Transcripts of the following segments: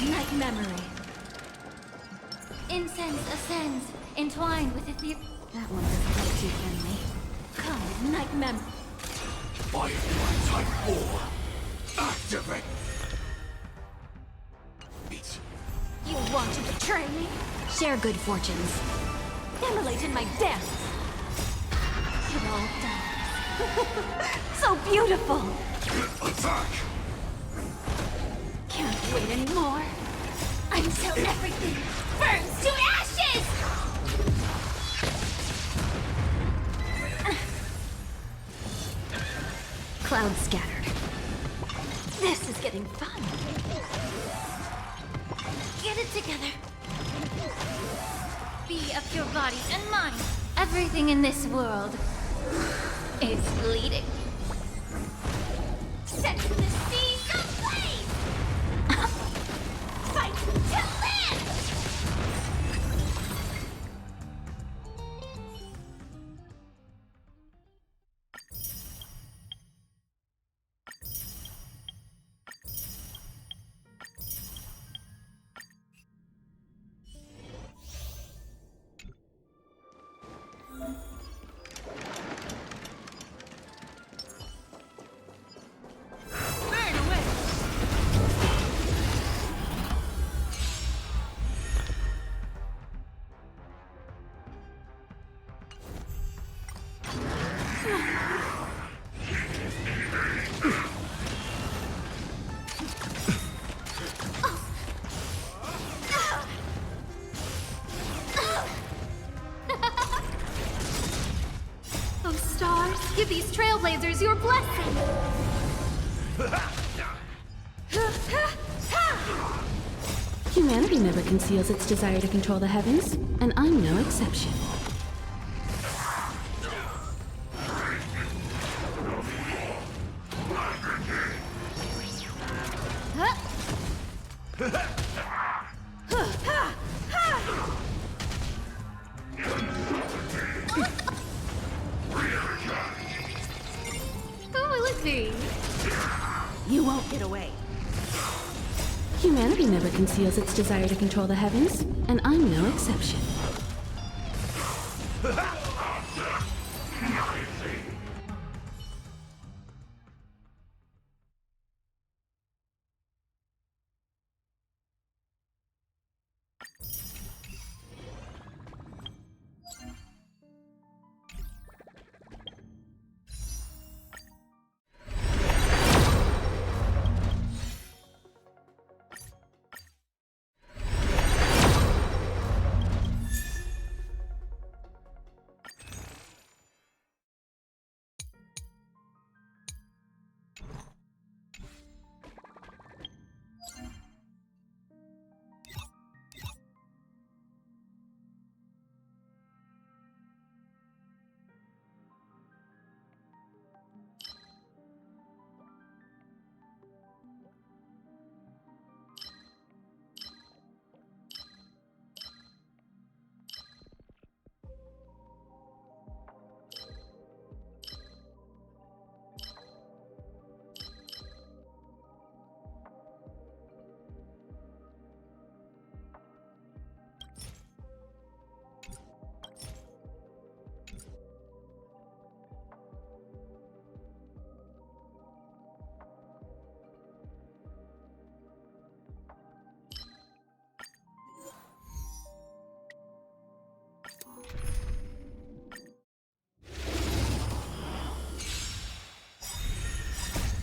Night memory. Incense ascends, entwined with ether. That one doesn't look too friendly. Come, night memory. Firefly Type 4. Activate. You want to betray me? Share good fortunes. Immolate in my dance. It all dies. So beautiful. Attack. Can't wait anymore. Until everything burns to ashes! Clouds scattered. This is getting fun. Get it together. Be of your body and mind. Everything in this world is bleeding. Set the seas ablaze! Fight to live! Give these trailblazers your blessing! Humanity never conceals its desire to control the heavens, and I'm no exception. You won't get away. Humanity never conceals its desire to control the heavens, and I'm no exception.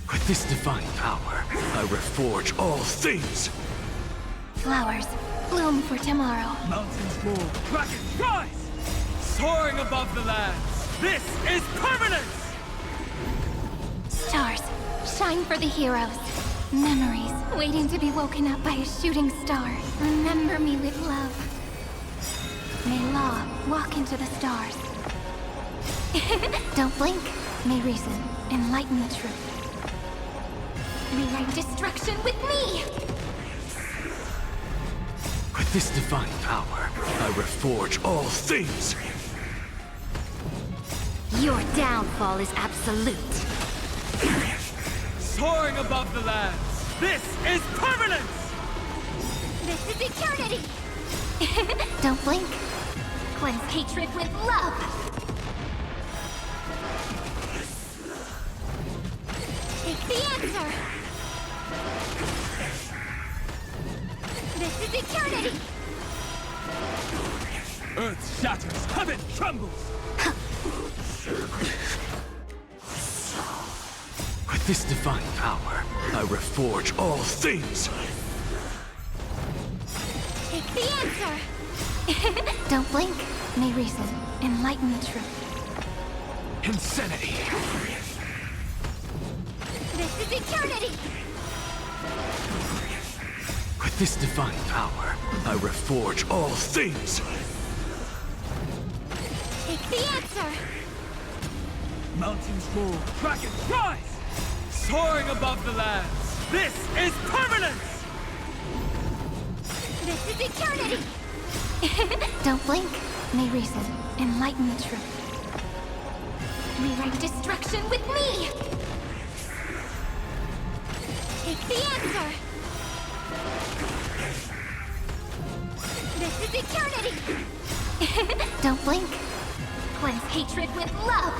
With this divine power, I reforge all things! Flowers, bloom for tomorrow. Mountains roar, dragons rise! Soaring above the lands, this is permanence! Stars, shine for the heroes. Memories, waiting to be woken up by a shooting star. Remember me with love. May law walk into the stars. Don't blink. May reason enlighten the truth. Rewrite destruction with me! With this divine power, I reforge all things! Your downfall is absolute. Soaring above the lands, this is permanence! This is eternity! Don't blink. Cleanse hatred with love! Take the answer! This is eternity! Earth shatters, heaven trembles! With this divine power, I reforge all things! Take the answer! Don't blink. May reason enlighten the truth. Insanity! This is eternity! With this divine power, I reforge all things! Take the answer! Mountains roar, dragons rise! Soaring above the lands, this is permanence! This is eternity! Don't blink. May reason enlighten the truth. Rewrite destruction with me! Take the answer! This is eternity! Don't blink. Cleanse hatred with love!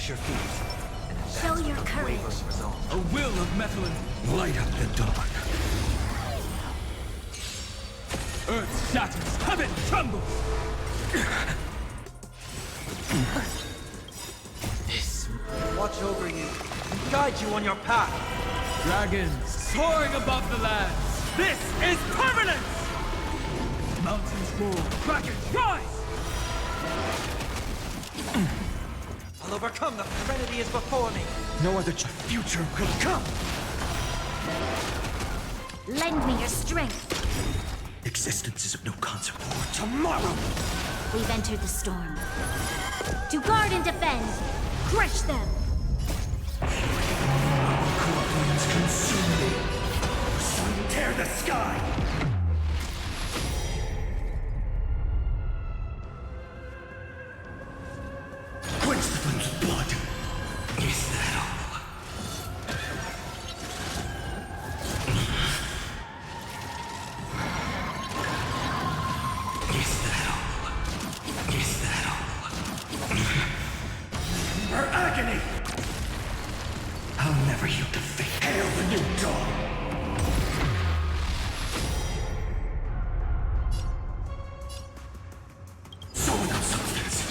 Establish your feet. And Show advance your with courage. unwavering resolve. A will of metal and Light up the dawn. earth shatters, heaven trembles! This Watch over you and guide you on your path. Dragons soaring above the lands! This is permanence! Mountains roar, dragons rise! I'll overcome the serenity is before me. no other future could come. Lend me your strength. Existence is of no consequence. Tomorrow! We've entered the storm. To guard and defend, crush them. Corruptions consume me. The sun tear the sky. Quench the flames of blood. Is that all? Is that all? Is that all? Her agony! I'll never yield to fate. Hail the new dawn! So without substance.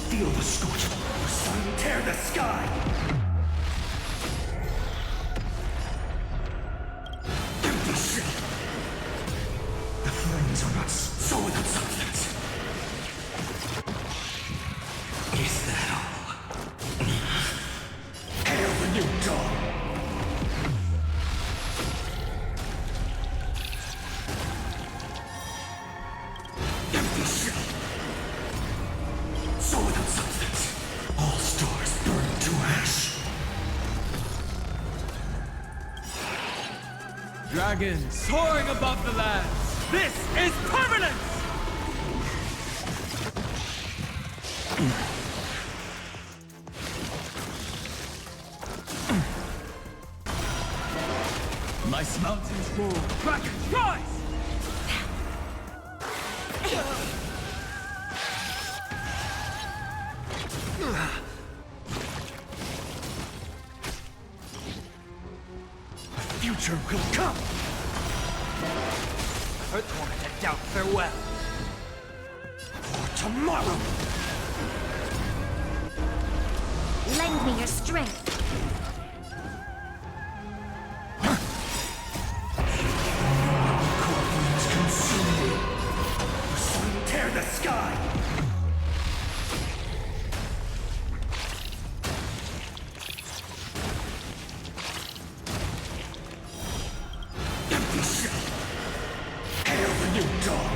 Feel the scorch. The sun tear the sky! Empty shell! The flames are not so without substance. Is that all? Hail the new dawn! Empty shell! So without substance. All stars burn to ash. Dragons soaring above the lands! This is permanence! My mountains roar, dragons rise! A future will come! Earthborn and doubt farewell. For tomorrow! Lend me your strength. Corruptions consume me. The sun tear the sky! Empty shell! Hail the new dawn!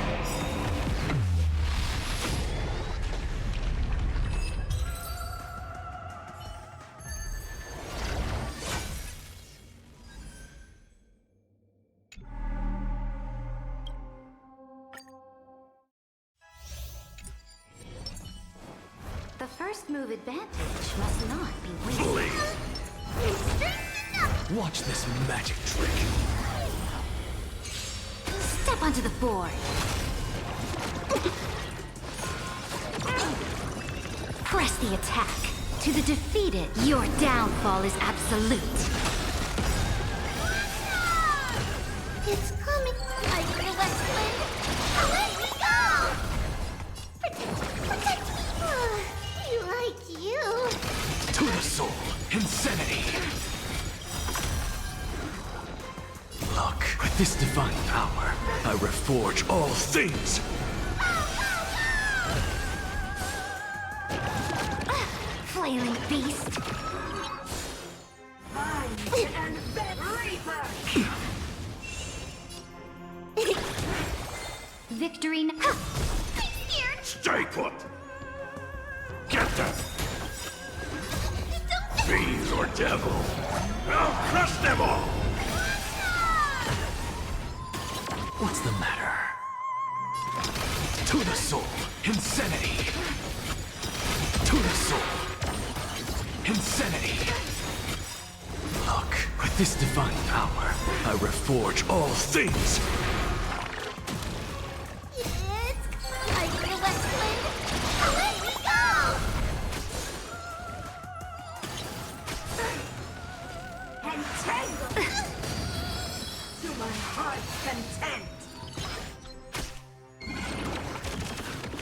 The first move advantage must not be wasted. Watch this magic trick. Step onto the board. Press the attack. To the defeated, your downfall is absolute. It's coming. I feel that wind. Away we go! Protect me. You like you. To the soul, insanity. Look, with this divine power, I reforge all things. Flailing beast. Victory. Be scared. Stay put! Get them! Fiends or devil! I'll crush them all! What's the matter? To the soul, insanity! To the soul, insanity! Look, with this divine power, I reforge all things! I feel that wind. Away we go! Entangled! To my heart's content!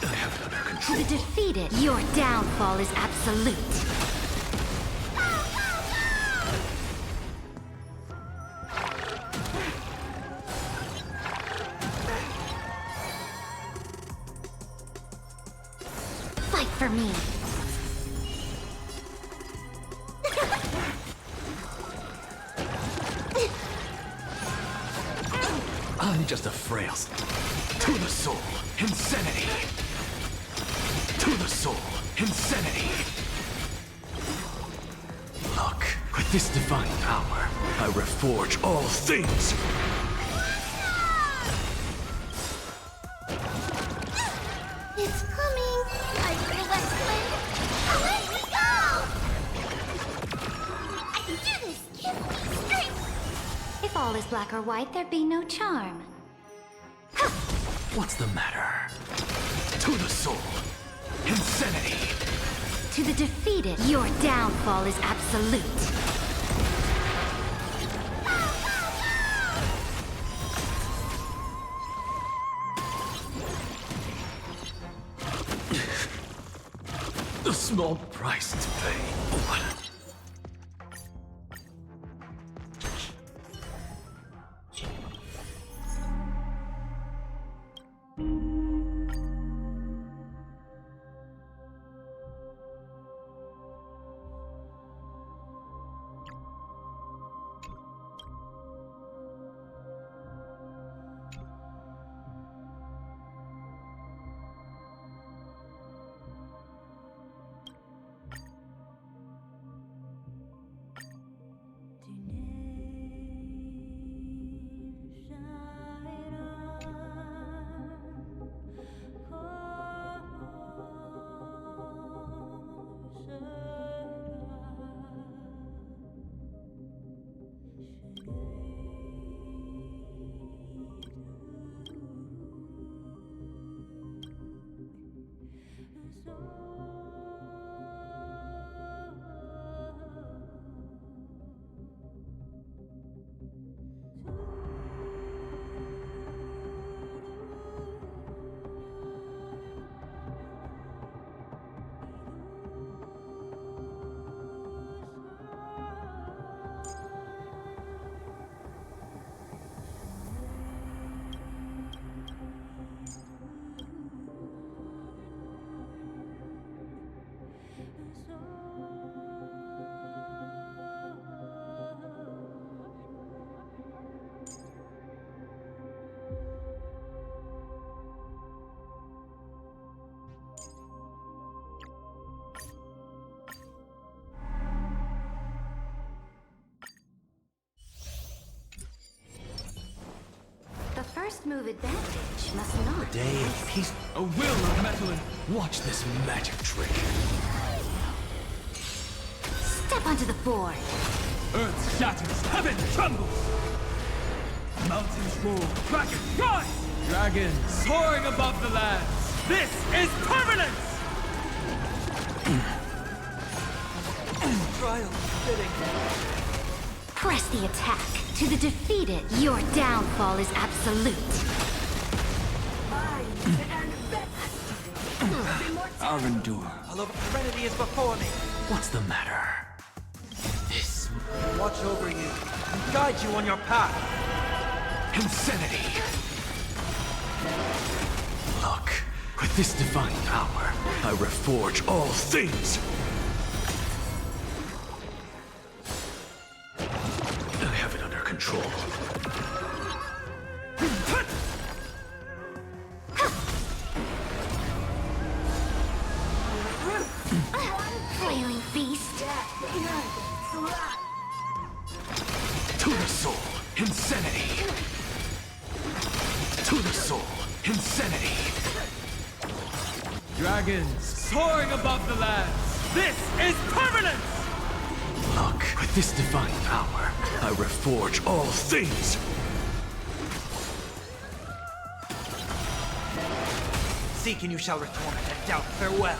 I have it under control. The defeated, your downfall is absolute. Fight for me. I'm just a frail. To the soul, insanity. To the soul, insanity. Look, with this divine power, I reforge all things. It's coming. I realize let me go. I can do this. Give me strength. If all is black or white, there'd be no charm. What's the matter? To the soul, insanity. To the defeated, your downfall is absolute. A small price to pay. What? The first move advantage must not. Day of peace. A will of metal and Watch this magic trick. Step onto the board. earth shatters, heaven trembles. Mountains roar, dragons rise. Dragons soaring above the lands. This is permanence! Trial fitting. Press the attack. To the defeated, your downfall is absolute. I'll endure. Although serenity is before me. What's the matter? This Watch over you and guide you on your path. insanity. Look, with this divine power, I reforge all things. I have it under control. Flailing beast. To the soul, insanity. To the soul, insanity. Dragons soaring above the lands. This is permanence! Look, with this divine power, I reforge all things. Seek and you shall return, and doubt farewell.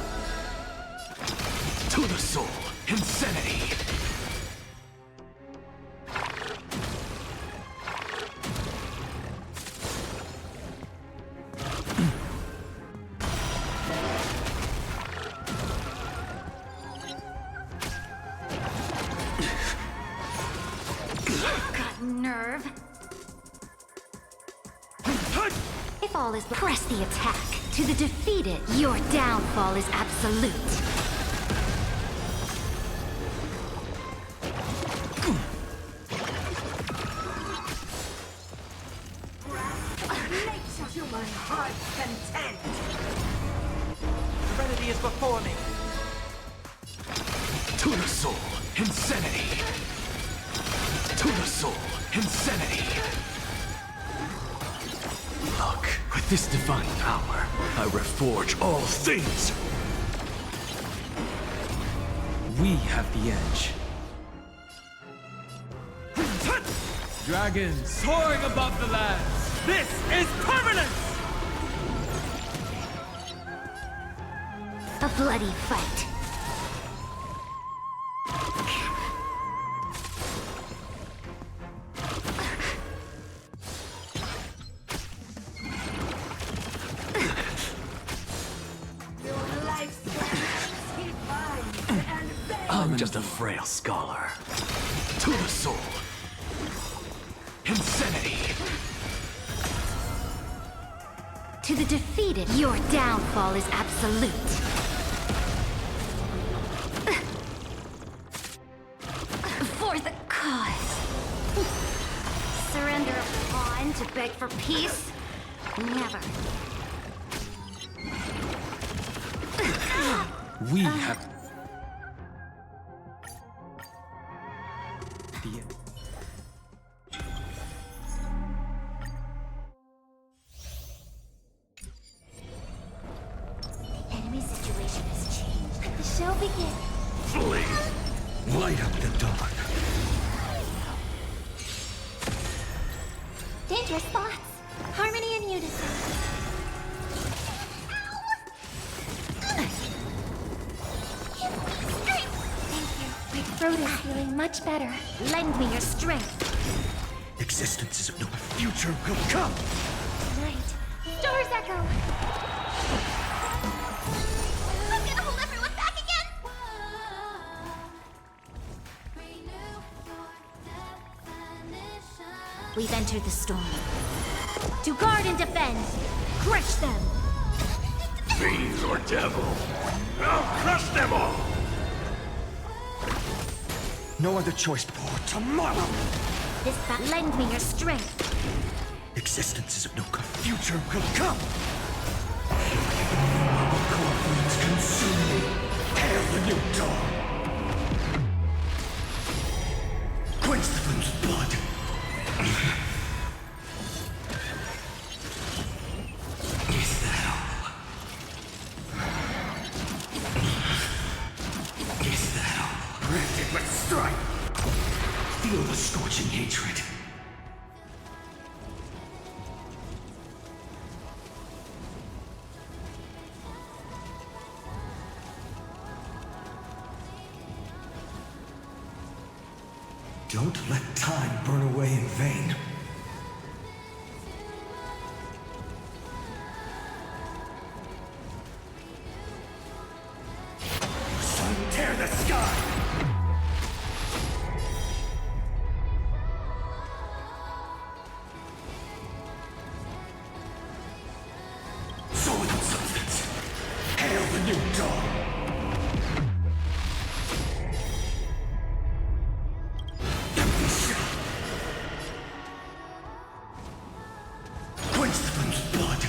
To the soul, insanity. Got nerve. If all is press the attack. To the defeated, your downfall is absolute. Nature to my heart's content. Serenity is before me. To the soul, insanity. To the soul, insanity. Look, with this divine power, I reforge all things. We have the edge. Dragons soaring above the lands. This is permanence! A bloody fight. Your life's he finds and bears. I'm just a frail scholar. To the soul. Insanity. To the defeated, your downfall is absolute. For the cause. Surrender a pawn to beg for peace? Never. We have the edge. The enemy situation has changed. Let the show begin. Flee. Light up the dawn. Dangerous thoughts. Harmony and unison. Thank you. My throat is feeling much better. Lend me your strength. Existence is of no future will come. Tonight. Stars echo. I'm gonna hold everyone back again. We've entered the storm. To guard and defend. Crush them. Fiends or devil. I'll crush them all. No other choice for tomorrow. This lend me your strength. Existence is of no future will come. Corpses consume me. Hail the new dawn. Quench the flame's blood. Is that all? Is that all? Granted, let's strike. Feel the scorching hatred. Don't let time burn away in vain. Sun, tear the sky! Soul without substance. Hail the new dawn. Empty shell. Quench the flame's blood.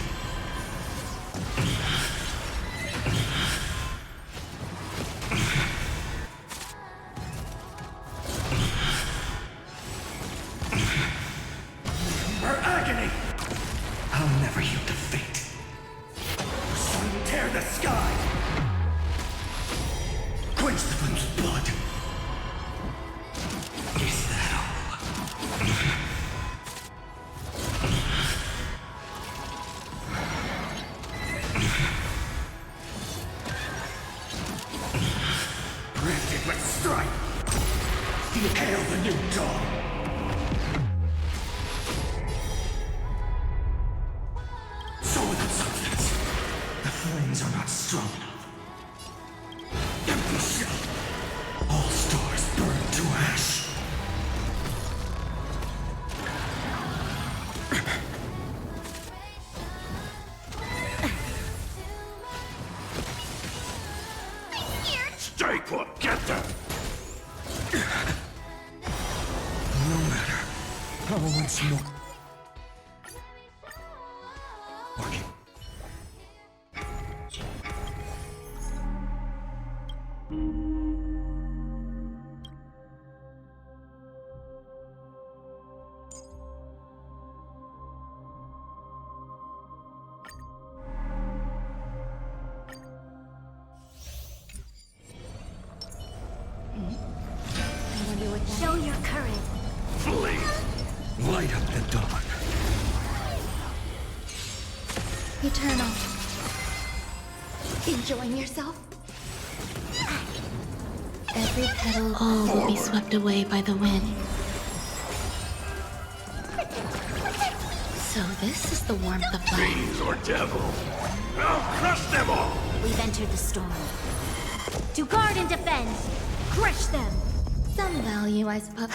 Her agony! I'll never yield to fate. Sun, tear the sky! Quench the flame's blood. Is that all? Granted, let's strike! Hail the new dawn! Soul without substance. The flames are not strong enough. Empty shell. All stars burn to ash. Oh, once more. Working. Show your courage. Blaze. Light up the dawn. Eternal. Enjoying yourself? Every petal All will be swept away by the wind. So this is the warmth of life. Fiends or devil. I'll crush them all! We've entered the storm. To guard and defend! Crush them! Some value, I suppose.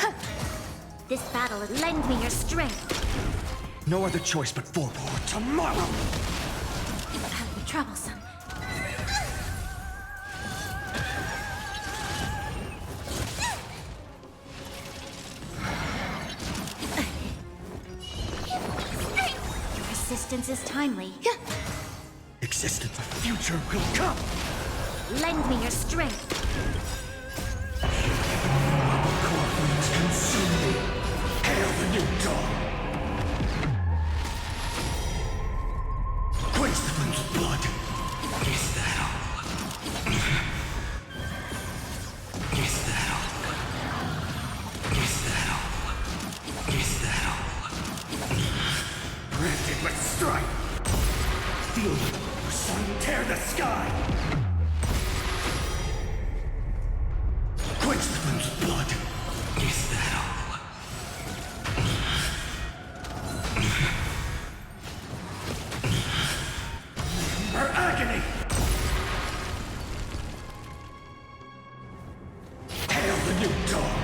This battle, lend me your strength. No other choice but forward. Tomorrow! That'll be troublesome. Your assistance is timely. Existence, the future will come! Lend me your strength. Corpulence consume me! Hail the new dawn! Quench the flame's blood! Is that all? Is that all? Is that all? Is that all? Branded with strife! Feel the sun tear the sky! Quench the flame's blood! Is that all? Her agony! Hail the new dawn!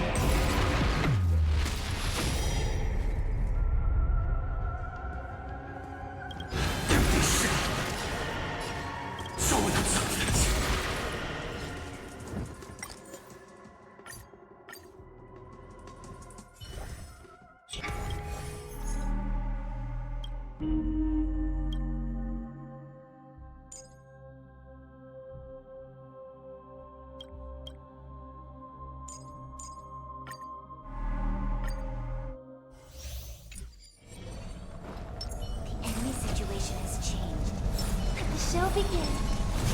Empty shell! Soul without substance! The enemy situation has changed. Let the show begin.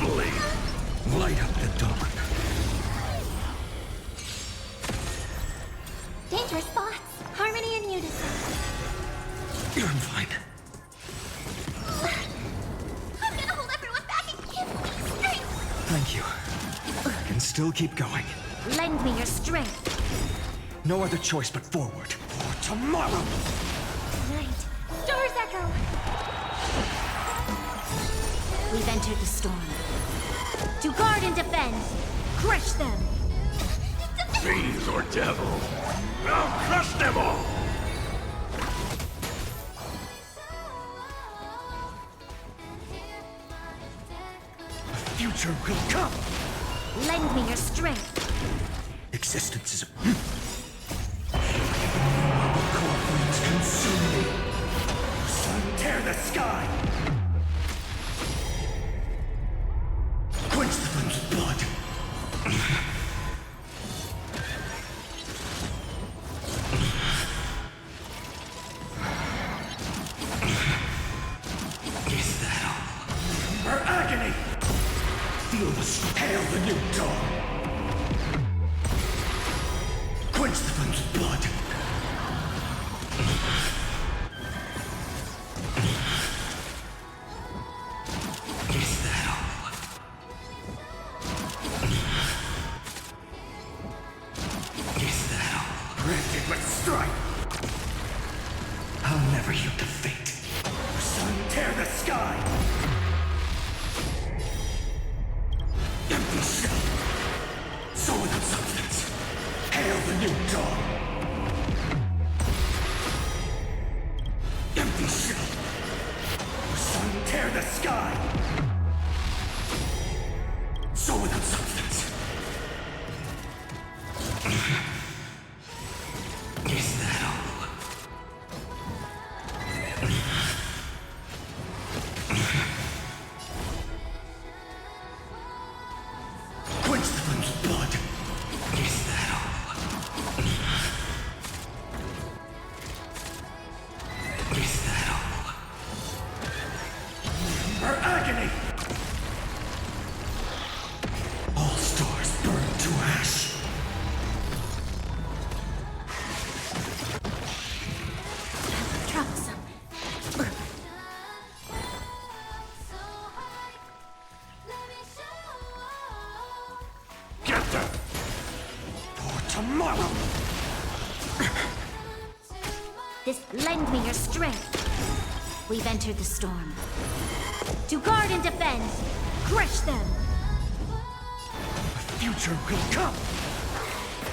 Blaze! Light up the dawn! Dangerous thoughts. Harmony and unison. I'm fine. I'm gonna hold everyone back and give me strength. Thank you. I can still keep going. Lend me your strength. No other choice but forward. For tomorrow! Tonight, stars echo. We've entered the storm. To guard and defend. Crush them. Fiends or devil! I'll crush them all! The future will come! Lend me your strength. Existence is a... Corpulence consume me! Sun tear the sky! Quench the flame's blood! Is that all? Her agony! Feel the hail the new dawn! Quench the flame's blood! Is that all? Is that all? Granted with strife! I'll never yield to fate. Sun tear the sky! Empty shell! Soul without substance! Hail the new dawn! Empty shell! Sun tear the sky! Soul without substance! Is that all? This lend me your strength. We've entered the storm. To guard and defend, crush them. Future will come!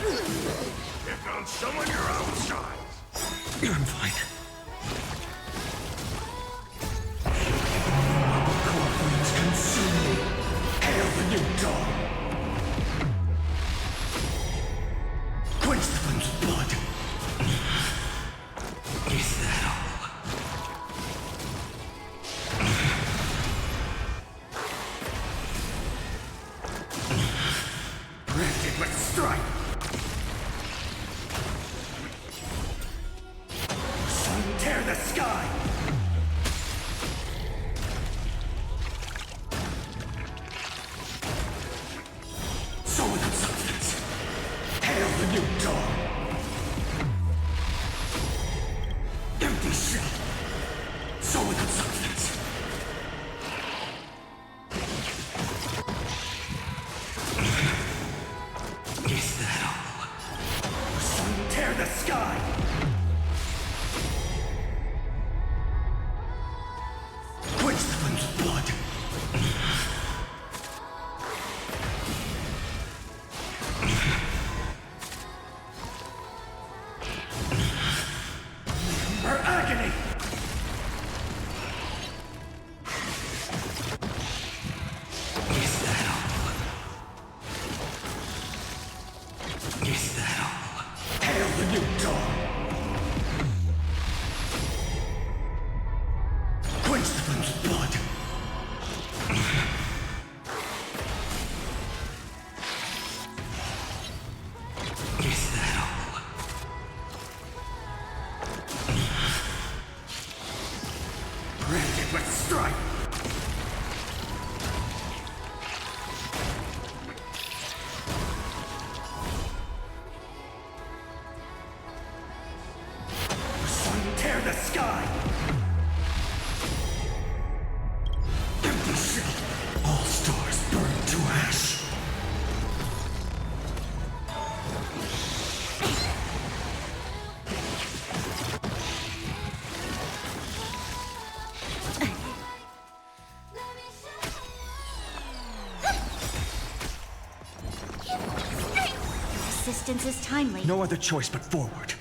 You found someone your own size. I'm fine. Corpulence consume me. Hail the new dawn! Quench the flame's blood! Is that all? Branded with strife! Tear the sky! So without substance, hail the new dawn! Empty shell! So without substance! Is that all? Sun tear the sky! Quench the flame's blood! Her agony! Is that all? Is that all? Hail the new dawn! Quench the flame's blood! Is that all? Branded with strife! Sun tear the sky! Empty shell! All stars burn to ash! Resistance is timely. No other choice but forward.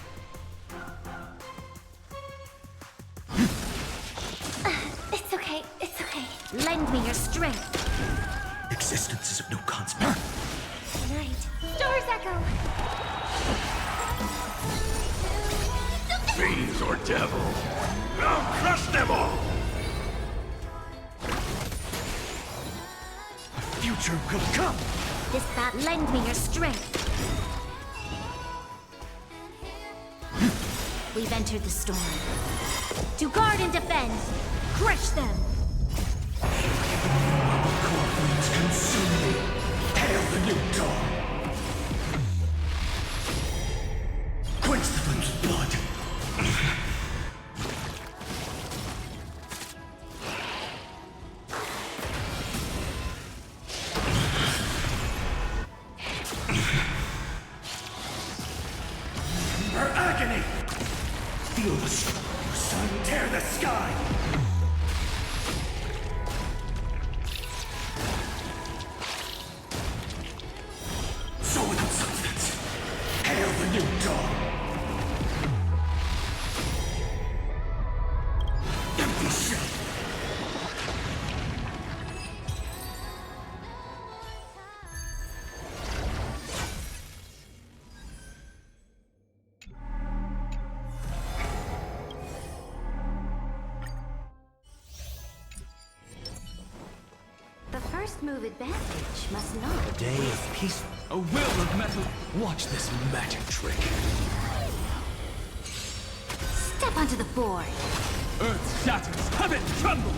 It's okay, it's okay. Lend me your strength. Existence is of no consequence. Night. Stars echo. Fiends or devils. I'll crush them all! Future will come! This bat lend me your strength. We've entered the storm. To guard and defend, crush them. Corpulence consume me. Hail the new dawn! Quench the flame's blood! Her agony! Feel the sun tear the sky! So without substance, hail the new dawn! Empty shell! The first move advantage must not. Day is peaceful. A will of metal. Watch this magic trick. Step onto the board. Earth shatters, heaven trembles.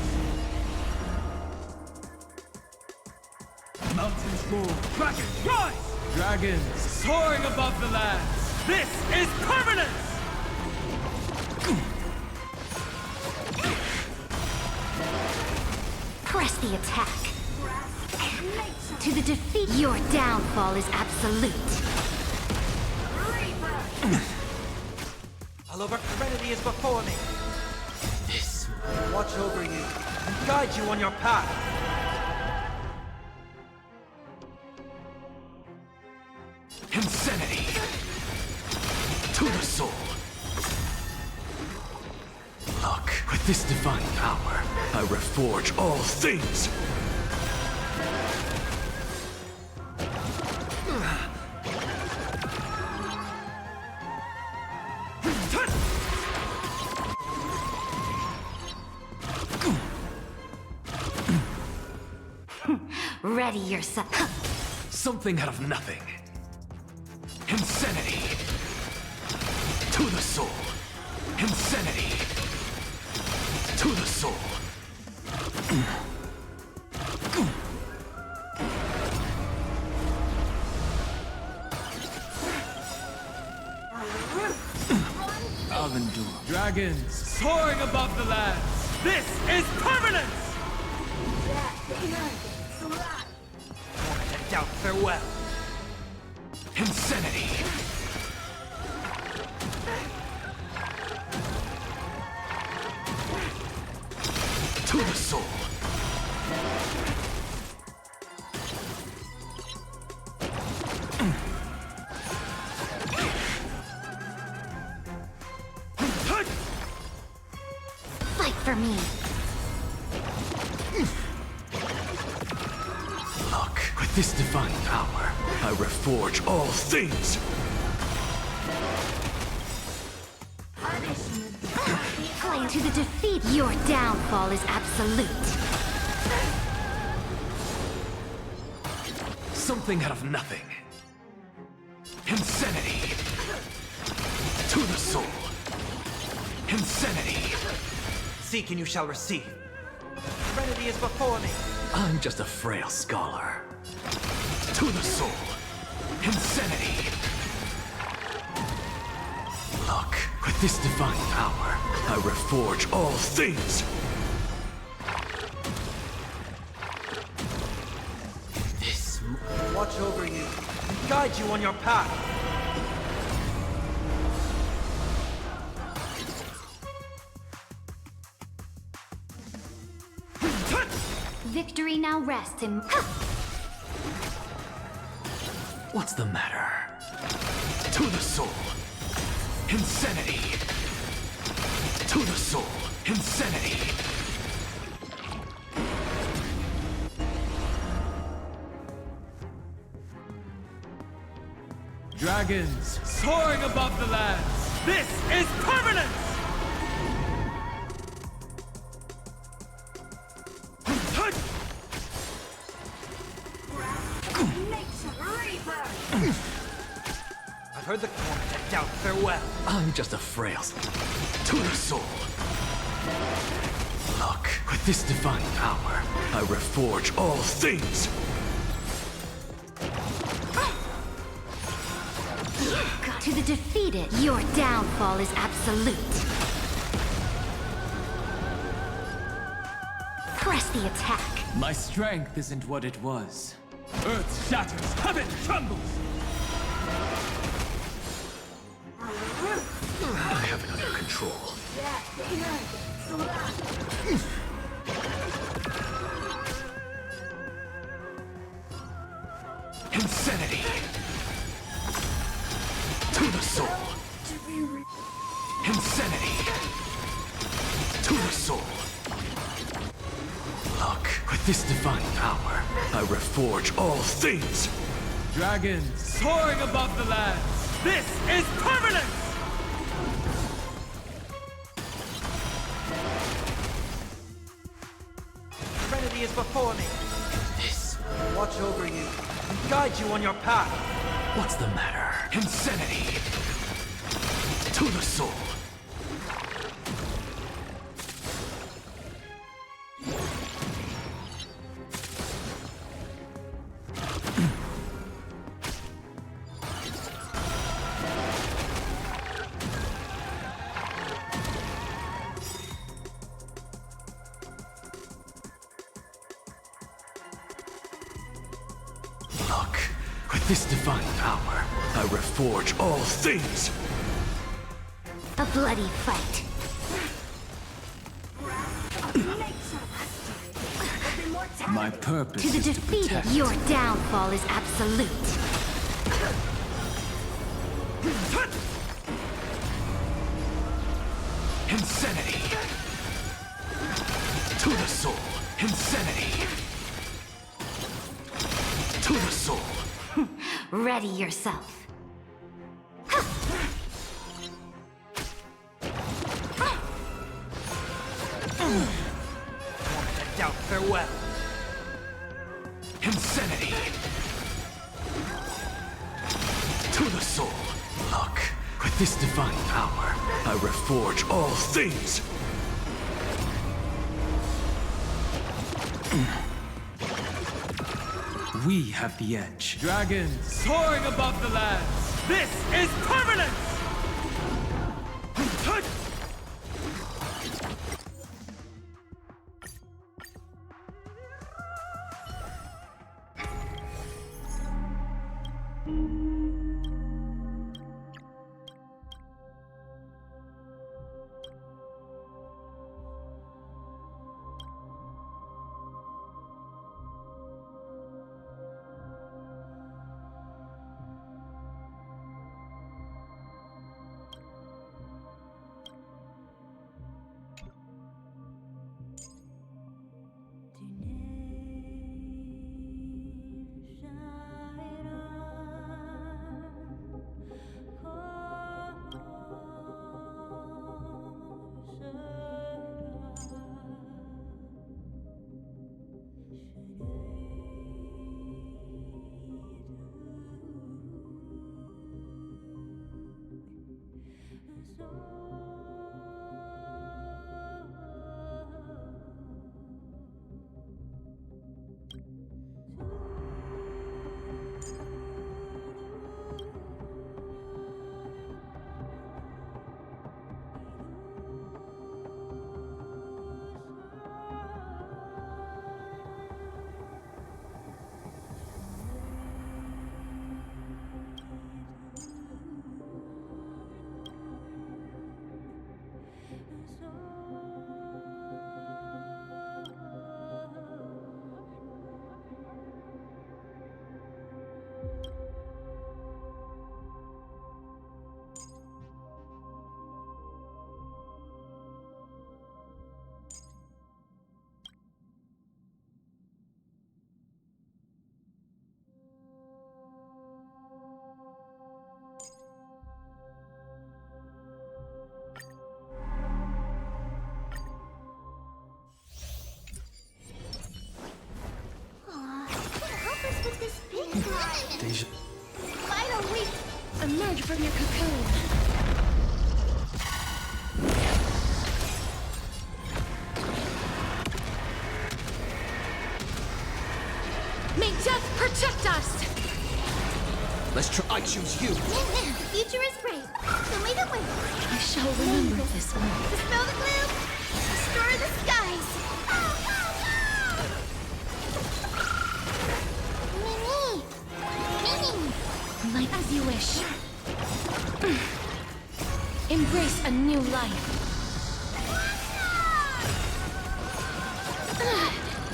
Mountains roar, dragons rise. Dragons soaring above the lands. This is permanence. Press the attack. To the defeat, your downfall is absolute. A All over Serenity is before me. This... Watch over you and guide you on your path. Insanity! To the soul! Look, with this divine power, I reforge all things! Ready yourself. Something out of nothing. Insanity! To the soul! Insanity! To the soul! Avendur. Dragons soaring above the lands. This is permanence! Moment of doubt, farewell. Insanity! To the soul! Fight for me. Look, with this divine power, I reforge all things! Claim to the defeat. Your downfall is absolute. Something out of nothing. Insanity! To the soul! Insanity! Seek and you shall receive. Serenity is before me. I'm just a frail scholar. To the soul! Insanity! Look, with this divine power, I reforge all things! This... Watch over you and guide you on your path. Victory now rests in... What's the matter? To the soul! Insanity! To the soul! Insanity! Dragons soaring above the lands. This is permanence! I've heard the moment of doubt, farewell. I'm just a frail... To the soul! Look, with this divine power, I reforge all things! To the defeated. Your downfall is absolute. Press the attack. My strength isn't what it was. Earth shatters, heaven trembles! I have it under control. Insanity! To the soul! Insanity! To the soul! Look, with this divine power, I reforge all things! Dragons soaring above the lands. This is permanence! Serenity is before me. This... Watch over you and guide you on your path. What's the matter? Insanity! To the soul! Look, with this divine power, I reforge all things! A bloody fight. My purpose To the is to defeated, protect. your downfall is absolute. Insanity! To the soul! Insanity! To the soul! Ready yourself. I doubt farewell. Insanity! To the soul! Look, with this divine power, I reforge all things! We have the edge. Dragons soaring above the lands. This is permanence! Deja. Why don't we emerge from your cocoon? May death protect us! Let's try. I choose you. The future is bright, so may the wind. I shall remember this one. Dispel the gloom, destroy the skies. Mimi! As you wish. Embrace a new life.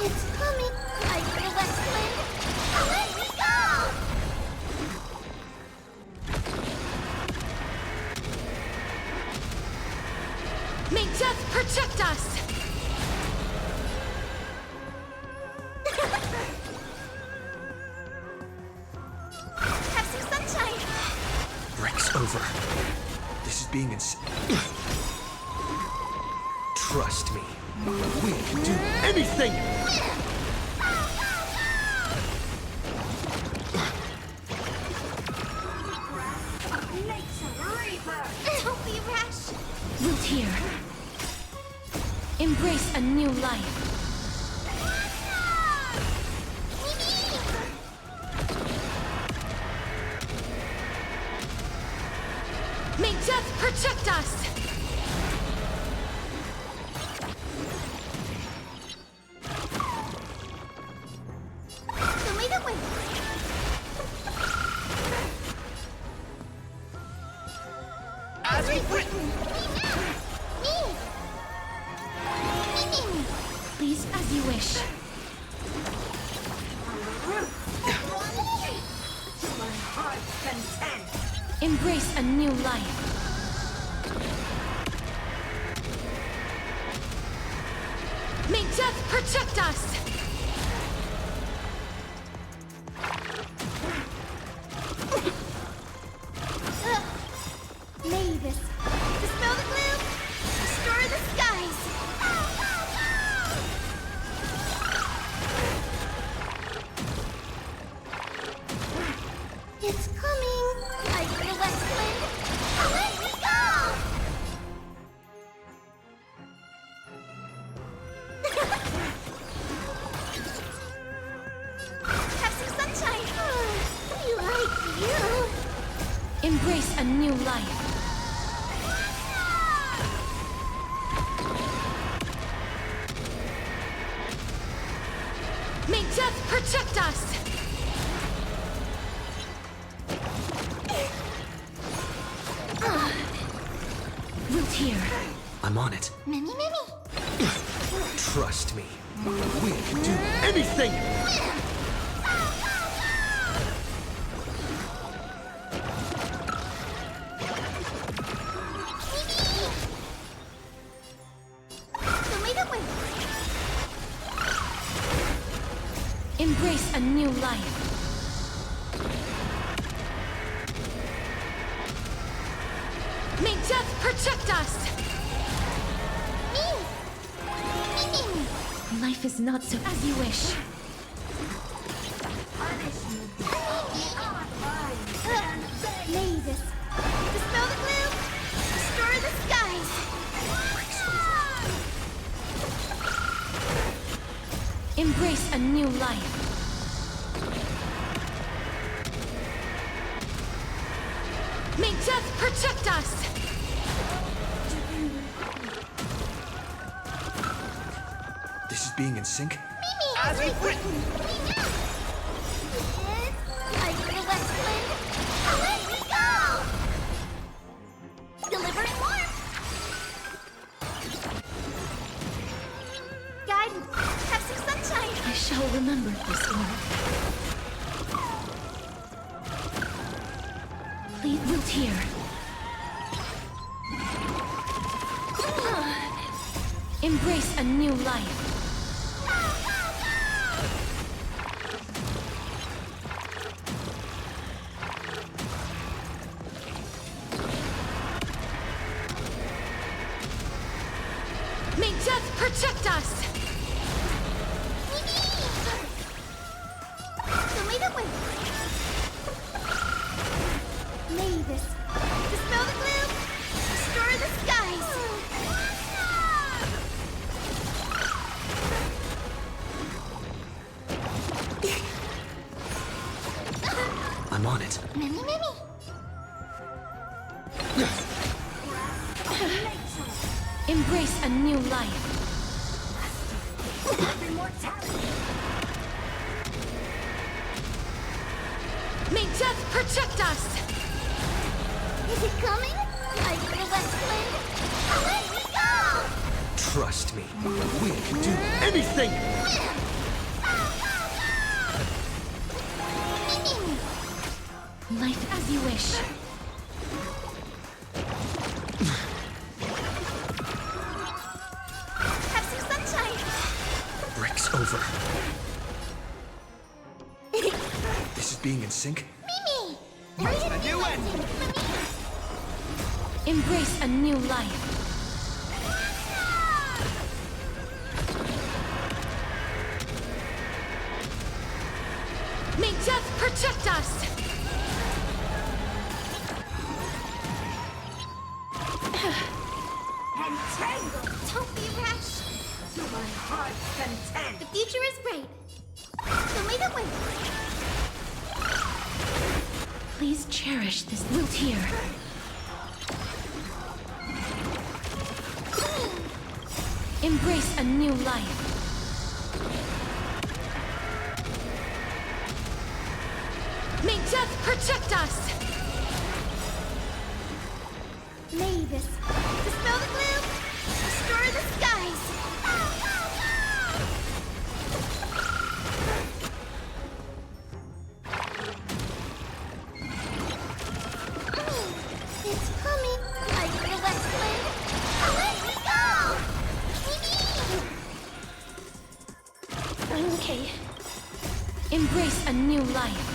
It's coming. I feel west wind. Let me go! May death protect us! Have some sunshine! Break's over. This is being Trust me. We can do anything! Don't be rash! Root here. Embrace a new life. May death protect us! So may the wind. As we've written, May death protect us! Mavis, dispel the gloom, restore the skies. It's coming. I feel west wind. Away we go! Have some sunshine. We like you. Embrace a new life. May death protect us! Root here. I'm on it. Mimi. Trust me. We can do anything! Embrace a new life. May death protect us! Life is not so as you wish. Mavis, dispel the gloom, restore the skies. Embrace a new life. May death protect us! This is being in sync? As we've written. Like the west wind. Away we go! Delivering warmth. Guidance. Have some sunshine. I shall remember this one. Please root here. Embrace a new life. May death protect us! Show me the way. Mavis, dispel the gloom, restore the skies. I'm on it. Mimi. Embrace a new life. May death protect us! Is it coming? Like the west wind. Away we go! Trust me. We can do anything! Life as you wish. Have some sunshine. Break's over. This is being in sync? Mimi! A new end! Embrace a new life. May death protect us! Entangled Don't be rash. to my heart's content. The future is bright. Show me the way. Please cherish this root here. Embrace a new life. May death protect us! Mavis, dispel the gloom, restore the skies. It's coming. Like the west wind. Away we go! Embrace a new life.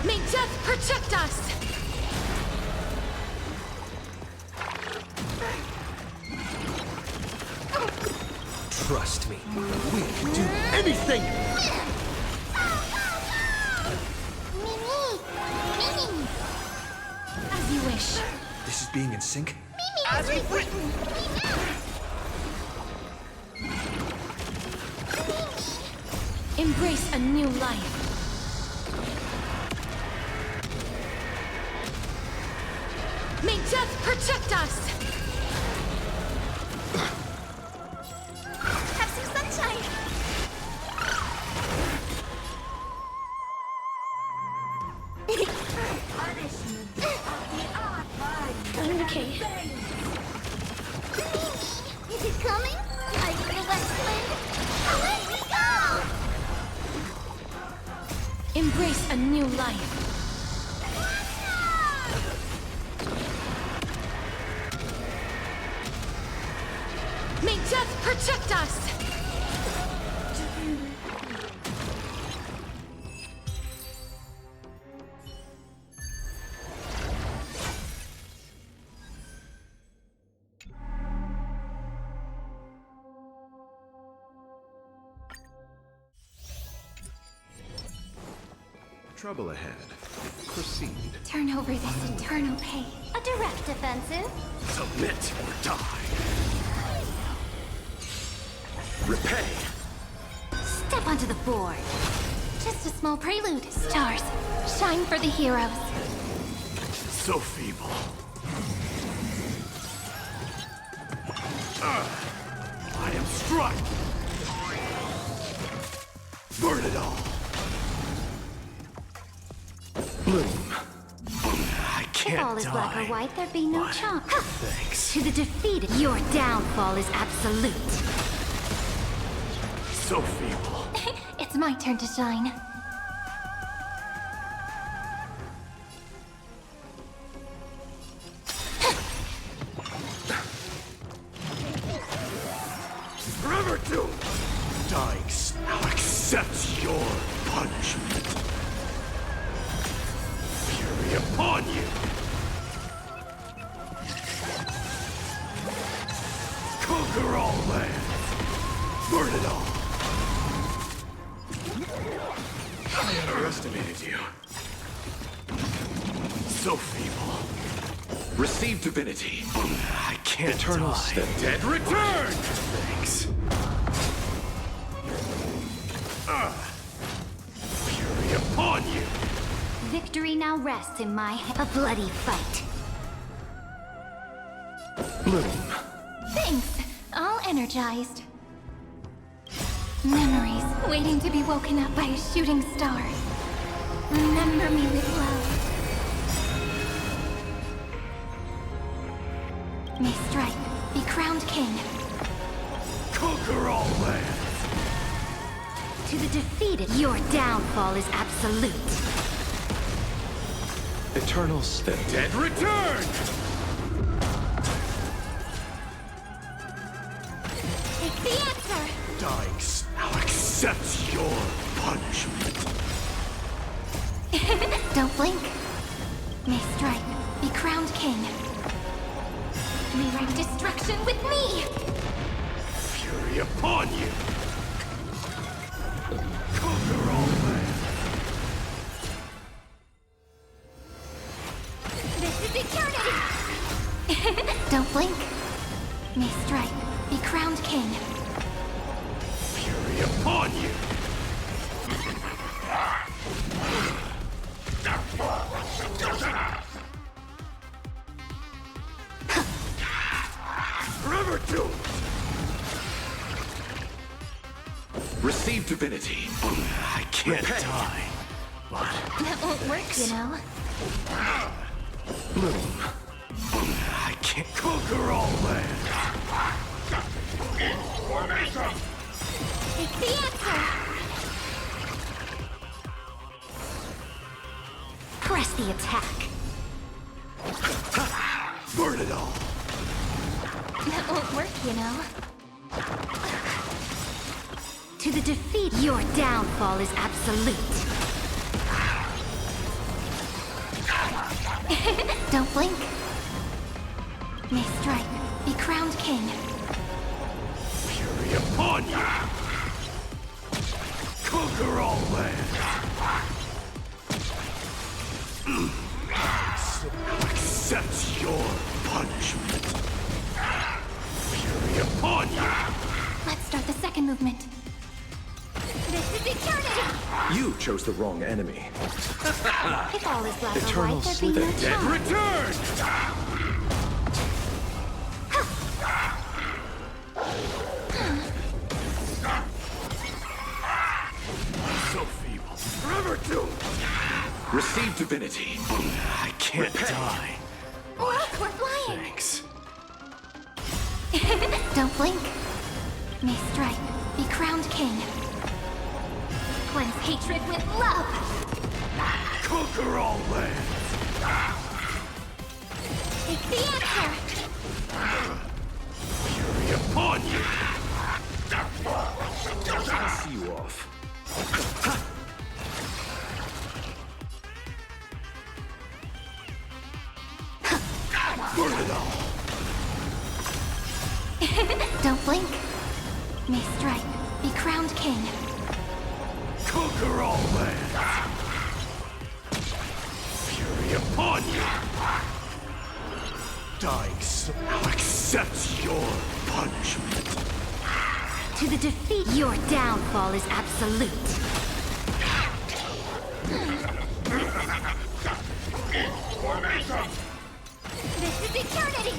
May death protect us! Trust me, we can do anything! Mimi! As you wish. This is being in sync? As we've written! Embrace a new life. May death protect us! Have some sunshine! Punishment of the art. Okay. Is it coming? Are you the West Wind? Away we go! Embrace a new life. May death protect us! Trouble ahead. Proceed. Turn over this eternal pain. A direct offensive. Submit or die. Repay. Step onto the board. Just a small prelude. Stars, shine for the heroes. So feeble. I am strike. Burn it all. Bloom. I can't If all is die. black or white, there be no But chalk. Thanks. To the defeated, your downfall is absolute. So feeble. It's my turn to shine. Forever doomed. Dying now accepts your punishment. Fury upon you. Conquer all lands. Burn it all. I underestimated you. So feeble. Receive divinity. I can't Eternal die. step. The dead return! Thanks. Fury upon you! Victory now rests in my a bloody fight. Bloom. Thanks. All energized. Memories waiting to be woken up by a shooting star. Remember me with love. May strike be crowned king. Conquer all lands! To the defeated, your downfall is absolute. Eternal step. Dead return! Take the answer! Dying now accepts your punishment. Don't blink. May strike be crowned king. Rewrite destruction with me! Fury upon you! Conquer all lands! This is eternity! Don't blink. May strike be crowned king. Fury upon you! Forever doomed! Receive divinity. I can't die. But That won't work, you know. Bloom. I can't conquer all lands. Take the answer! Press the attack. Burn it all. That won't work, you know. To the defeat, your downfall is absolute. Don't blink. May strike, be crowned king. Fury upon you! Conquer all lands! Accept your punishment! Fury upon you! Let's start the second movement. This is eternity! You chose the wrong enemy. If all is black or Eternal white, there'd be no Dead charm. return! So feeble. Forever doomed! Receive divinity. I can't die. Look, we're flying! Thanks. Don't blink. May strike, be crowned king. Cleanse hatred with love! Conquer all lands! Take the answer! Fury upon you! I'll see you off. Burn it all! Don't blink. May strike, be crowned king. Conquer all lands! Fury upon you! Dying soul, accept your punishment! To the defeat, your downfall is absolute. This is eternity!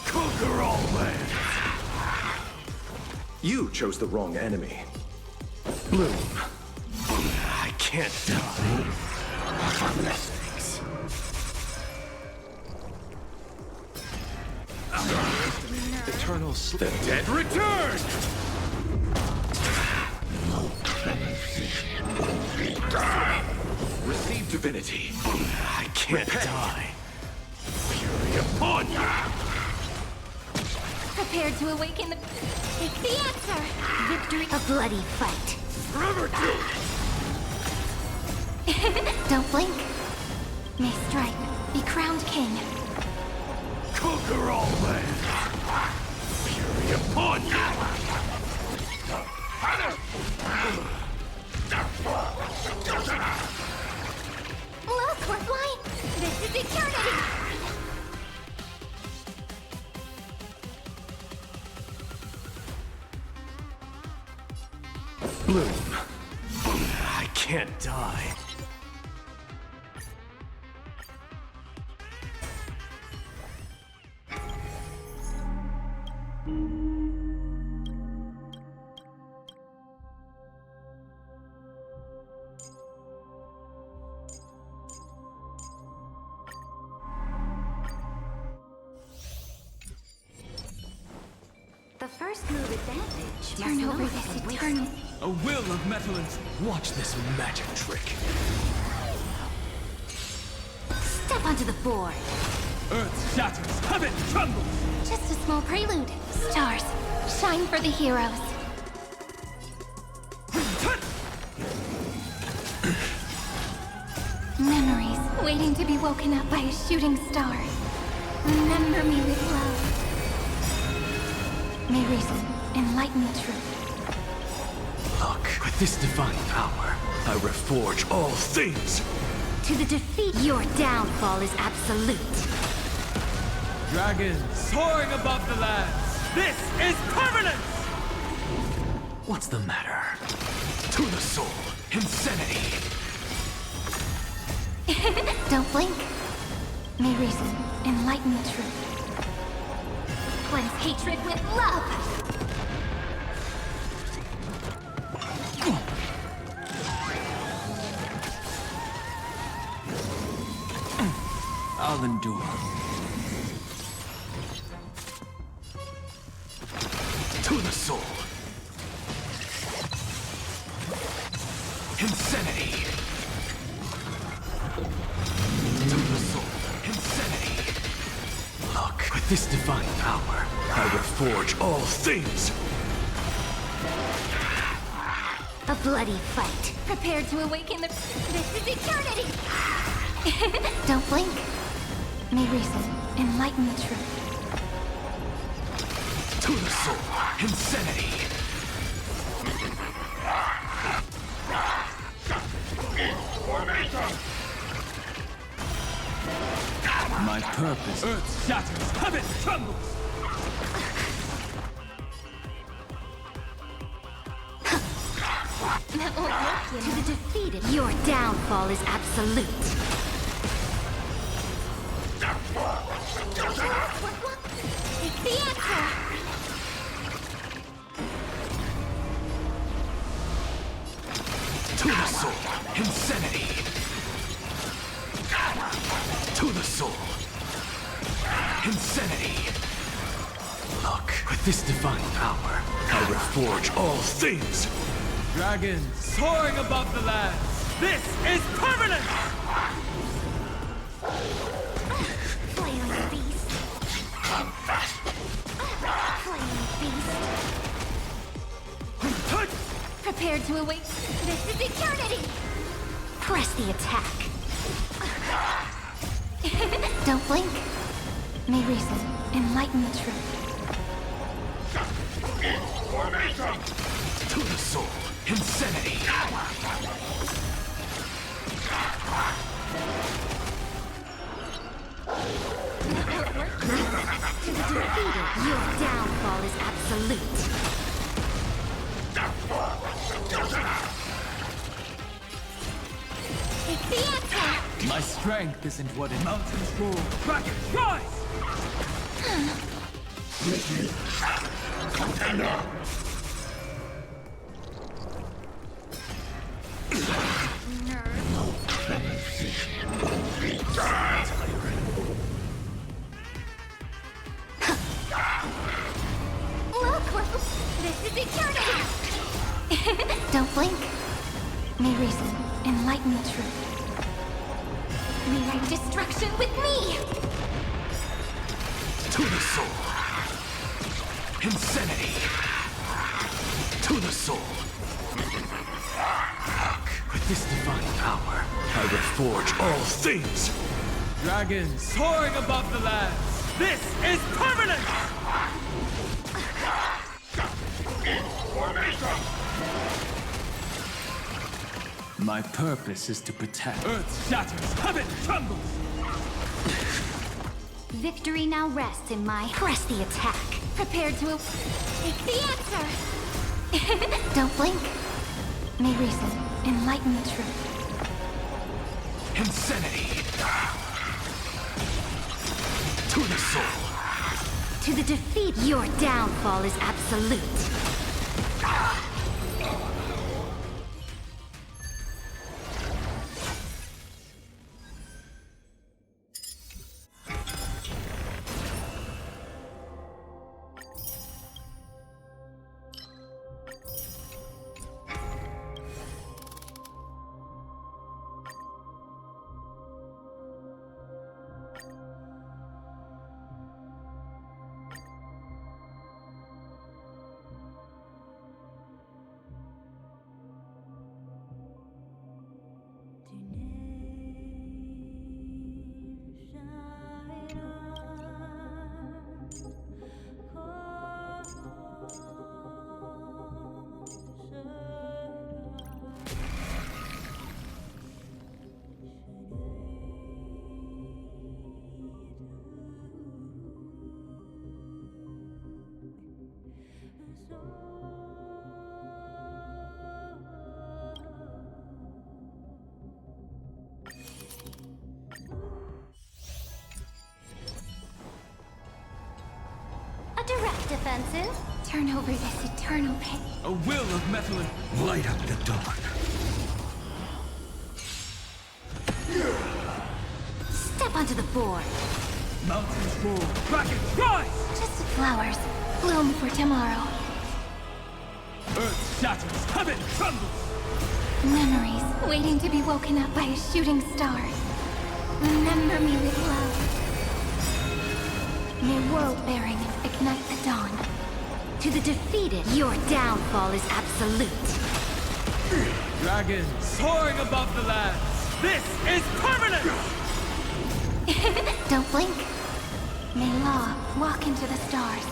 Conquer all lands! You chose the wrong enemy. Bloom. I can't die. Thanks. Eternal The dead return! Receive divinity. I can't die. Fury upon you! Prepared to awaken the... Take the answer! Victory, a bloody fight. Forever doomed! Don't blink. May strike, be crowned king. Conquer all lands! Fury upon you! Look, we're flying! This is eternity! Bloom. I can't die. The first move advantage. Turn over this eternal. A will of metal and Watch this magic trick. Step onto the board. earth shatters, heaven trembles. Just a small prelude. Stars, shine for the heroes. Memories waiting to be woken up by a shooting star. Remember me with love. May reason enlighten the truth. Look, with this divine power, I reforge all things. To the defeat, your downfall is absolute. Dragons soaring above the lands. This is permanence! What's the matter? To the soul, insanity. Don't blink. May reason enlighten the truth. Cleanse hatred with love. I'll endure. To the soul. Insanity. To the soul. Insanity. this divine power, I will forge all things. A bloody fight. Prepare to awaken the... This is eternity! Don't blink. May reason enlighten the truth. To the soul, insanity. My purpose. Earth shatters, heaven trembles. That won't work, you know. To the defeated, your downfall is absolute. Take the answer! To the soul, insanity. To the soul, insanity. Look, with this divine power, I will forge all things. Dragons soaring above the lands. This is permanent! Flaming beast. Flaming beast. Prepared to await. This is eternity! Press the attack. Don't blink. May reason enlighten the truth. To the soul, insanity. To the defeated, your downfall is absolute. Take the answer! My strength isn't what it mountains roar. Dragons rise! Look, this is eternity! Don't blink. May reason enlighten the truth. Rewrite destruction with me! To the soul, insanity. To the soul. Look, with this divine power, I will forge all things. Dragons soaring above the lands. This is permanent! My purpose is to protect. Earth shatters, heaven trembles! Victory now rests in my... Press the attack. Prepared to... Take the answer! Don't blink. May reason enlighten the truth. Insanity. To the soul. To the defeat, your downfall is absolute. A direct defensive. Turn over this eternal pain. A will of metal and... Light up the dawn. Step onto the board. Mountains roar. Dragons rise! Just flowers. Bloom for tomorrow. Earth shatters, heaven trembles! Memories waiting to be woken up by a shooting star. Remember me with love. May world-bearing ignite the dawn. To the defeated, your downfall is absolute. Dragons soaring above the lands. This is permanent! Don't blink. May law walk into the stars.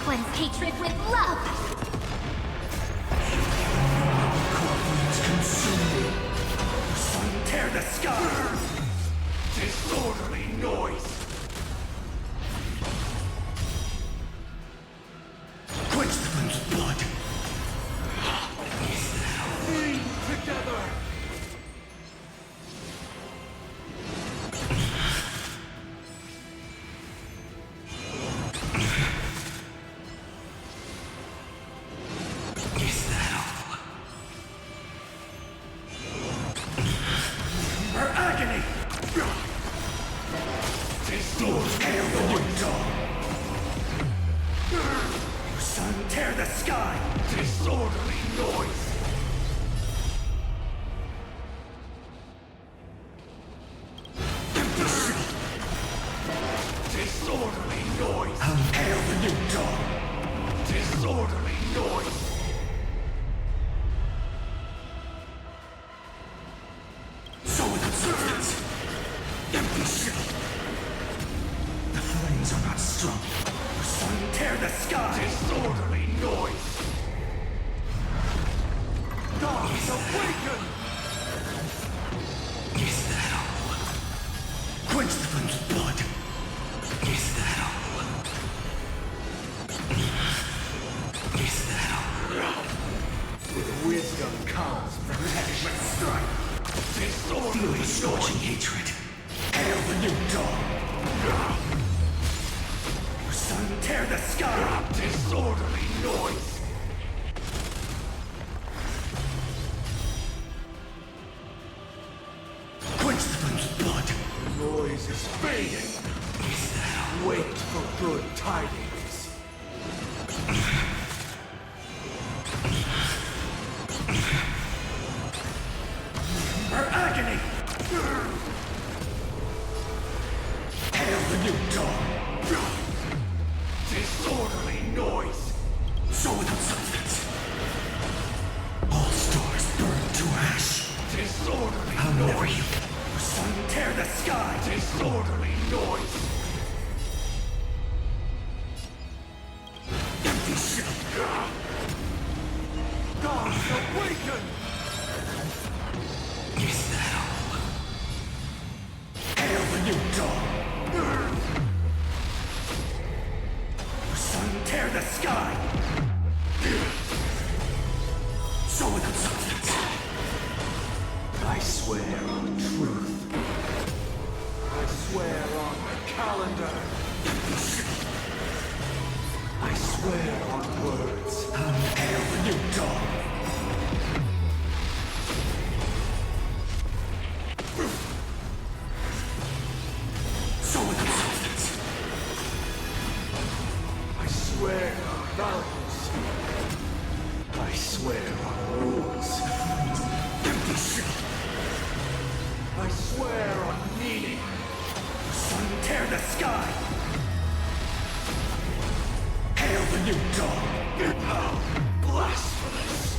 Cleanse hatred with love. Tear the sky! Disorderly noise! Quench the flame's blood! Breathe together! Is that all? Her agony! Disorderly hail the new dawn! Sun, tear the sky! Disorderly noise! Empty shell! Disorderly noise! Hail the new dawn! Disorderly noise! So without substance. Empty shell. The flames are not strong. The sun tear the sky. Disorderly noise. Gods awaken! Is that all? Quench the flame's blood. Is that all? Is that all? With wisdom comes punishment strike. Feel the scorching hatred. Hail the new dawn. Sun, tear the sky. Disorderly noise. Quench the flame's blood. The noise is fading. Is that all? Wait for good tidings. Her agony! Hail the new dawn! Disorderly noise! So without substance. All stars burn to ash. Disorderly I'll noise! Never heal. The sun tear the sky! Disorderly noise! Empty shell! Gods awaken! Is that all? Hail the new dawn! Sun, tear the sky! So without substance. I swear on truth. I swear on my calendar. I swear on words. Hail the new dawn! So without substance. I swear on values. I swear on rules. Empty shell. I swear on meaning. Sun, tear the sky. Hail the new dawn. How blasphemous.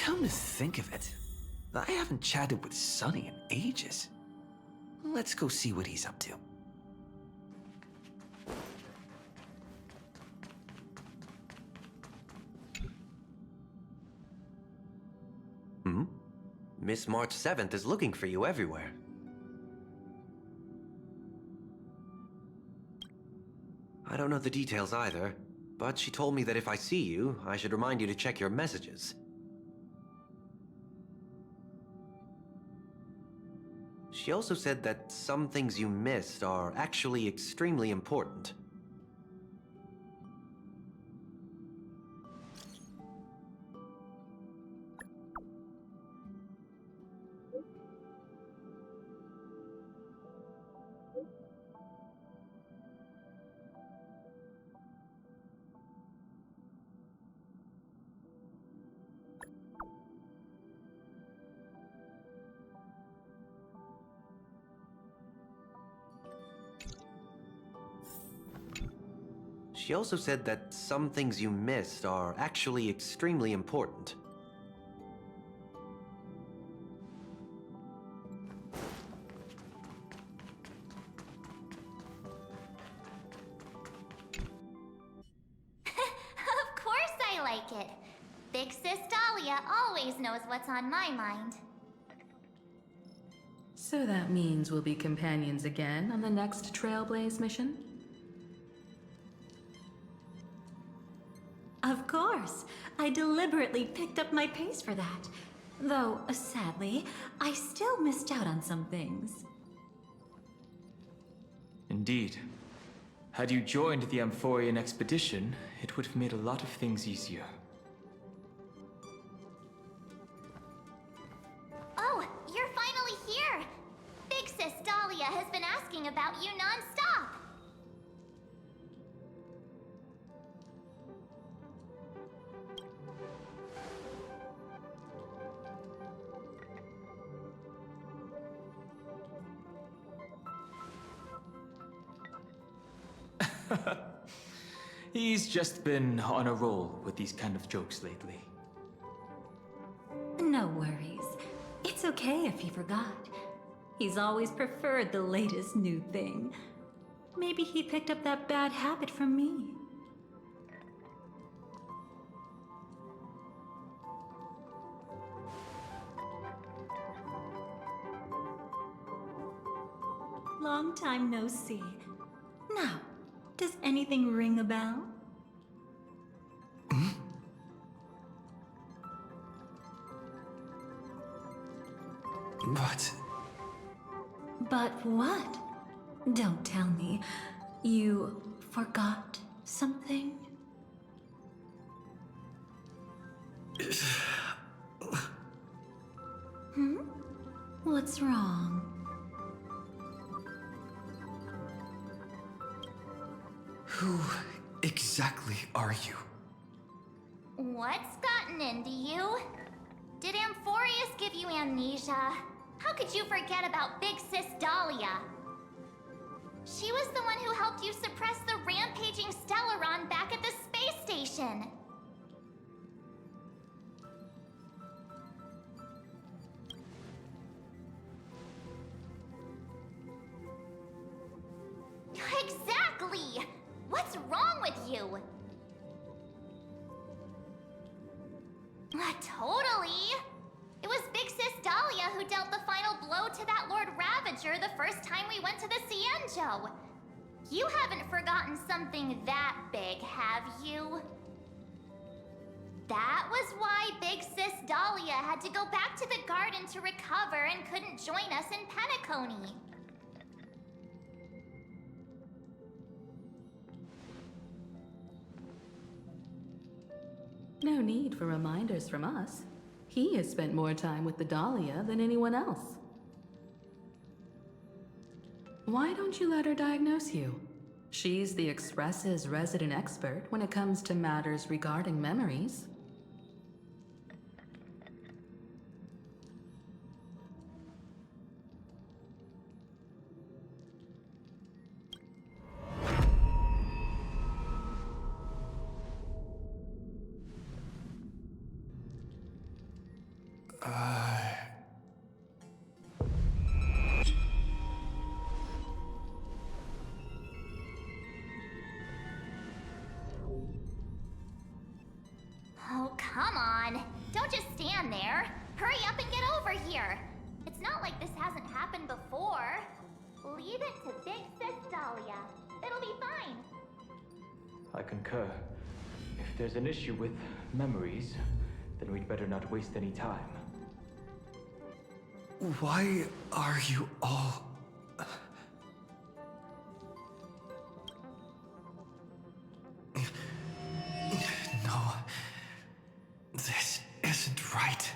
Come to think of it, I haven't chatted with Sunny in ages. Let's go see what he's up to. Miss March 7th is looking for you everywhere. I don't know the details either, but she told me that if I see you, I should remind you to check your messages. She also said that some things you missed are actually extremely important. She also said that some things you missed are actually extremely important. Of course I like it. Big Sis Dahlia always knows what's on my mind. So that means we'll be companions again on the next Trailblaze mission? Of course. I deliberately picked up my pace for that. Though, sadly, I still missed out on some things. Indeed. Had you joined the Amphorian expedition, it would have made a lot of things easier. Oh, you're finally here! Big Sis Dahlia has been asking about you non-stop! He's just been on a roll with these kind of jokes lately. No worries. It's okay if he forgot. He's always preferred the latest new thing. Maybe he picked up that bad habit from me. Long time no see. Now, does anything ring a bell? But what? Don't tell me. You forgot something? What's wrong? Who exactly are you? What's gotten into you? Did Amphorius give you amnesia? How could you forget about Big Sis Dahlia? She was the one who helped you suppress the rampaging Stellaron back at the space station. Exactly! What's wrong with you? Totally! It was Big Sis Dahlia who dealt the final blow to that Lord Ravager the first time we went to the Cienjo. You haven't forgotten something that big, have you? That was why Big Sis Dahlia had to go back to the garden to recover and couldn't join us in Penacony. No need for reminders from us. He has spent more time with the Dahlia than anyone else. Why don't you let her diagnose you? She's the Express's resident expert when it comes to matters regarding memories. on! Don't just stand there! Hurry up and get over here! It's not like this hasn't happened before. Leave it to Big Sis Dahlia. It'll be fine. I concur. If there's an issue with memories, then we'd better not waste any time. Why are you all... No. This isn't right.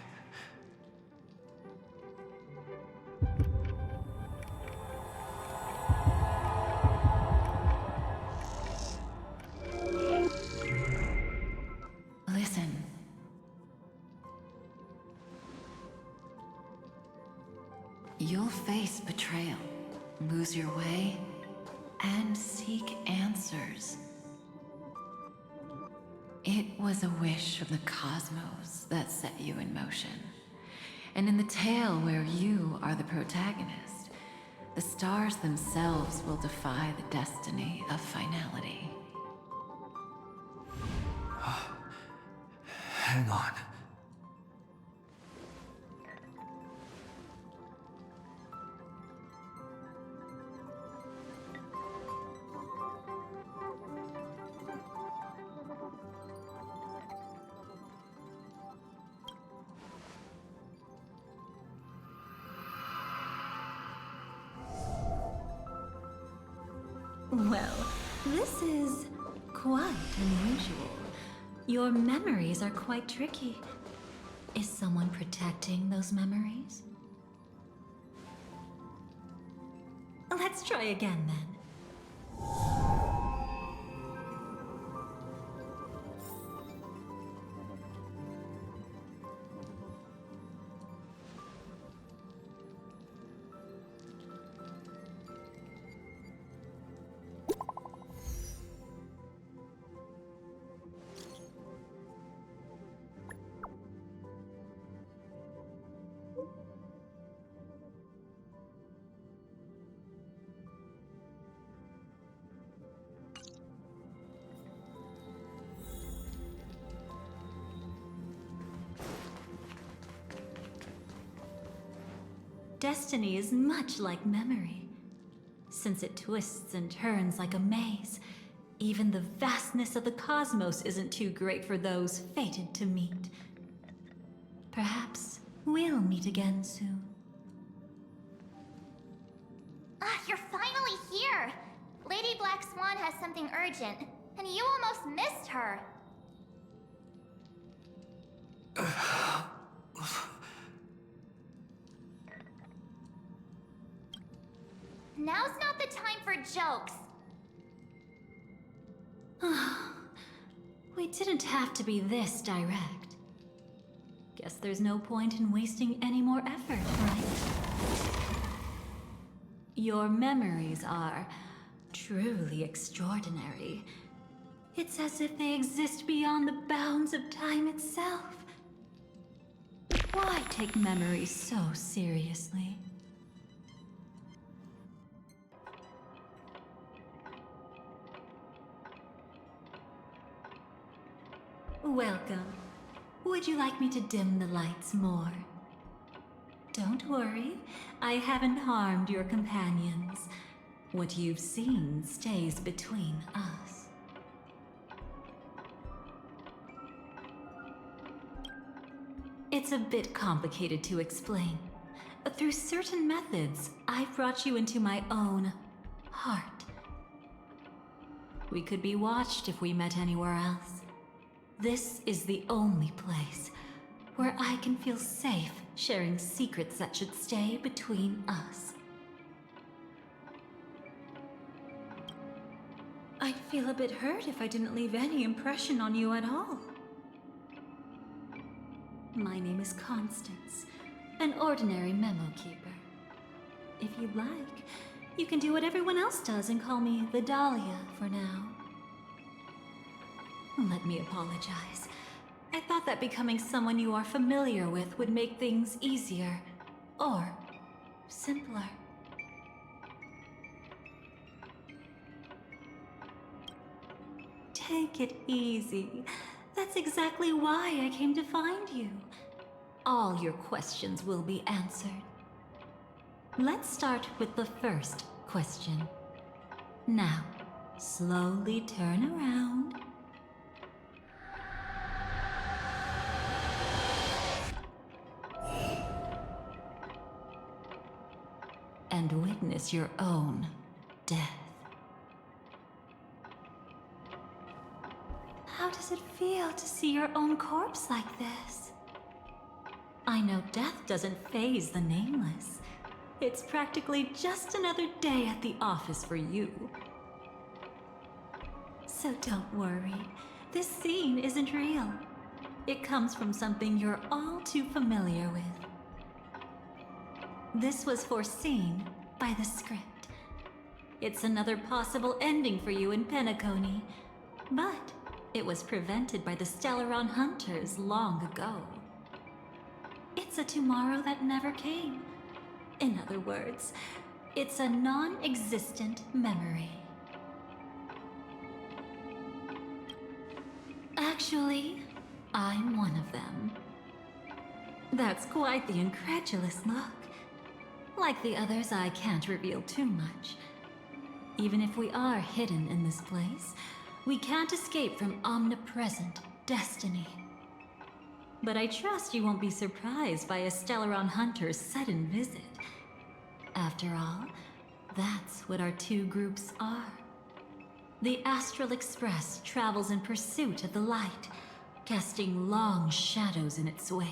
Listen. You'll face betrayal, lose your way, and seek answers. It was a wish of the cosmos that set you in motion. And in the tale where you are the protagonist, the stars themselves will defy the destiny of finality. Hang on. Well, this is quite unusual. Your memories are quite tricky. Is someone protecting those memories? Let's try again then. Destiny is much like memory. Since it twists and turns like a maze, even the vastness of the cosmos isn't too great for those fated to meet. Perhaps we'll meet again soon. You're finally here! Lady Black Swan has something urgent, and you almost missed her. Now's not the time for jokes. We didn't have to be this direct. Guess there's no point in wasting any more effort, right? Your memories are truly extraordinary. It's as if they exist beyond the bounds of time itself. Why take memories so seriously? Welcome. Would you like me to dim the lights more? Don't worry, I haven't harmed your companions. What you've seen stays between us. It's a bit complicated to explain. Through certain methods, I've brought you into my own heart. We could be watched if we met anywhere else. This is the only place where I can feel safe sharing secrets that should stay between us. I'd feel a bit hurt if I didn't leave any impression on you at all. My name is Constance, an ordinary memo keeper. If you'd like, you can do what everyone else does and call me the Dahlia for now. Let me apologize. I thought that becoming someone you are familiar with would make things easier, or simpler. Take it easy. That's exactly why I came to find you. All your questions will be answered. Let's start with the first question. Now, slowly turn around. And witness your own death. How does it feel to see your own corpse like this? I know death doesn't faze the nameless. It's practically just another day at the office for you. So don't worry, this scene isn't real. It comes from something you're all too familiar with. This was foreseen by the script. It's another possible ending for you in Penacony, but it was prevented by the Stellaron Hunters long ago. It's a tomorrow that never came. In other words, it's a non-existent memory. Actually, I'm one of them. That's quite the incredulous look. Like the others, I can't reveal too much. Even if we are hidden in this place, we can't escape from omnipresent destiny. But I trust you won't be surprised by a Stellaron Hunter's sudden visit. After all, that's what our two groups are. The Astral Express travels in pursuit of the light, casting long shadows in its wake.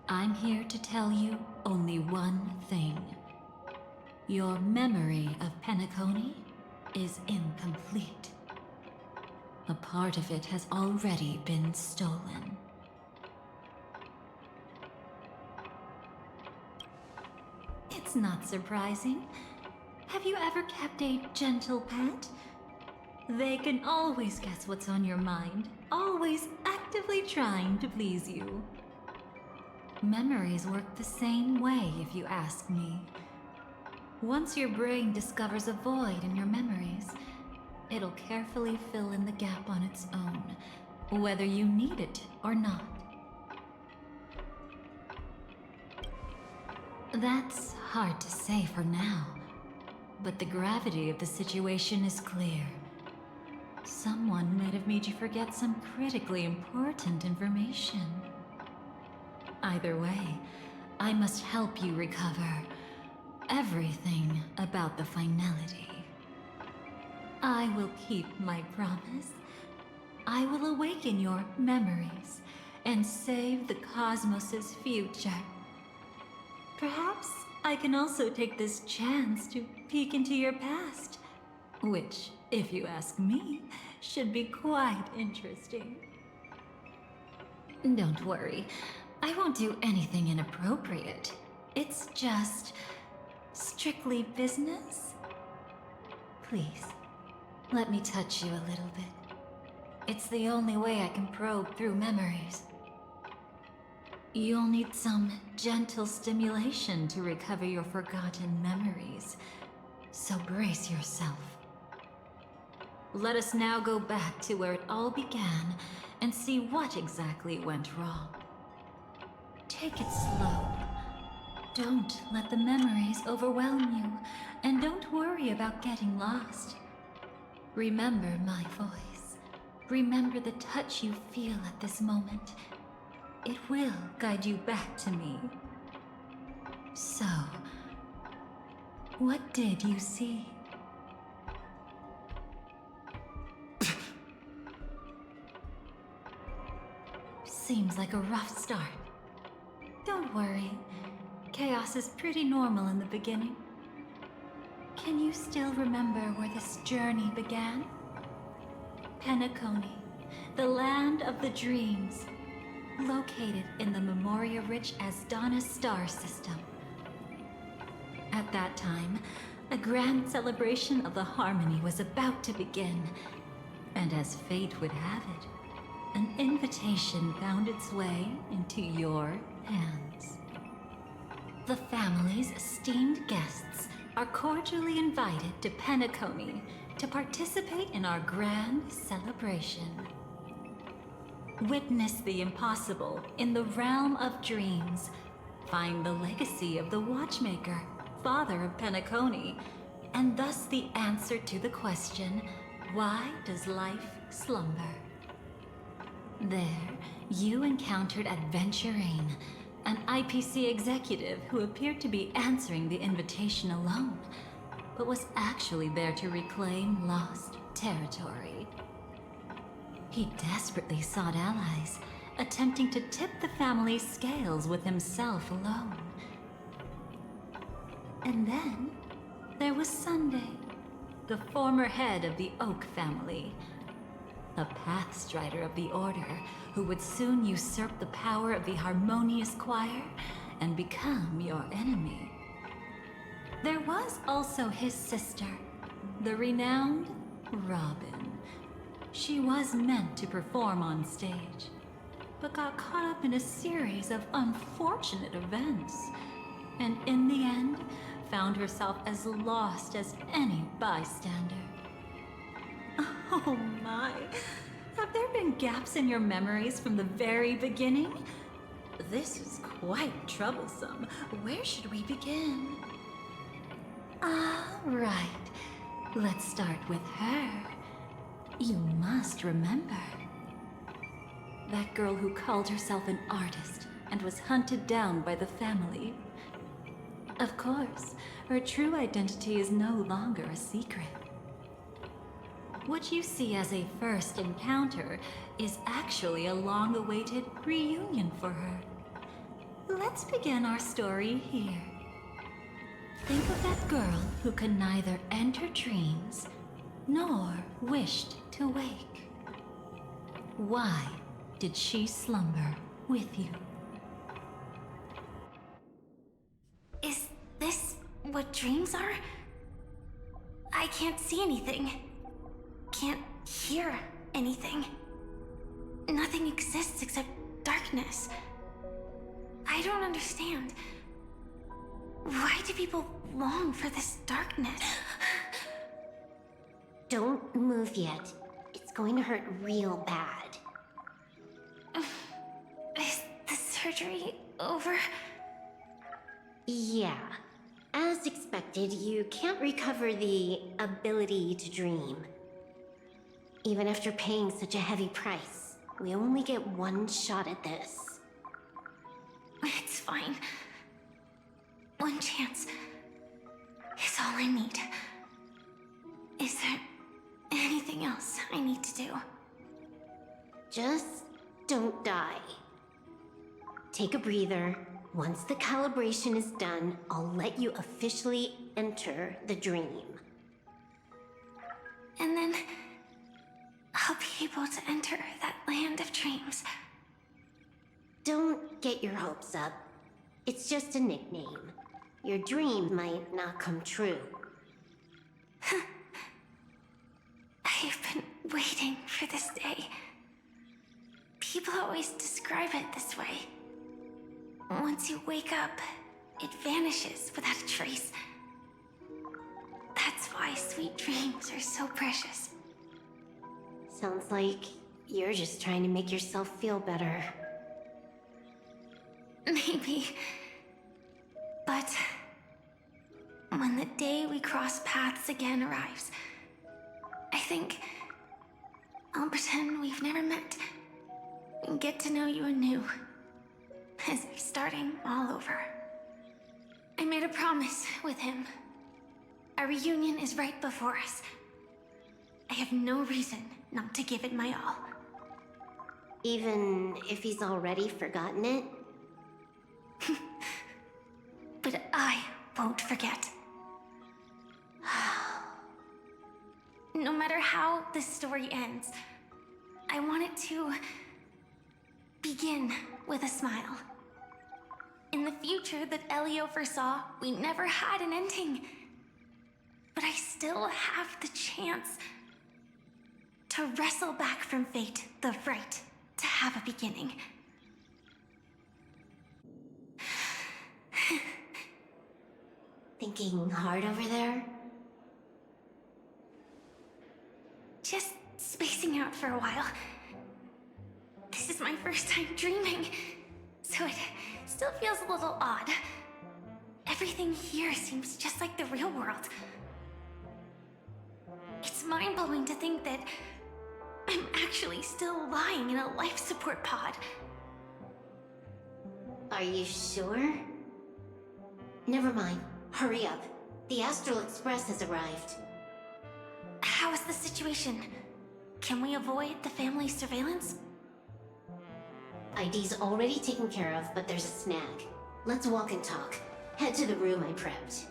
I'm here to tell you only one thing. Your memory of Penacony is incomplete. A part of it has already been stolen. It's not surprising. Have you ever kept a gentle pet? They can always guess what's on your mind, always actively trying to please you. Memories work the same way, if you ask me. Once your brain discovers a void in your memories, it'll carefully fill in the gap on its own, whether you need it or not. That's hard to say for now, but the gravity of the situation is clear. Someone might have made you forget some critically important information. Either way, I must help you recover everything about the finality. I will keep my promise. I will awaken your memories and save the cosmos's future. Perhaps I can also take this chance to peek into your past, which, if you ask me, should be quite interesting. Don't worry, I won't do anything inappropriate. It's just strictly business. Please, let me touch you a little bit. It's the only way I can probe through memories. You'll need some gentle stimulation to recover your forgotten memories, so brace yourself. Let us now go back to where it all began and see what exactly went wrong. Take it slow. Don't let the memories overwhelm you, and don't worry about getting lost. Remember my voice. Remember the touch you feel at this moment. It will guide you back to me. So, what did you see? Seems like a rough start. Don't worry. Chaos is pretty normal in the beginning. Can you still remember where this journey began? Penacony, the land of the dreams, located in the Memoria-rich Asdana star system. At that time, a grand celebration of the Harmony was about to begin, and as fate would have it, an invitation found its way into your hands. The family's esteemed guests are cordially invited to Penacony to participate in our grand celebration. Witness the impossible in the realm of dreams. Find the legacy of the Watchmaker, father of Penacony, and thus the answer to the question, why does life slumber? There, you encountered Adventurine, an IPC executive who appeared to be answering the invitation alone, but was actually there to reclaim lost territory. He desperately sought allies, attempting to tip the family's scales with himself alone. And then, there was Sunday, the former head of the Oak family, a Pathstrider of the Order who would soon usurp the power of the Harmonious Choir and become your enemy. There was also his sister, the renowned Robin. She was meant to perform on stage, but got caught up in a series of unfortunate events, and in the end, found herself as lost as any bystander. Oh my, have there been gaps in your memories from the very beginning? This is quite troublesome. Where should we begin? Right. Let's start with her. You must remember. That girl who called herself an artist and was hunted down by the family. Of course, her true identity is no longer a secret. What you see as a first encounter is actually a long-awaited reunion for her. Let's begin our story here. Think of that girl who could neither enter dreams nor wished to wake. Why did she slumber with you? Is this what dreams are? I can't see anything. Can't hear anything. Nothing exists except darkness. I don't understand. Why do people long for this darkness? Don't move yet. It's going to hurt real bad. Is the surgery over? Yeah. As expected, you can't recover the ability to dream. Even after paying such a heavy price, we only get one shot at this. It's fine. One chance is all I need. Is there anything else I need to do? Just don't die. Take a breather. Once the calibration is done, I'll let you officially enter the dream. And then I'll be able to enter that land of dreams. Don't get your hopes up. It's just a nickname. Your dream might not come true. I've been waiting for this day. People always describe it this way. Once you wake up, it vanishes without a trace. That's why sweet dreams are so precious. Sounds like you're just trying to make yourself feel better. Maybe. But when the day we cross paths again arrives, I think I'll pretend we've never met and get to know you anew, as if starting all over. I made a promise with him. Our reunion is right before us. I have no reason not to give it my all. Even if he's already forgotten it? But I won't forget. No matter how this story ends, I want it to begin with a smile. In the future that Elio foresaw, we never had an ending. But I still have the chance to wrestle back from fate the right to have a beginning. Thinking hard over there? Just spacing out for a while. This This is my first time dreaming, so it still feels a little odd. Everything here seems just like the real world. It's mind-blowing to think that I'm actually still lying in a life support pod. Are you sure? Never mind. Hurry up. The Astral Express has arrived. How is the situation? Can we avoid the family's surveillance? ID's already taken care of, but there's a snag. Let's walk and talk. Head to the room I prepped.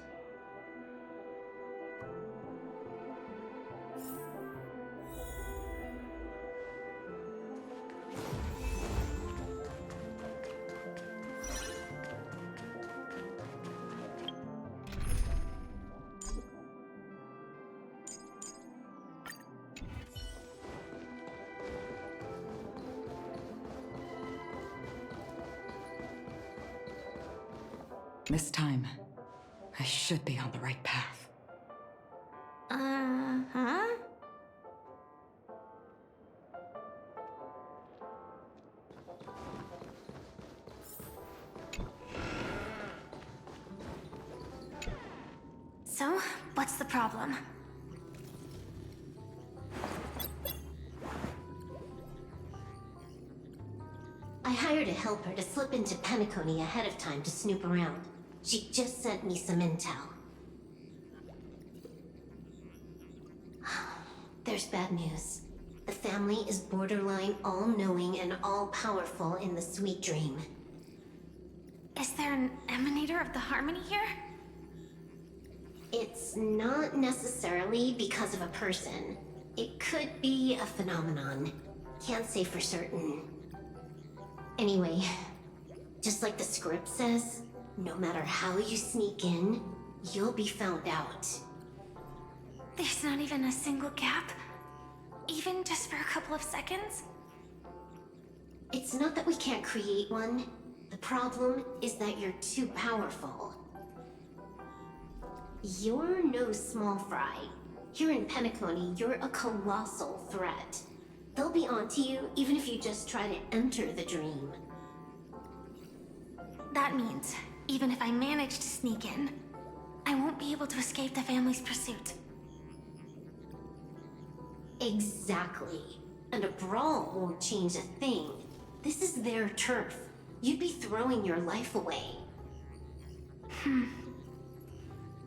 This time, I should be on the right path. Uh-huh? So, what's the problem? I hired a helper to slip into Penacony ahead of time to snoop around. She just sent me some intel. There's bad news. The family is borderline all-knowing and all-powerful in the Sweet Dream. Is there an emanator of the harmony here? It's not necessarily because of a person. It could be a phenomenon. Can't say for certain. Anyway, just like the script says, no matter how you sneak in, you'll be found out. There's not even a single gap? Even just for a couple of seconds? It's not that we can't create one. The problem is that you're too powerful. You're no small fry. Here in Penacony, you're a colossal threat. They'll be onto you even if you just try to enter the dream. That means, even if I manage to sneak in, I won't be able to escape the family's pursuit. Exactly. And a brawl won't change a thing. This is their turf. You'd be throwing your life away.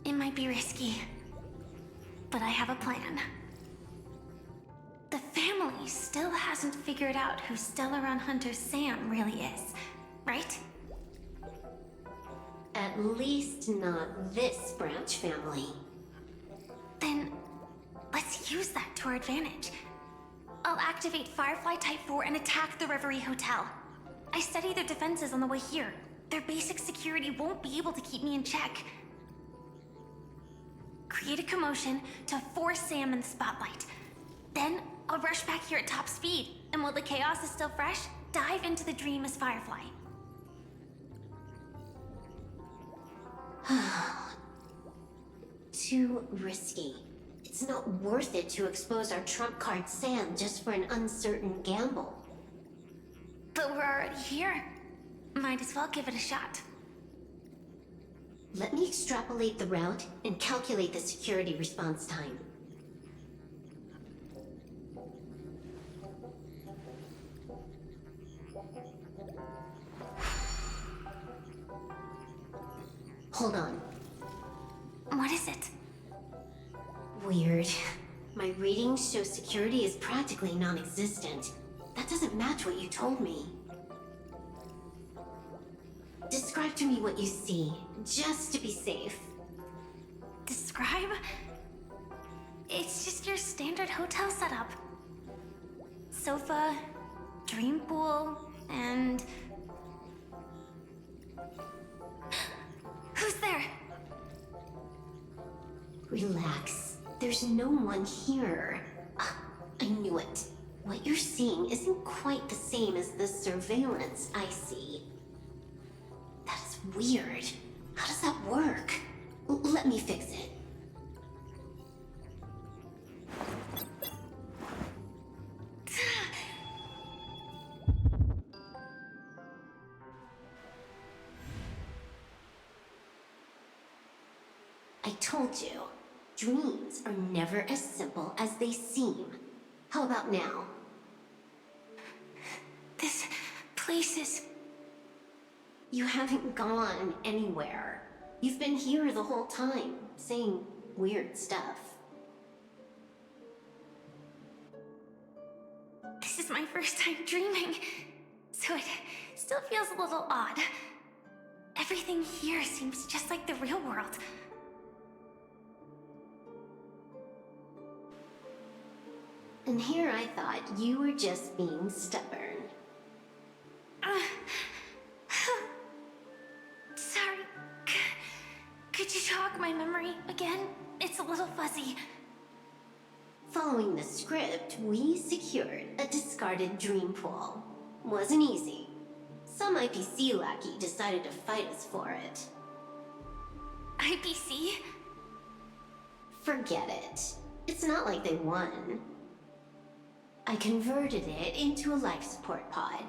It might be risky, but I have a plan. The family still hasn't figured out who Stellaron Hunter Sam really is, right? At least not this branch family. Then, let's use that to our advantage. I'll activate Firefly Type 4 and attack the Reverie Hotel. I studied their defenses on the way here. Their basic security won't be able to keep me in check. Create a commotion to force Sam in the spotlight. Then, I'll rush back here at top speed, and while the chaos is still fresh, dive into the dream as Firefly. Too risky. It's not worth it to expose our trump card Sam just for an uncertain gamble. But we're already here. Might as well give it a shot. Let me extrapolate the route and calculate the security response time. Hold on. What is it? Weird. My readings show security is practically non-existent. That doesn't match what you told me. Describe to me what you see, just to be safe. Describe? It's just your standard hotel setup. Sofa, dream pool, and... Who's there? Relax. There's no one here. Ah, I knew it. What you're seeing isn't quite the same as the surveillance I see. That's weird. How does that work? Let me fix it. told you, dreams are never as simple as they seem. How about now? This place is... You haven't gone anywhere. You've been here the whole time, saying weird stuff. This is my first time dreaming, so it still feels a little odd. Everything here seems just like the real world. And here I thought you were just being stubborn. Sorry. Could you jog my memory again? It's a little fuzzy. Following the script, we secured a discarded dream pool. Wasn't easy. Some IPC lackey decided to fight us for it. IPC? Forget it. It's not like they won. I converted it into a life support pod.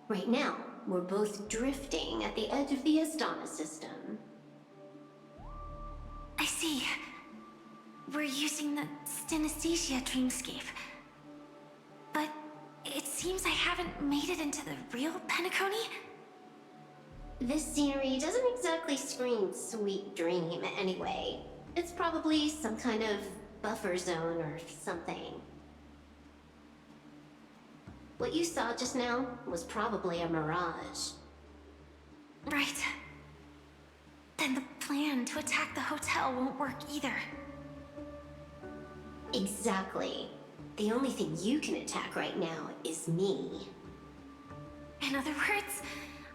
Right now, we're both drifting at the edge of the Astana system. I see. We're using the synesthesia dreamscape. But it seems I haven't made it into the real Penacony? This scenery doesn't exactly scream sweet dream anyway. It's probably some kind of buffer zone or something. What you saw just now was probably a mirage. Right. Then the plan to attack the hotel won't work either. Exactly. The only thing you can attack right now is me. In other words,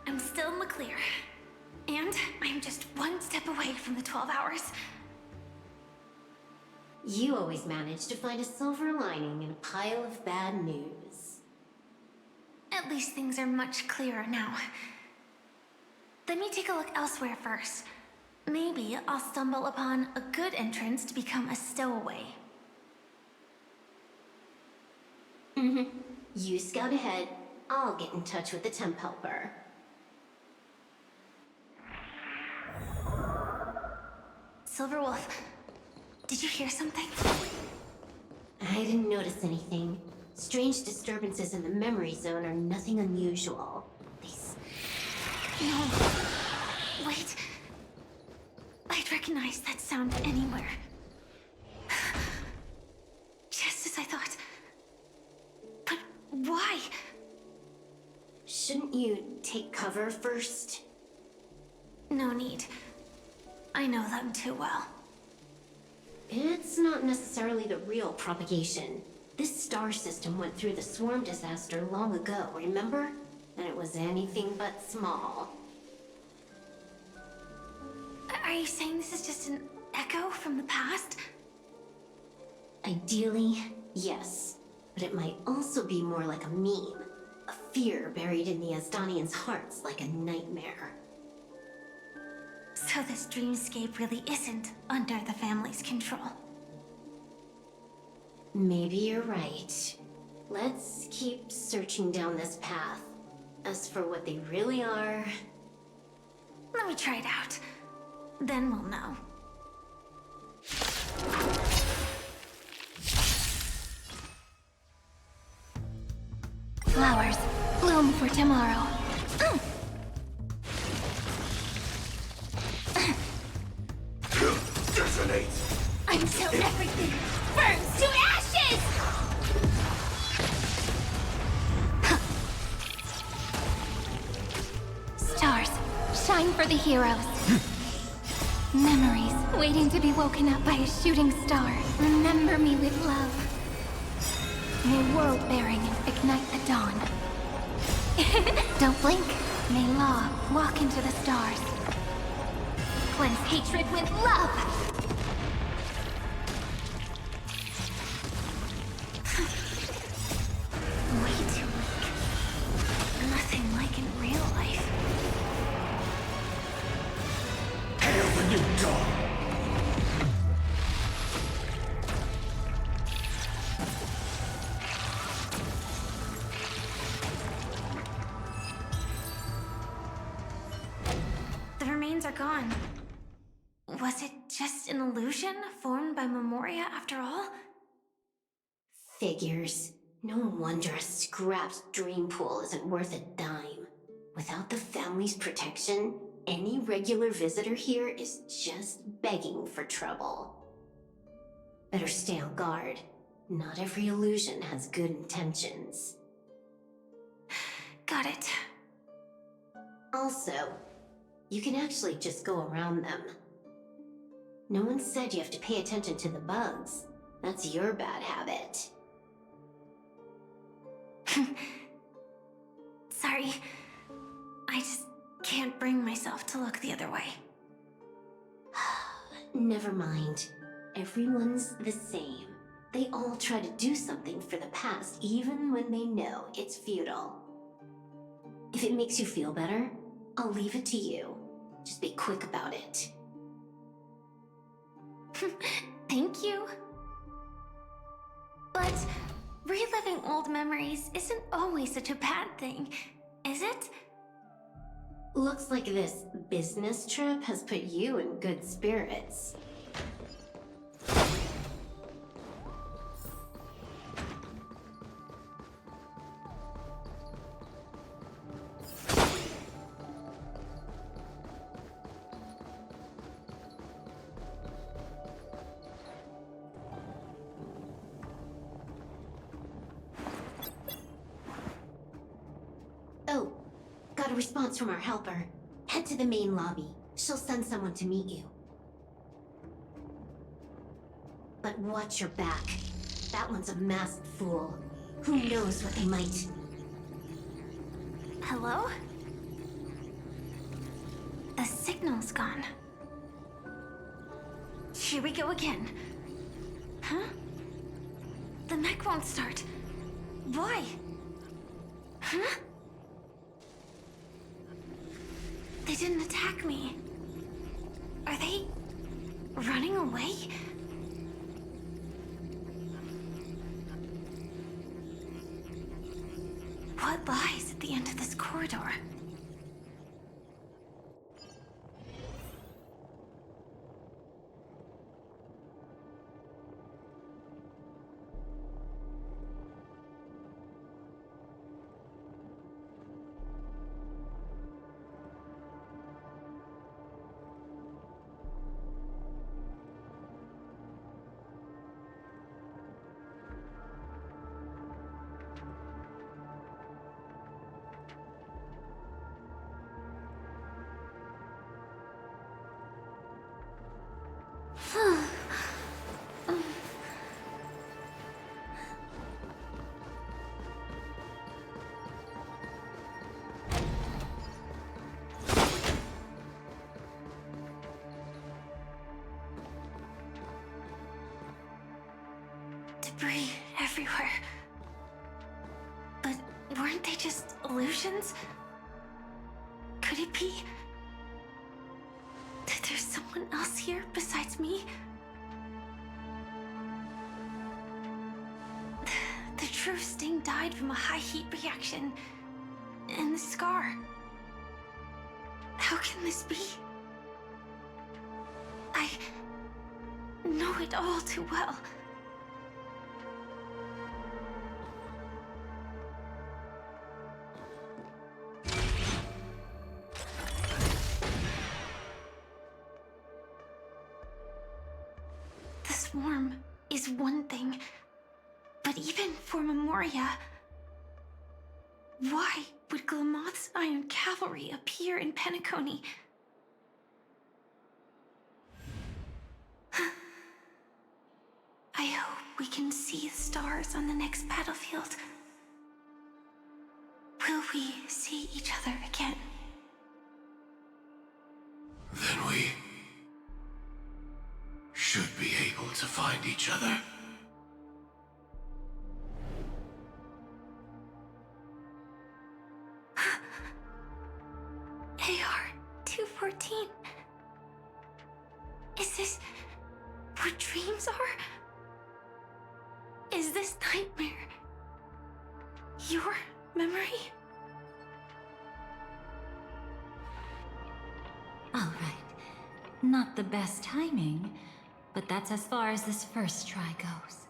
I'm still in the clear. And I'm just one step away from the 12 hours. You always manage to find a silver lining in a pile of bad news. At least things are much clearer now. Let me take a look elsewhere first. Maybe I'll stumble upon a good entrance to become a stowaway. You scout ahead. I'll get in touch with the temp helper. Silverwolf, did you hear something? I didn't notice anything. Strange disturbances in the memory zone are nothing unusual. No. Wait. I'd recognize that sound anywhere. Just as I thought. But why? Shouldn't you take cover first? No need. I know them too well. It's not necessarily the real propagation. This star system went through the swarm disaster long ago, remember? And it was anything but small. Are you saying this is just an echo from the past? Ideally, yes. But it might also be more like a meme. A fear buried in the Asdanians' hearts like a nightmare. So this dreamscape really isn't under the family's control. Maybe you're right. Let's keep searching down this path. As for what they really are... Let me try it out. Then we'll know. Flowers bloom for tomorrow. Detonate! Until everything burns to ashes! Stars, shine for the heroes. Memories waiting to be woken up by a shooting star. Remember me with love. May world-bearing ignite the dawn. Don't blink. May law walk into the stars. Cleanse hatred with love! Way too weak. Nothing like in real life. Hail the new dawn! The remains are gone. Was it just an illusion formed by Memoria after all? Figures. No wonder a scrapped dream pool isn't worth a dime. Without the family's protection, any regular visitor here is just begging for trouble. Better stay on guard. Not every illusion has good intentions. Got it. Also, you can actually just go around them. No one said you have to pay attention to the bugs. That's your bad habit. Sorry. I just can't bring myself to look the other way. Never mind. Everyone's the same. They all try to do something for the past, even when they know it's futile. If it makes you feel better, I'll leave it to you. Just be quick about it. Thank you. But reliving old memories isn't always such a bad thing, is it? Looks like this business trip has put you in good spirits. Oh, got a response from our helper. Head to the main lobby. She'll send someone to meet you. But watch your back. That one's a masked fool. Who knows what they might... Hello? The signal's gone. Here we go again. Huh? The mech won't start. Why? Huh? They didn't attack me. Are they running away? What lies at the end of this corridor? Debris everywhere. But weren't they just illusions? Could it be that there's someone else here besides me? The true Sting died from a high heat reaction. And the scar. How can this be? I know it all too well. The swarm is one thing, but even for Memoria, why would Glamoth's Iron Cavalry appear in Penacony? I hope we can see the stars on the next battlefield. Will we see each other again? Then we should be able to find each other. AR-214. Is this what dreams are? Is this nightmare your memory? All right. Not the best timing, but that's as far as this first try goes.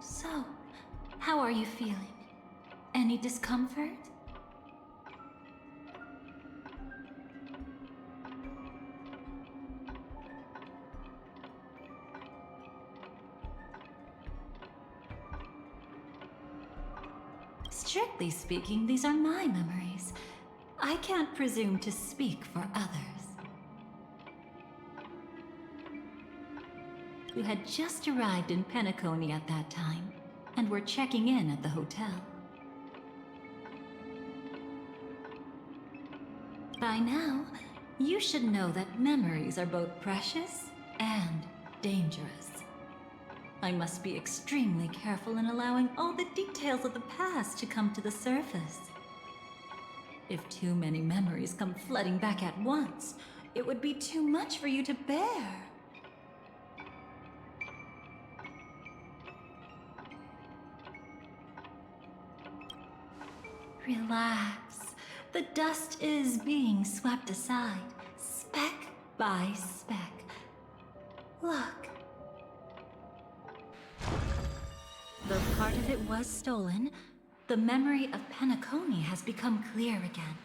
So, how are you feeling? Any discomfort? Strictly speaking, these are my memories. I can't presume to speak for others. You had just arrived in Penacony at that time, and were checking in at the hotel. By now, you should know that memories are both precious and dangerous. I must be extremely careful in allowing all the details of the past to come to the surface. If too many memories come flooding back at once, it would be too much for you to bear. Relax. The dust is being swept aside, speck by speck. Look. Though part of it was stolen, the memory of Penacony has become clear again.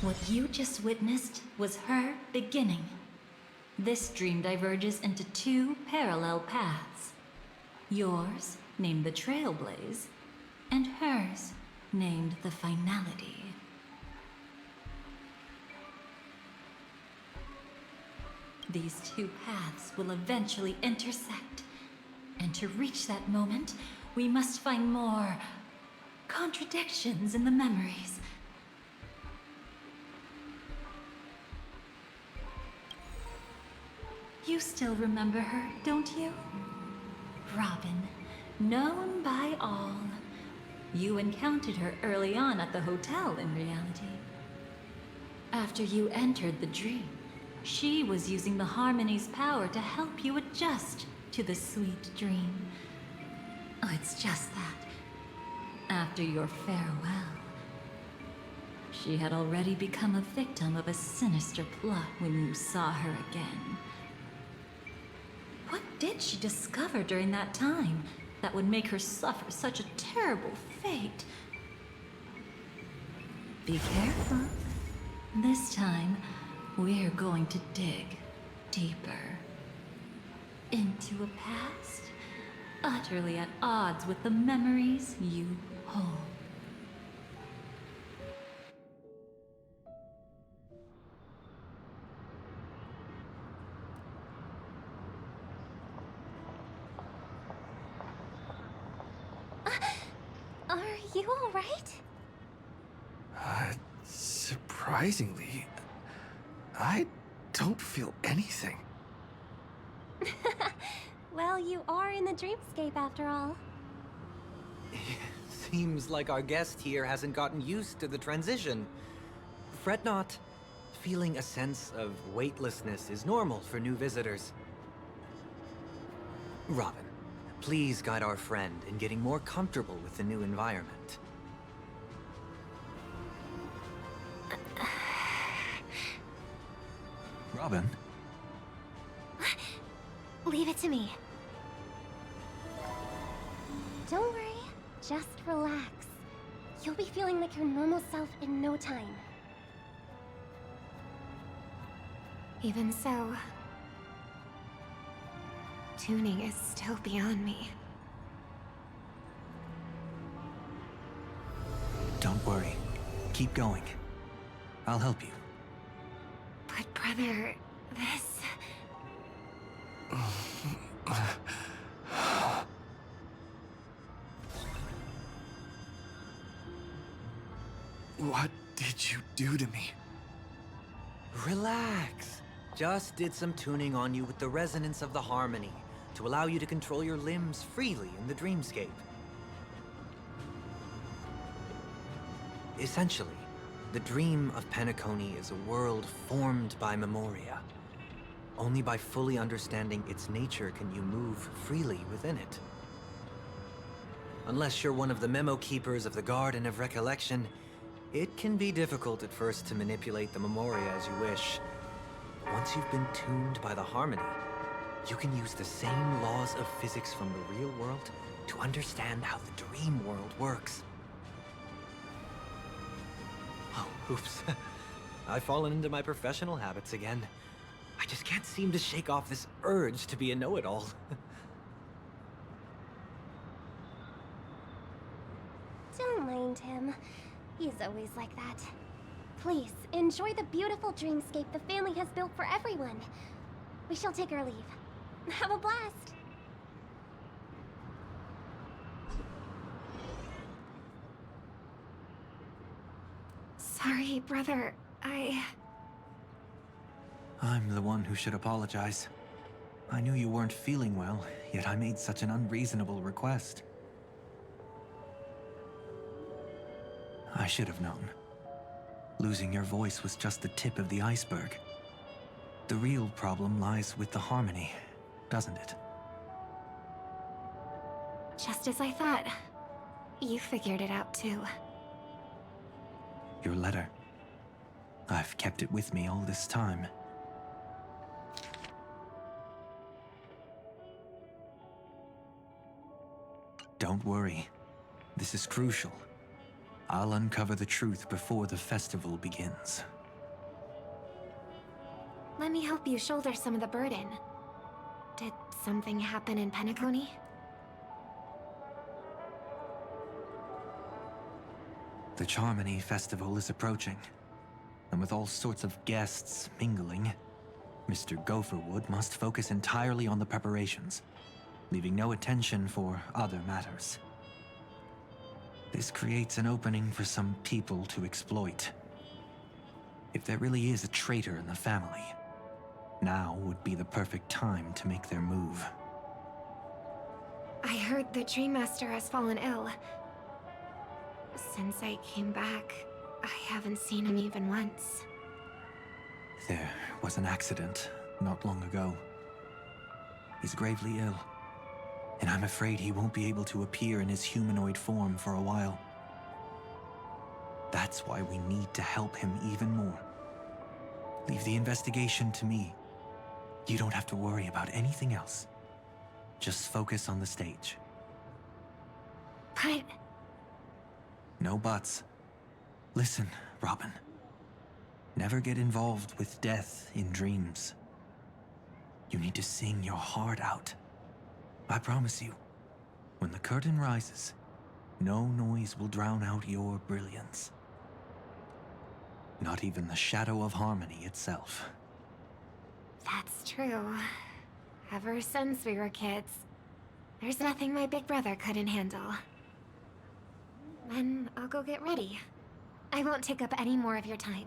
What you just witnessed was her beginning. This dream diverges into two parallel paths. Yours, named the Trailblaze, and hers, named the Finality. These two paths will eventually intersect. And to reach that moment, we must find more contradictions in the memories. You still remember her, don't you? Robin, known by all. You encountered her early on at the hotel in reality. After you entered the dream, she was using the Harmony's power to help you adjust to the sweet dream. Oh, it's just that. After your farewell, she had already become a victim of a sinister plot when you saw her again. What did she discover during that time that would make her suffer such a terrible fate? Be careful. This time, we're going to dig deeper into a past utterly at odds with the memories you hold. Are you all right? Surprisingly, I don't feel anything. Well, you are in the dreamscape after all. Seems like our guest here hasn't gotten used to the transition. Fret not. Feeling a sense of weightlessness is normal for new visitors. Robin, please guide our friend in getting more comfortable with the new environment. Robin? Leave it to me. Don't worry, just relax. You'll be feeling like your normal self in no time. Even so, tuning is still beyond me. Don't worry. Keep going. I'll help you. But brother, this... What did you do to me? Relax. Just did some tuning on you with the resonance of the harmony to allow you to control your limbs freely in the dreamscape. Essentially, the dream of Penacony is a world formed by Memoria. Only by fully understanding its nature can you move freely within it. Unless you're one of the memo keepers of the Garden of Recollection, it can be difficult at first to manipulate the memoria as you wish. Once you've been tuned by the harmony, you can use the same laws of physics from the real world to understand how the dream world works. Oh, oops. I've fallen into my professional habits again. I just can't seem to shake off this urge to be a know-it-all. Don't mind him. He's always like that. Please, enjoy the beautiful dreamscape the family has built for everyone. We shall take our leave. Have a blast! Sorry, brother. I'm the one who should apologize. I knew you weren't feeling well, yet I made such an unreasonable request. I should have known. Losing your voice was just the tip of the iceberg. The real problem lies with the harmony, doesn't it? Just as I thought. You figured it out too. Your letter. I've kept it with me all this time. Don't worry. This is crucial. I'll uncover the truth before the festival begins. Let me help you shoulder some of the burden. Did something happen in Penacony? The Charmony Festival is approaching, and with all sorts of guests mingling, Mr. Gopherwood must focus entirely on the preparations, leaving no attention for other matters. This creates an opening for some people to exploit. If there really is a traitor in the family, now would be the perfect time to make their move. I heard the Dream Master has fallen ill. Since I came back, I haven't seen him even once. There was an accident not long ago. He's gravely ill, and I'm afraid he won't be able to appear in his humanoid form for a while. That's why we need to help him even more. Leave the investigation to me. You don't have to worry about anything else. Just focus on the stage. But... No buts. Listen, Robin. Never get involved with death in dreams. You need to sing your heart out. I promise you, when the curtain rises, no noise will drown out your brilliance. Not even the shadow of harmony itself. that's true. Ever since we were kids, there's nothing my big brother couldn't handle. Then I'll go get ready. I won't take up any more of your time.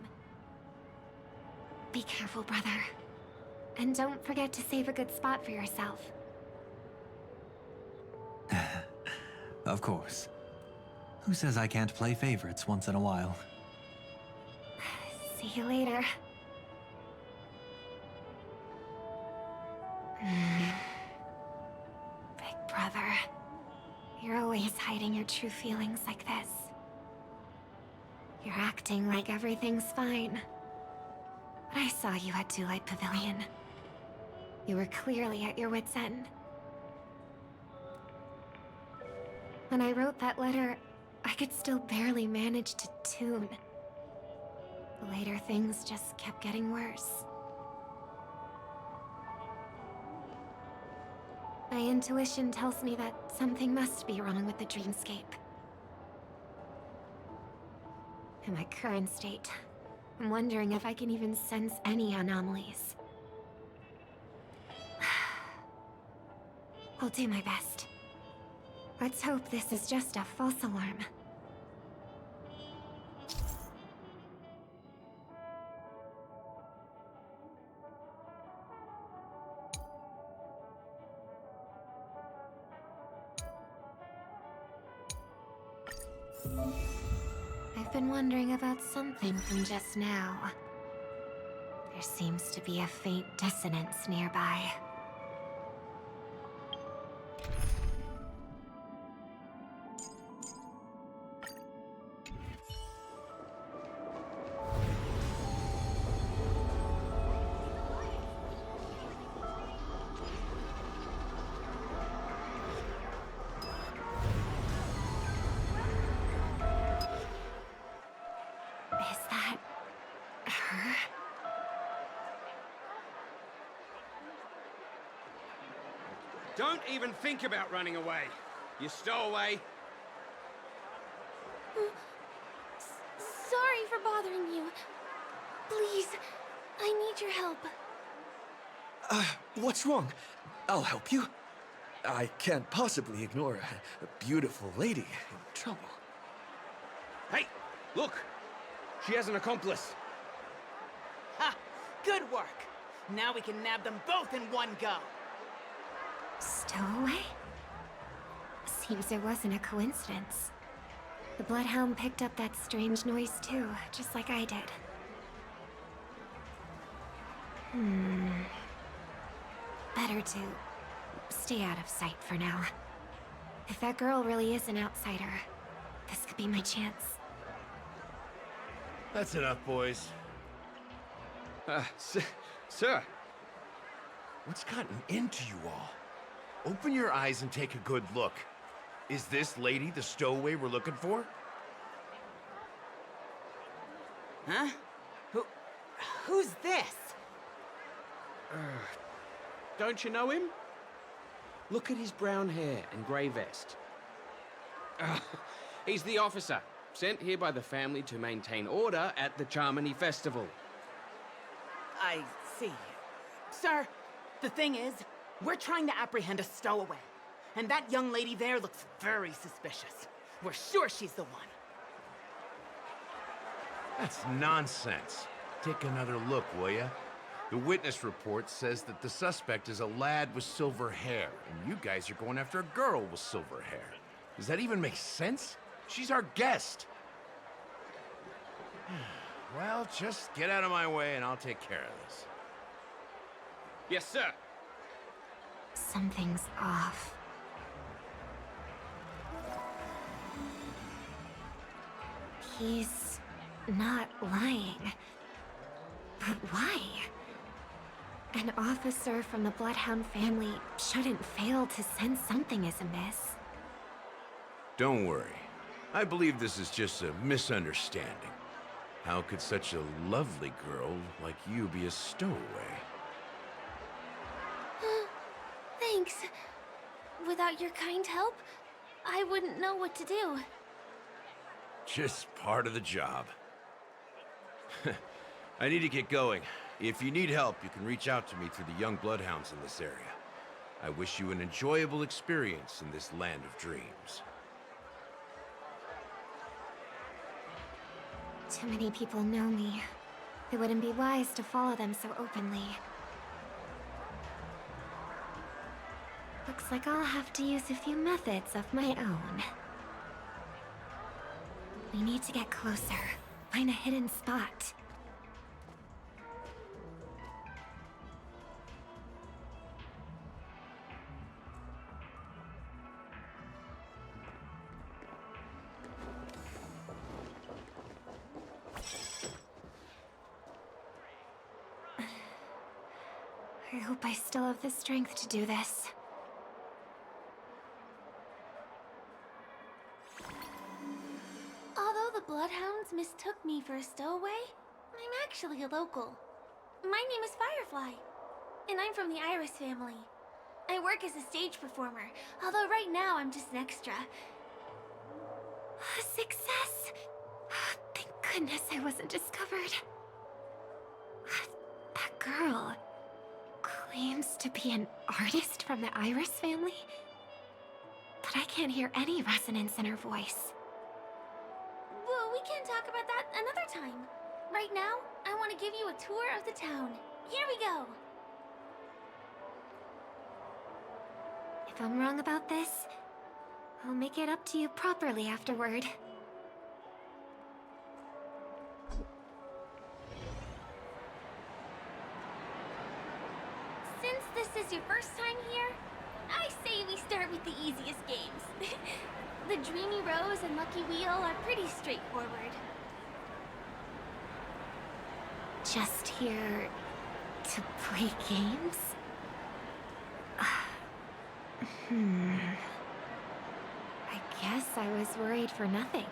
Be careful, brother. And don't forget to save a good spot for yourself. Of course. Who says I can't play favorites once in a while? See you later. Big brother. You're always hiding your true feelings like this. You're acting like everything's fine. But I saw you at Daylight Pavilion. You were clearly at your wit's end. When I wrote that letter, I could still barely manage to tune. Later, things just kept getting worse. My intuition tells me that something must be wrong with the dreamscape. In my current state, I'm wondering if I can even sense any anomalies. I'll do my best. Let's hope this is just a false alarm. I've been wondering about something from just now. There seems to be a faint dissonance nearby. Don't even think about running away. You stowaway. Sorry for bothering you. Please, I need your help. What's wrong? I'll help you. I can't possibly ignore a beautiful lady in trouble. Hey, look! She has an accomplice. Ha! Good work! Now we can nab them both in one go! Stowaway? Seems it wasn't a coincidence. The Bloodhound picked up that strange noise too, just like I did. Better to stay out of sight for now. If that girl really is an outsider, this could be my chance. That's enough, boys. Sir. What's gotten into you all? Open your eyes and take a good look. Is this lady the stowaway we're looking for? Huh? Who's this? Don't you know him? Look at his brown hair and grey vest. He's the officer, sent here by the family to maintain order at the Charmony Festival. I see. Sir, the thing is, we're trying to apprehend a stowaway. And that young lady there looks very suspicious. We're sure she's the one. That's nonsense. Take another look, will ya? The witness report says that the suspect is a lad with silver hair, and you guys are going after a girl with silver hair. Does that even make sense? She's our guest. Well, just get out of my way and I'll take care of this. Yes, sir. Something's off. He's not lying. But why? An officer from the Bloodhound family shouldn't fail to sense something is amiss. Don't worry. I believe this is just a misunderstanding. How could such a lovely girl like you be a stowaway? Thanks. Without your kind help, I wouldn't know what to do. Just part of the job. I need to get going. If you need help, you can reach out to me through the young bloodhounds in this area. I wish you an enjoyable experience in this land of dreams. Too many people know me. It wouldn't be wise to follow them so openly. Looks like I'll have to use a few methods of my own. We need to get closer. Find a hidden spot. I hope I still have the strength to do this. Although the Bloodhounds mistook me for a stowaway, I'm actually a local. My name is Firefly, and I'm from the Iris family. I work as a stage performer, although right now I'm just an extra. Success! Thank goodness I wasn't discovered. That girl claims to be an artist from the Iris family, but I can't hear any resonance in her voice. Well, we can talk about that another time. Right now, I want to give you a tour of the town. Here we go. If I'm wrong about this, I'll make it up to you properly afterward. Since this is your first time here, I say we start with the easiest games. The Dreamy Rose and Lucky Wheel are pretty straightforward. Just here to play games? I guess I was worried for nothing.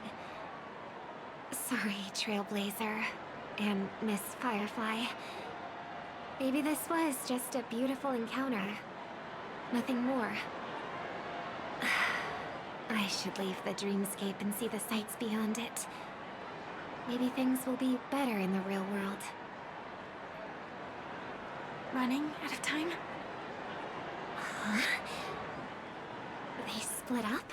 Sorry, Trailblazer and Miss Firefly. Maybe this was just a beautiful encounter. Nothing more. I should leave the dreamscape and see the sights beyond it. Maybe things will be better in the real world. Running out of time? Huh? They split up?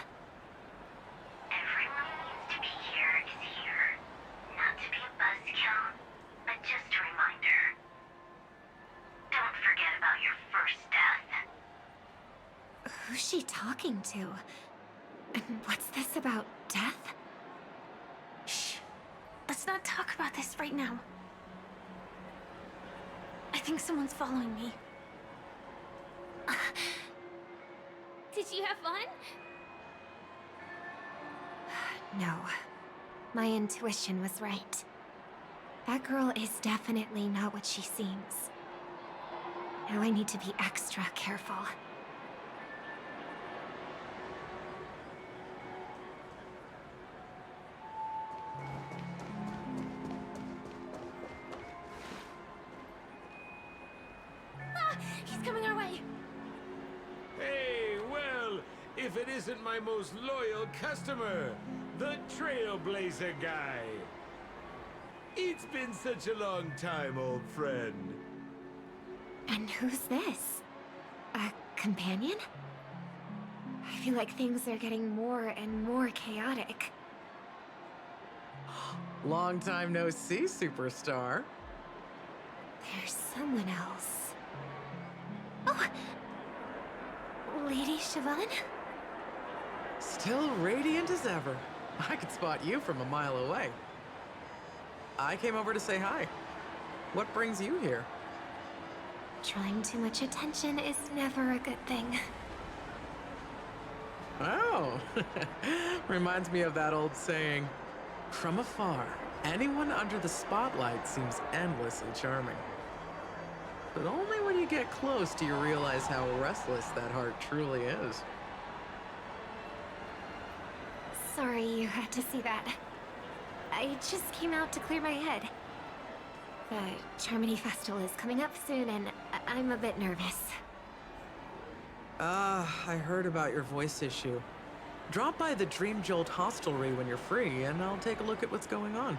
Everyone who needs to be here is here. Not to be a buzzkill, but just a reminder. Don't forget about your first death. Who's she talking to? And what's this about death? Shh. Let's not talk about this right now. I think someone's following me. Did you have fun? No. My intuition was right. That girl is definitely not what she seems. Now I need to be extra careful. He's coming our way! Hey, well, if it isn't my most loyal customer, the Trailblazer guy. It's been such a long time, old friend. And who's this? A companion? I feel like things are getting more and more chaotic. Long time no see, superstar. There's someone else. Oh! Lady Siobhan? Still radiant as ever. I could spot you from a mile away. I came over to say hi. What brings you here? Drawing too much attention is never a good thing. Oh, reminds me of that old saying, from afar, anyone under the spotlight seems endlessly charming. But only when you get close do you realize how restless that heart truly is. Sorry you had to see that. I just came out to clear my head. The Charmony Festival is coming up soon, and I'm a bit nervous. I heard about your voice issue. Drop by the Dream Jolt hostelry when you're free, and I'll take a look at what's going on.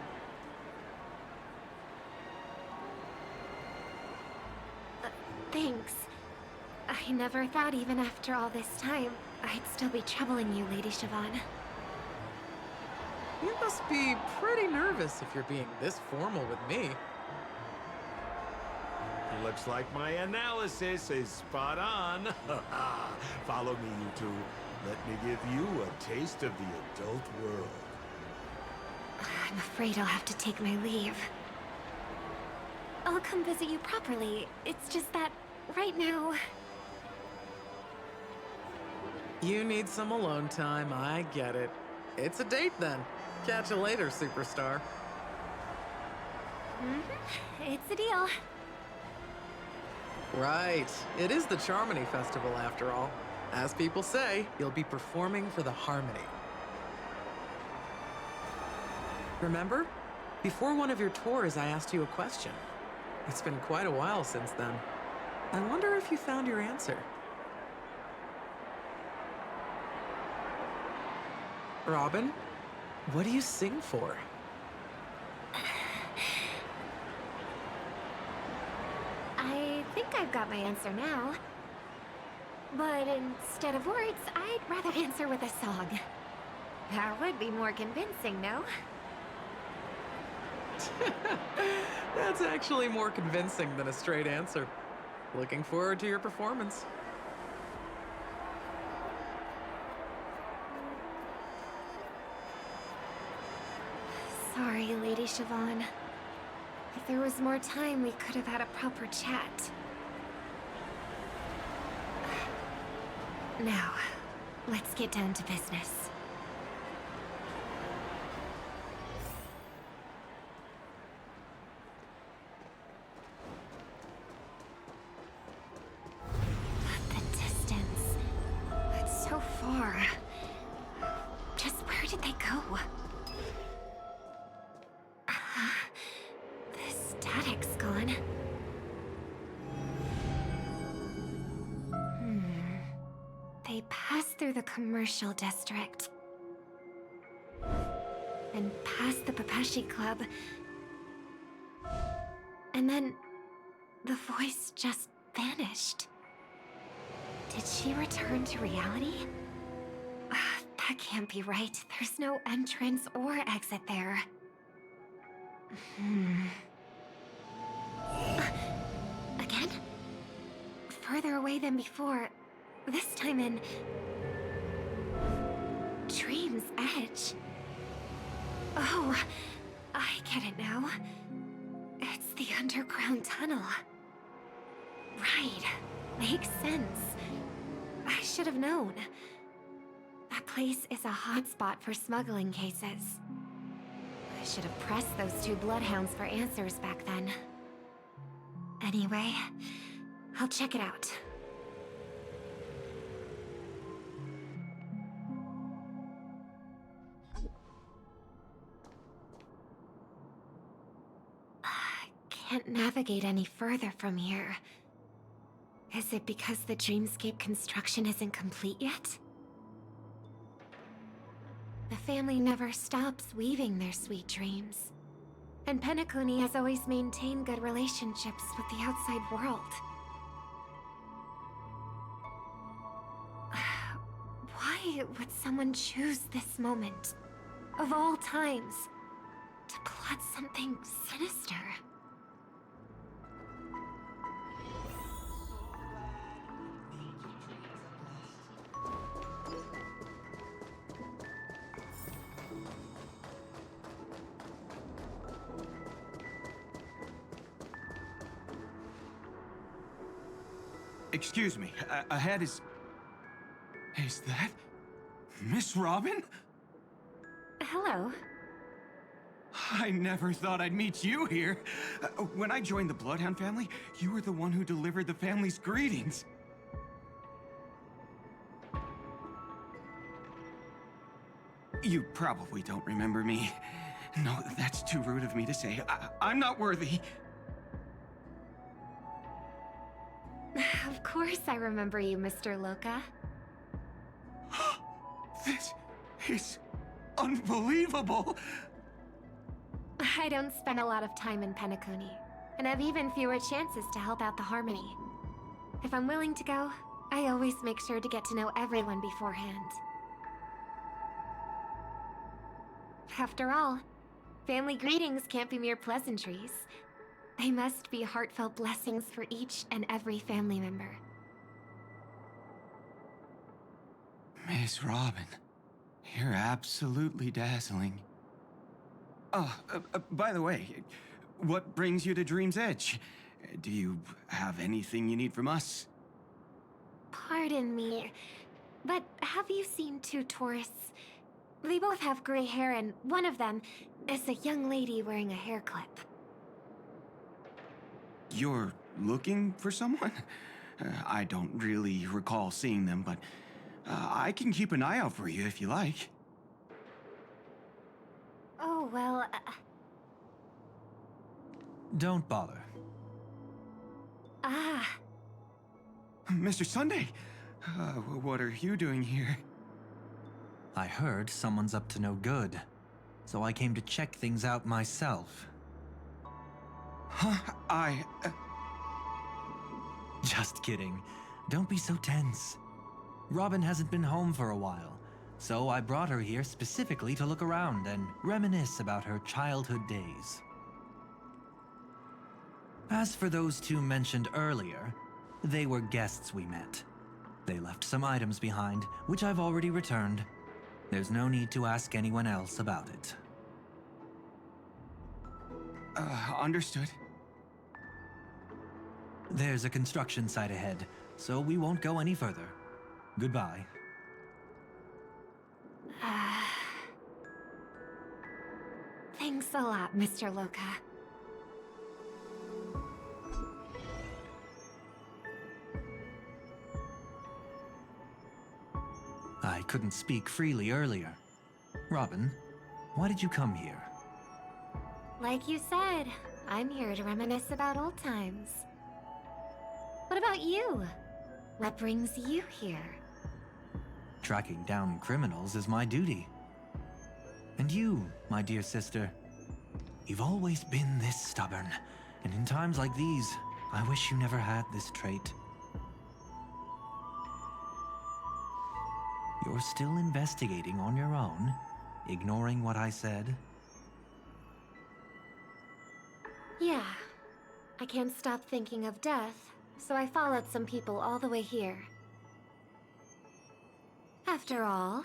Thanks. I never thought even after all this time, I'd still be troubling you, Lady Siobhan. You must be pretty nervous if you're being this formal with me. Looks like my analysis is spot on. Follow me, you two. Let me give you a taste of the adult world. I'm afraid I'll have to take my leave. I'll come visit you properly. It's just that, right now... You need some alone time, I get it. It's a date then. Catch you later, superstar. It's a deal. Right. It is the Charmony Festival after all. As people say, you'll be performing for the Harmony. Remember? Before one of your tours, I asked you a question. It's been quite a while since then. I wonder if you found your answer. Robin, what do you sing for? I think I've got my answer now. But instead of words, I'd rather answer with a song. That would be more convincing, no? That's actually more convincing than a straight answer. Looking forward to your performance. Sorry, Lady Siobhan. If there was more time, we could have had a proper chat. Now, let's get down to business. The distance. It's so far. Just where did they go? The static's gone. Okay, pass through the commercial district. And past the Papashi Club. And then the voice just vanished. Did she return to reality? That can't be right. There's no entrance or exit there. Again? Further away than before. This time in... Dream's Edge. Oh, I get it now. It's the underground tunnel. Right. Makes sense. I should have known. That place is a hotspot for smuggling cases. I should have pressed those two bloodhounds for answers back then. Anyway, I'll check it out. Can't navigate any further from here. Is it because the dreamscape construction isn't complete yet? The family never stops weaving their sweet dreams. And Penacony has always maintained good relationships with the outside world. Why would someone choose this moment, of all times, to plot something sinister? Excuse me, ahead is... Is that... Miss Robin? Hello. I never thought I'd meet you here. When I joined the Bloodhound family, you were the one who delivered the family's greetings. You probably don't remember me. No, that's too rude of me to say. I'm not worthy. Of course I remember you, Mr. Loka. This is unbelievable. I don't spend a lot of time in Penacony, and have even fewer chances to help out the Harmony. If I'm willing to go, I always make sure to get to know everyone beforehand. After all, family greetings can't be mere pleasantries. They must be heartfelt blessings for each and every family member. Miss Robin, you're absolutely dazzling. By the way, what brings you to Dream's Edge? Do you have anything you need from us? Pardon me, but have you seen two tourists? They both have gray hair, and one of them is a young lady wearing a hair clip. You're looking for someone? I don't really recall seeing them, but I can keep an eye out for you if you like. Oh, well... Don't bother. Ah. Mr. Sunday, what are you doing here? I heard someone's up to no good, so I came to check things out myself. Huh? Just kidding. Don't be so tense. Robin hasn't been home for a while, so I brought her here specifically to look around and reminisce about her childhood days. As for those two mentioned earlier, they were guests we met. They left some items behind, which I've already returned. There's no need to ask anyone else about it. Understood. There's a construction site ahead, so we won't go any further. Goodbye. Thanks a lot, Mr. Loka. I couldn't speak freely earlier. Robin, why did you come here? Like you said, I'm here to reminisce about old times. What about you? What brings you here? Tracking down criminals is my duty. And you, my dear sister, you've always been this stubborn. And in times like these, I wish you never had this trait. You're still investigating on your own, ignoring what I said? Yeah. I can't stop thinking of death, so I followed some people all the way here. After all,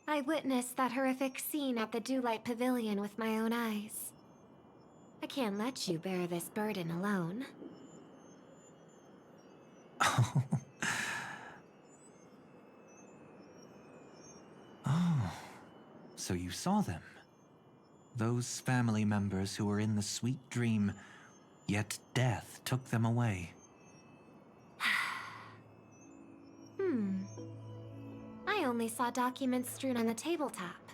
I witnessed that horrific scene at the Dewlight Pavilion with my own eyes. I can't let you bear this burden alone. Oh, so you saw them. Those family members who were in the sweet dream, yet death took them away. I only saw documents strewn on the tabletop.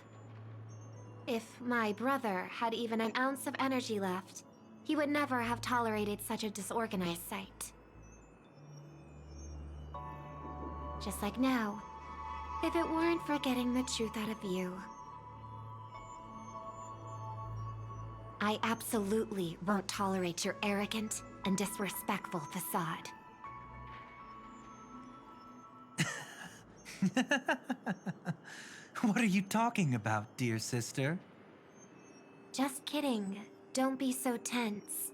If my brother had even an ounce of energy left, he would never have tolerated such a disorganized sight. Just like now, if it weren't for getting the truth out of you. I absolutely won't tolerate your arrogant and disrespectful facade. What are you talking about, dear sister? Just kidding. Don't be so tense.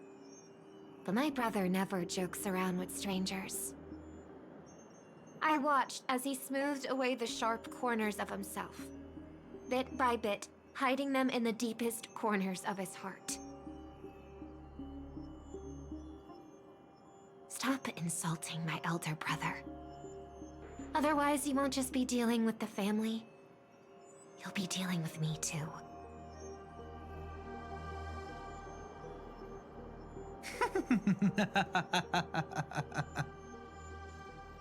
But my brother never jokes around with strangers. I watched as he smoothed away the sharp corners of himself, bit by bit, hiding them in the deepest corners of his heart. Stop insulting my elder brother. Otherwise, you won't just be dealing with the family. You'll be dealing with me too.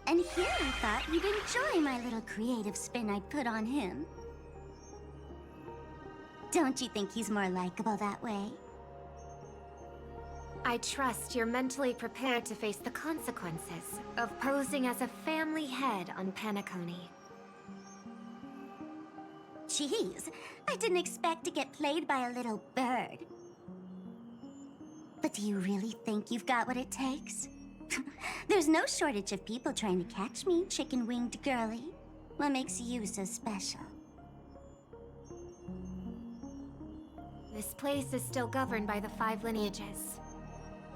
And here I thought you'd enjoy my little creative spin I put on him. Don't you think he's more likable that way? I trust you're mentally prepared to face the consequences of posing as a family head on Penacony. Jeez, I didn't expect to get played by a little bird. But do you really think you've got what it takes? There's no shortage of people trying to catch me, chicken-winged girly. What makes you so special? This place is still governed by the 5 lineages.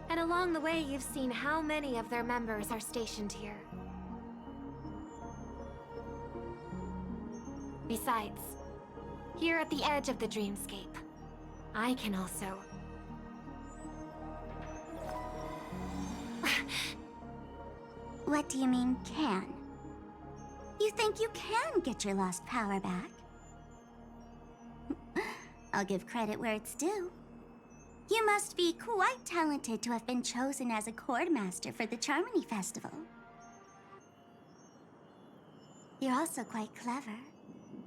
And along the way, you've seen how many of their members are stationed here. Besides, here at the edge of the dreamscape, I can also... What do you mean, can? You think you can get your lost power back? I'll give credit where it's due. You must be quite talented to have been chosen as a chord master for the Charmony Festival. You're also quite clever.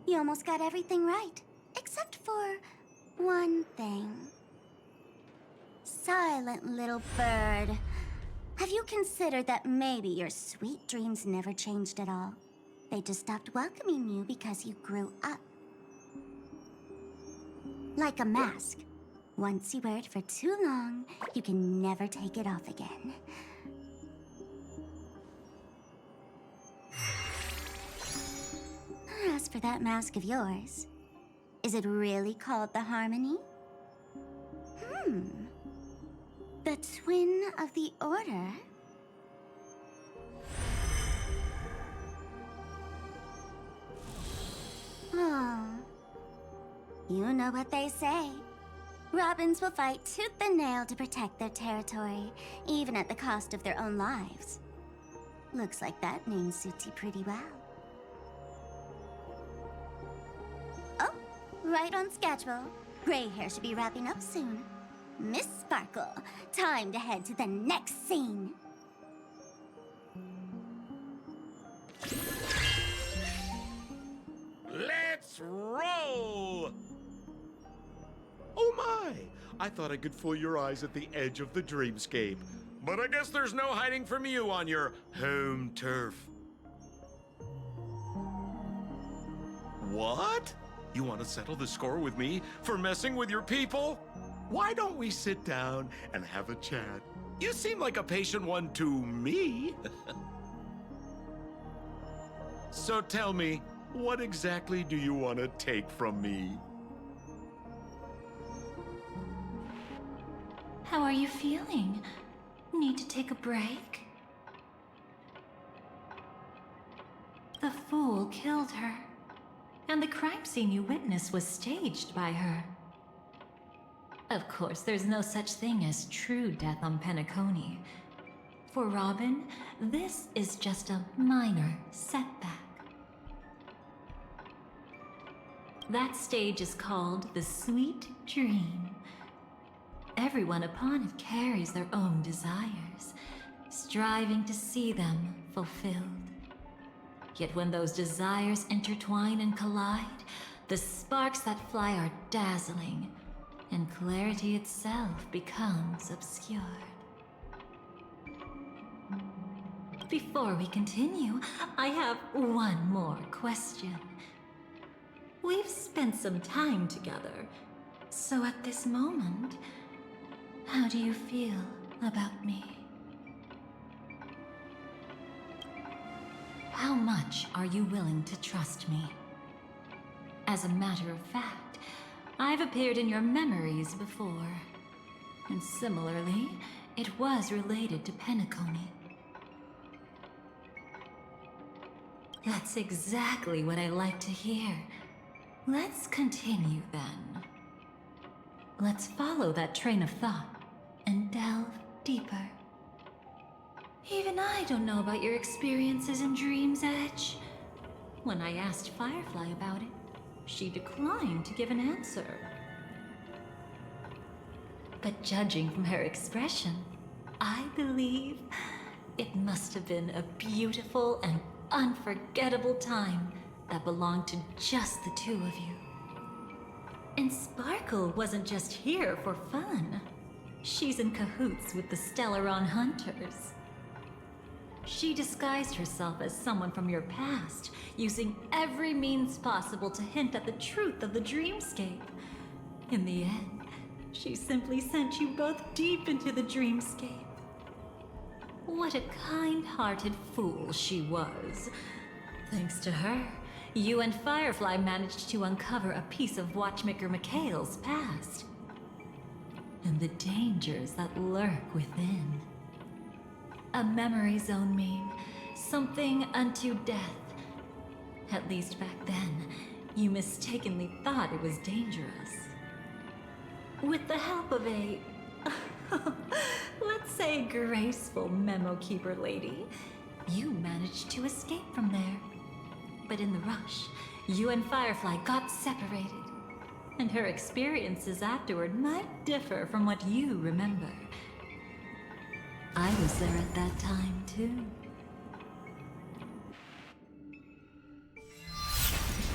You almost got everything right, except for one thing. Silent little bird. Have you considered that maybe your sweet dreams never changed at all? They just stopped welcoming you because you grew up. Like a mask. Once you wear it for too long, you can never take it off again. As for that mask of yours, is it really called the Harmony? The Twin of the Order? Oh. You know what they say. Robins will fight tooth and nail to protect their territory, even at the cost of their own lives. Looks like that name suits you pretty well. Oh, right on schedule. Gray hair should be wrapping up soon. Miss Sparkle, time to head to the next scene. Let's roll! Oh my! I thought I could fool your eyes at the edge of the dreamscape. But I guess there's no hiding from you on your home turf. What? You want to settle the score with me for messing with your people? Why don't we sit down and have a chat? You seem like a patient one to me. So tell me, what exactly do you want to take from me? How are you feeling? Need to take a break? The fool killed her, and the crime scene you witnessed was staged by her. Of course, there's no such thing as true death on Penacony. For Robin, this is just a minor setback. That stage is called the Sweet Dream. Everyone upon it carries their own desires, striving to see them fulfilled. Yet when those desires intertwine and collide, the sparks that fly are dazzling, and clarity itself becomes obscured. Before we continue, I have one more question. We've spent some time together, so at this moment, how do you feel about me? How much are you willing to trust me? As a matter of fact, I've appeared in your memories before. And similarly, it was related to Penacony. That's exactly what I like to hear. Let's continue then. Let's follow that train of thought and delve deeper. Even I don't know about your experiences in Dream's Edge. When I asked Firefly about it, she declined to give an answer. But judging from her expression, I believe it must have been a beautiful and unforgettable time that belonged to just the two of you. And Sparkle wasn't just here for fun. She's in cahoots with the Stellaron Hunters. She disguised herself as someone from your past, using every means possible to hint at the truth of the dreamscape. In the end, she simply sent you both deep into the dreamscape. What a kind-hearted fool she was. Thanks to her, you and Firefly managed to uncover a piece of Watchmaker Mikhail's past. And the dangers that lurk within. A memory zone meme, something unto death. At least back then, you mistakenly thought it was dangerous. With the help of a, let's say graceful memo keeper lady, you managed to escape from there. But in the rush, you and Firefly got separated. And her experiences afterward might differ from what you remember. I was there at that time, too.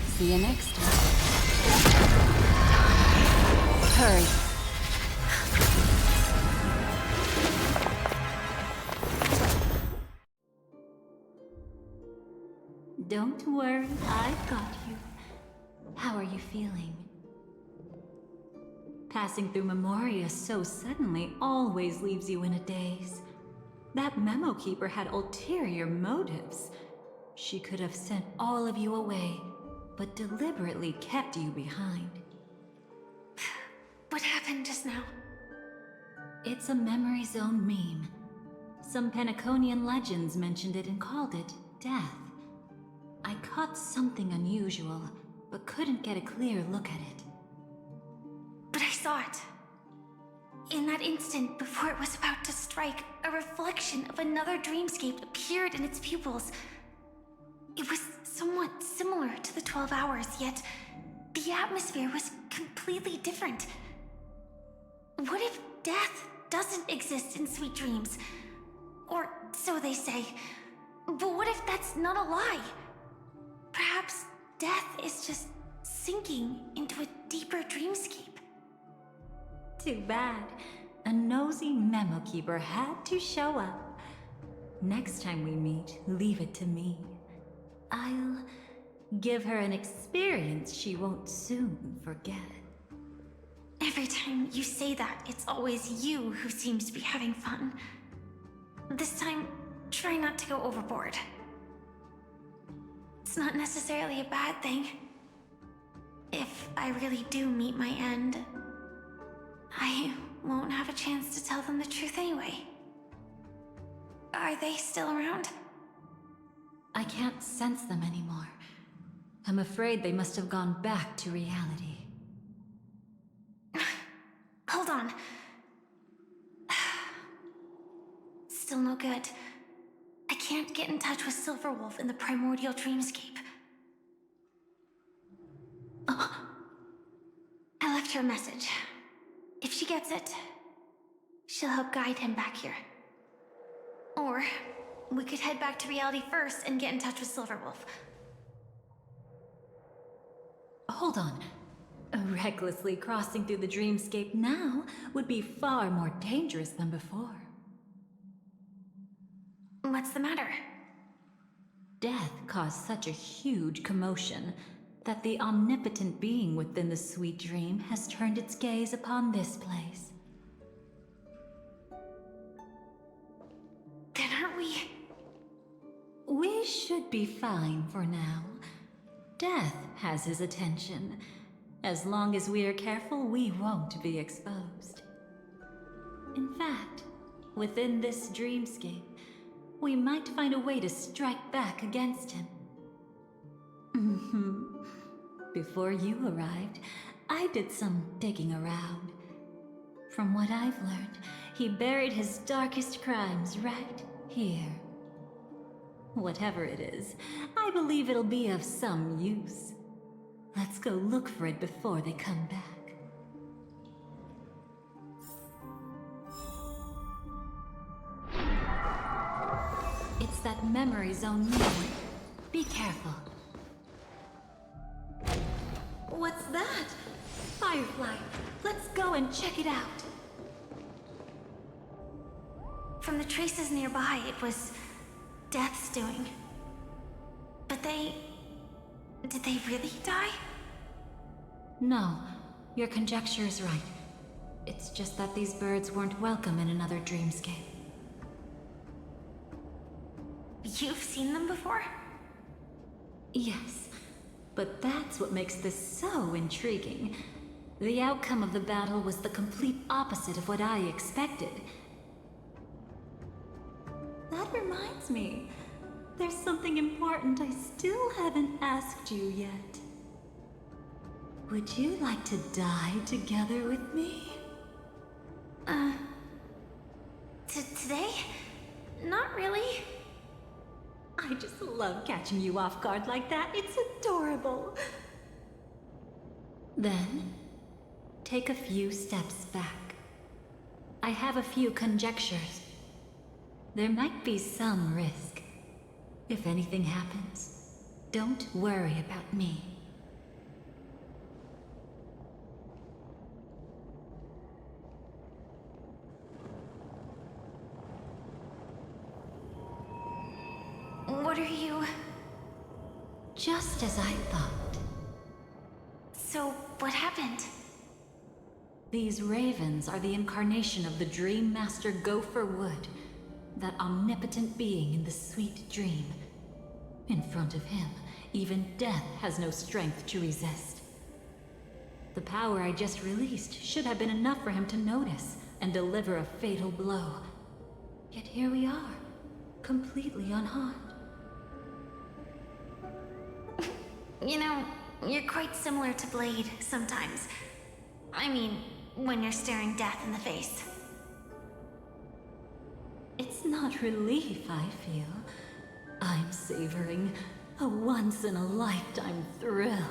See you next time. Hurry. Don't worry, I've got you. How are you feeling? Passing through Memoria so suddenly always leaves you in a daze. That memo keeper had ulterior motives. She could have sent all of you away, but deliberately kept you behind. What happened just now? It's a memory zone meme. Some Penaconian legends mentioned it and called it death. I caught something unusual, but couldn't get a clear look at it. But I saw it. In that instant, before it was about to strike, a reflection of another dreamscape appeared in its pupils. It was somewhat similar to the 12 Hours, yet the atmosphere was completely different. What if death doesn't exist in Sweet Dreams? Or so they say. But what if that's not a lie? Perhaps death is just sinking into a deeper dreamscape. Too bad. A nosy memo keeper had to show up. Next time we meet, leave it to me. I'll Give her an experience she won't soon forget. Every time you say that, it's always you who seems to be having fun. This time, try not to go overboard. It's not necessarily a bad thing. If I really do meet my end, I won't have a chance to tell them the truth anyway. Are they still around? I can't sense them anymore. I'm afraid they must have gone back to reality. Hold on. Still no good. I can't get in touch with Silverwolf in the primordial dreamscape. I left her a message. If she gets it, she'll help guide him back here. Or we could head back to reality first and get in touch with Silverwolf. Hold on. Recklessly crossing through the dreamscape now would be far more dangerous than before. What's the matter? Death caused such a huge commotion that the omnipotent being within the sweet dream has turned its gaze upon this place. Then aren't we? We should be fine for now. Death has his attention. As long as we are careful, we won't be exposed. In fact, within this dreamscape, we might find a way to strike back against him. Before you arrived, I did some digging around. From what I've learned, he buried his darkest crimes right here. Whatever it is, I believe it'll be of some use. Let's go look for it before they come back. It's that memory zone near. Be careful. What's that? Firefly, let's go and check it out. From the traces nearby, it was Death's doing. But did they really die? No, your conjecture is right. It's just that these birds weren't welcome in another dreamscape. You've seen them before? Yes, but that's what makes this so intriguing. The outcome of the battle was the complete opposite of what I expected. That reminds me, there's something important I still haven't asked you yet. Would you like to die together with me? Today? Not really. I just love catching you off guard like that. It's adorable. Then, take a few steps back. I have a few conjectures. There might be some risk. If anything happens, don't worry about me. What are you? Just as I thought. So, what happened? These ravens are the incarnation of the Dream Master Gopher Wood, that omnipotent being in the sweet dream. In front of him, even death has no strength to resist. The power I just released should have been enough for him to notice and deliver a fatal blow. Yet here we are, completely unharmed. You know, you're quite similar to Blade sometimes. I mean, when you're staring death in the face. It's not relief I feel. I'm savoring a once-in-a-lifetime thrill.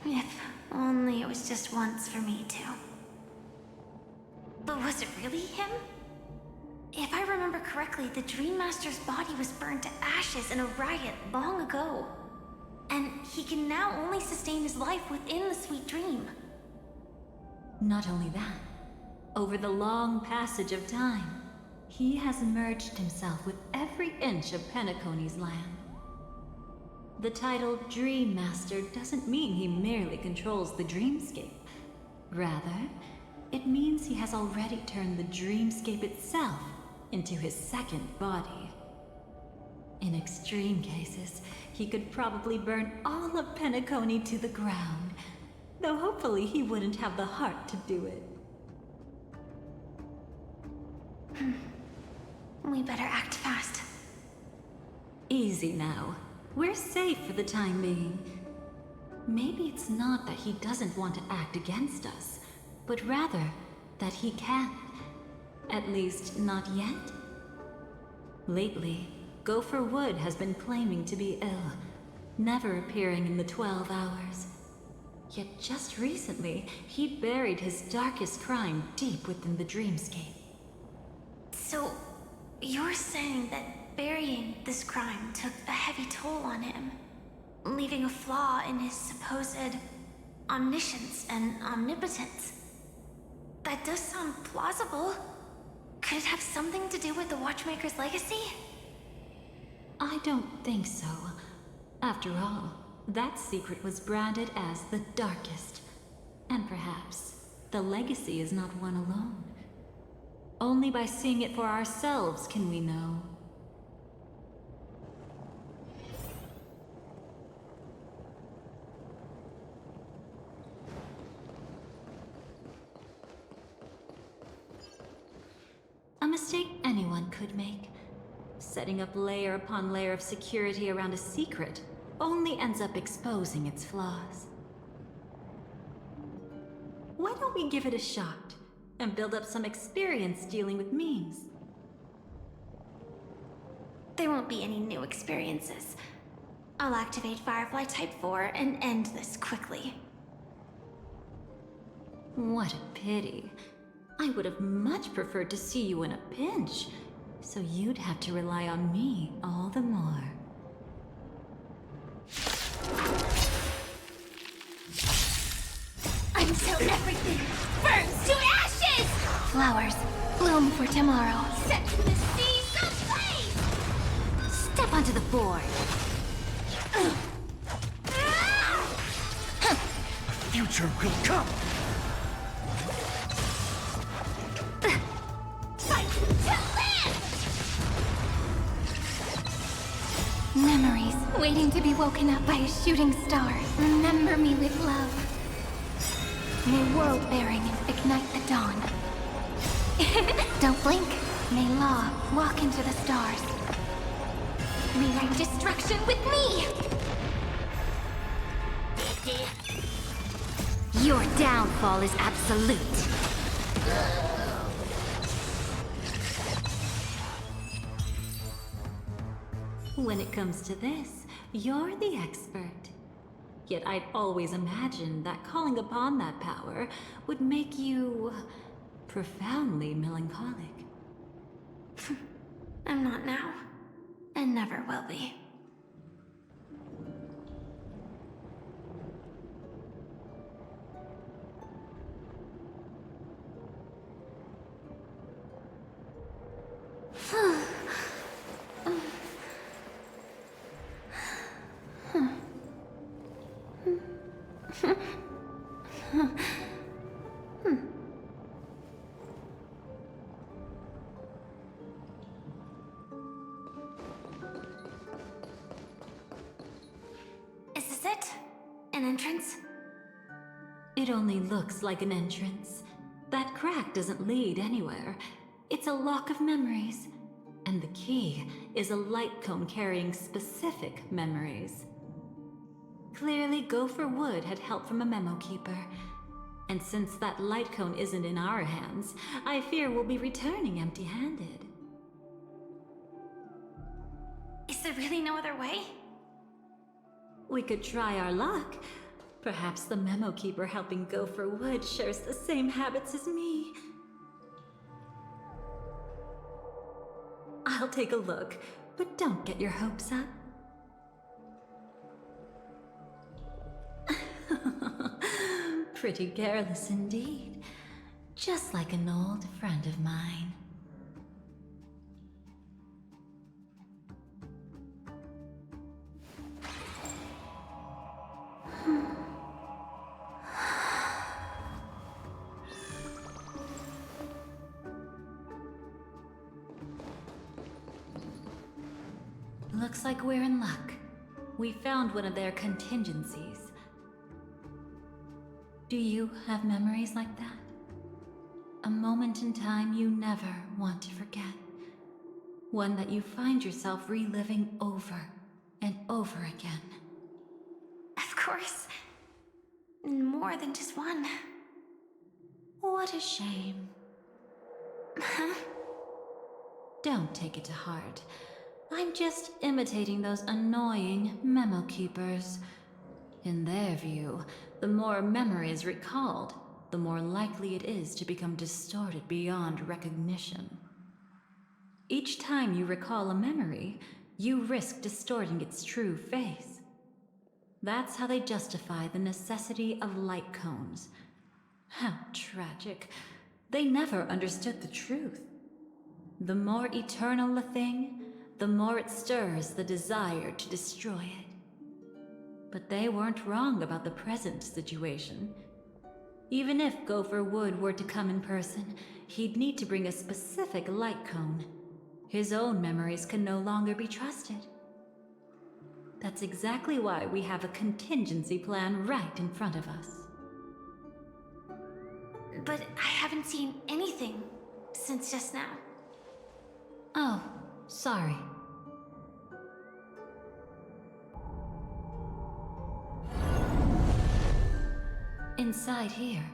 If only it was just once for me too. But was it really him? If I remember correctly, the Dream Master's body was burned to ashes in a riot long ago. And he can now only sustain his life within the sweet dream. Not only that, over the long passage of time, he has merged himself with every inch of Penacony's land. The title Dream Master doesn't mean he merely controls the dreamscape. Rather, it means he has already turned the dreamscape itself into his second body. In extreme cases, he could probably burn all of Penacony to the ground, though hopefully he wouldn't have the heart to do it. We better act fast. Easy now. We're safe for the time being. Maybe it's not that he doesn't want to act against us, but rather that he can't. At least, not yet. Lately, Gopher Wood has been claiming to be ill, never appearing in the 12 hours. Yet just recently, he buried his darkest crime deep within the dreamscape. So, you're saying that burying this crime took a heavy toll on him, leaving a flaw in his supposed omniscience and omnipotence? That does sound plausible. Could it have something to do with the Watchmaker's legacy? I don't think so. After all, that secret was branded as the darkest. And perhaps the legacy is not one alone. Only by seeing it for ourselves can we know. A mistake anyone could make. Setting up layer upon layer of security around a secret only ends up exposing its flaws. Why don't we give it a shot and build up some experience dealing with memes? There won't be any new experiences. I'll activate Firefly Type 4 and end this quickly. What a pity. I would have much preferred to see you in a pinch, so you'd have to rely on me all the more. Until everything burns to ashes! Flowers bloom for tomorrow. Set to the seas ablaze! Step onto the board. Future will come! Fight to live! Memories waiting to be woken up by a shooting star. Remember me with love. May world bearing ignite the dawn. Don't blink. May Law walk into the stars. Rewrite destruction with me! Your downfall is absolute. When it comes to this, you're the expert. Yet I'd always imagined that calling upon that power would make you profoundly melancholic. I'm not now, and never will be. Is this it? An entrance? It only looks like an entrance. That crack doesn't lead anywhere. It's a lock of memories. And the key is a light cone carrying specific memories. Clearly, Gopher Wood had help from a memo keeper. And since that light cone isn't in our hands, I fear we'll be returning empty-handed. Is there really no other way? We could try our luck. Perhaps the memo keeper helping Gopher Wood shares the same habits as me. I'll take a look, but don't get your hopes up. Pretty careless indeed. Just like an old friend of mine. Looks like we're in luck. We found one of their contingencies. Do you have memories like that? A moment in time you never want to forget. One that you find yourself reliving over and over again. Of course. More than just one. What a shame. Huh? Don't take it to heart. I'm just imitating those annoying memo keepers. In their view, the more memories recalled, the more likely it is to become distorted beyond recognition. Each time you recall a memory, you risk distorting its true face. That's how they justify the necessity of light cones. How tragic. They never understood the truth. The more eternal a thing, the more it stirs the desire to destroy it. But they weren't wrong about the present situation. Even if Gopher Wood were to come in person, he'd need to bring a specific light cone. His own memories can no longer be trusted. That's exactly why we have a contingency plan right in front of us. But I haven't seen anything since just now. Oh, sorry. Inside here,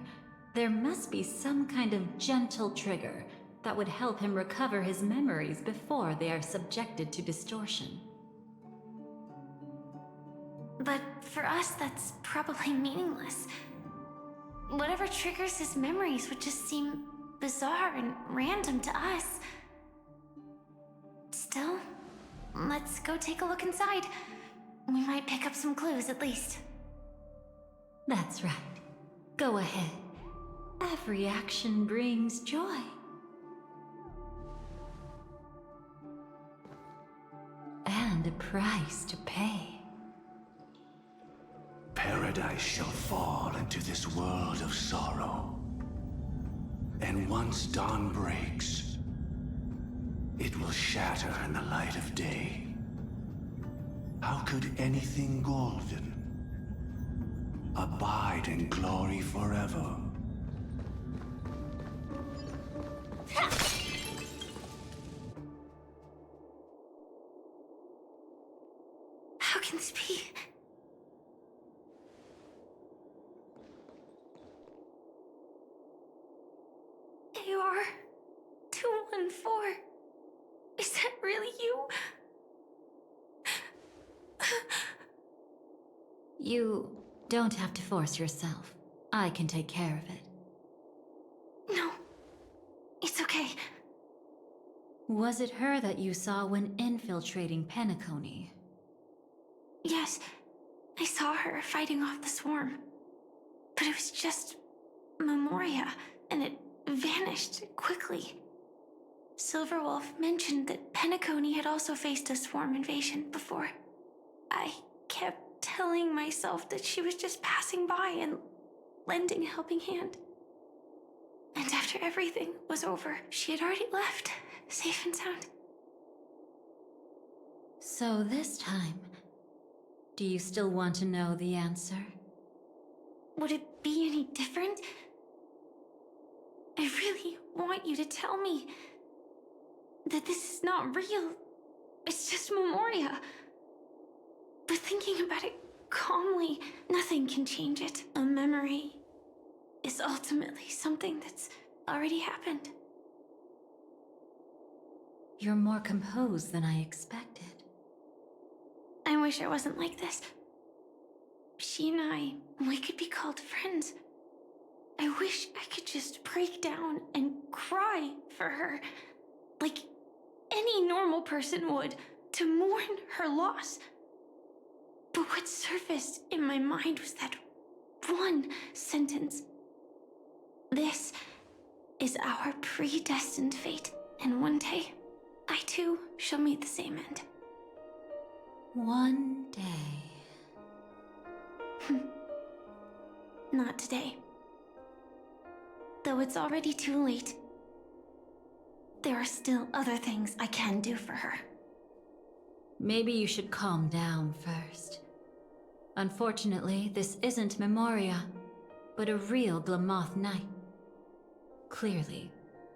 there must be some kind of gentle trigger that would help him recover his memories before they are subjected to distortion. But for us, that's probably meaningless. Whatever triggers his memories would just seem bizarre and random to us. Still, let's go take a look inside. We might pick up some clues at least. That's right. Go ahead. Every action brings joy. And a price to pay. Paradise shall fall into this world of sorrow. And once dawn breaks, it will shatter in the light of day. How could anything golden abide in glory forever? How can this be? AR 214. Is that really you? You don't have to force yourself. I can take care of it. No. It's okay. Was it her that you saw when infiltrating Penacony? Yes. I saw her fighting off the swarm. But it was just Memoria, and it vanished quickly. Silverwolf mentioned that Penacony had also faced a swarm invasion before. I kept telling myself that she was just passing by and lending a helping hand. And after everything was over, she had already left, safe and sound. So this time, do you still want to know the answer? Would it be any different? I really want you to tell me that this is not real. It's just Memoria. But thinking about it calmly, nothing can change it. A memory is ultimately something that's already happened. You're more composed than I expected. I wish I wasn't like this. She and we could be called friends. I wish I could just break down and cry for her, like any normal person would, to mourn her loss. But what surfaced in my mind was that one sentence. This is our predestined fate, and one day, I too shall meet the same end. One day. Not today. Though it's already too late, there are still other things I can do for her. Maybe you should calm down first. Unfortunately, this isn't Memoria, but a real Glamoth Knight. Clearly,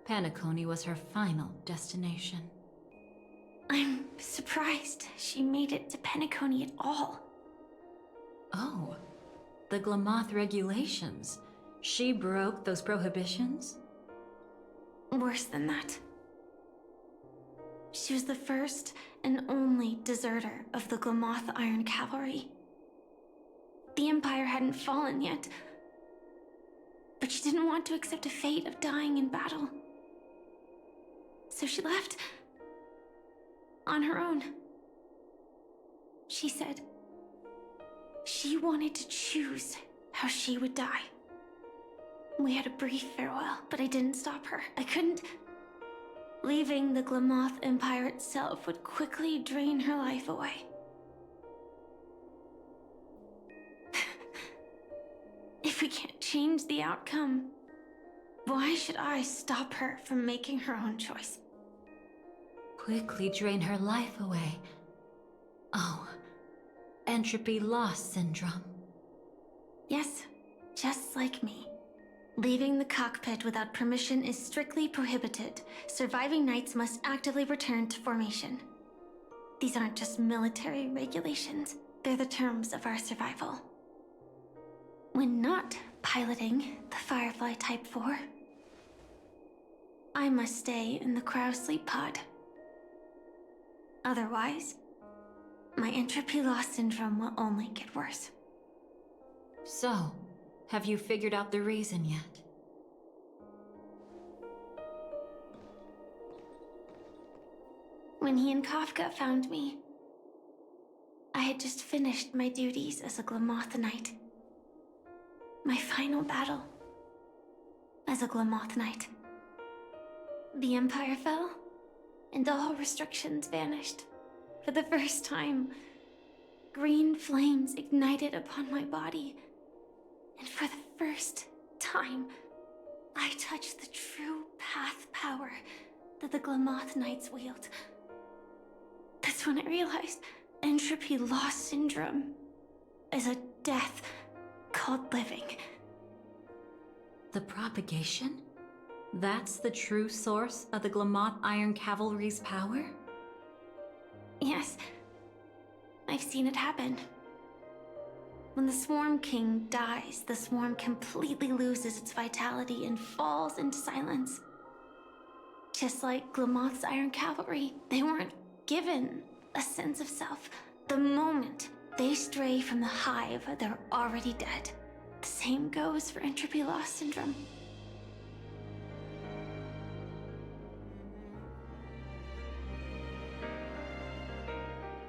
Penacony was her final destination. I'm surprised she made it to Penacony at all. Oh, the Glamoth regulations. She broke those prohibitions? Worse than that. She was the first and only deserter of the Glamoth Iron Cavalry. The Empire hadn't fallen yet, but she didn't want to accept a fate of dying in battle. So she left on her own. She said she wanted to choose how she would die. We had a brief farewell, but I didn't stop her. I couldn't. Leaving the Glamoth Empire itself would quickly drain her life away. If we can't change the outcome, why should I stop her from making her own choice? Quickly drain her life away. Oh, entropy loss syndrome. Yes, just like me. Leaving the cockpit without permission is strictly prohibited. Surviving knights must actively return to formation. These aren't just military regulations, they're the terms of our survival. When not piloting the Firefly Type 4, I must stay in the cryo sleep pod. Otherwise, my entropy loss syndrome will only get worse. So, have you figured out the reason yet? When he and Kafka found me, I had just finished my duties as a Glamoth Knight. My final battle as a Glamoth Knight. The Empire fell, and all restrictions vanished. For the first time, green flames ignited upon my body. And for the first time, I touched the true path power that the Glamoth Knights wield. That's when I realized entropy loss syndrome is a death called living. The propagation? That's the true source of the Glamoth Iron Cavalry's power? Yes, I've seen it happen. When the Swarm King dies, the Swarm completely loses its vitality and falls into silence. Just like Glamoth's Iron Cavalry, they weren't given a sense of self. The moment they stray from the hive, they're already dead. The same goes for entropy loss syndrome.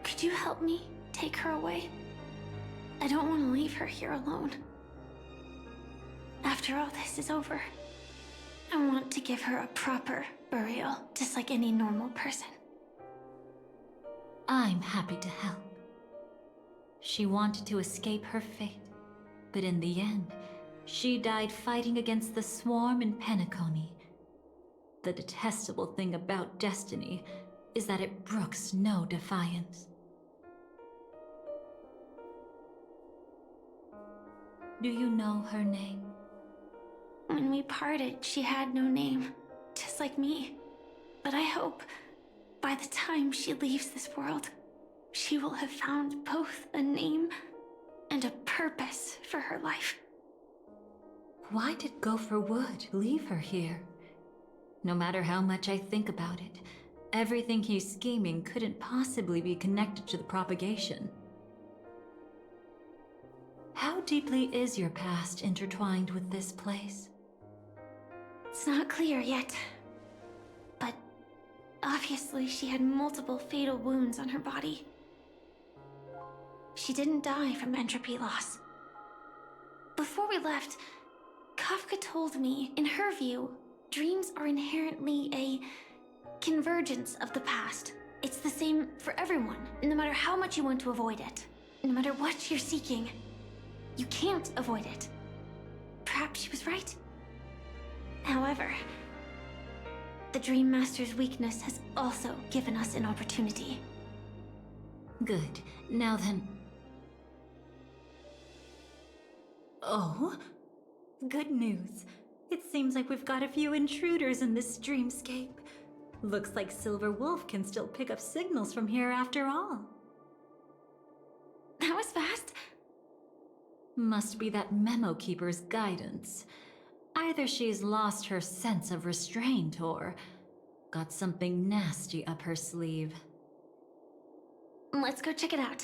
Could you help me take her away? I don't want to leave her here alone. After all this is over, I want to give her a proper burial, just like any normal person. I'm happy to help. She wanted to escape her fate, but in the end, she died fighting against the Swarm in Penacony. The detestable thing about destiny is that it brooks no defiance. Do you know her name? When we parted, she had no name, just like me. But I hope, by the time she leaves this world, she will have found both a name and a purpose for her life. Why did Gopher Wood leave her here? No matter how much I think about it, everything he's scheming couldn't possibly be connected to the propagation. How deeply is your past intertwined with this place? It's not clear yet, but obviously she had multiple fatal wounds on her body. She didn't die from entropy loss. Before we left, Kafka told me, in her view, dreams are inherently a convergence of the past. It's the same for everyone, no matter how much you want to avoid it. No matter what you're seeking, you can't avoid it. Perhaps she was right. However, the Dream Master's weakness has also given us an opportunity. Good. Now then... Oh? Good news. It seems like we've got a few intruders in this dreamscape. Looks like Silver Wolf can still pick up signals from here after all. That was fast. Must be that Memo Keeper's guidance. Either she's lost her sense of restraint or got something nasty up her sleeve. Let's go check it out.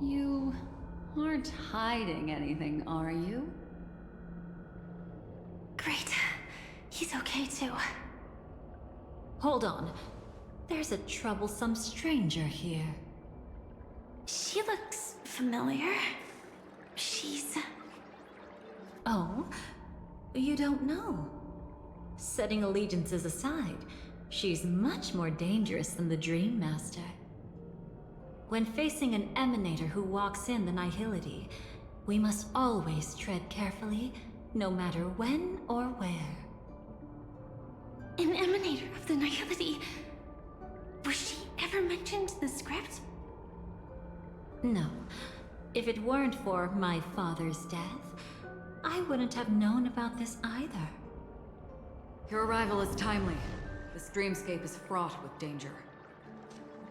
You aren't hiding anything, are you? Great. He's okay too. Hold on. There's a troublesome stranger here. She looks familiar. She's... Oh? You don't know? Setting allegiances aside, she's much more dangerous than the Dream Master. When facing an emanator who walks in the nihility, we must always tread carefully, no matter when or where. An emanator of the nihility. Was she ever mentioned in the script? No. If it weren't for my father's death, I wouldn't have known about this either. Your arrival is timely. This dreamscape is fraught with danger.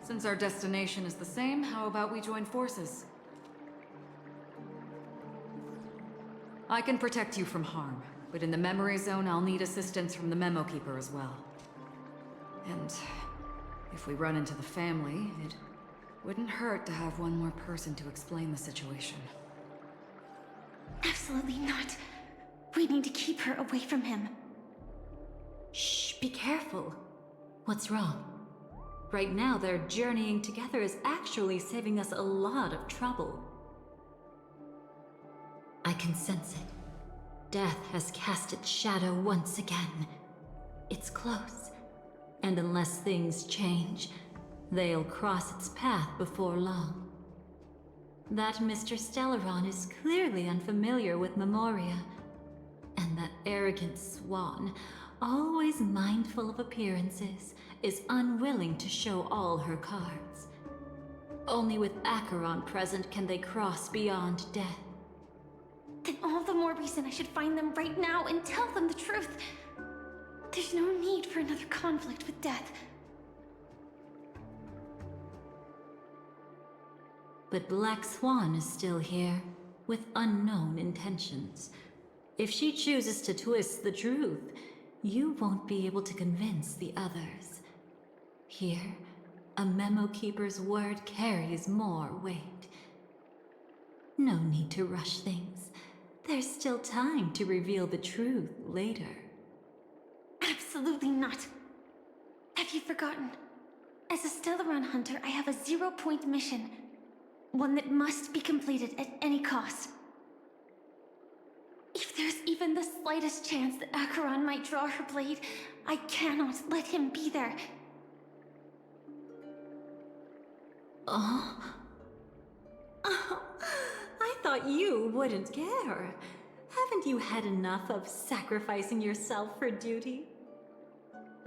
Since our destination is the same, how about we join forces? I can protect you from harm, but in the memory zone, I'll need assistance from the Memo Keeper as well. And if we run into the family, it wouldn't hurt to have one more person to explain the situation. Absolutely not. We need to keep her away from him. Shh, be careful. What's wrong? Right now, their journeying together is actually saving us a lot of trouble. I can sense it. Death has cast its shadow once again. It's close, and unless things change, they'll cross its path before long. That Mr. Stellaron is clearly unfamiliar with Memoria, and that arrogant swan, always mindful of appearances, is unwilling to show all her cards. Only with Acheron present can they cross beyond death. Then all the more reason I should find them right now and tell them the truth. There's no need for another conflict with death. But Black Swan is still here, with unknown intentions. If she chooses to twist the truth, you won't be able to convince the others. Here, a Memo Keeper's word carries more weight. No need to rush things. There's still time to reveal the truth later. Absolutely not. Have you forgotten? As a Stellaron hunter, I have a 0-point mission. One that must be completed at any cost. If there's even the slightest chance that Acheron might draw her blade, I cannot let him be there. Oh, I thought you wouldn't care. Haven't you had enough of sacrificing yourself for duty?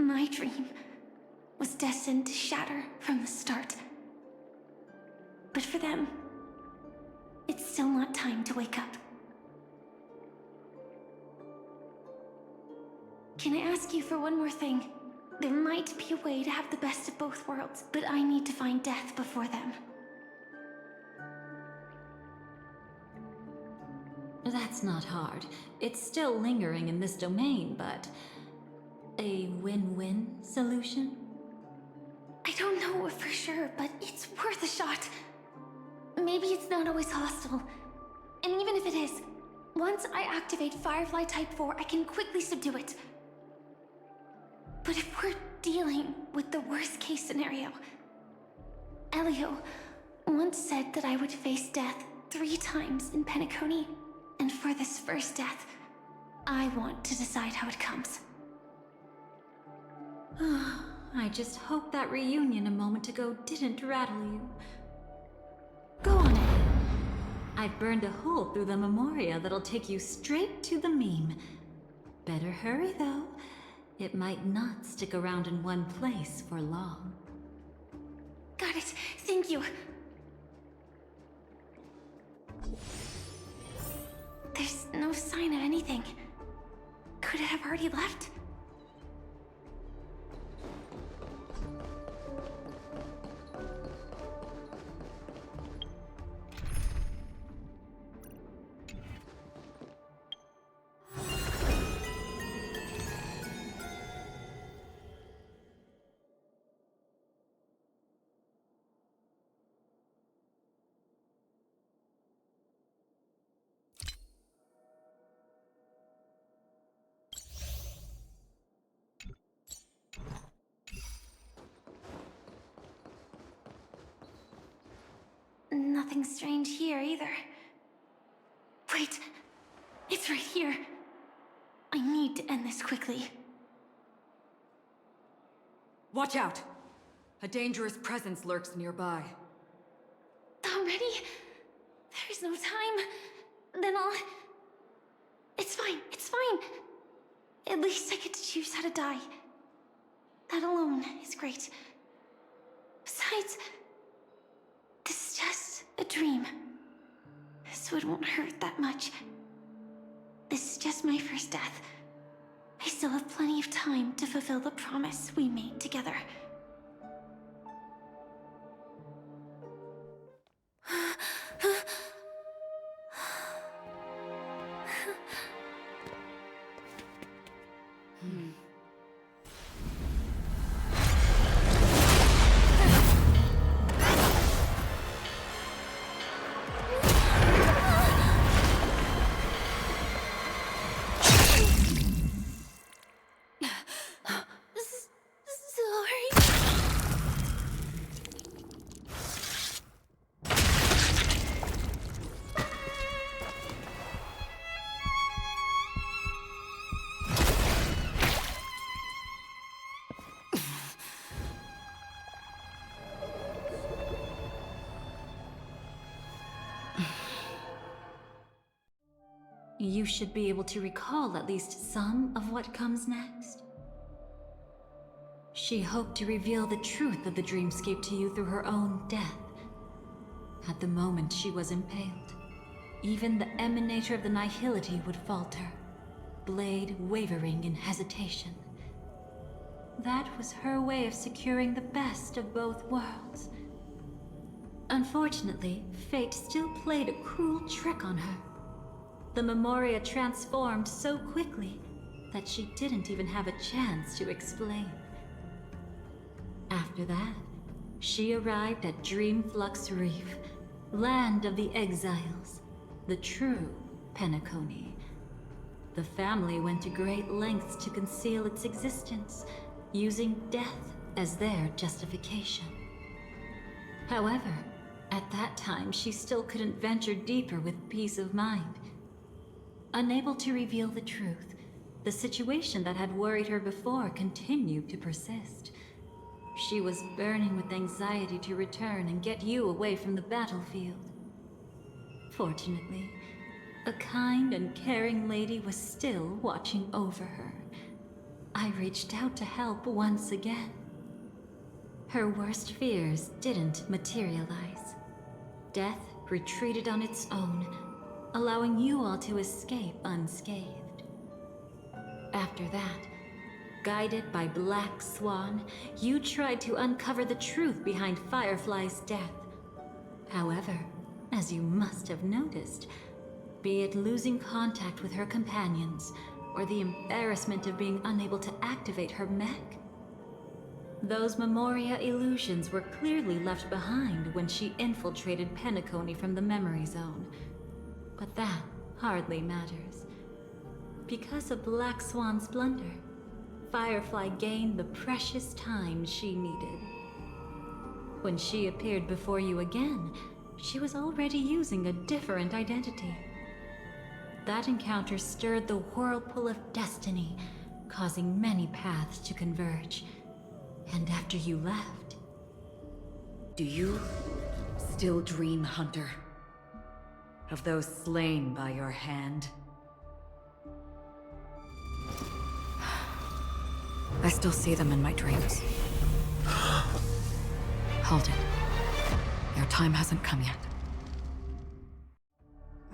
My dream was destined to shatter from the start. But for them, it's still not time to wake up. Can I ask you for one more thing? There might be a way to have the best of both worlds, but I need to find death before them. That's not hard. It's still lingering in this domain, but... a win-win solution? I don't know for sure, but it's worth a shot. Maybe it's not always hostile. And even if it is, once I activate Firefly Type 4, I can quickly subdue it. But if we're dealing with the worst-case scenario, Elio once said that I would face death 3 times in Penacony, and for this first death, I want to decide how it comes. I just hope that reunion a moment ago didn't rattle you. Go on ahead. I've burned a hole through the Memoria that'll take you straight to the meme. Better hurry, though. It might not stick around in one place for long. Got it. Thank you. There's no sign of anything. Could it have already left? Nothing strange here either. Wait, it's right here. I need to end this quickly. Watch out! A dangerous presence lurks nearby. Already? There's no time. Then I'll... It's fine, it's fine. At least I get to choose how to die. That alone is great. Besides, this is just a dream. So it won't hurt that much. This is just my first death. I still have plenty of time to fulfill the promise we made together. You should be able to recall at least some of what comes next. She hoped to reveal the truth of the dreamscape to you through her own death. At the moment she was impaled, even the emanator of the nihility would falter, blade wavering in hesitation. That was her way of securing the best of both worlds. Unfortunately, fate still played a cruel trick on her. The Memoria transformed so quickly that she didn't even have a chance to explain. After that, she arrived at Dreamflux Reef, land of the exiles, the true Penacony. The family went to great lengths to conceal its existence, using death as their justification. However, at that time she still couldn't venture deeper with peace of mind. Unable to reveal the truth, the situation that had worried her before continued to persist. She was burning with anxiety to return and get you away from the battlefield. Fortunately, a kind and caring lady was still watching over her. I reached out to help once again. Her worst fears didn't materialize. Death retreated on its own, allowing you all to escape unscathed. After that, guided by Black Swan, you tried to uncover the truth behind Firefly's death. However, as you must have noticed, be it losing contact with her companions, or the embarrassment of being unable to activate her mech, those Memoria illusions were clearly left behind when she infiltrated Penacony from the memory zone. But that hardly matters. Because of Black Swan's blunder, Firefly gained the precious time she needed. When she appeared before you again, she was already using a different identity. That encounter stirred the whirlpool of destiny, causing many paths to converge. And after you left... Do you still dream, Hunter? Of those slain by your hand? I still see them in my dreams. Hold it. Your time hasn't come yet.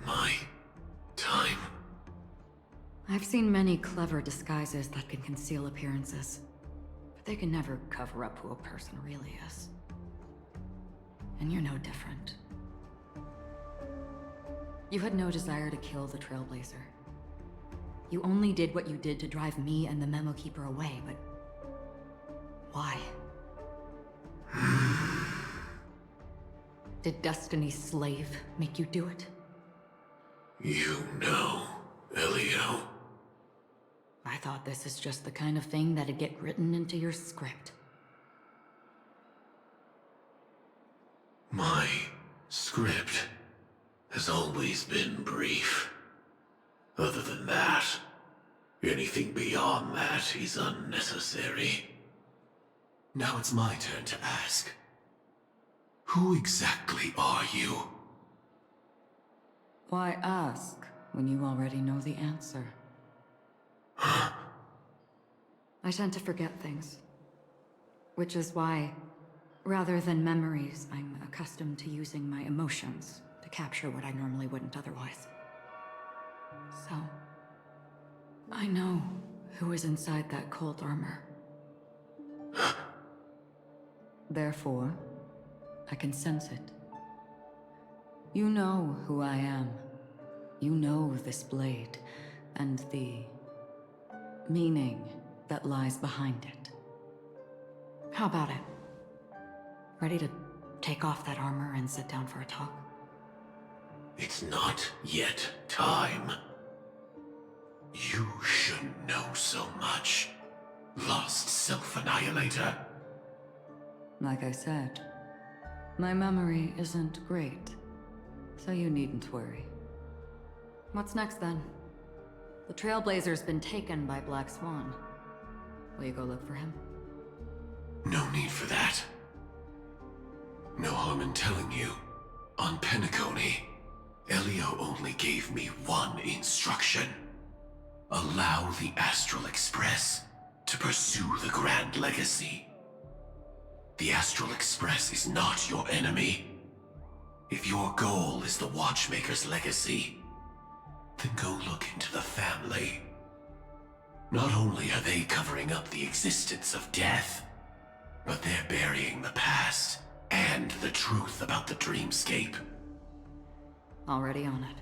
My time? I've seen many clever disguises that can conceal appearances, but they can never cover up who a person really is. And you're no different. You had no desire to kill the Trailblazer. You only did what you did to drive me and the Memo Keeper away, but... why? Did Destiny's slave make you do it? You know, Elio. I thought this is just the kind of thing that'd get written into your script. My script has always been brief. Other than that, anything beyond that is unnecessary. Now it's my turn to ask. Who exactly are you? Why ask when you already know the answer? I tend to forget things. Which is why, rather than memories, I'm accustomed to using my emotions to capture what I normally wouldn't otherwise. So, I know who is inside that cold armor. Therefore, I can sense it. You know who I am. You know this blade, and the meaning that lies behind it. How about it? Ready to take off that armor and sit down for a talk? It's not yet time. You shouldn't know so much. Lost self-annihilator. Like I said, my memory isn't great, so you needn't worry. What's next then? The Trailblazer's been taken by Black Swan. Will you go look for him? No need for that. No harm in telling you. On Penacony, Elio only gave me one instruction. Allow the Astral Express to pursue the Grand Legacy. The Astral Express is not your enemy. If your goal is the Watchmaker's legacy, then go look into the family. Not only are they covering up the existence of death, but they're burying the past and the truth about the dreamscape. Already on it.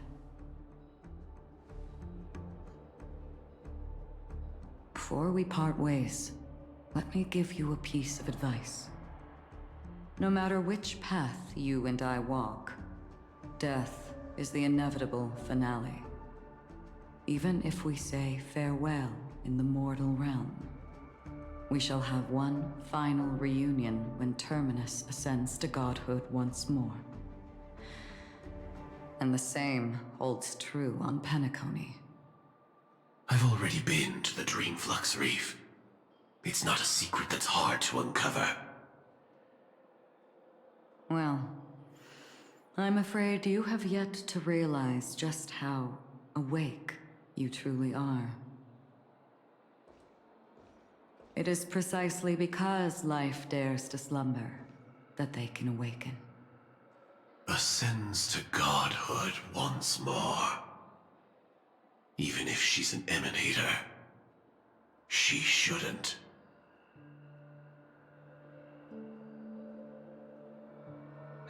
Before we part ways, let me give you a piece of advice. No matter which path you and I walk, death is the inevitable finale. Even if we say farewell in the mortal realm, we shall have one final reunion when Terminus ascends to godhood once more. And the same holds true on Penacony. I've already been to the Dreamflux Reef. It's not a secret that's hard to uncover. Well, I'm afraid you have yet to realize just how awake you truly are. It is precisely because life dares to slumber that they can awaken. Ascends to godhood once more. Even if she's an emanator, she shouldn't.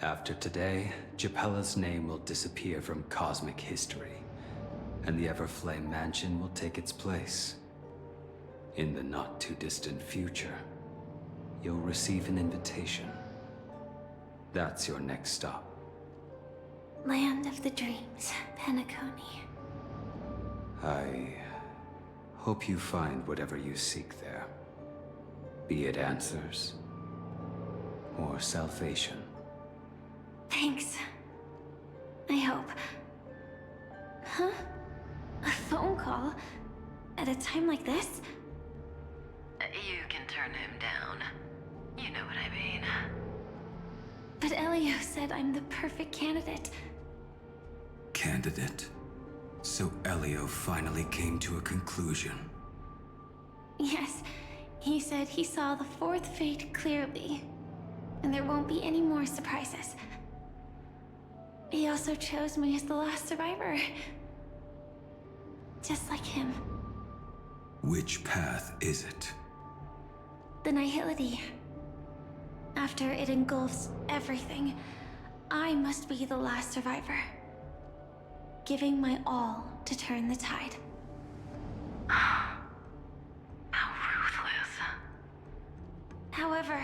After today, Japella's name will disappear from cosmic history, and the Everflame Mansion will take its place. In the not-too-distant future, you'll receive an invitation. That's your next stop. Land of the Dreams, Penacony. I hope you find whatever you seek there. Be it answers or salvation. Thanks. I hope. Huh? A phone call? At a time like this? You can turn him down. You know what I mean. But Elio said I'm the perfect candidate. candidate. So Elio finally came to a conclusion. Yes, he said he saw the fourth fate clearly, and there won't be any more surprises. He also chose me as the last survivor. Just like him. Which path is it? The Nihility. After it engulfs everything, I must be the last survivor. Giving my all to turn the tide. How ruthless. However,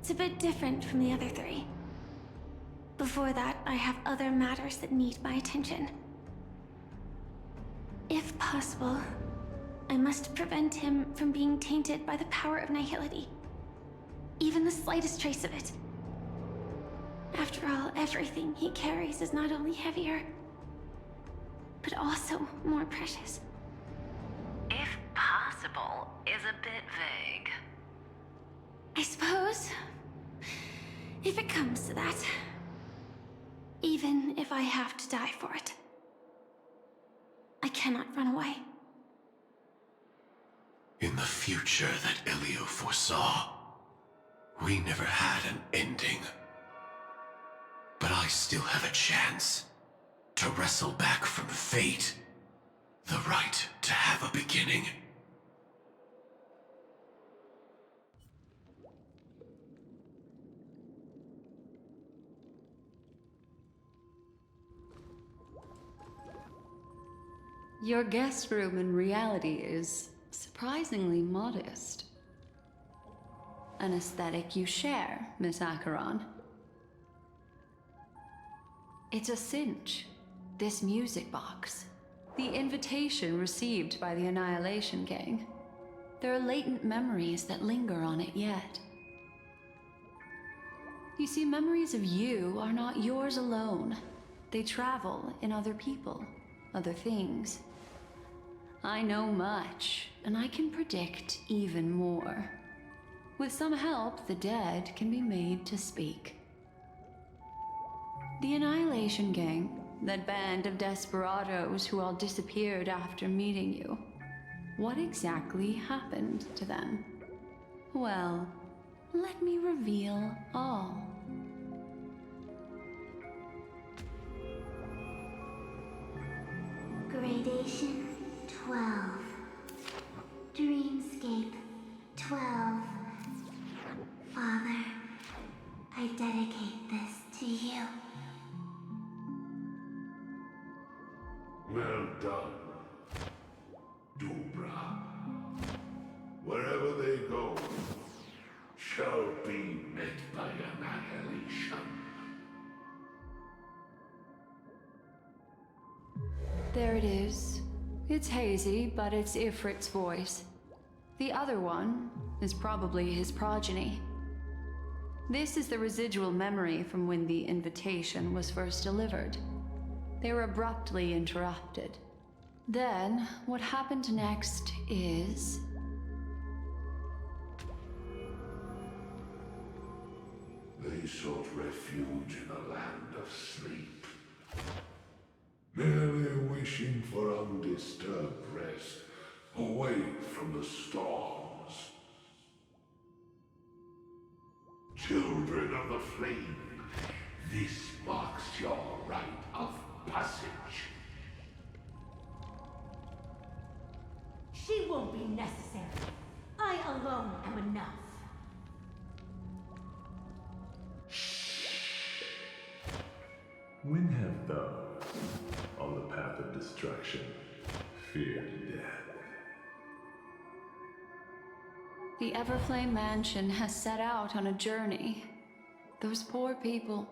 it's a bit different from the other three. Before that, I have other matters that need my attention. If possible, I must prevent him from being tainted by the power of Nihility. Even the slightest trace of it. After all, everything he carries is not only heavier, but also more precious. If possible is a bit vague. I suppose, if it comes to that, even if I have to die for it, I cannot run away. In the future that Elio foresaw, we never had an ending. But I still have a chance to wrestle back from fate the right to have a beginning. Your guest room in reality is surprisingly modest. An aesthetic you share, Miss Acheron. It's a cinch, this music box. The invitation received by the Annihilation Gang. There are latent memories that linger on it yet. You see, memories of you are not yours alone. They travel in other people, other things. I know much, and I can predict even more. With some help, the dead can be made to speak. The Annihilation Gang, that band of desperados who all disappeared after meeting you. What exactly happened to them? Well, let me reveal all. Gradation 12. Dreamscape 12. Father, I dedicate this to you. Well done, Dubra. Wherever they go, shall be met by annihilation. There it is. It's hazy, but it's Ifrit's voice. The other one is probably his progeny. This is the residual memory from when the invitation was first delivered. They were abruptly interrupted. Then, what happened next is... They sought refuge in a land of sleep, merely wishing for undisturbed rest, away from the storms. Children of the flame, this marks your rite of passage. She won't be necessary. I alone am enough. When have those on the path of destruction feared death? The Everflame Mansion has set out on a journey. Those poor people,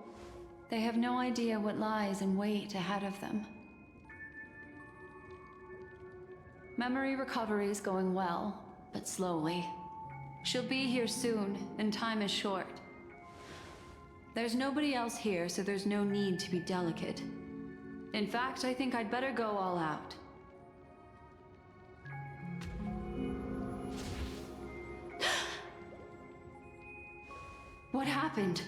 they have no idea what lies in wait ahead of them. Memory recovery is going well, but slowly. She'll be here soon, and time is short. There's nobody else here, so there's no need to be delicate. In fact, I think I'd better go all out. What happened?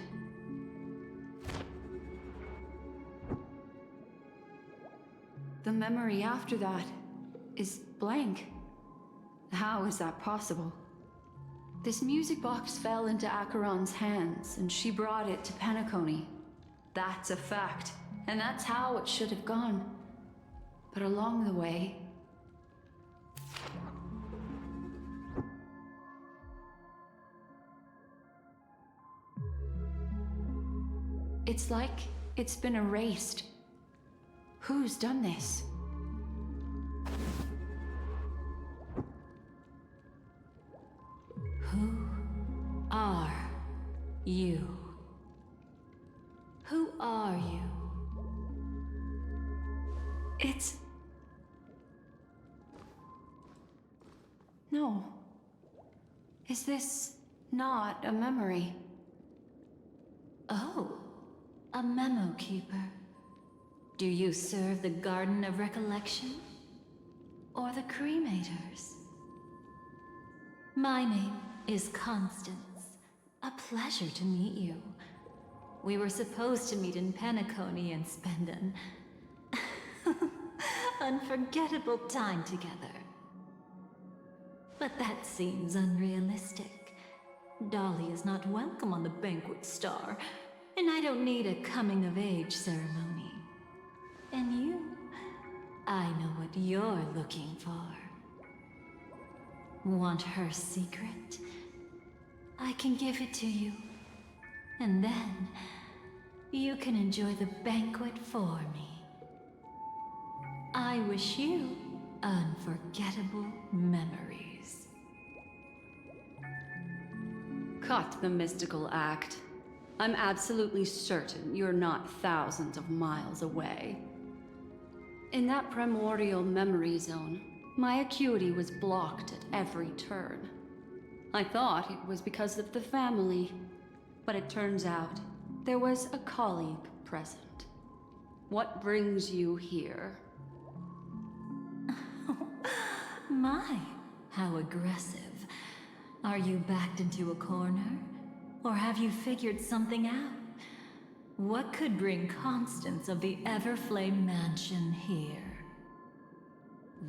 the memory after that is blank. How is that possible? This music box fell into Acheron's hands, and she brought it to Penacony. That's a fact, and that's how it should have gone. But along the way... it's like it's been erased. Who's done this? Who are you? Who are you? It's... no. Is this not a memory? Oh, a memo keeper. Do you serve the Garden of Recollection? Or the Cremators? My name is Constance. A pleasure to meet you. We were supposed to meet in Penacony and spend an unforgettable time together. But that seems unrealistic. Dolly is not welcome on the Banquet Star, and I don't need a coming-of-age ceremony. And you, I know what you're looking for. Want her secret? I can give it to you. And then, you can enjoy the banquet for me. I wish you unforgettable memories. Cut the mystical act. I'm absolutely certain you're not thousands of miles away. In that primordial memory zone, my acuity was blocked at every turn. I thought it was because of the family, but it turns out there was a colleague present. What brings you here? My, how aggressive. Are you backed into a corner? Or have you figured something out? What could bring Constance of the Everflame Mansion here?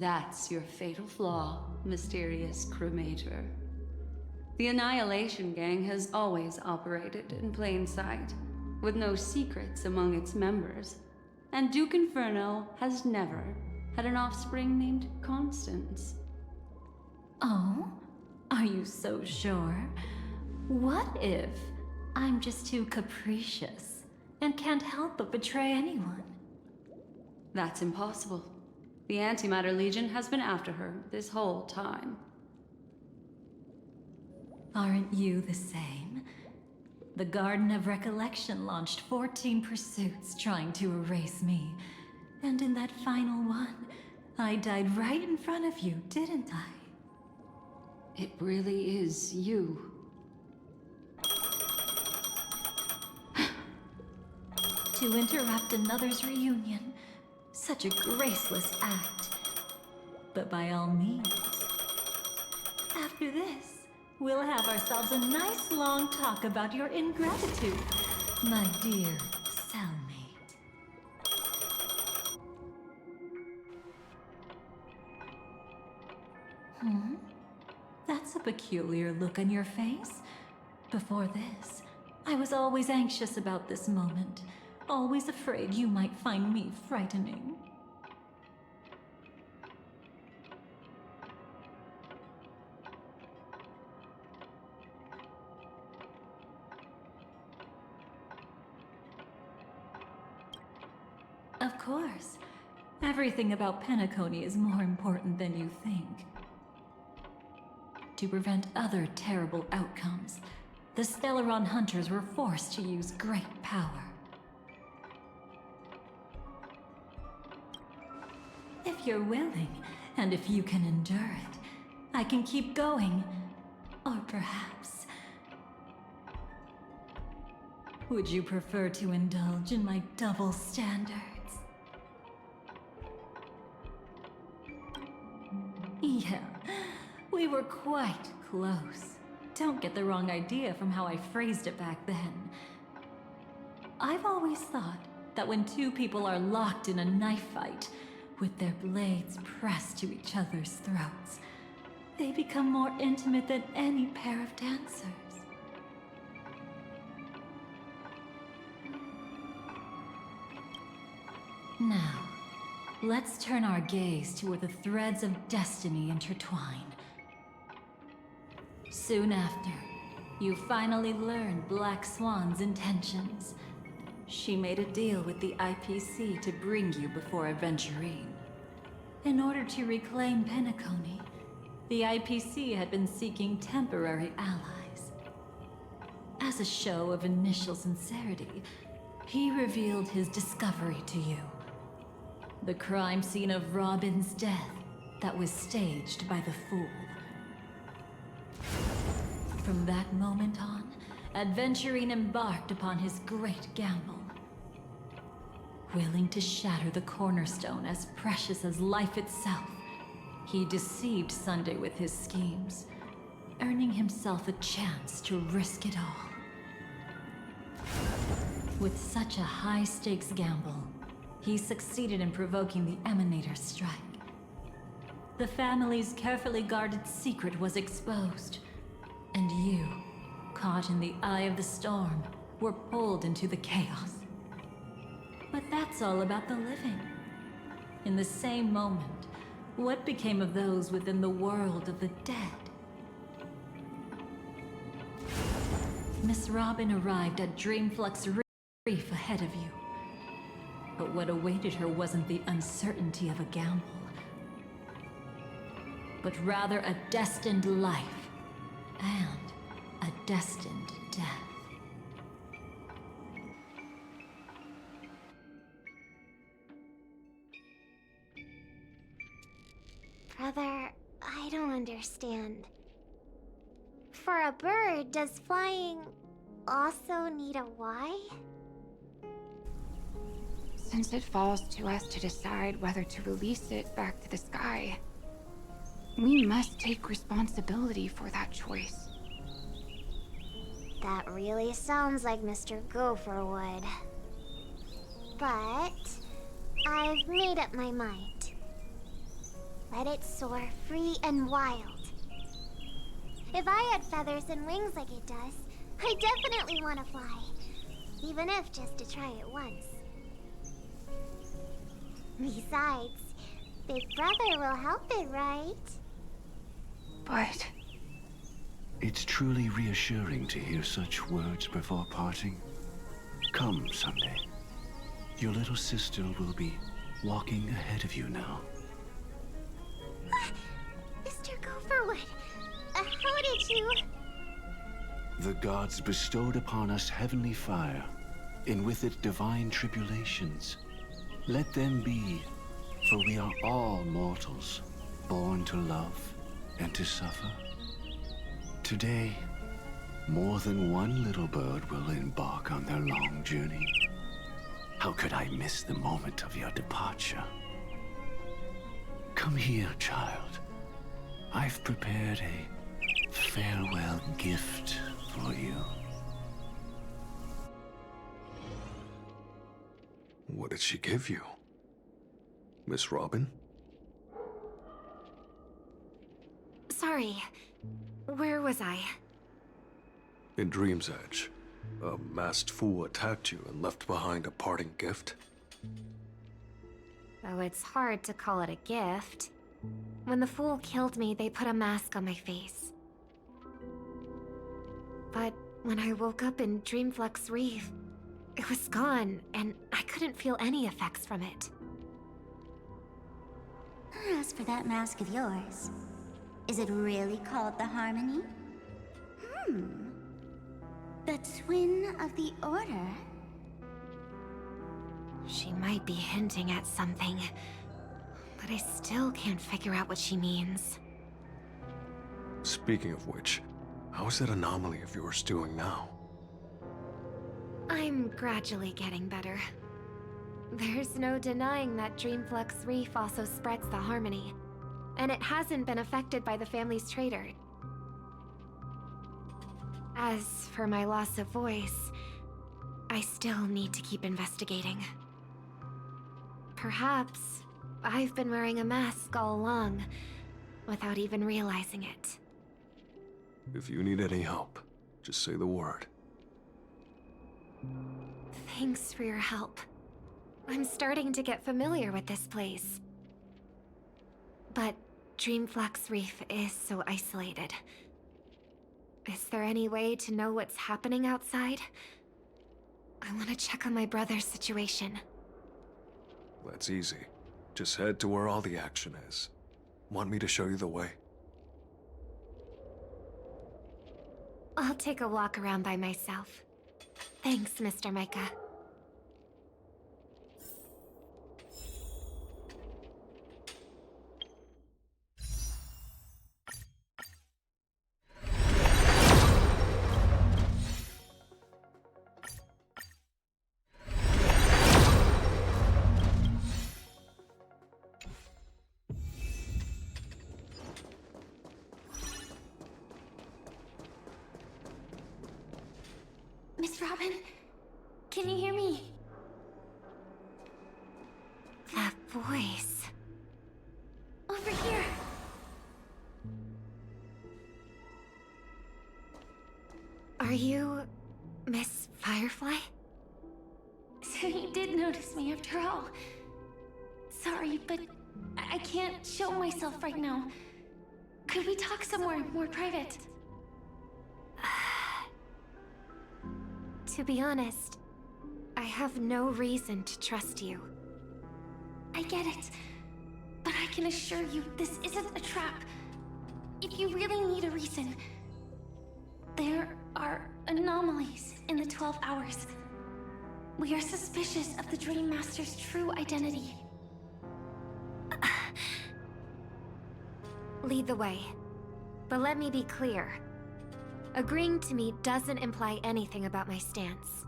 That's your fatal flaw, mysterious cremator. The Annihilation Gang has always operated in plain sight, with no secrets among its members. And Duke Inferno has never had an offspring named Constance. Oh? Are you so sure? What if I'm just too capricious and can't help but betray anyone? That's impossible. The Antimatter Legion has been after her this whole time. Aren't you the same? The Garden of Recollection launched 14 pursuits trying to erase me. And in that final one, I died right in front of you, didn't I? It really is you. To interrupt another's reunion. Such a graceless act. But by all means. After this, we'll have ourselves a nice long talk about your ingratitude, my dear cellmate. That's a peculiar look on your face. Before this, I was always anxious about this moment. Always afraid you might find me frightening. Of course. Everything about Penacony is more important than you think. To prevent other terrible outcomes, the Stellaron hunters were forced to use great power. If you're willing, and if you can endure it, I can keep going. Or perhaps... would you prefer to indulge in my double standards? Yeah, we were quite close. Don't get the wrong idea from how I phrased it back then. I've always thought that when two people are locked in a knife fight, with their blades pressed to each other's throats. They become more intimate than any pair of dancers. Now, let's turn our gaze to where the threads of destiny intertwine. Soon after, you finally learn Black Swan's intentions. She made a deal with the IPC to bring you before Aventurine. In order to reclaim Penacony, the IPC had been seeking temporary allies. As a show of initial sincerity, he revealed his discovery to you. The crime scene of Robin's death that was staged by the Fool. From that moment on, Aventurine embarked upon his great gamble. Willing to shatter the cornerstone as precious as life itself, he deceived Sunday with his schemes, earning himself a chance to risk it all. With such a high-stakes gamble, he succeeded in provoking the Emanator's strike. The family's carefully guarded secret was exposed, and you, caught in the eye of the storm, were pulled into the chaos. But that's all about the living. In the same moment, what became of those within the world of the dead? Miss Robin arrived at Dreamflux Reef ahead of you. But what awaited her wasn't the uncertainty of a gamble, but rather a destined life and a destined death. Brother, I don't understand. For a bird, does flying also need a why? Since it falls to us to decide whether to release it back to the sky, we must take responsibility for that choice. That really sounds like Mr. Gopher would. But I've made up my mind. Let it soar free and wild. If I had feathers and wings like it does, I definitely want to fly. Even if just to try it once. Besides, Big Brother will help it, right? But... It's truly reassuring to hear such words before parting. Come, Sunday. Your little sister will be walking ahead of you now. Mr. Gopherwood, how did you... The gods bestowed upon us heavenly fire, and with it divine tribulations. Let them be, for we are all mortals, born to love and to suffer. Today, more than one little bird will embark on their long journey. How could I miss the moment of your departure? Come here, child. I've prepared a farewell gift for you. What did she give you? Miss Robin? Sorry. Where was I? In Dream's Edge, a masked fool attacked you and left behind a parting gift. Though it's hard to call it a gift. When the fool killed me, they put a mask on my face. But when I woke up in Dreamflux Reef, it was gone, and I couldn't feel any effects from it. As for that mask of yours, is it really called the Harmony? The Twin of the Order? She might be hinting at something, but I still can't figure out what she means. Speaking of which, how is that anomaly of yours doing now? I'm gradually getting better. There's no denying that Dreamflux Reef also spreads the Harmony, and it hasn't been affected by the family's traitor. As for my loss of voice, I still need to keep investigating. Perhaps I've been wearing a mask all along, without even realizing it. If you need any help, just say the word. Thanks for your help. I'm starting to get familiar with this place. But Dreamflux Reef is so isolated. Is there any way to know what's happening outside? I want to check on my brother's situation. That's easy. Just head to where all the action is. Want me to show you the way? I'll take a walk around by myself. Thanks, Mr. Micah. Miss Robin, can you hear me? That voice. Over here. Are you Miss Firefly? So you did notice me after all. Sorry, but I can't show myself right now. Could we talk somewhere more private? To be honest, I have no reason to trust you. I get it, but I can assure you this isn't a trap. If you really need a reason, there are anomalies in the 12 hours. We are suspicious of the Dream Master's true identity. Lead the way. But let me be clear. Agreeing to meet doesn't imply anything about my stance.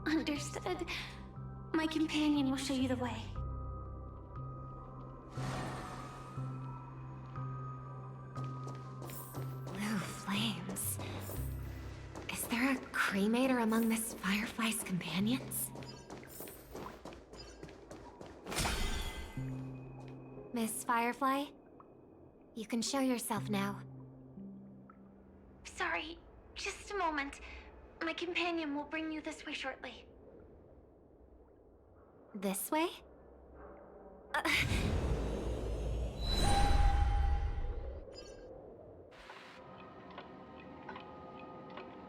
Understood. My companion will show you the way. Blue flames. Is there a cremator among Miss Firefly's companions? Miss Firefly, you can show yourself now. Sorry, just a moment. My companion will bring you this way shortly. This way?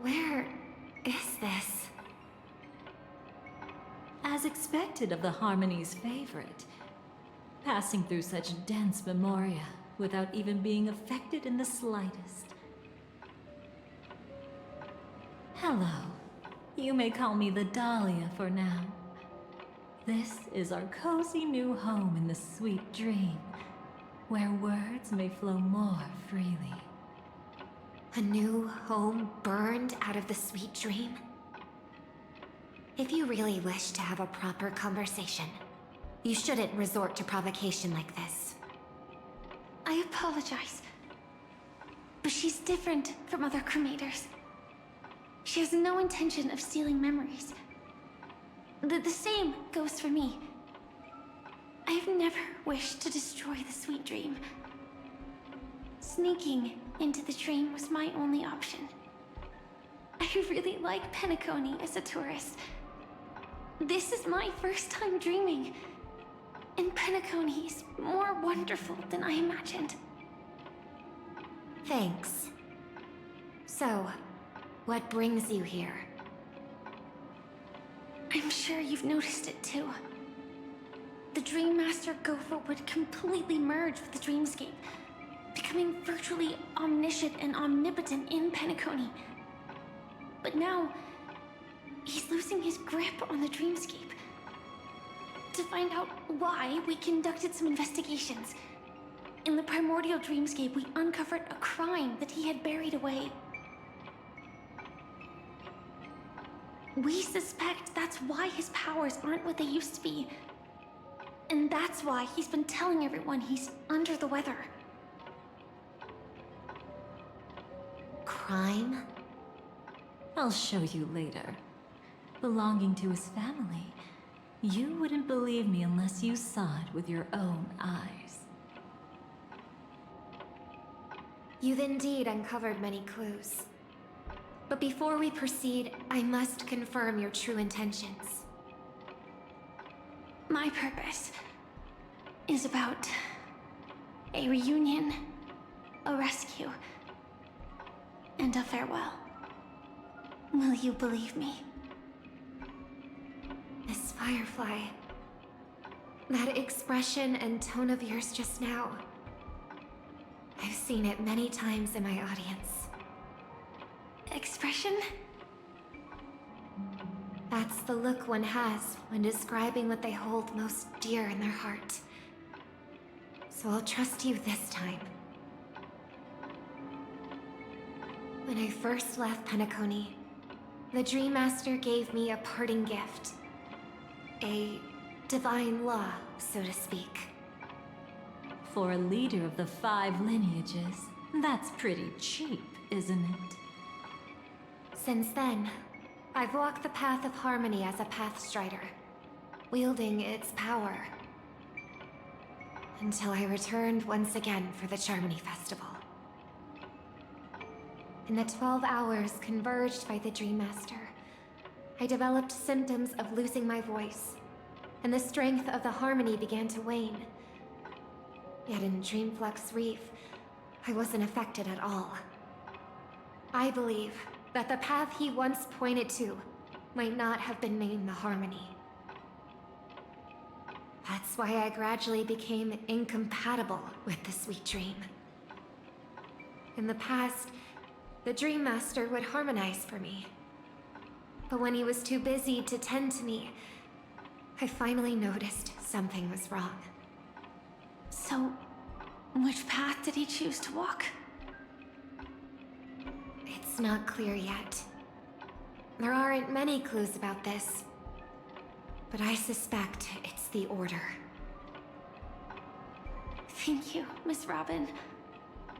Where is this? As expected of the Harmony's favorite, passing through such dense memoria without even being affected in the slightest. Hello. You may call me the Dahlia for now. This is our cozy new home in the sweet dream, where words may flow more freely. A new home burned out of the sweet dream? If you really wish to have a proper conversation, you shouldn't resort to provocation like this. I apologize. But she's different from other cremators. She has no intention of stealing memories. The same goes for me. I've never wished to destroy the sweet dream. Sneaking into the dream was my only option. I really like Penacony as a tourist. This is my first time dreaming. And Penacony is more wonderful than I imagined. Thanks. So, what brings you here? I'm sure you've noticed it too. The Dream Master Gopher would completely merge with the dreamscape, becoming virtually omniscient and omnipotent in Penacony. But now, he's losing his grip on the dreamscape. To find out why, we conducted some investigations. In the primordial dreamscape, we uncovered a crime that he had buried away. We suspect that's why his powers aren't what they used to be. And that's why he's been telling everyone he's under the weather. Crime? I'll show you later. Belonging to his family. You wouldn't believe me unless you saw it with your own eyes. You've indeed uncovered many clues. But before we proceed, I must confirm your true intentions. My purpose is about a reunion, a rescue, and a farewell. Will you believe me? Miss Firefly, that expression and tone of yours just now, I've seen it many times in my audience. Expression? That's the look one has when describing what they hold most dear in their heart. So I'll trust you this time. When I first left Penacony, the Dream Master gave me a parting gift. A divine law, so to speak. For a leader of the 5 lineages, that's pretty cheap, isn't it? Since then, I've walked the path of harmony as a Pathstrider, wielding its power. Until I returned once again for the Charmony Festival. In the 12 hours converged by the Dream Master, I developed symptoms of losing my voice, and the strength of the harmony began to wane. Yet in Dreamflux Reef, I wasn't affected at all. I believe that the path he once pointed to might not have been named the Harmony. That's why I gradually became incompatible with the sweet dream. In the past, the Dream Master would harmonize for me. But when he was too busy to tend to me, I finally noticed something was wrong. So, which path did he choose to walk? It's not clear yet. There aren't many clues about this, but I suspect it's the Order. Thank you, Miss Robin.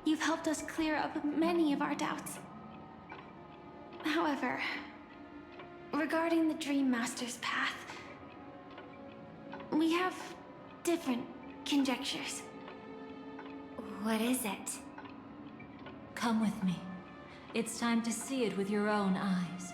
You've helped us clear up many of our doubts. However, regarding the Dream Master's path, we have different conjectures. What is it? Come with me. It's time to see it with your own eyes.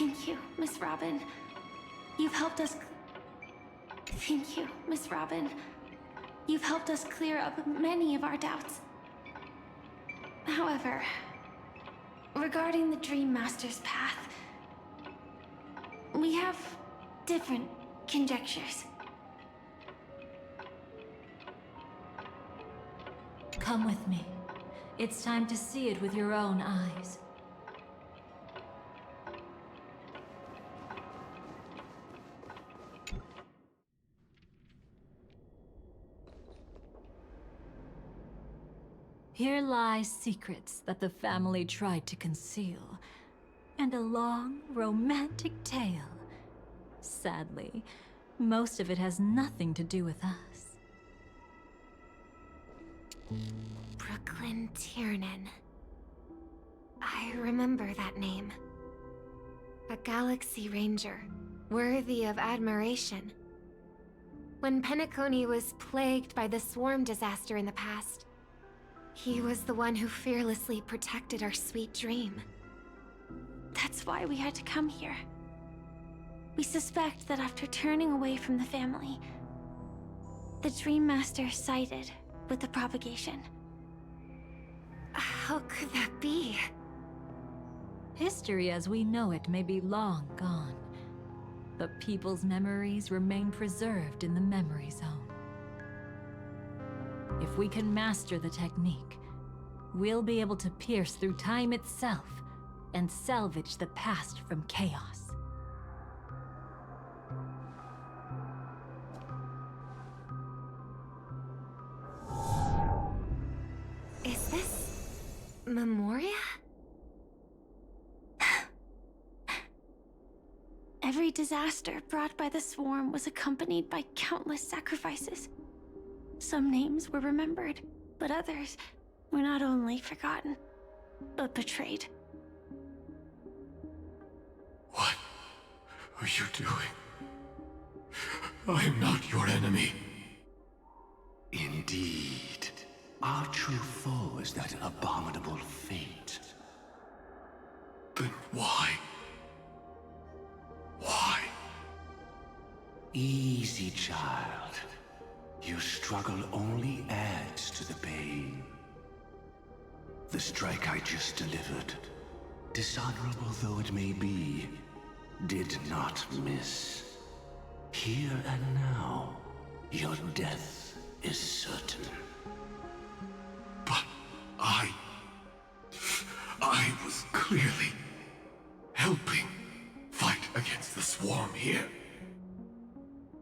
Thank you, Miss Robin. You've helped us... Thank you, Miss Robin. You've helped us clear up many of our doubts. However, regarding the Dream Master's path, we have different conjectures. Come with me. It's time to see it with your own eyes. Here lie secrets that the family tried to conceal, and a long, romantic tale. Sadly, most of it has nothing to do with us. Brooklyn Tiernan. I remember that name. A Galaxy Ranger, worthy of admiration. When Penacony was plagued by the swarm disaster in the past, he was the one who fearlessly protected our sweet dream. That's why we had to come here. We suspect that after turning away from the family, the Dream Master sided with the propagation. How could that be? History as we know it may be long gone, but people's memories remain preserved in the memory zone. If we can master the technique, we'll be able to pierce through time itself and salvage the past from chaos. Is this Memoria? Every disaster brought by the swarm was accompanied by countless sacrifices. Some names were remembered, but others were not only forgotten, but betrayed. What are you doing? I am not your enemy. Indeed. Our true foe is that abominable fate. Then why? Why? Easy, child. Your struggle only adds to the pain. The strike I just delivered, dishonorable though it may be, did not miss. Here and now, your death is certain. But I was clearly helping fight against the swarm here.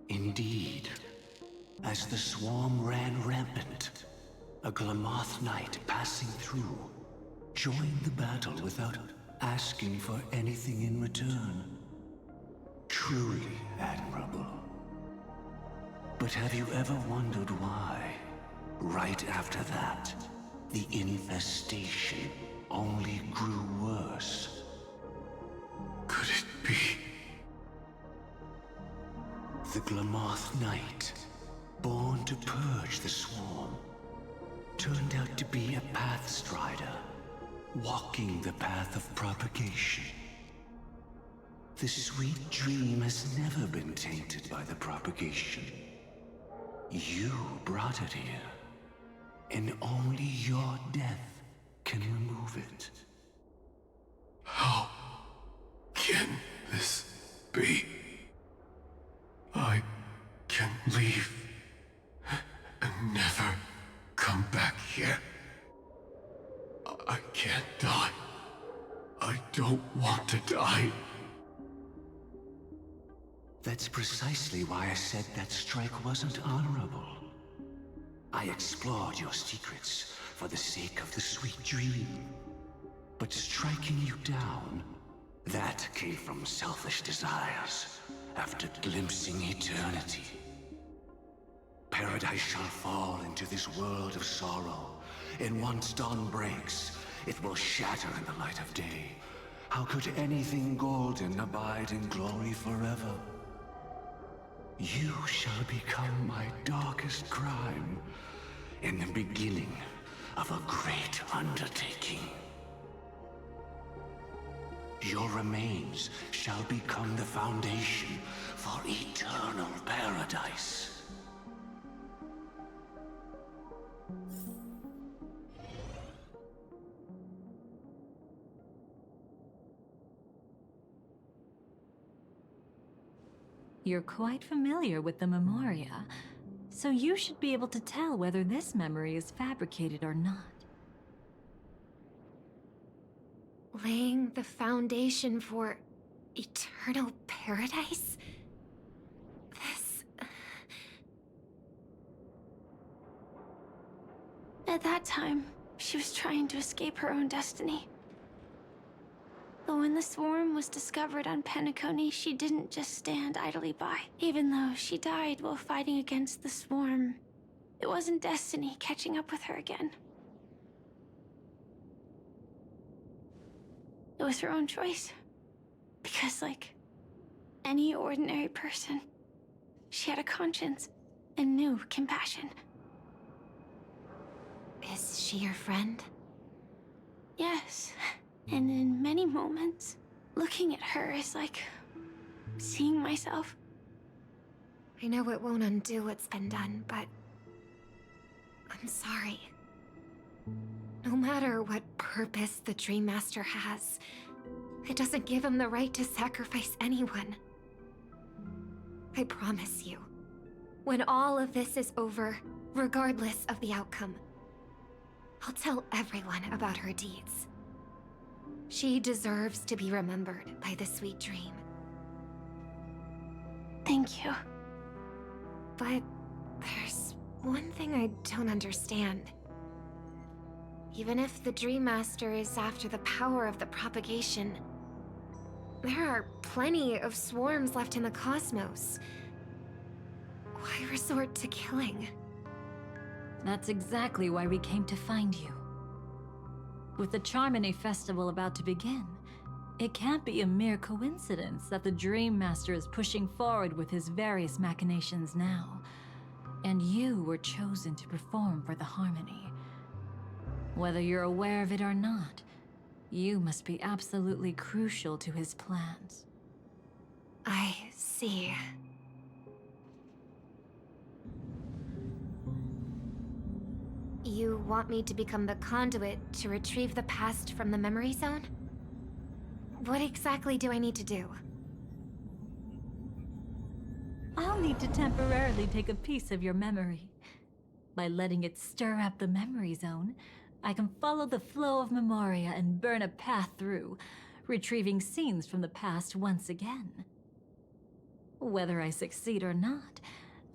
Indeed. As the swarm ran rampant, a Glamoth knight passing through joined the battle without asking for anything in return. Truly admirable. But have you ever wondered why, right after that, the infestation only grew worse? Could it be? The Glamoth Knight, born to purge the swarm, turned out to be a pathstrider, walking the path of propagation. The sweet dream has never been tainted by the propagation. You brought it here, and only your death can remove it. How can this be? I can leave and never come back here. I can't die. I don't want to die. That's precisely why I said that strike wasn't honorable. I explored your secrets for the sake of the sweet dream. But striking you down, that came from selfish desires after glimpsing eternity. Paradise shall fall into this world of sorrow, and once dawn breaks, it will shatter in the light of day. How could anything golden abide in glory forever? You shall become my darkest crime, in the beginning of a great undertaking. Your remains shall become the foundation for eternal paradise. You're quite familiar with the Memoria, so you should be able to tell whether this memory is fabricated or not. Laying the foundation for eternal paradise? This... At that time, she was trying to escape her own destiny. But when the swarm was discovered on Penacony, she didn't just stand idly by. Even though she died while fighting against the swarm, it wasn't destiny catching up with her again. It was her own choice. Because, like any ordinary person, she had a conscience and knew compassion. Is she your friend? Yes. And in many moments, looking at her is like seeing myself. I know it won't undo what's been done, but I'm sorry. No matter what purpose the Dream Master has, it doesn't give him the right to sacrifice anyone. I promise you, when all of this is over, regardless of the outcome, I'll tell everyone about her deeds. She deserves to be remembered by the sweet dream. Thank you. But there's one thing I don't understand. Even if the Dream Master is after the power of the propagation, there are plenty of swarms left in the cosmos. Why resort to killing? That's exactly why we came to find you. With the Charmony Festival about to begin, it can't be a mere coincidence that the Dream Master is pushing forward with his various machinations now. And you were chosen to perform for the Harmony. Whether you're aware of it or not, you must be absolutely crucial to his plans. I see. You want me to become the conduit to retrieve the past from the memory zone? What exactly do I need to do? I'll need to temporarily take a piece of your memory. By letting it stir up the memory zone, I can follow the flow of Memoria and burn a path through, retrieving scenes from the past once again. Whether I succeed or not,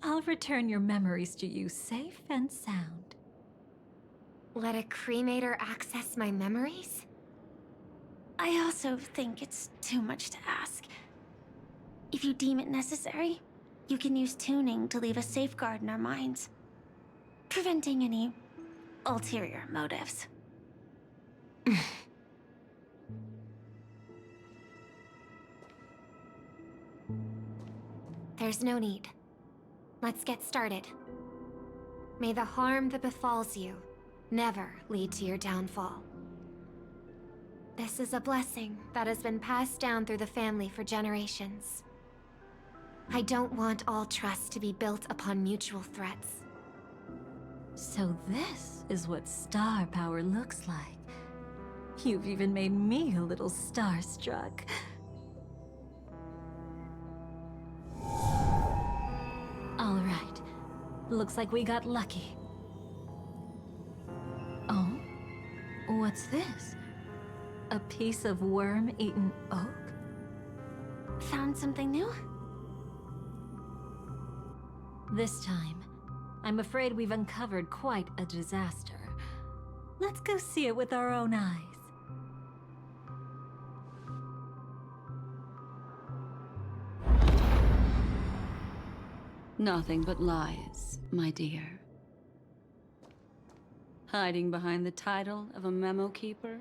I'll return your memories to you safe and sound. Let a cremator access my memories? I also think it's too much to ask. If you deem it necessary, you can use tuning to leave a safeguard in our minds, preventing any ulterior motives. There's no need. Let's get started. May the harm that befalls you never lead to your downfall. This is a blessing that has been passed down through the family for generations. I don't want all trust to be built upon mutual threats. So this is what star power looks like. You've even made me a little starstruck. All right. Looks like we got lucky. Oh? What's this? A piece of worm-eaten oak? Found something new? This time, I'm afraid we've uncovered quite a disaster. Let's go see it with our own eyes. Nothing but lies, my dear. Hiding behind the title of a memo keeper?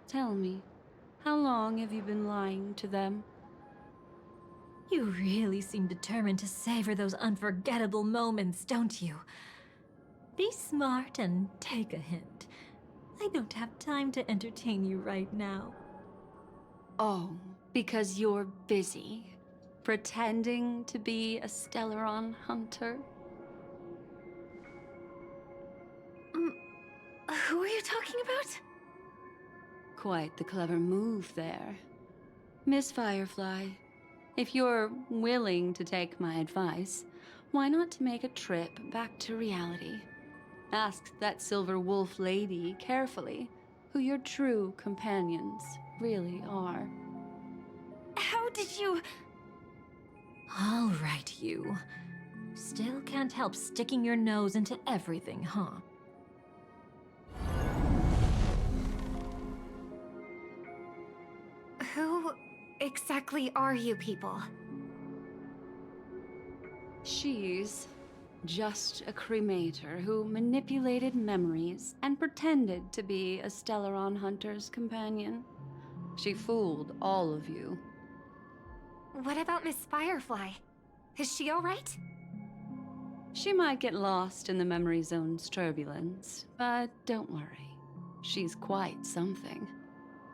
Tell me, how long have you been lying to them? You really seem determined to savor those unforgettable moments, don't you? Be smart and take a hint. I don't have time to entertain you right now. Oh, because you're busy. Pretending to be a Stellaron hunter? Who are you talking about? Quite the clever move there. Miss Firefly, if you're willing to take my advice, why not to make a trip back to reality? Ask that Silver Wolf lady carefully who your true companions really are. How did you... All right, you. Still can't help sticking your nose into everything, huh? Who exactly are you people? She's just a cremator who manipulated memories and pretended to be a Stellaron hunter's companion. She fooled all of you. What about Miss Firefly? Is she alright? She might get lost in the memory zone's turbulence, but don't worry. She's quite something.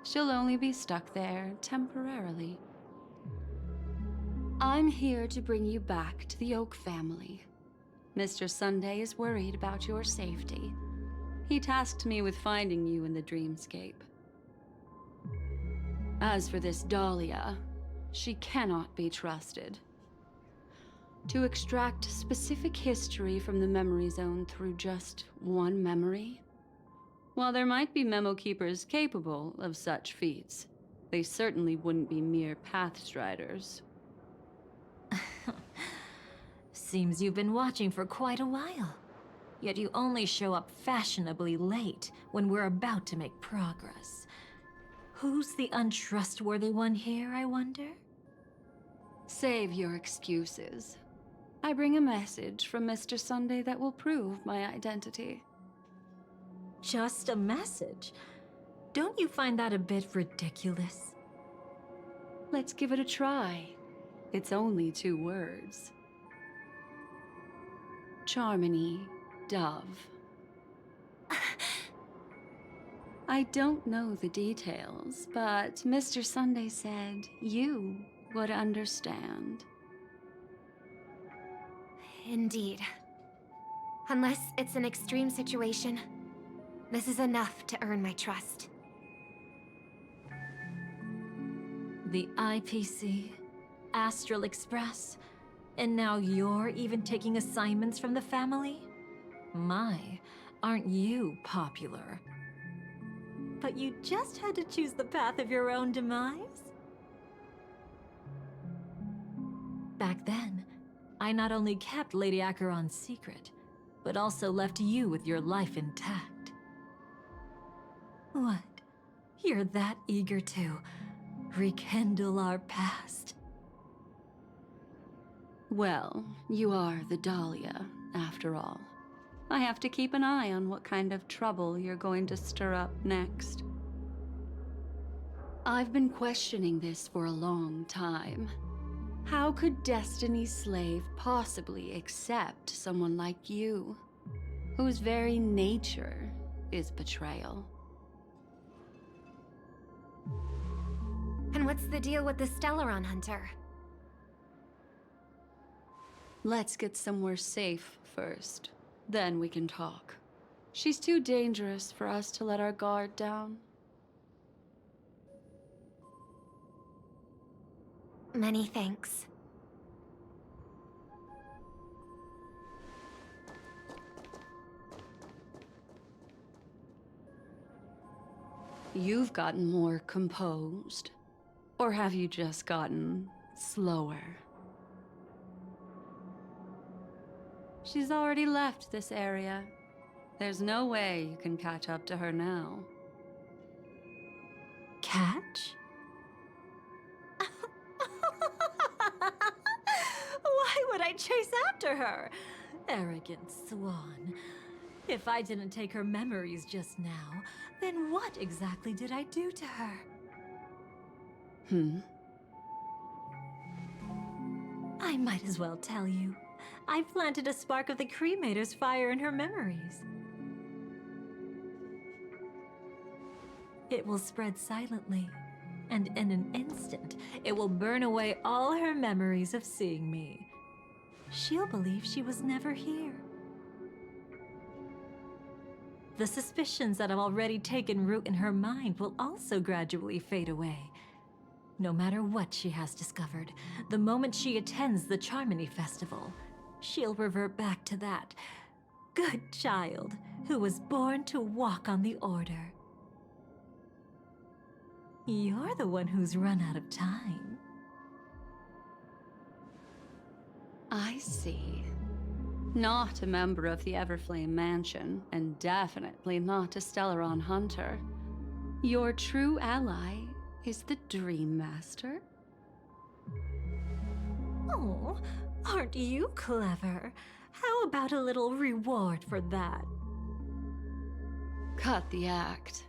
She'll only be stuck there temporarily. I'm here to bring you back to the Oak family. Mr. Sunday is worried about your safety. He tasked me with finding you in the dreamscape. As for this Dahlia, she cannot be trusted. To extract specific history from the memory zone through just one memory? While there might be memo keepers capable of such feats, they certainly wouldn't be mere pathstriders. Seems you've been watching for quite a while. Yet you only show up fashionably late when we're about to make progress. Who's the untrustworthy one here, I wonder? Save your excuses. I bring a message from Mr. Sunday that will prove my identity. Just a message? Don't you find that a bit ridiculous? Let's give it a try. It's only 2 words. Charmony, Dove. I don't know the details, but Mr. Sunday said you would understand. Indeed. Unless it's an extreme situation, this is enough to earn my trust. The IPC, Astral Express, and now you're even taking assignments from the family? My, aren't you popular? But you just had to choose the path of your own demise? Back then, I not only kept Lady Acheron's secret, but also left you with your life intact. What? You're that eager to rekindle our past? Well, you are the Dahlia, after all. I have to keep an eye on what kind of trouble you're going to stir up next. I've been questioning this for a long time. How could Destiny's slave possibly accept someone like you, whose very nature is betrayal? And what's the deal with the Stellaron hunter? Let's get somewhere safe first. Then we can talk. She's too dangerous for us to let our guard down. Many thanks. You've gotten more composed. Or have you just gotten slower? She's already left this area. There's no way you can catch up to her now. Catch? Why would I chase after her? Arrogant swan. If I didn't take her memories just now, then what exactly did I do to her? I might as well tell you. I planted a spark of the cremator's fire in her memories. It will spread silently, and in an instant, it will burn away all her memories of seeing me. She'll believe she was never here. The suspicions that have already taken root in her mind will also gradually fade away. No matter what she has discovered, the moment she attends the Charmony Festival, she'll revert back to that good child who was born to walk on the Order. You're the one who's run out of time. I see. Not a member of the Everflame Mansion, and definitely not a Stellaron hunter. Your true ally is the Dream Master? Oh, aren't you clever? How about a little reward for that? Cut the act.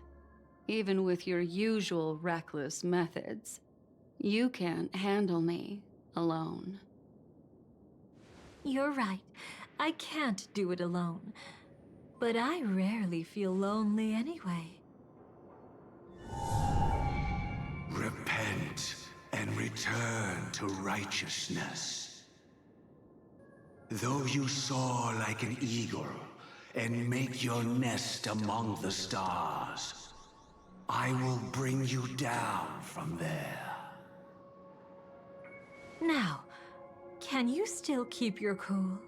Even with your usual reckless methods, you can't handle me alone. You're right. I can't do it alone. But I rarely feel lonely anyway. Repent and return to righteousness. Though you soar like an eagle and make your nest among the stars, I will bring you down from there. Now, can you still keep your cool?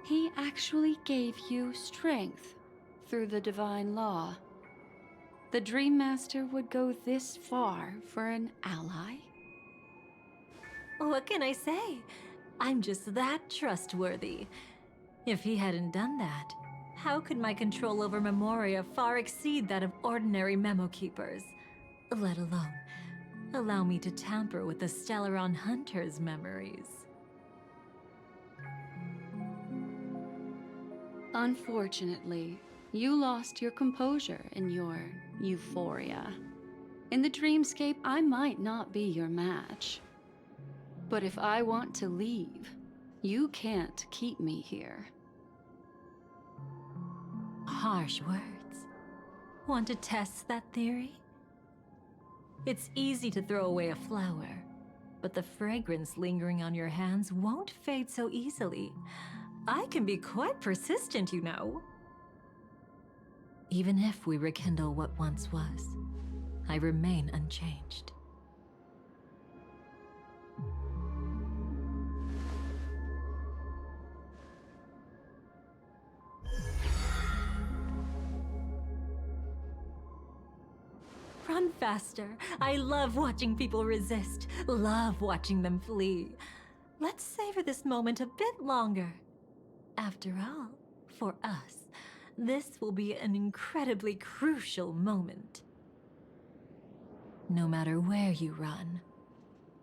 He actually gave you strength through the divine law. The Dream Master would go this far for an ally? What can I say? I'm just that trustworthy. If he hadn't done that, how could my control over Memoria far exceed that of ordinary memo keepers? Let alone allow me to tamper with the Stellaron Hunter's memories. Unfortunately, you lost your composure in your euphoria. In the dreamscape, I might not be your match. But if I want to leave, you can't keep me here. Harsh words. Want to test that theory? It's easy to throw away a flower, but the fragrance lingering on your hands won't fade so easily. I can be quite persistent, you know. Even if we rekindle what once was, I remain unchanged. Run faster. I love watching people resist. Love watching them flee. Let's savor this moment a bit longer. After all, for us, this will be an incredibly crucial moment. No matter where you run,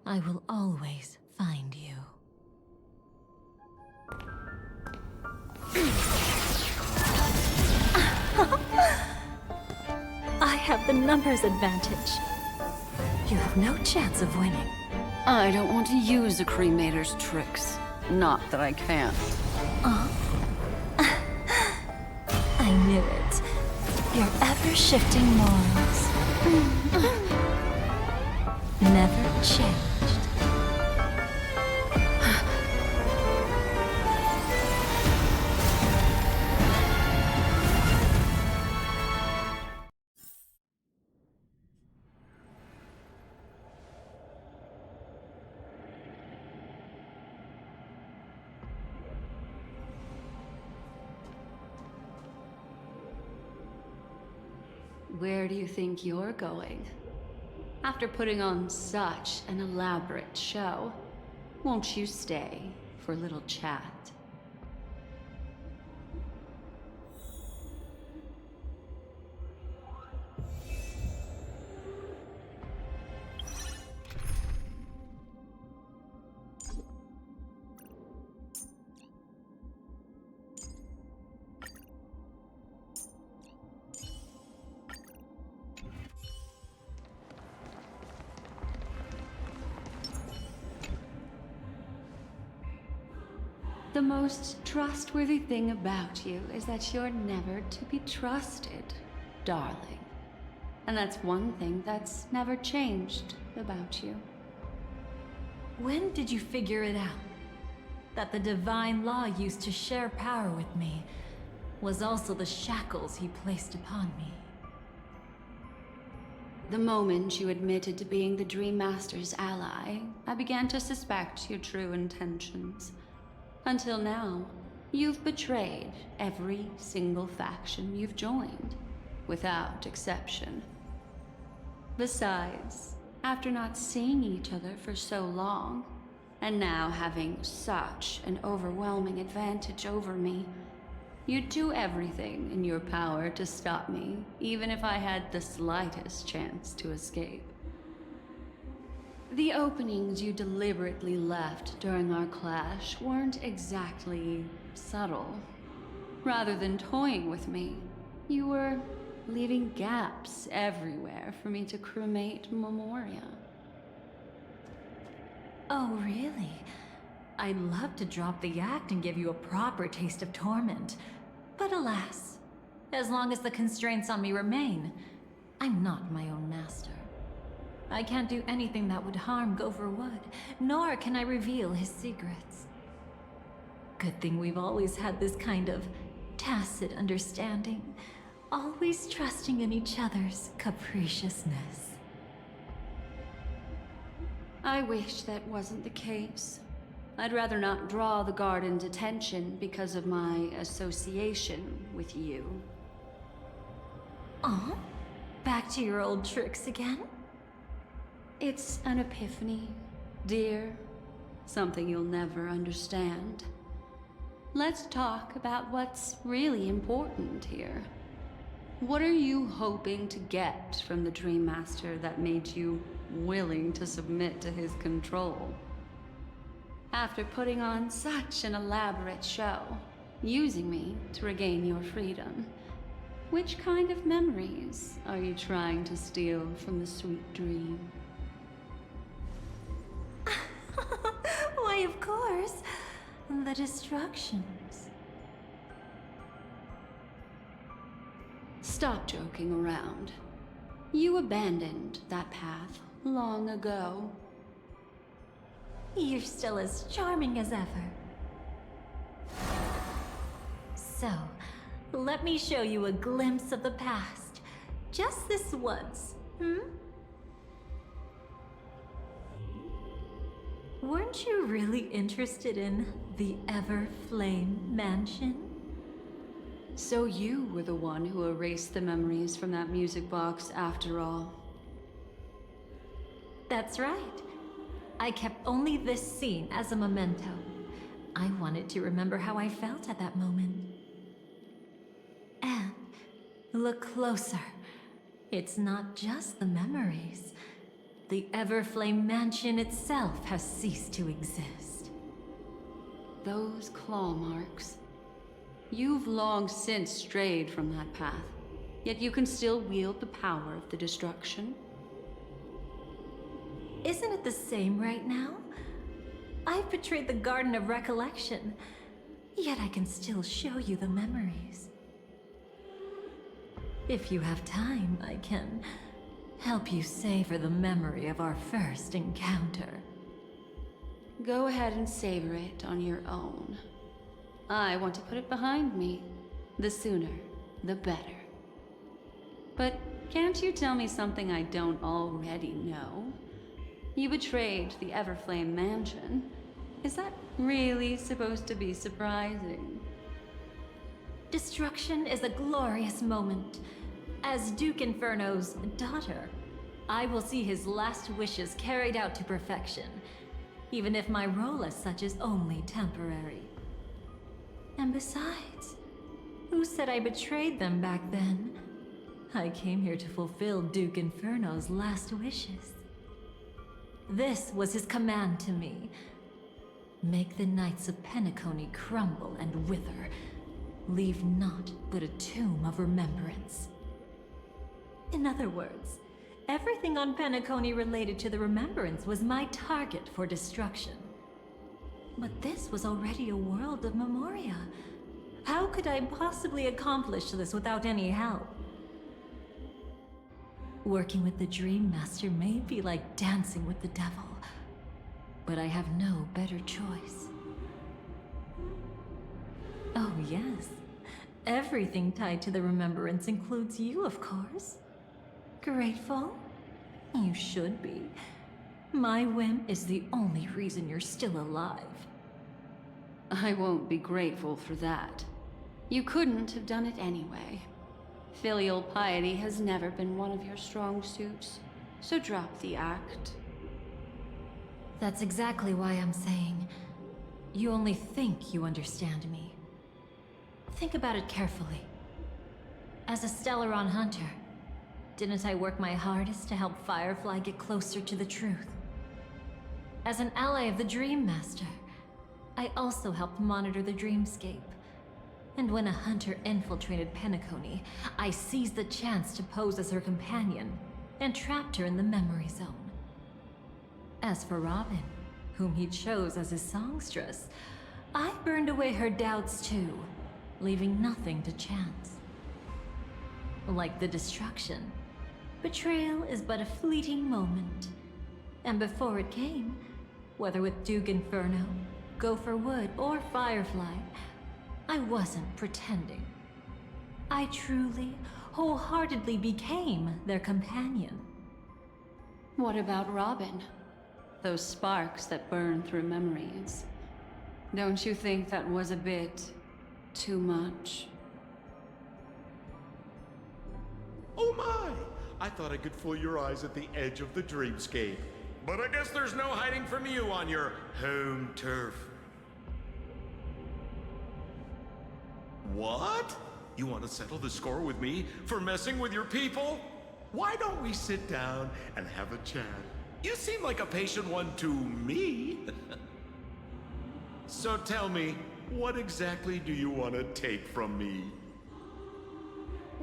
I will always find you. I have the numbers advantage. You have no chance of winning. I don't want to use a cremator's tricks. Not that I can't. I knew it. Your ever-shifting morals. Never changed. Where do you think you're going? After putting on such an elaborate show, won't you stay for a little chat? The most trustworthy thing about you is that you're never to be trusted, darling. And that's one thing that's never changed about you. When did you figure it out? That the divine law used to share power with me was also the shackles he placed upon me. The moment you admitted to being the Dream Master's ally, I began to suspect your true intentions. Until now, you've betrayed every single faction you've joined, without exception. Besides, after not seeing each other for so long, and now having such an overwhelming advantage over me, you'd do everything in your power to stop me, even if I had the slightest chance to escape. The openings you deliberately left during our clash weren't exactly subtle. Rather than toying with me, you were leaving gaps everywhere for me to cremate Memoria. Oh, really? I'd love to drop the act and give you a proper taste of torment. But alas, as long as the constraints on me remain, I'm not my own master. I can't do anything that would harm Gopher Wood, nor can I reveal his secrets. Good thing we've always had this kind of tacit understanding, always trusting in each other's capriciousness. I wish that wasn't the case. I'd rather not draw the Garden's attention because of my association with you. Oh? Back to your old tricks again? It's an epiphany, dear. Something you'll never understand. Let's talk about what's really important here. What are you hoping to get from the Dream Master that made you willing to submit to his control? After putting on such an elaborate show, using me to regain your freedom, which kind of memories are you trying to steal from the sweet dream? Why, of course, the destructions. Stop joking around. You abandoned that path long ago. You're still as charming as ever. So, let me show you a glimpse of the past. Just this once, Weren't you really interested in the Everflame Mansion? So you were the one who erased the memories from that music box after all. That's right. I kept only this scene as a memento. I wanted to remember how I felt at that moment. And look closer. It's not just the memories. The Everflame Mansion itself has ceased to exist. Those claw marks. You've long since strayed from that path, yet you can still wield the power of the destruction. Isn't it the same right now? I've betrayed the Garden of Recollection, yet I can still show you the memories. If you have time, I can help you savor the memory of our first encounter. Go ahead and savor it on your own. I want to put it behind me. The sooner, the better. But can't you tell me something I don't already know? You betrayed the Everflame Mansion. Is that really supposed to be surprising? Destruction is a glorious moment. As Duke Inferno's daughter, I will see his last wishes carried out to perfection, even if my role as such is only temporary. And besides, who said I betrayed them back then? I came here to fulfill Duke Inferno's last wishes. This was his command to me. Make the Knights of Penacony crumble and wither. Leave naught but a tomb of remembrance. In other words, everything on Penacony related to the Remembrance was my target for destruction. But this was already a world of Memoria. How could I possibly accomplish this without any help? Working with the Dream Master may be like dancing with the devil, but I have no better choice. Oh yes, everything tied to the remembrance includes you, of course. Grateful? You should be. My whim is the only reason you're still alive. I won't be grateful for that. You couldn't have done it anyway. Filial piety has never been one of your strong suits, so drop the act. That's exactly why I'm saying you only think you understand me. Think about it carefully. As a Stellaron hunter, didn't I work my hardest to help Firefly get closer to the truth? As an ally of the Dream Master, I also helped monitor the dreamscape. And when a hunter infiltrated Penacony, I seized the chance to pose as her companion and trapped her in the memory zone. As for Robin, whom he chose as his songstress, I burned away her doubts too, leaving nothing to chance. Like the destruction, betrayal is but a fleeting moment. And before it came, whether with Duke Inferno, Gopher Wood, or Firefly, I wasn't pretending. I truly, wholeheartedly became their companion. What about Robin? Those sparks that burn through memories. Don't you think that was a bit too much? Oh my! I thought I could fool your eyes at the edge of the dreamscape. But I guess there's no hiding from you on your home turf. What? You want to settle the score with me for messing with your people? Why don't we sit down and have a chat? You seem like a patient one to me. So tell me, what exactly do you want to take from me?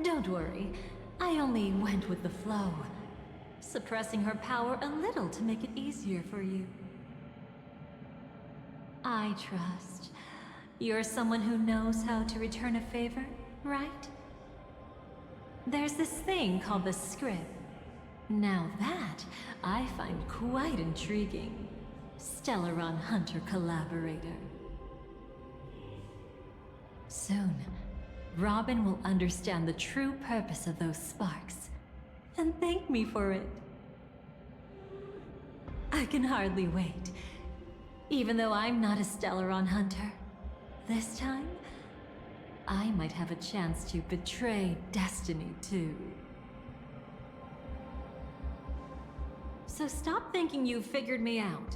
Don't worry, I only went with the flow, suppressing her power a little to make it easier for you. I trust. You're someone who knows how to return a favor, right? There's this thing called the script. Now that, I find quite intriguing. Stellaron Hunter collaborator. Soon, Robin will understand the true purpose of those sparks, and thank me for it. I can hardly wait. Even though I'm not a Stellaron Hunter, this time, I might have a chance to betray destiny too. So stop thinking you've figured me out.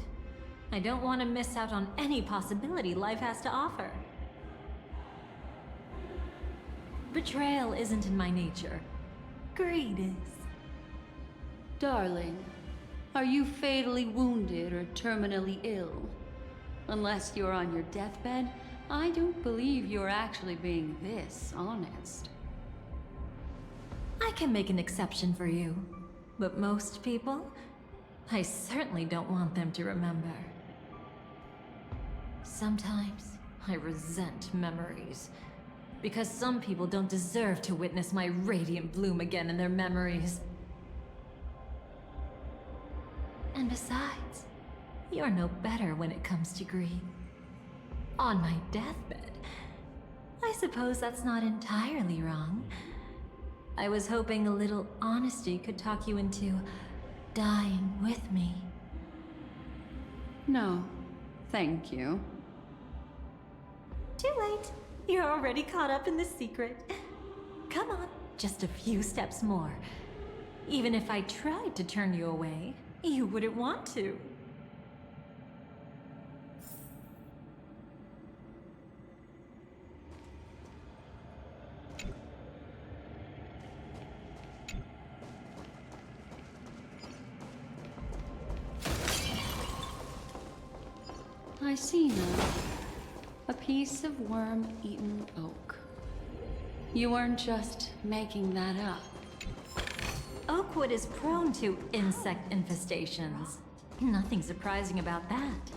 I don't want to miss out on any possibility life has to offer. Betrayal isn't in my nature. Greed is. Darling, are you fatally wounded or terminally ill? Unless you're on your deathbed, I don't believe you're actually being this honest. I can make an exception for you, but most people, I certainly don't want them to remember. Sometimes I resent memories, because some people don't deserve to witness my radiant bloom again in their memories. And besides, you're no better when it comes to greed. On my deathbed, I suppose that's not entirely wrong. I was hoping a little honesty could talk you into dying with me. No, thank you. Too late. You're already caught up in the secret. Come on, just a few steps more. Even if I tried to turn you away, you wouldn't want to. I see now. A piece of worm-eaten oak. You weren't just making that up. Oakwood is prone to insect infestations. Nothing surprising about that.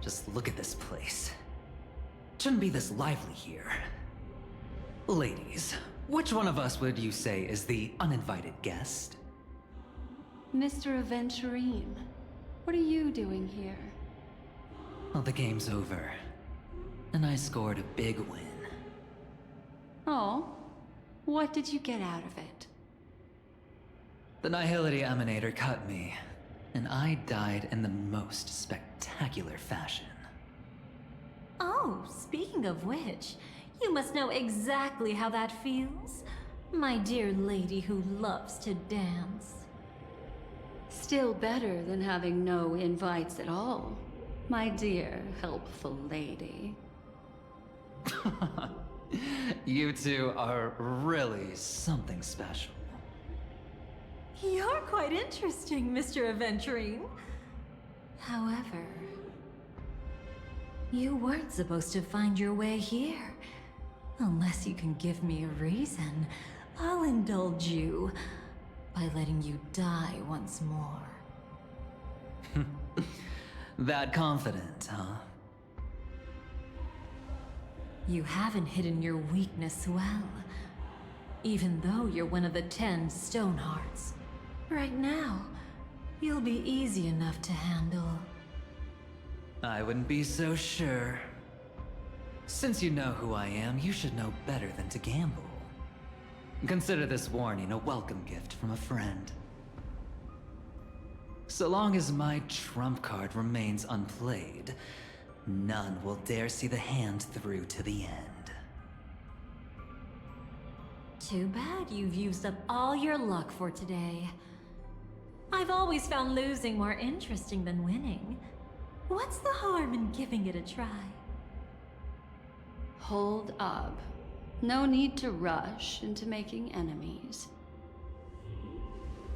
Just look at this place. Shouldn't be this lively here. Ladies, which one of us would you say is the uninvited guest? Mr. Aventurine, what are you doing here? Well, the game's over. And I scored a big win. Oh, what did you get out of it? The Nihility Emanator cut me, and I died in the most spectacular fashion. Oh, speaking of which, you must know exactly how that feels. My dear lady who loves to dance. Still better than having no invites at all, my dear helpful lady. You two are really something special. You're quite interesting, Mr. Aventurine. However, you weren't supposed to find your way here. Unless you can give me a reason, I'll indulge you by letting you die once more. That confident, huh? You haven't hidden your weakness well, even though you're one of the 10 Stonehearts. Right now, you'll be easy enough to handle. I wouldn't be so sure. Since you know who I am, you should know better than to gamble. Consider this warning a welcome gift from a friend. So long as my trump card remains unplayed, none will dare see the hand through to the end. Too bad you've used up all your luck for today. I've always found losing more interesting than winning. What's the harm in giving it a try? Hold up. No need to rush into making enemies.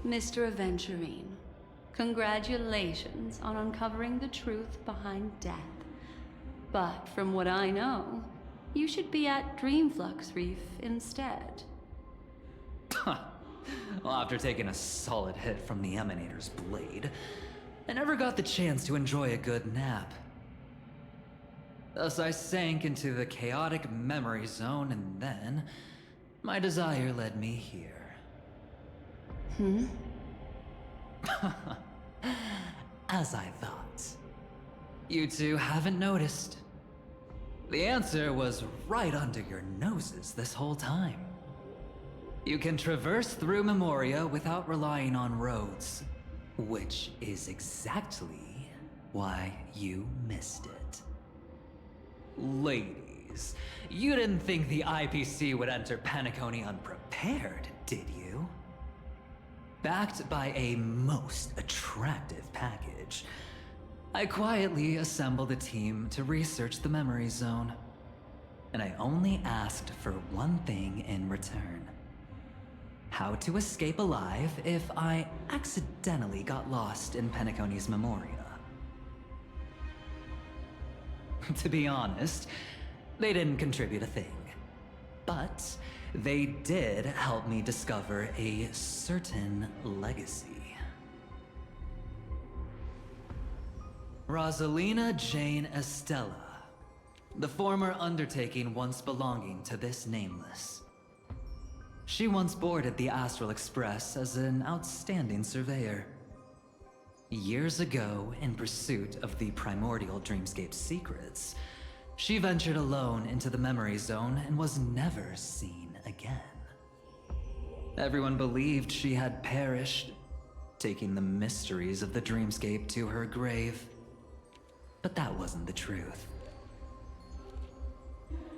Mr. Aventurine, congratulations on uncovering the truth behind death. But from what I know, you should be at Dreamflux Reef instead. Well, after taking a solid hit from the Emanator's blade, I never got the chance to enjoy a good nap. Thus I sank into the chaotic memory zone, and then my desire led me here. As I thought. You two haven't noticed. The answer was right under your noses this whole time. You can traverse through Memoria without relying on roads, which is exactly why you missed it. Ladies, you didn't think the IPC would enter Penacony unprepared, did you? Backed by a most attractive package, I quietly assembled a team to research the memory zone. And I only asked for one thing in return. How to escape alive if I accidentally got lost in Penacony's Memoria. To be honest, they didn't contribute a thing. But they did help me discover a certain legacy. Rosalina Jane Estella, the former undertaking once belonging to this nameless. She once boarded the Astral Express as an outstanding surveyor. Years ago, in pursuit of the primordial dreamscape secrets, she ventured alone into the memory zone and was never seen again. Everyone believed she had perished, taking the mysteries of the dreamscape to her grave. But that wasn't the truth.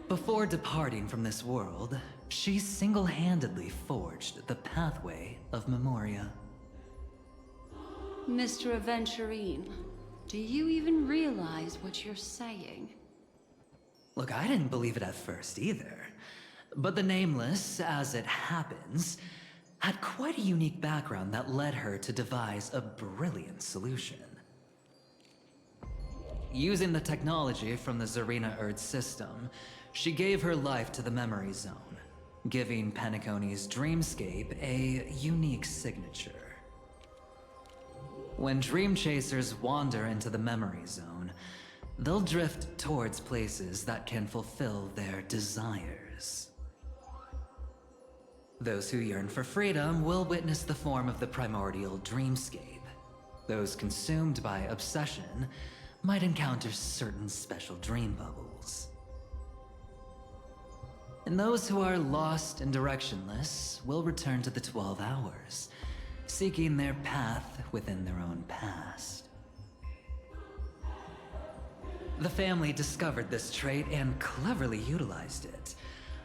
Before departing from this world, she single-handedly forged the pathway of Memoria. Mr. Aventurine, do you even realize what you're saying? Look, I didn't believe it at first either. But the Nameless, as it happens, had quite a unique background that led her to devise a brilliant solution. Using the technology from the Zarina Erd system, she gave her life to the memory zone, giving Penacony's dreamscape a unique signature. When dream chasers wander into the memory zone, they'll drift towards places that can fulfill their desires. Those who yearn for freedom will witness the form of the primordial dreamscape. Those consumed by obsession might encounter certain special dream bubbles. And those who are lost and directionless will return to the 12 hours, seeking their path within their own past. The family discovered this trait and cleverly utilized it,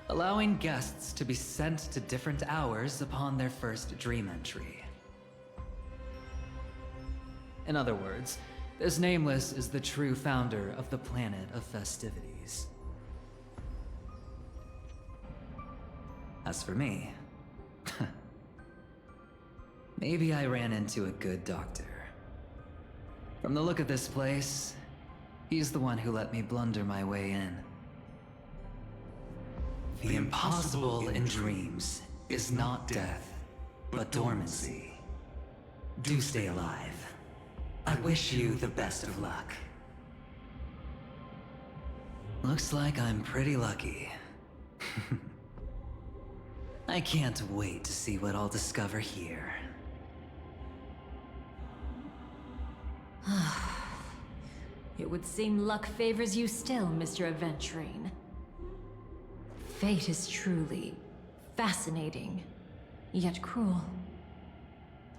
allowing guests to be sent to different hours upon their first dream entry. In other words, this Nameless is the true founder of the planet of festivities. As for me, maybe I ran into a good doctor. From the look of this place, he's the one who let me blunder my way in. The impossible in dreams is not death, but dormancy. Do stay alive. I wish you the best of luck. Looks like I'm pretty lucky. I can't wait to see what I'll discover here. It would seem luck favors you still, Mr. Aventurine. Fate is truly fascinating, yet cruel.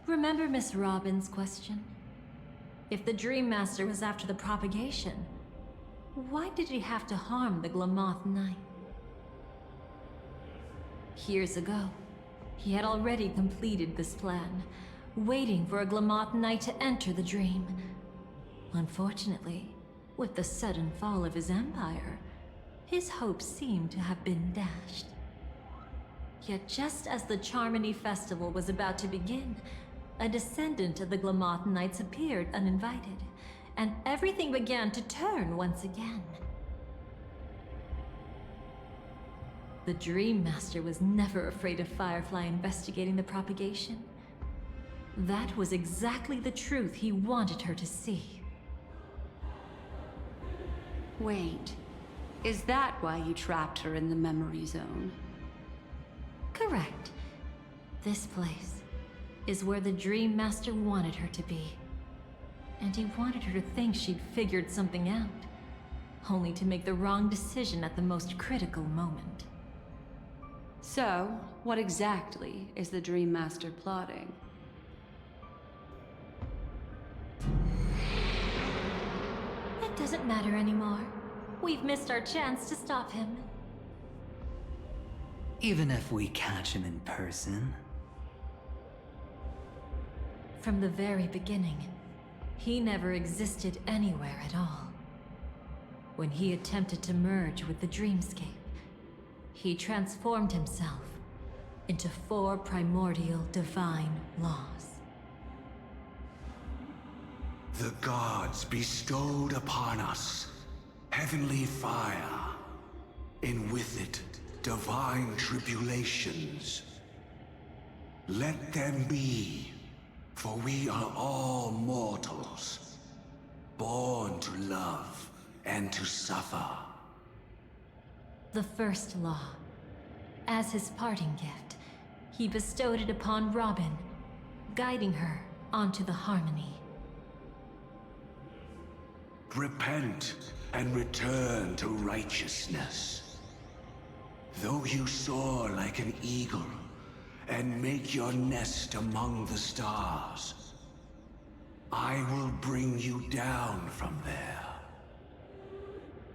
Remember Miss Robin's question? If the Dream Master was after the propagation, why did he have to harm the Glamoth Knight? Years ago, he had already completed this plan, waiting for a Glamoth Knight to enter the dream. Unfortunately, with the sudden fall of his empire, his hopes seemed to have been dashed. Yet just as the Charmony Festival was about to begin, a descendant of the Glamoth Knights appeared uninvited, and everything began to turn once again. The Dream Master was never afraid of Firefly investigating the propagation. That was exactly the truth he wanted her to see. Wait, is that why you trapped her in the memory zone? Correct. This place is where the Dream Master wanted her to be. And he wanted her to think she'd figured something out, only to make the wrong decision at the most critical moment. So, what exactly is the Dream Master plotting? It doesn't matter anymore. We've missed our chance to stop him. Even if we catch him in person? From the very beginning, he never existed anywhere at all. When he attempted to merge with the dreamscape, he transformed himself into 4 primordial divine laws. The gods bestowed upon us heavenly fire, and with it divine tribulations. Let them be, for we are all mortals, born to love and to suffer. The first law. As his parting gift, he bestowed it upon Robin, guiding her onto the harmony. Repent and return to righteousness. Though you soar like an eagle and make your nest among the stars, I will bring you down from there.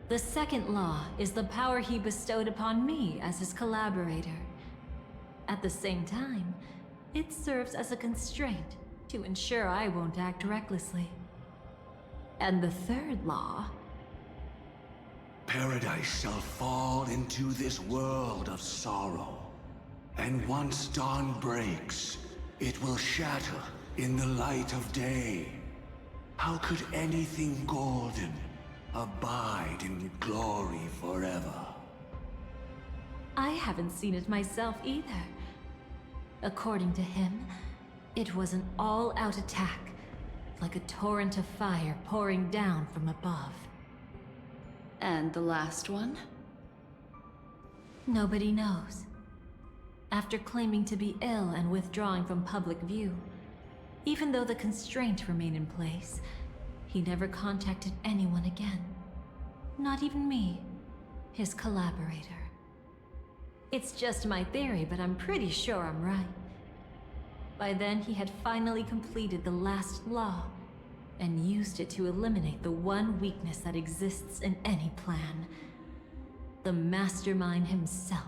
The second law is the power he bestowed upon me as his collaborator. At the same time, it serves as a constraint to ensure I won't act recklessly. And the third law... Paradise shall fall into this world of sorrow. And once dawn breaks, it will shatter in the light of day. How could anything golden abide in glory forever? I haven't seen it myself either. According to him, it was an all-out attack, like a torrent of fire pouring down from above. And the last one? Nobody knows. After claiming to be ill and withdrawing from public view, even though the constraints remain in place, he never contacted anyone again. Not even me, his collaborator. It's just my theory, but I'm pretty sure I'm right. By then, he had finally completed the last law, and used it to eliminate the one weakness that exists in any plan. The mastermind himself.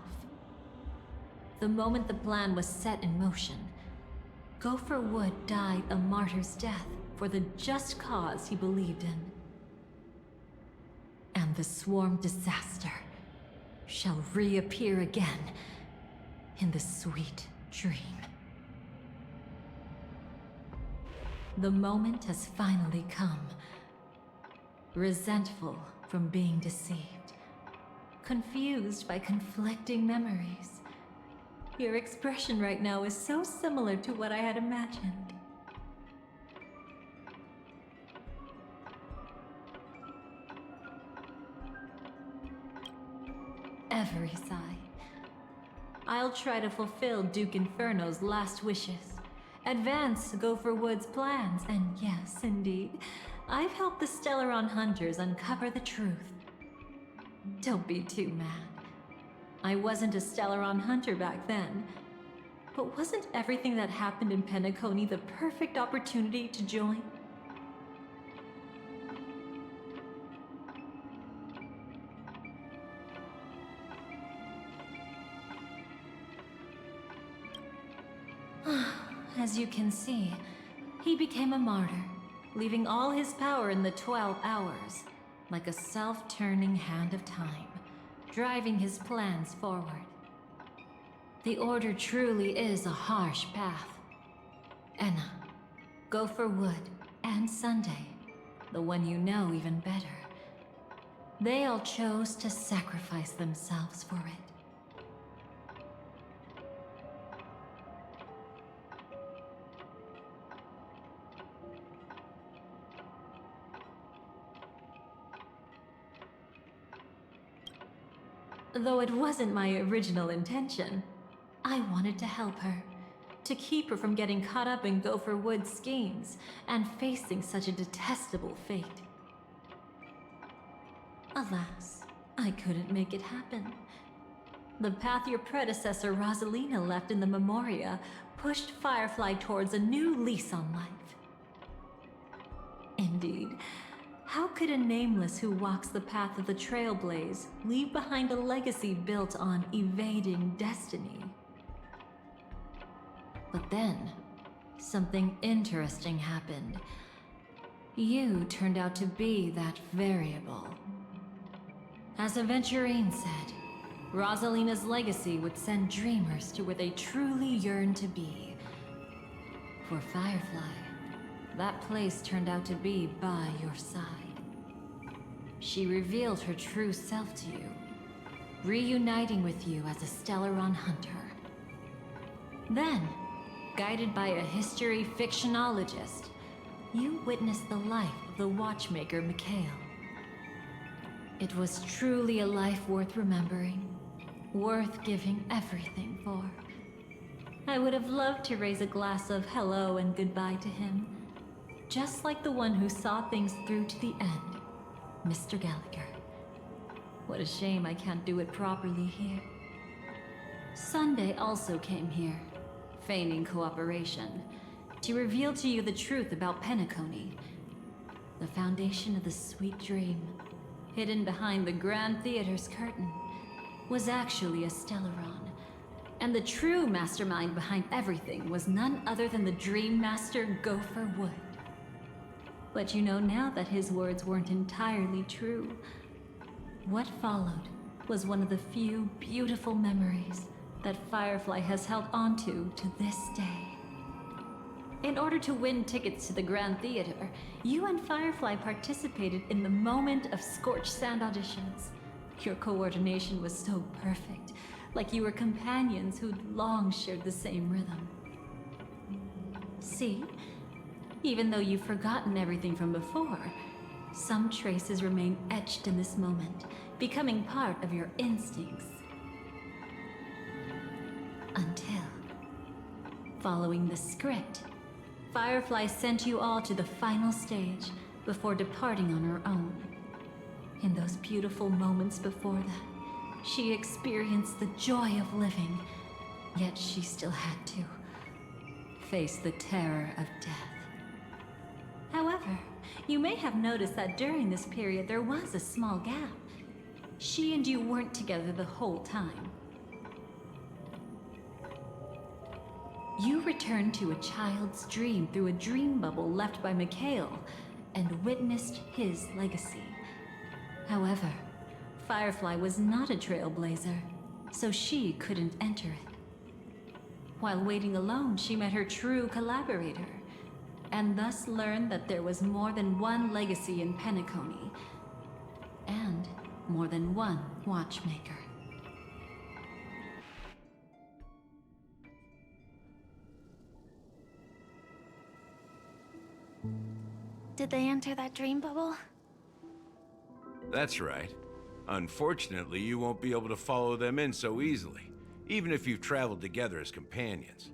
The moment the plan was set in motion, Gopher Wood died a martyr's death for the just cause he believed in. And the swarm disaster shall reappear again in the sweet dream. The moment has finally come. Resentful from being deceived. Confused by conflicting memories. Your expression right now is so similar to what I had imagined. Every sigh. I'll try to fulfill Duke Inferno's last wishes. Advance Gopher Wood's plans, and yes, indeed, I've helped the Stellaron hunters uncover the truth. Don't be too mad. I wasn't a Stellaron hunter back then, but wasn't everything that happened in Penacony the perfect opportunity to join? As you can see, he became a martyr, leaving all his power in the 12 hours, like a self-turning hand of time, driving his plans forward. The Order truly is a harsh path. Enna, Gopher Wood, and Sunday, the one you know even better, they all chose to sacrifice themselves for it. Though it wasn't my original intention, I wanted to help her, to keep her from getting caught up in Gopher Wood's schemes and facing such a detestable fate. Alas, I couldn't make it happen. The path your predecessor Rosalina left in the Memoria pushed Firefly towards a new lease on life. Indeed, how could a nameless who walks the path of the Trailblaze leave behind a legacy built on evading destiny? But then, something interesting happened. You turned out to be that variable. As Aventurine said, Rosalina's legacy would send dreamers to where they truly yearn to be. For Firefly, that place turned out to be by your side. She revealed her true self to you, reuniting with you as a Stellaron hunter. Then, guided by a history fictionologist, you witnessed the life of the watchmaker Mikhail. It was truly a life worth remembering, worth giving everything for. I would have loved to raise a glass of hello and goodbye to him, just like the one who saw things through to the end, Mr. Gallagher. What a shame I can't do it properly here. Sunday also came here, feigning cooperation, to reveal to you the truth about Penacony, the foundation of the sweet dream, hidden behind the Grand Theater's curtain, was actually a Stellaron. And the true mastermind behind everything was none other than the Dream Master Gopher Wood. But you know now that his words weren't entirely true. What followed was one of the few beautiful memories that Firefly has held onto to this day. In order to win tickets to the Grand Theater, you and Firefly participated in the Moment of Scorched Sand auditions. Your coordination was so perfect, like you were companions who'd long shared the same rhythm. See? Even though you've forgotten everything from before, Some traces remain etched in this moment, becoming part of your instincts. Until, following the script, Firefly sent you all to the final stage before departing on her own. In those beautiful moments before that, she experienced the joy of living, yet she still had to face the terror of death. However, you may have noticed that during this period there was a small gap. She and you weren't together the whole time. You returned to a child's dream through a dream bubble left by Mikhail and witnessed his legacy. However, Firefly was not a trailblazer, so she couldn't enter it. While waiting alone, she met her true collaborator, and thus learned that there was more than one legacy in Penacony, and more than one watchmaker. Did they enter that dream bubble? That's right. Unfortunately, you won't be able to follow them in so easily, even if you've traveled together as companions.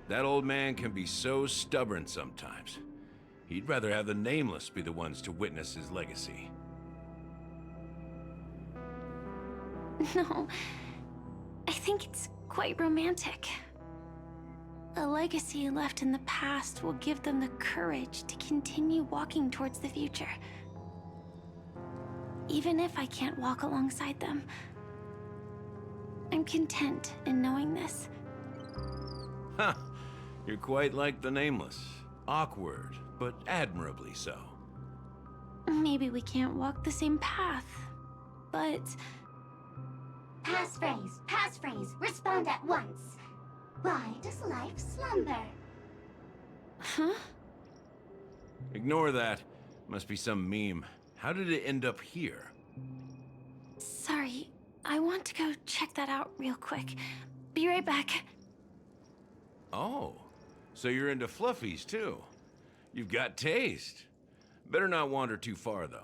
That old man can be so stubborn sometimes. He'd rather have the Nameless be the ones to witness his legacy. No, I think it's quite romantic. A legacy left in the past will give them the courage to continue walking towards the future. Even if I can't walk alongside them, I'm content in knowing this. Huh. You're quite like the Nameless. Awkward, but admirably so. Maybe we can't walk the same path, but... Passphrase, respond at once. Why does life slumber? Huh? Ignore that. Must be some meme. How did it end up here? Sorry, I want to go check that out real quick. Be right back. Oh, so you're into fluffies too. You've got taste. Better not wander too far though.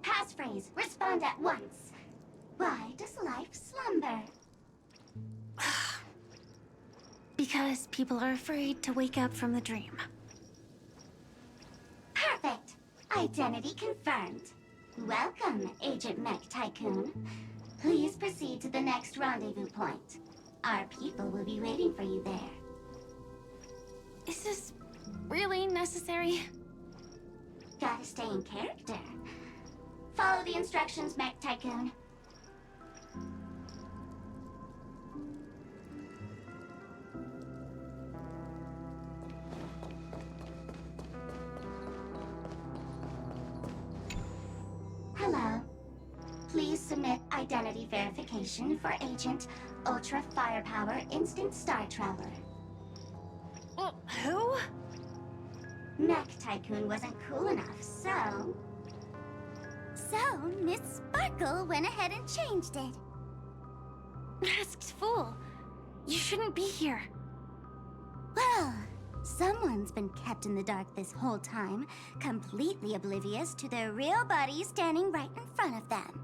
Passphrase, respond at once. Why does life slumber? Because people are afraid to wake up from the dream. Perfect. Identity confirmed. Welcome, Agent Mech Tycoon. Please proceed to the next rendezvous point. Our people will be waiting for you there. Is this really necessary? Gotta stay in character. Follow the instructions, Mech Tycoon. Hello. Please submit identity verification for Agent Ultra Firepower Instant Star Traveler. Who? Mech Tycoon wasn't cool enough, so... So, Miss Sparkle went ahead and changed it. Masked fool. You shouldn't be here. Well, someone's been kept in the dark this whole time, completely oblivious to their real body standing right in front of them.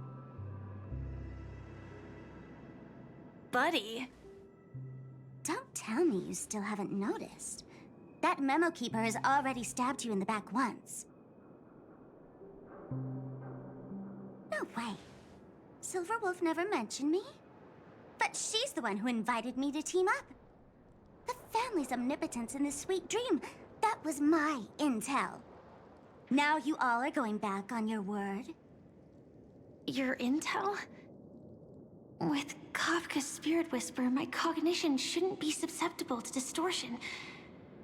Buddy? Don't tell me you still haven't noticed. That memo keeper has already stabbed you in the back once. No way. Silverwolf never mentioned me? But she's the one who invited me to team up. The family's omnipotence in this sweet dream, that was my intel. Now you all are going back on your word? Your intel? With Kafka's spirit whisper, my cognition shouldn't be susceptible to distortion.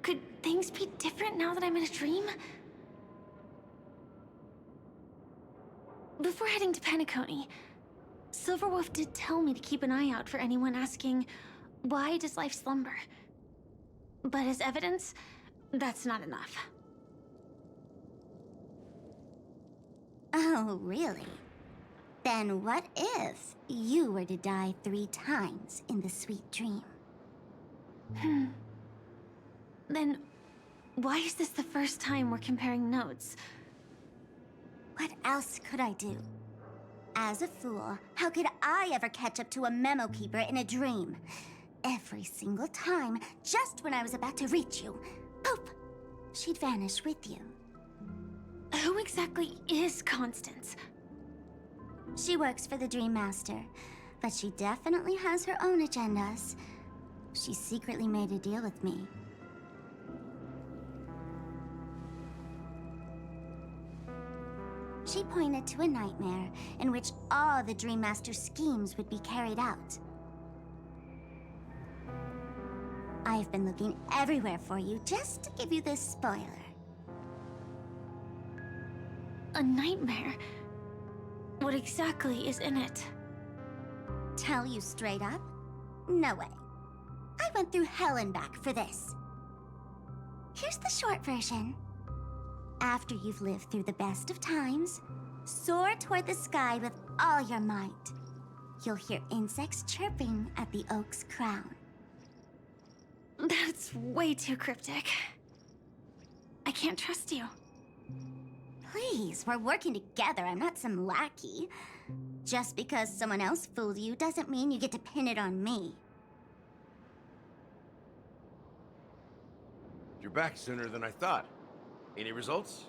Could things be different now that I'm in a dream? before heading to Penacony, Silverwolf did tell me to keep an eye out for anyone asking, why does life slumber? But as evidence, that's not enough. Oh, really? Then what if you were to die 3 times in the sweet dream? Then, why is this the first time we're comparing notes? What else could I do? As a fool, how could I ever catch up to a memo keeper in a dream? Every single time, just when I was about to reach you, poof, she'd vanish with you. Who exactly is Constance? She works for the Dream Master, but she definitely has her own agendas. She secretly made a deal with me. She pointed to a nightmare in which all the Dream Master's schemes would be carried out. I've been looking everywhere for you just to give you this spoiler. A nightmare? What exactly is in it? Tell you straight up? No way. I went through hell and back for this. Here's the short version. After you've lived through the best of times, soar toward the sky with all your might. You'll hear insects chirping at the oak's crown. That's way too cryptic. I can't trust you. Please, we're working together. I'm not some lackey. Just because someone else fooled you doesn't mean you get to pin it on me. You're back sooner than I thought. Any results?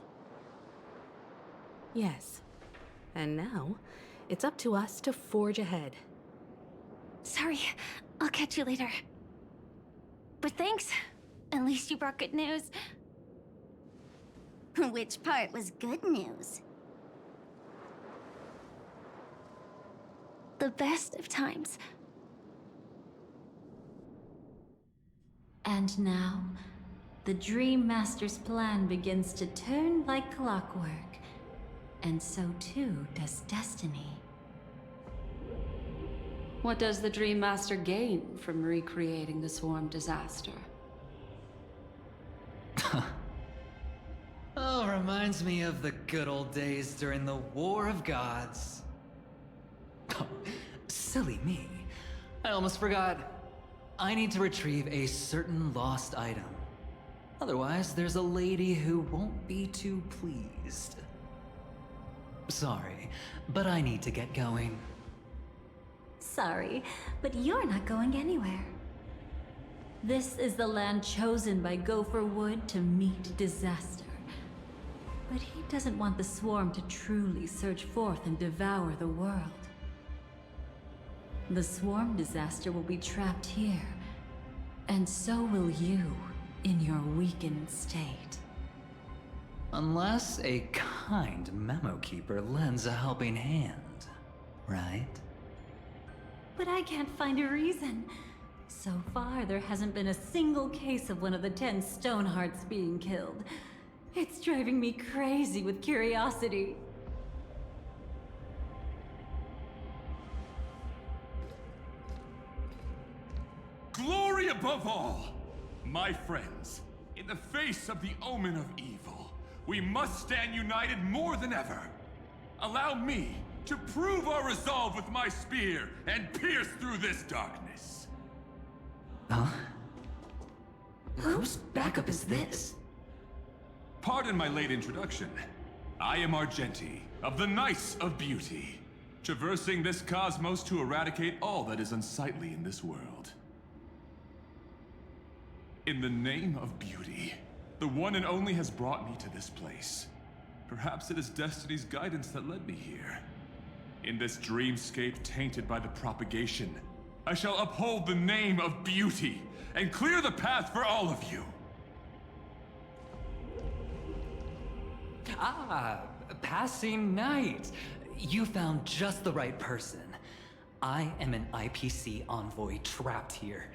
Yes. And now, it's up to us to forge ahead. Sorry, I'll catch you later. But thanks. At least you brought good news. Which part was good news? The best of times. And now, the Dream Master's plan begins to turn like clockwork. And so too does destiny. What does the Dream Master gain from recreating the Swarm disaster? Oh, reminds me of the good old days during the War of Gods. Oh, silly me. I almost forgot. I need to retrieve a certain lost item. Otherwise, there's a lady who won't be too pleased. Sorry, but I need to get going. Sorry, but you're not going anywhere. This is the land chosen by Gopher Wood to meet disaster. But he doesn't want the Swarm to truly surge forth and devour the world. The Swarm disaster will be trapped here, and so will you in your weakened state. Unless a kind memo keeper lends a helping hand, right? But I can't find a reason. So far, there hasn't been a single case of one of the 10 Stonehearts being killed. It's driving me crazy with curiosity. Glory above all! My friends, in the face of the omen of evil, we must stand united more than ever. Allow me to prove our resolve with my spear and pierce through this darkness. Huh? Whose backup is this? Pardon my late introduction. I am Argenti, of the Knights of Beauty, traversing this cosmos to eradicate all that is unsightly in this world. In the name of beauty, the one and only has brought me to this place. Perhaps it is destiny's guidance that led me here. In this dreamscape tainted by the propagation, I shall uphold the name of beauty and clear the path for all of you. Ah, passing knight. You found just the right person. I am an IPC envoy trapped here.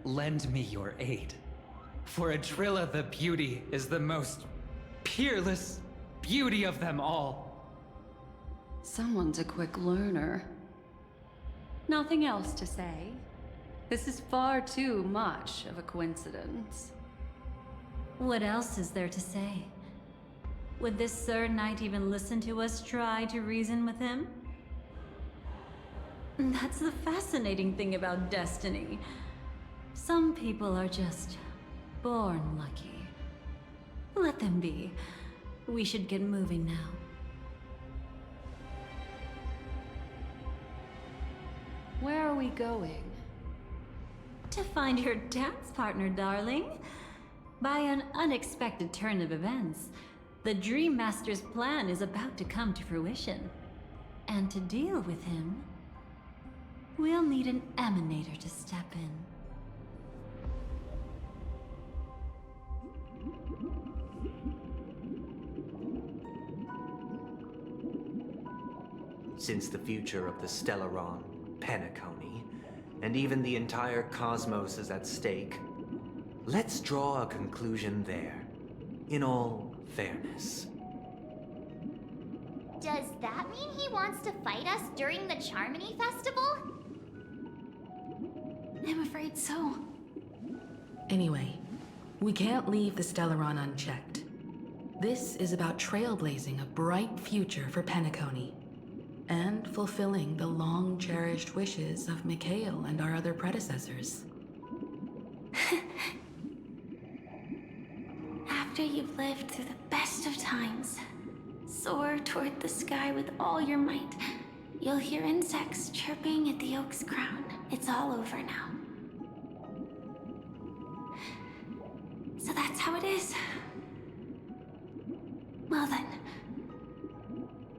Lend me your aid. For Adrilla the Beauty is the most peerless beauty of them all. Someone's a quick learner. Nothing else to say. This is far too much of a coincidence. What else is there to say? Would this Sir Knight even listen to us try to reason with him? That's the fascinating thing about destiny. Some people are just born lucky. Let them be. We should get moving now. Where are we going? To find your dance partner, darling. By an unexpected turn of events, the Dream Master's plan is about to come to fruition. And to deal with him, we'll need an emanator to step in. Since the future of the Stellaron, Penacony, and even the entire cosmos is at stake, let's draw a conclusion there, in all fairness. Does that mean he wants to fight us during the Charmony Festival? I'm afraid so. Anyway, we can't leave the Stellaron unchecked. This is about trailblazing a bright future for Penacony, and fulfilling the long-cherished wishes of Mikhail and our other predecessors. After you've lived through the best of times, soar toward the sky with all your might. You'll hear insects chirping at the oak's crown. It's all over now. So that's how it is. Well then,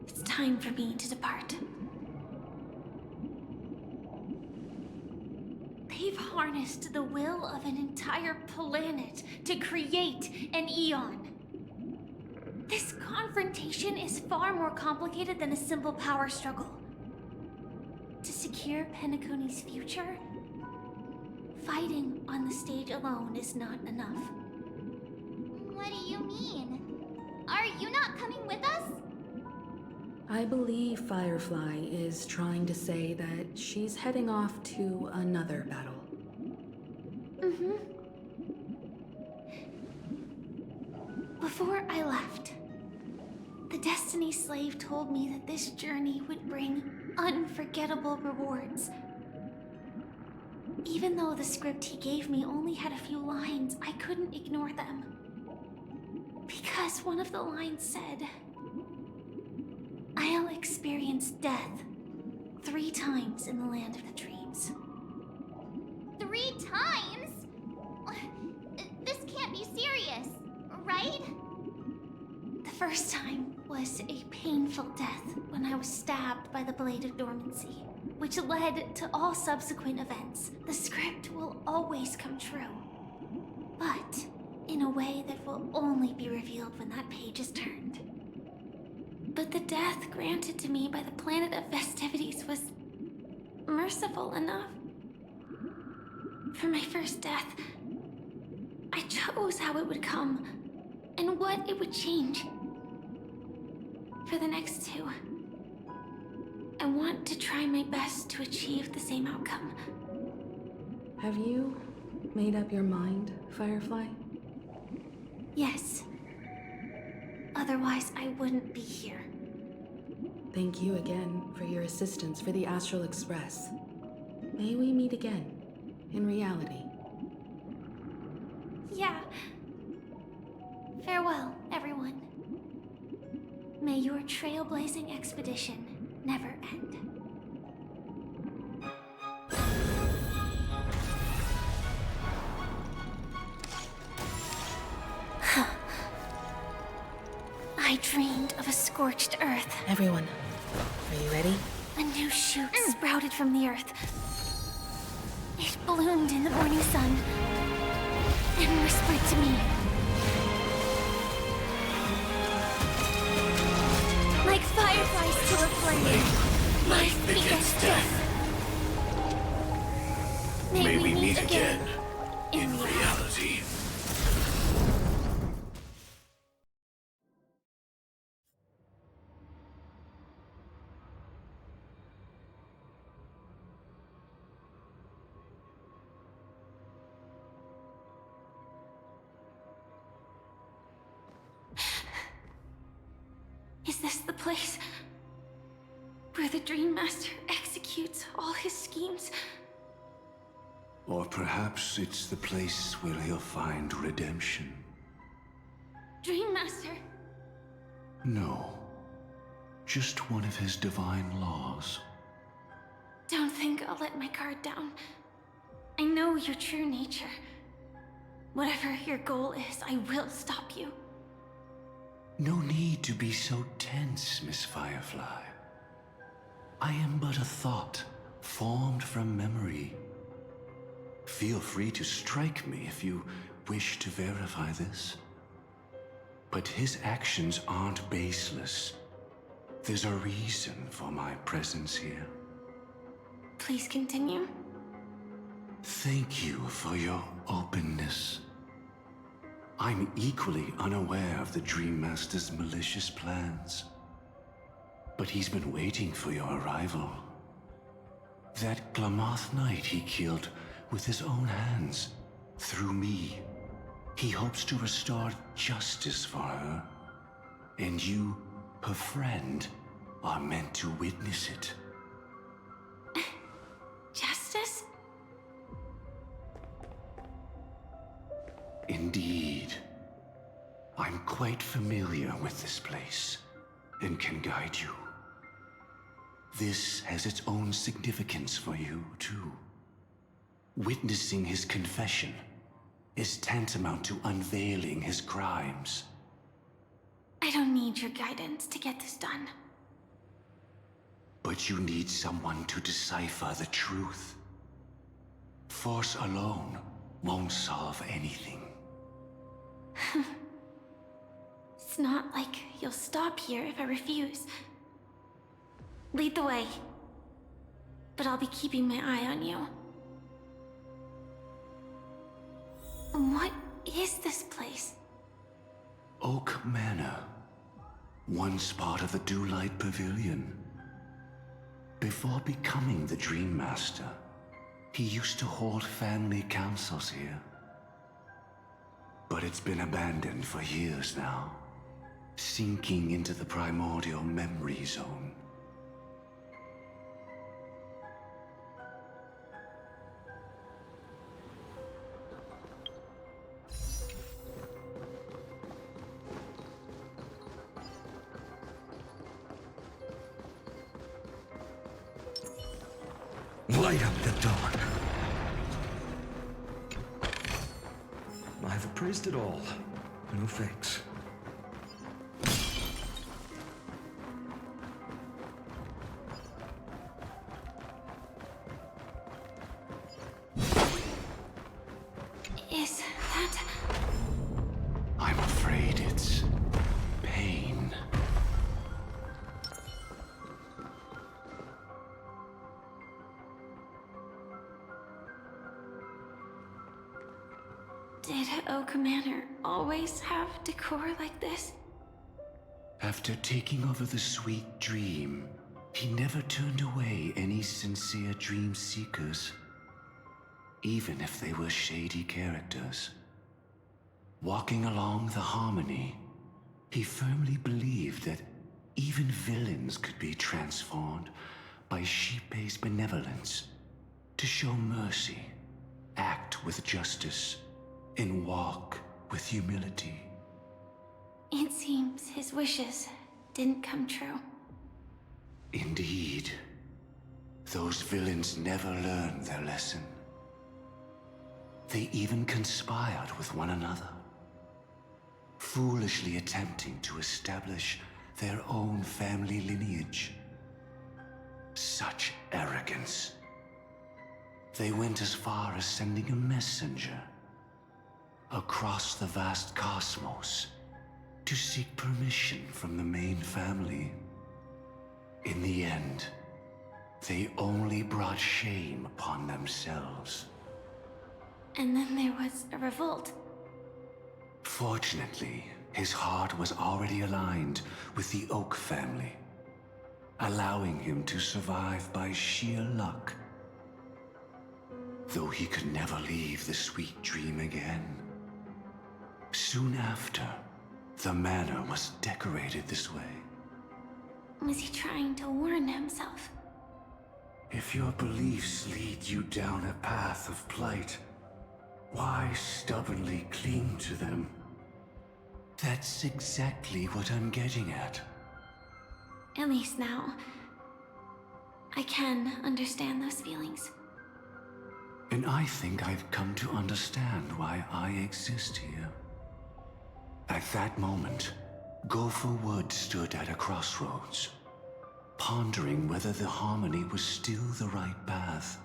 it's time for me to depart. They've harnessed the will of an entire planet to create an Eon. This confrontation is far more complicated than a simple power struggle. To secure Penacony's future, fighting on the stage alone is not enough. What do you mean? Are you not coming with us? I believe Firefly is trying to say that she's heading off to another battle. Before I left, the Destiny Slave told me that this journey would bring unforgettable rewards. Even though the script he gave me only had a few lines, I couldn't ignore them. Because one of the lines said, "I'll experience death 3 times in the land of the dreams." 3 times? This can't be serious, right? The first time was a painful death when I was stabbed by the Blade of Dormancy, which led to all subsequent events. The script will always come true, but in a way that will only be revealed when that page is turned. But the death granted to me by the planet of festivities was merciful enough. For my first death, I chose how it would come and what it would change. For the next 2, I want to try my best to achieve the same outcome. Have you made up your mind, Firefly? Yes. Otherwise, I wouldn't be here. Thank you again for your assistance for the Astral Express. May we meet again, in reality. Yeah. Farewell, everyone. May your trailblazing expedition never end. I dreamed of a scorched earth. Everyone, are you ready? A new shoot sprouted from the earth. It bloomed in the morning sun and whispered to me. Like fireflies to a flame, life begets death. May we meet again in reality. the place where the Dream Master executes all his schemes. Or perhaps it's the place where he'll find redemption. Dream Master. No. Just one of his divine laws. Don't think I'll let my guard down. I know your true nature. Whatever your goal is, I will stop you. No need to be so tense, Miss Firefly. I am but a thought, formed from memory. Feel free to strike me if you wish to verify this. But his actions aren't baseless. There's a reason for my presence here. Please continue. Thank you for your openness. I'm equally unaware of the Dream Master's malicious plans. But he's been waiting for your arrival. That Glamoth Knight he killed with his own hands, through me. He hopes to restore justice for her. And you, her friend, are meant to witness it. Justice? Indeed. I'm quite familiar with this place, and can guide you. This has its own significance for you, too. Witnessing his confession is tantamount to unveiling his crimes. I don't need your guidance to get this done. But you need someone to decipher the truth. Force alone won't solve anything. It's not like you'll stop here if I refuse. Lead the way. But I'll be keeping my eye on you. What is this place? Oak Manor. Once part of the Dewlight Pavilion. Before becoming the Dream Master, he used to hold family councils here. But it's been abandoned for years now, sinking into the primordial memory zone. Light up the dawn. I've appraised it all. No fakes. Is that... I'm afraid it's pain. Did Oak Manor always have decor like this? After taking over the Sweet Dream, he never turned away any sincere dream seekers, even if they were shady characters. Walking along the Harmony, he firmly believed that even villains could be transformed by Shippei's benevolence to show mercy, act with justice, and walk with humility. It seems his wishes didn't come true. Indeed. Those villains never learned their lesson. They even conspired with one another, foolishly attempting to establish their own family lineage. Such arrogance. They went as far as sending a messenger across the vast cosmos to seek permission from the main family. In the end, they only brought shame upon themselves. And then there was a revolt. Fortunately, his heart was already aligned with the Oak family, allowing him to survive by sheer luck. Though he could never leave the Sweet Dream again. Soon after, the manor was decorated this way. Was he trying to warn himself? If your beliefs lead you down a path of plight, why stubbornly cling to them? That's exactly what I'm getting at. At least now, I can understand those feelings. And I think I've come to understand why I exist here. At that moment, Gopher Wood stood at a crossroads, pondering whether the harmony was still the right path.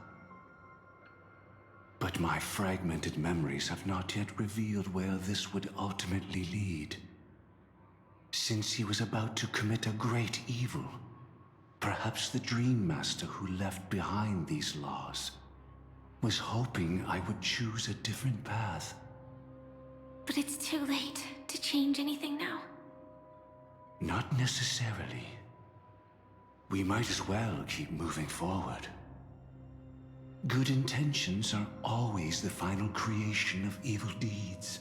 But my fragmented memories have not yet revealed where this would ultimately lead. Since he was about to commit a great evil, perhaps the Dream Master who left behind these laws was hoping I would choose a different path. But it's too late to change anything now. Not necessarily. We might as well keep moving forward. Good intentions are always the final creation of evil deeds,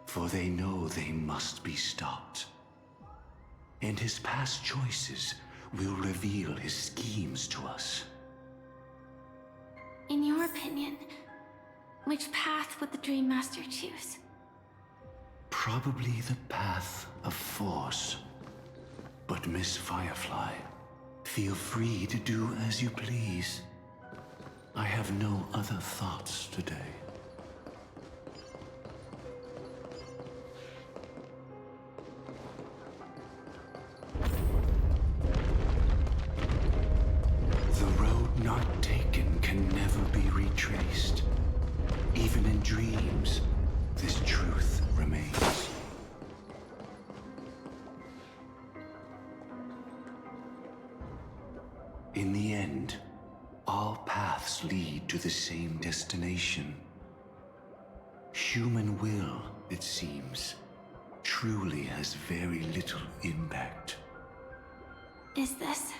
for they know they must be stopped. And his past choices will reveal his schemes to us. In your opinion, which path would the Dream Master choose? Probably the path of force. But Miss Firefly, feel free to do as you please. I have no other thoughts today. The road not taken can never be retraced. Even in dreams, this truth remains. In the end, all paths lead to the same destination. Human will, it seems, truly has very little impact. Is this?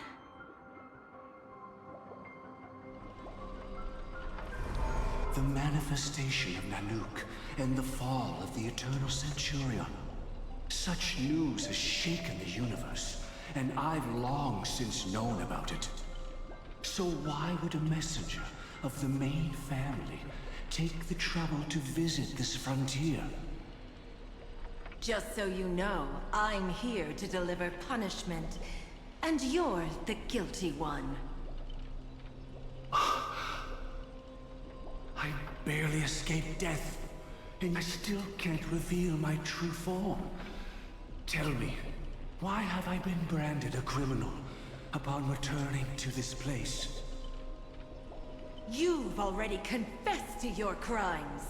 The manifestation of Nanook and the fall of the Eternal Centurion. Such news has shaken the universe, and I've long since known about it. So why would a messenger of the main family take the trouble to visit this frontier? Just so you know, I'm here to deliver punishment, and you're the guilty one. I barely escaped death, and I still can't reveal my true form. Tell me, why have I been branded a criminal upon returning to this place? You've already confessed to your crimes.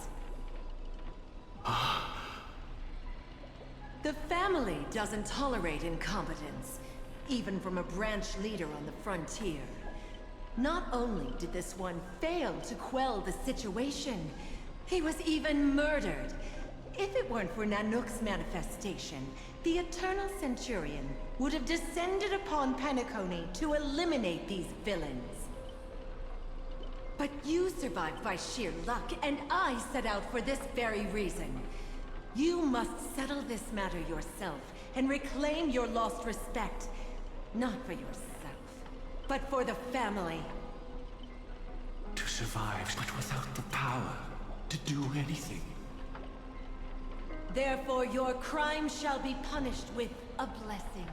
The family doesn't tolerate incompetence, even from a branch leader on the frontier. Not only did this one fail to quell the situation, he was even murdered. If it weren't for Nanook's manifestation, the Eternal Centurion would have descended upon Penacony to eliminate these villains. But you survived by sheer luck, and I set out for this very reason. You must settle this matter yourself and reclaim your lost respect. Not for yourself, but for the family. To survive, but without the power to do anything. Therefore, your crime shall be punished with a blessing.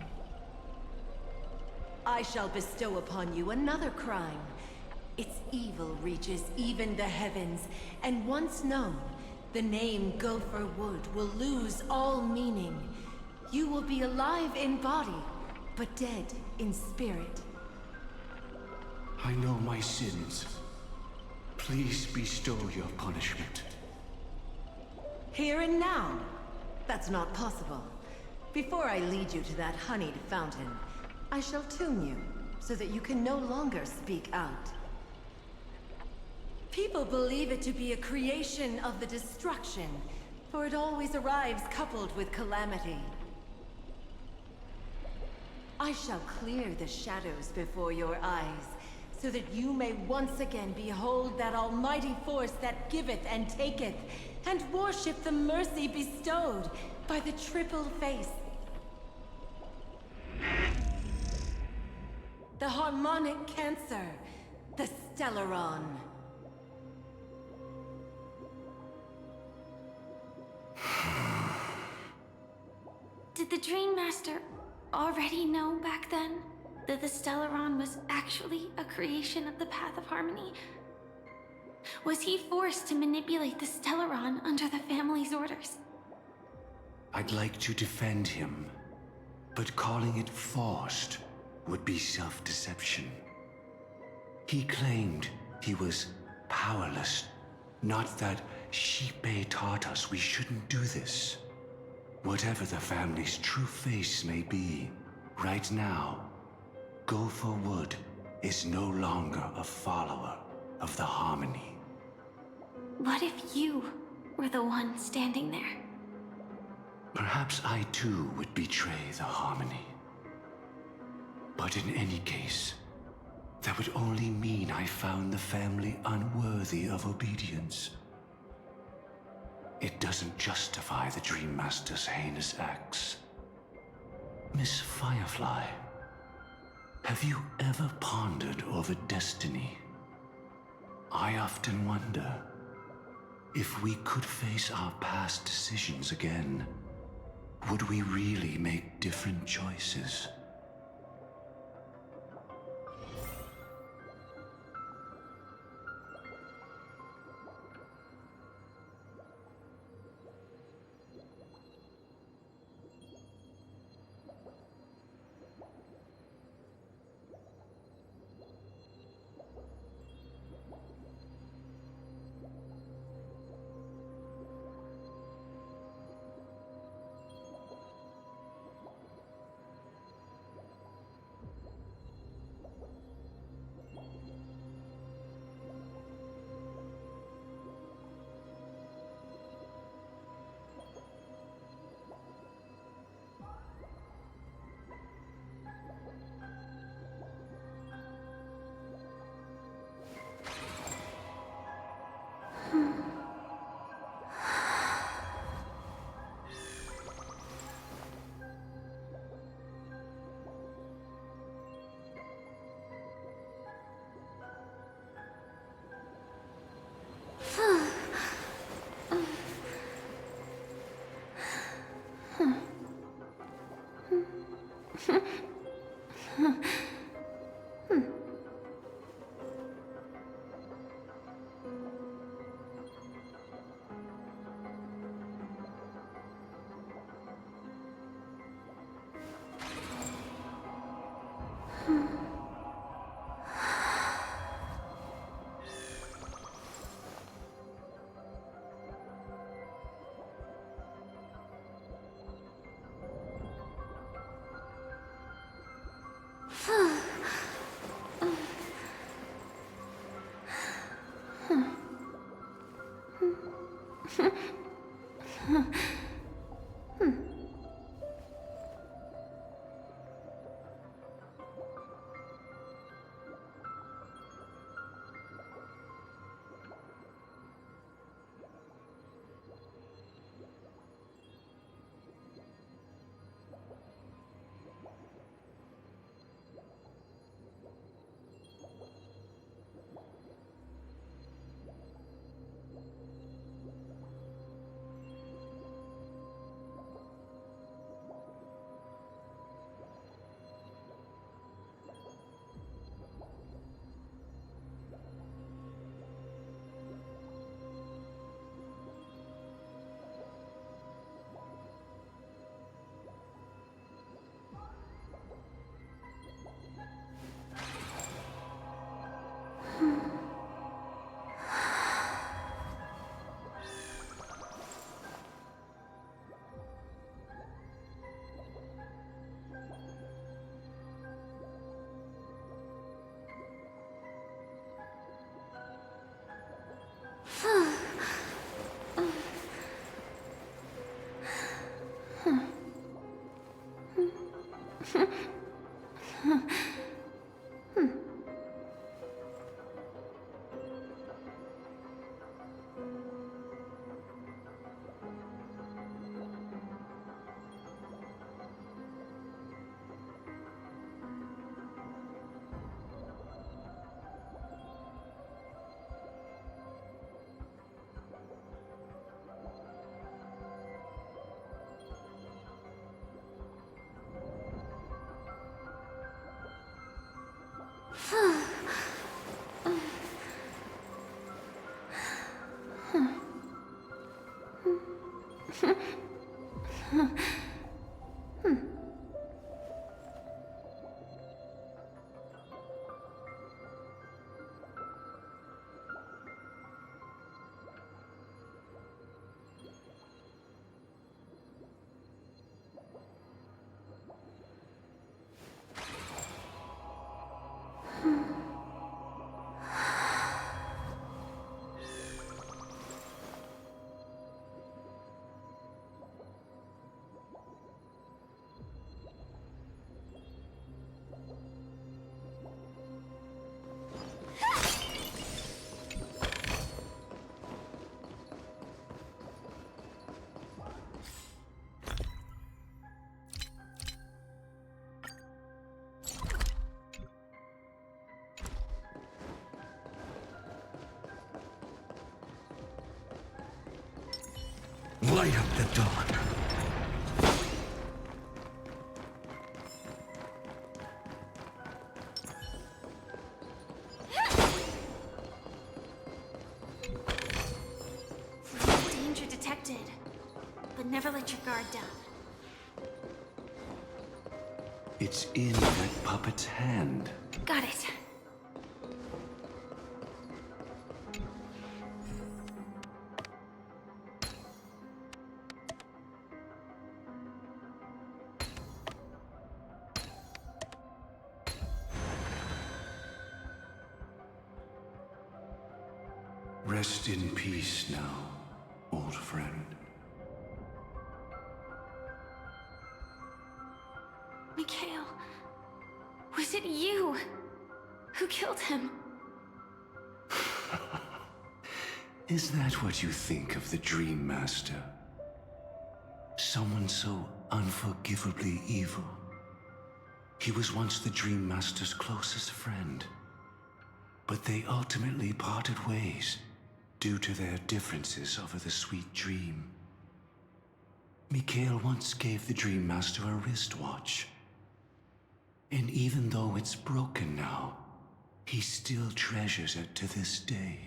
I shall bestow upon you another crime. Its evil reaches even the heavens, and once known, the name Gopher Wood will lose all meaning. You will be alive in body, but dead in spirit. I know my sins. Please bestow your punishment. Here and now? That's not possible. Before I lead you to that honeyed fountain, I shall tune you, so that you can no longer speak out. People believe it to be a creation of the destruction, for it always arrives coupled with calamity. I shall clear the shadows before your eyes, so that you may once again behold that almighty force that giveth and taketh, and worship the mercy bestowed by the triple face. The harmonic cancer. The Stellaron. Did the Dream Master already know back then that the Stellaron was actually a creation of the Path of Harmony? Was he forced to manipulate the Stellaron under the family's orders? I'd like to defend him, but calling it forced would be self-deception. He claimed he was powerless, not that Xipe taught us we shouldn't do this. Whatever the family's true face may be, right now, Gopher Wood is no longer a follower of the Harmony. What if you were the one standing there? Perhaps I too would betray the Harmony. But in any case, that would only mean I found the family unworthy of obedience. It doesn't justify the Dream Master's heinous acts. Miss Firefly, have you ever pondered over destiny? I often wonder if we could face our past decisions again, would we really make different choices? Light up the dawn. Danger detected. But never let your guard down. It's in that puppet's hand. Got it. Rest in peace now, old friend. Mikhail, was it you who killed him? Is that what you think of the Dream Master? Someone so unforgivably evil. He was once the Dream Master's closest friend, but they ultimately parted ways due to their differences over the sweet dream. Mikhail once gave the Dream Master a wristwatch. And even though it's broken now, he still treasures it to this day.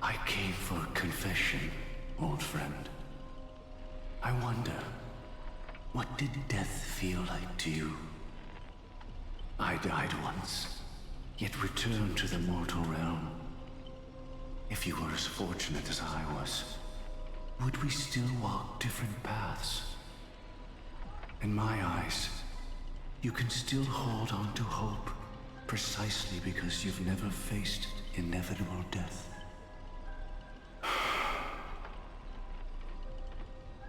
I came for a confession, old friend. I wonder, what did death feel like to you? I died once, yet returned to the mortal realm. If you were as fortunate as I was, would we still walk different paths? In my eyes, you can still hold on to hope precisely because you've never faced inevitable death.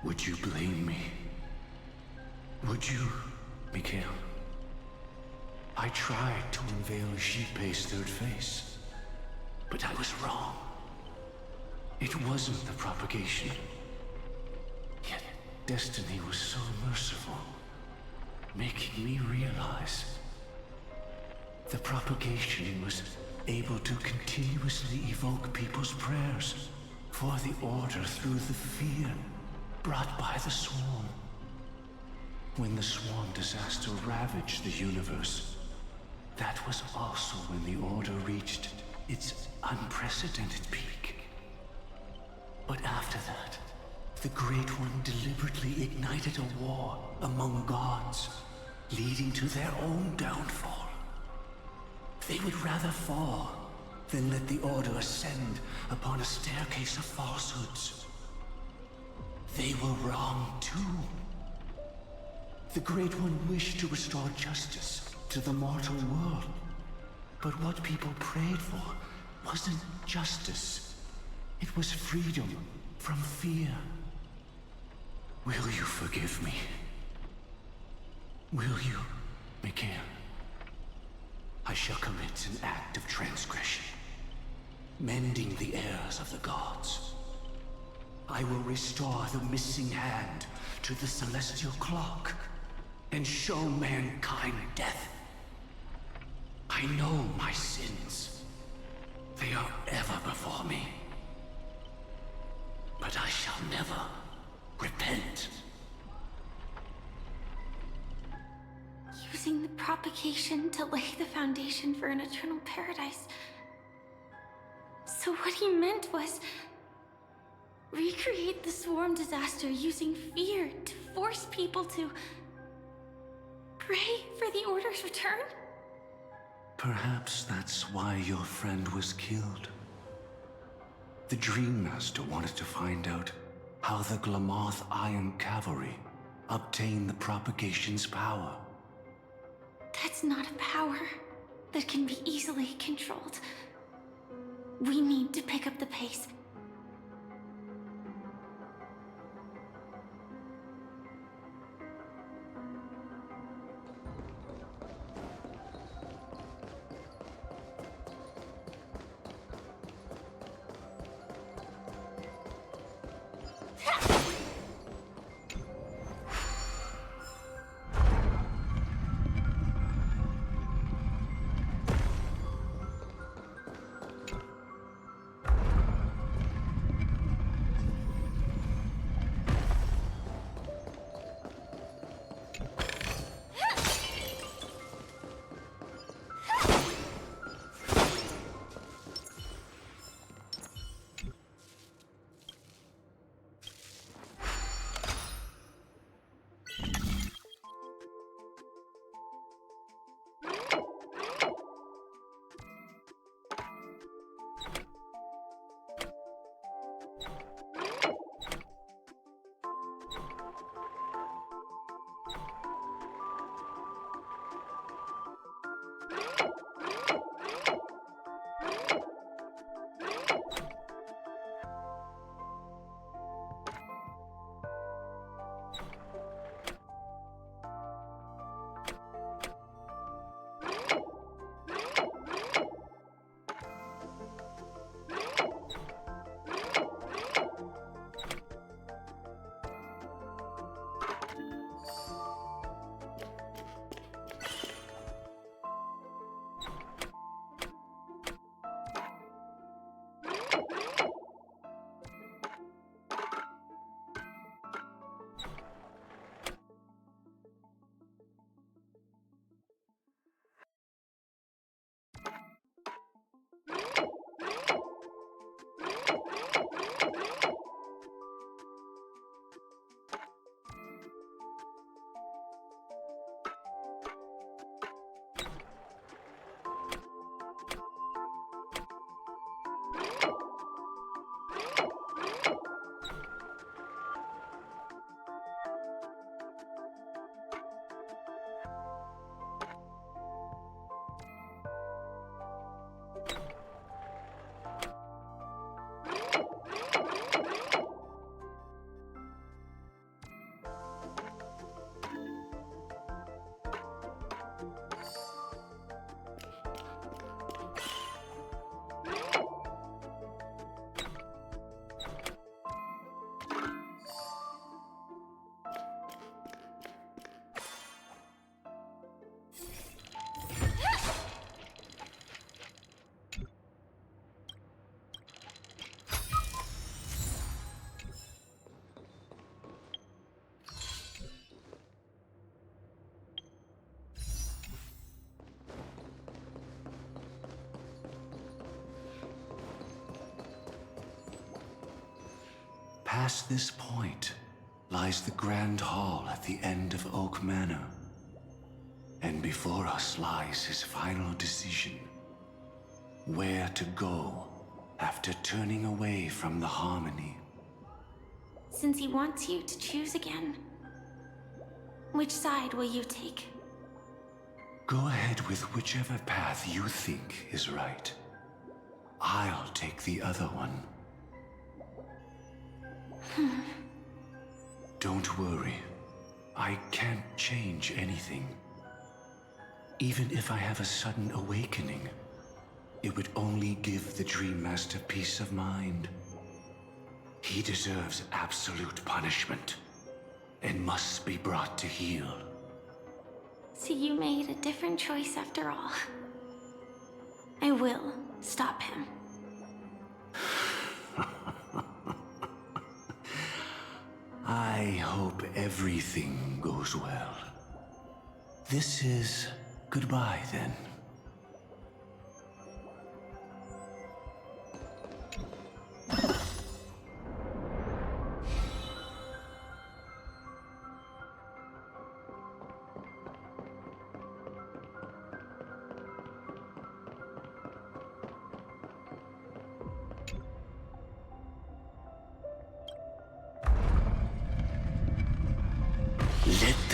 Would you blame me? Would you, Mikhail? I tried to unveil Xipe's third face, but I was wrong. It wasn't the propagation. Yet destiny was so merciful, making me realize the propagation was able to continuously evoke people's prayers for the order through the fear brought by the swarm. When the swarm disaster ravaged the universe, that was also when the order reached its unprecedented peak. But after that, the Great One deliberately ignited a war among gods, leading to their own downfall. They would rather fall than let the Order ascend upon a staircase of falsehoods. They were wrong too. The Great One wished to restore justice to the mortal world. But what people prayed for wasn't justice. It was freedom from fear. Will you forgive me? Will you, Mikhail? I shall commit an act of transgression, mending the errors of the gods. I will restore the missing hand to the celestial clock and show mankind death. I know my sins. They are ever before me. But I shall never repent. Using the propagation to lay the foundation for an eternal paradise. So what he meant was... recreate the swarm disaster using fear to force people to pray for the Order's return? Perhaps that's why your friend was killed. The Dream Master wanted to find out how the Glamoth Iron Cavalry obtained the propagation's power. That's not a power that can be easily controlled. We need to pick up the pace. Past this point lies the Grand Hall at the end of Oak Manor. And before us lies his final decision. Where to go after turning away from the Harmony. Since he wants you to choose again, which side will you take? Go ahead with whichever path you think is right. I'll take the other one. Don't worry. I can't change anything. Even if I have a sudden awakening, it would only give the Dream Master peace of mind. He deserves absolute punishment and must be brought to heel. So you made a different choice after all. I will stop him. I hope everything goes well. This is goodbye then.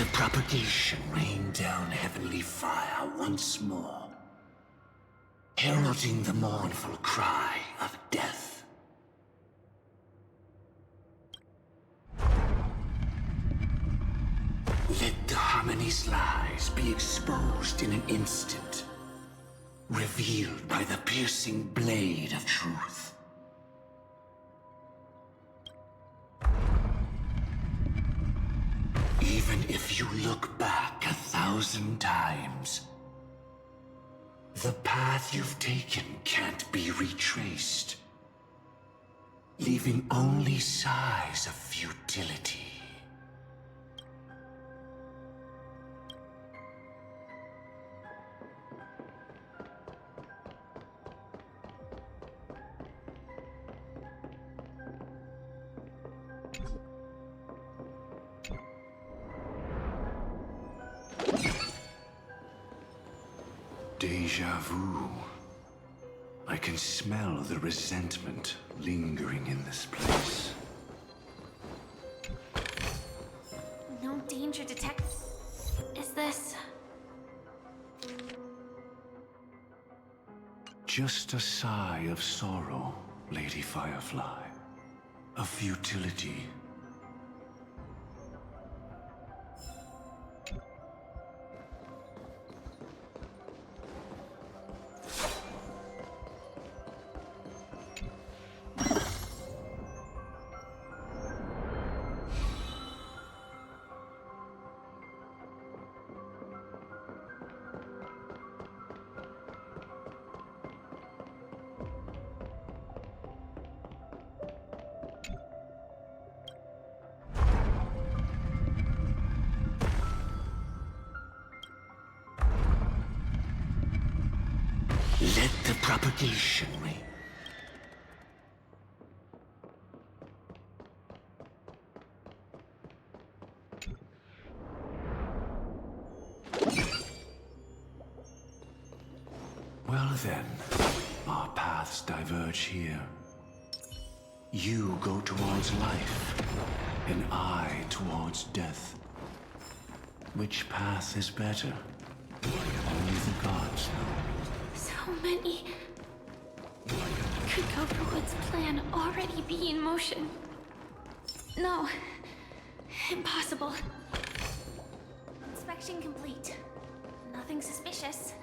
the propagation rain down heavenly fire once more, heralding the mournful cry of death. Let the harmony's lies be exposed in an instant, revealed by the piercing blade of truth. Even if you look back 1,000 times, the path you've taken can't be retraced, leaving only sighs of futility. Deja vu. I can smell the resentment lingering in this place. No danger detected. Is this... Just a sigh of sorrow, Lady Firefly. Of futility. Let the propagation rate. Well then, our paths diverge here. You go towards life, and I towards death. Which path is better? Only the gods know. So many... Could Gopherwood's plan already be in motion? No. Impossible. Inspection complete. Nothing suspicious.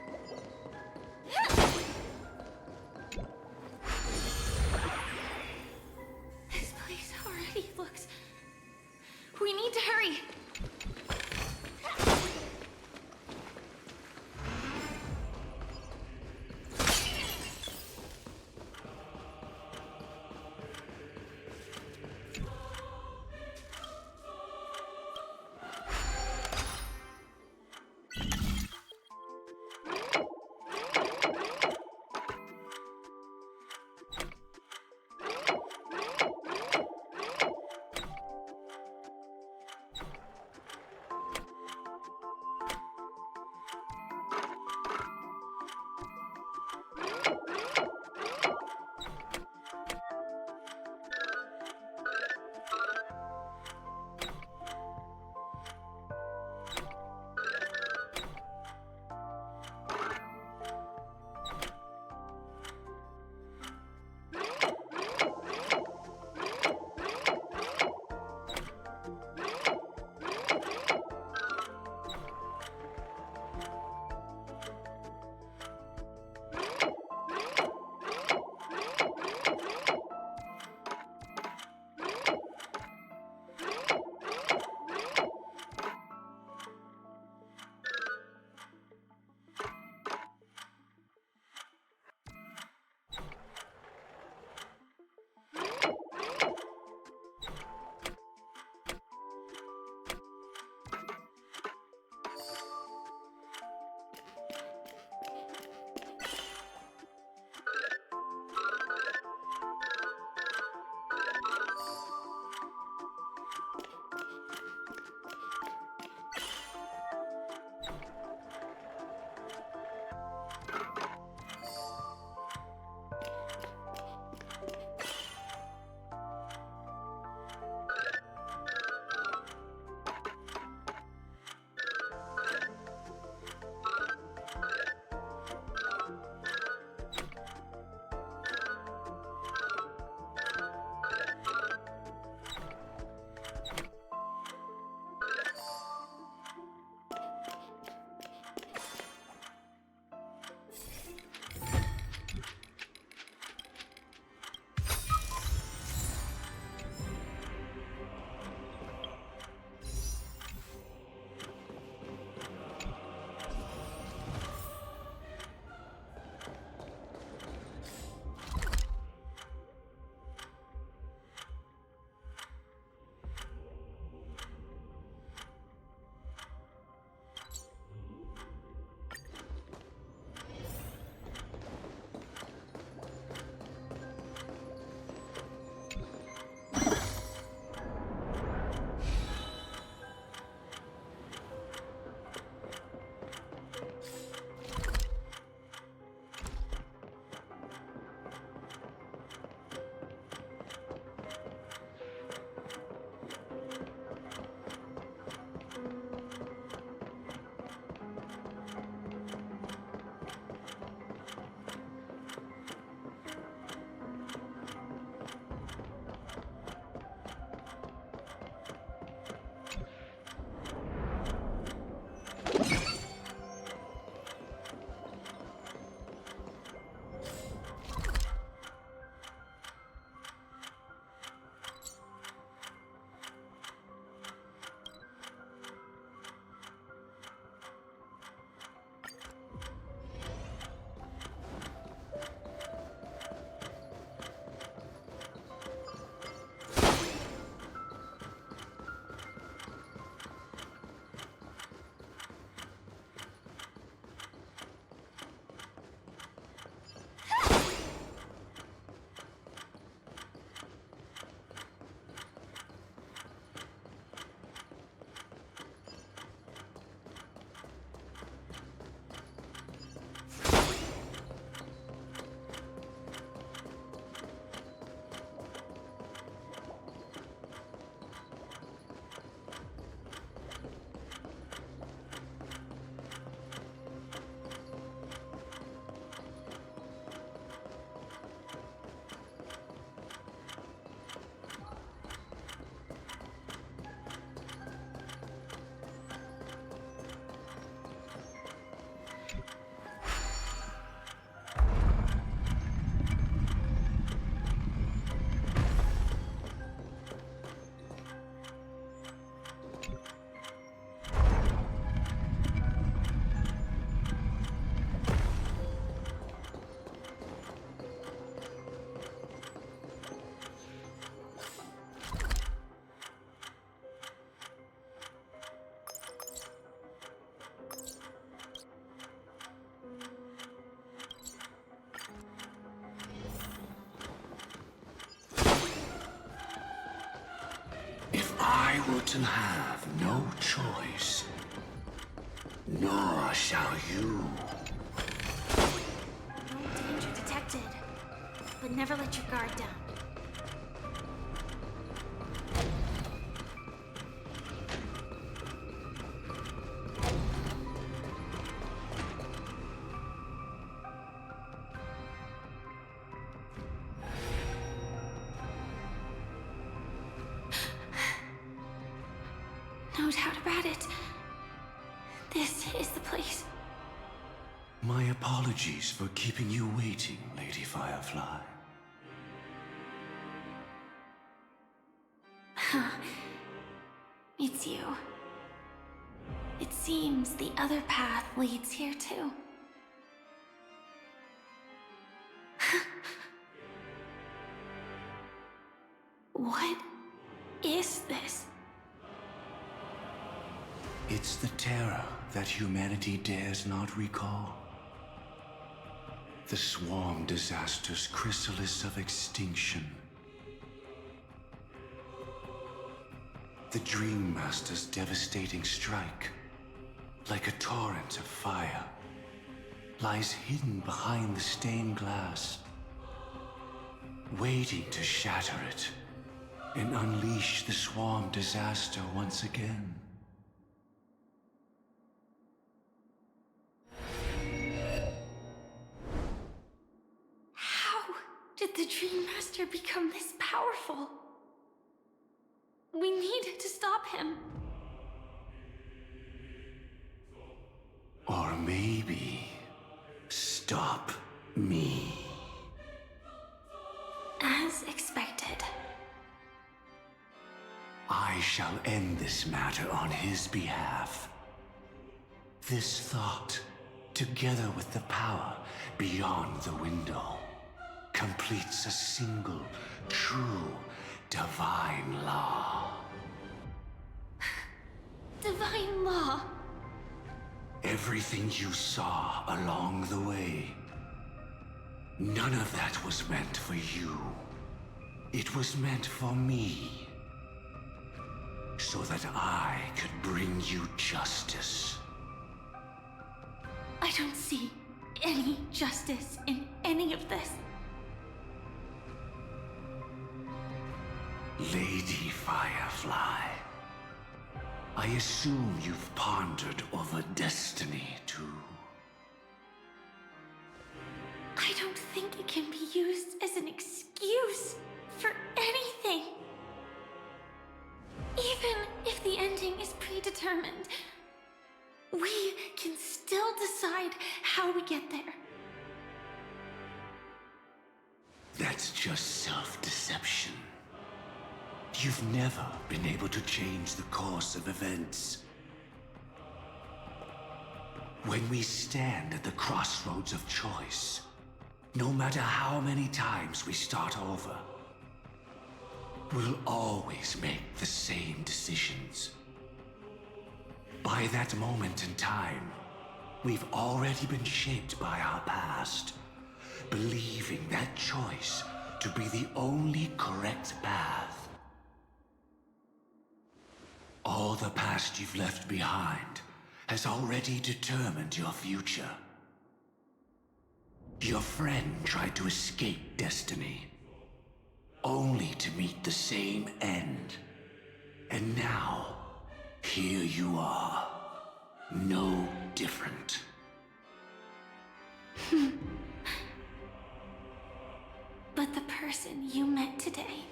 This place already looks... We need to hurry! will to have no choice, nor shall you. No danger detected, but never let your guard down. No doubt about it. This is the place. My apologies for keeping you waiting, Lady Firefly. It's you. It seems the other path leads here too. What is this? It's the terror that humanity dares not recall. The swarm disaster's chrysalis of extinction. The Dream Master's devastating strike, like a torrent of fire, lies hidden behind the stained glass, waiting to shatter it and unleash the swarm disaster once again. How did the Dream Master become this powerful? We need to stop him. Or maybe stop me. As expected. I shall end this matter on his behalf. This thought, together with the power beyond the window, completes a single, true, divine law. Divine law? Everything you saw along the way, none of that was meant for you. It was meant for me. So that I could bring you justice. I don't see any justice in any of this. Lady Firefly, I assume you've pondered over destiny too. I don't think it can be used as an excuse for anything. Even if the ending is predetermined, we can still decide how we get there. That's just self-deception. You've never been able to change the course of events. When we stand at the crossroads of choice, no matter how many times we start over, we'll always make the same decisions. By that moment in time, we've already been shaped by our past, believing that choice to be the only correct path. All the past you've left behind has already determined your future. Your friend tried to escape destiny, only to meet the same end. And now, here you are, no different. But the person you met today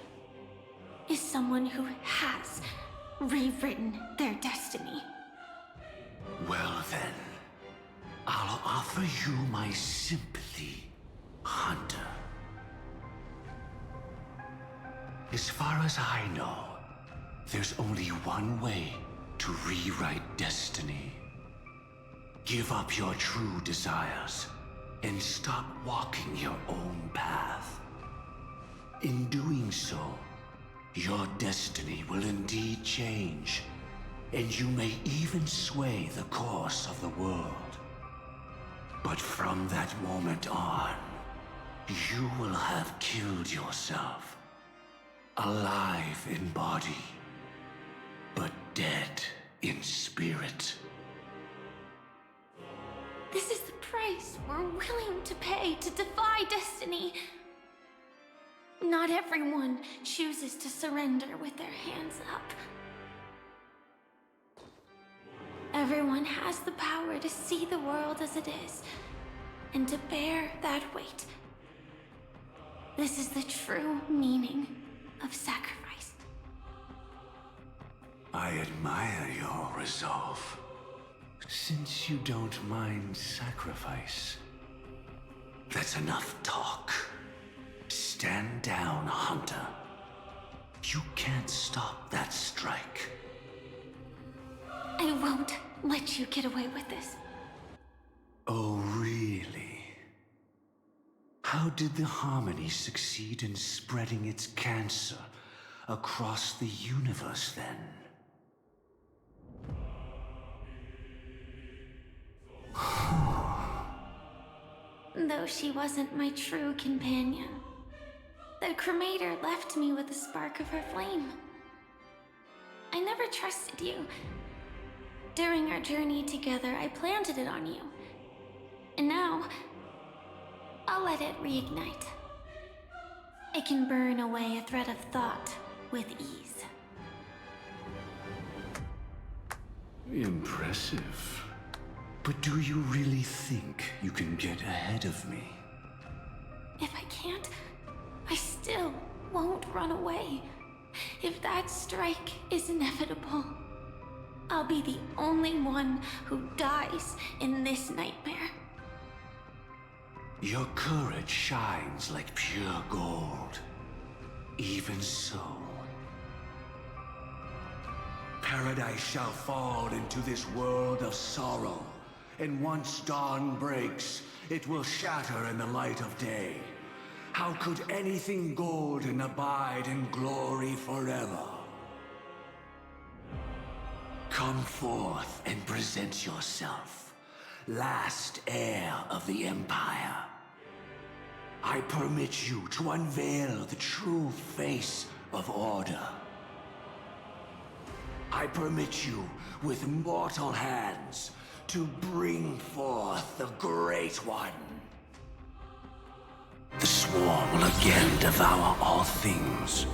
is someone who has rewritten their destiny. Well then, I'll offer you my sympathy, Hunter. As far as I know, there's only one way to rewrite destiny. Give up your true desires and stop walking your own path. In doing so, your destiny will indeed change, and you may even sway the course of the world. But from that moment on, you will have killed yourself, alive in body, but dead in spirit. This is the price we're willing to pay to defy destiny. Not everyone chooses to surrender with their hands up. Everyone has the power to see the world as it is, and to bear that weight. This is the true meaning of sacrifice. I admire your resolve. Since you don't mind sacrifice, that's enough talk. Stand down, Hunter. You can't stop that strike. I won't let you get away with this. Oh, really? How did the Harmony succeed in spreading its cancer across the universe, then? Though she wasn't my true companion, the cremator left me with a spark of her flame. I never trusted you. During our journey together, I planted it on you. And now, I'll let it reignite. It can burn away a thread of thought with ease. Impressive. But do you really think you can get ahead of me? If I can't, I still won't run away. If that strike is inevitable, I'll be the only one who dies in this nightmare. Your courage shines like pure gold. Even so, paradise shall fall into this world of sorrow, and once dawn breaks, it will shatter in the light of day. How could anything golden abide in glory forever? Come forth and present yourself, last heir of the Empire. I permit you to unveil the true face of order. I permit you, with mortal hands, to bring forth the Great One. The Swarm will again devour all things,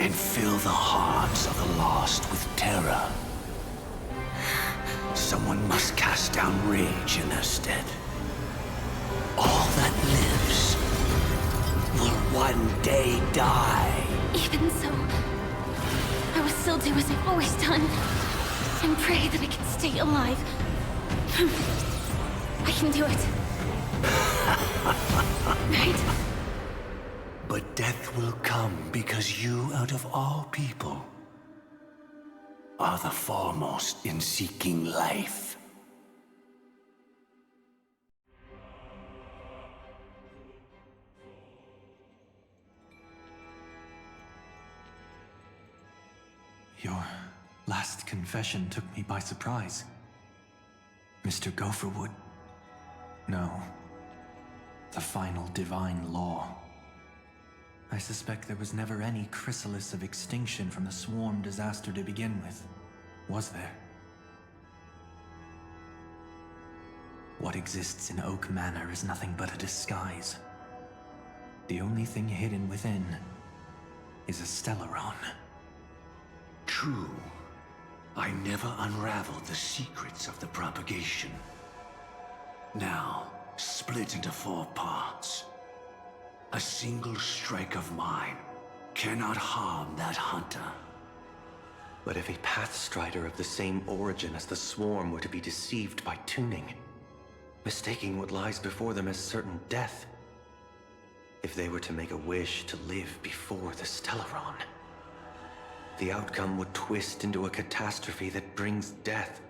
and fill the hearts of the lost with terror. Someone must cast down rage in their stead. All that lives will one day die. Even so, I will still do as I've always done, and pray that I can stay alive. I can do it. Right? But death will come because you, out of all people, are the foremost in seeking life. Your last confession took me by surprise. Mr. Gopherwood. No. The final divine law. I suspect there was never any chrysalis of extinction from the swarm disaster to begin with. Was there? What exists in Oak Manor is nothing but a disguise. The only thing hidden within is a Stellaron. True. I never unraveled the secrets of the propagation. Now, split into 4 parts. A single strike of mine cannot harm that hunter. But if a Pathstrider of the same origin as the Swarm were to be deceived by tuning, mistaking what lies before them as certain death, if they were to make a wish to live before the Stellaron, the outcome would twist into a catastrophe that brings death.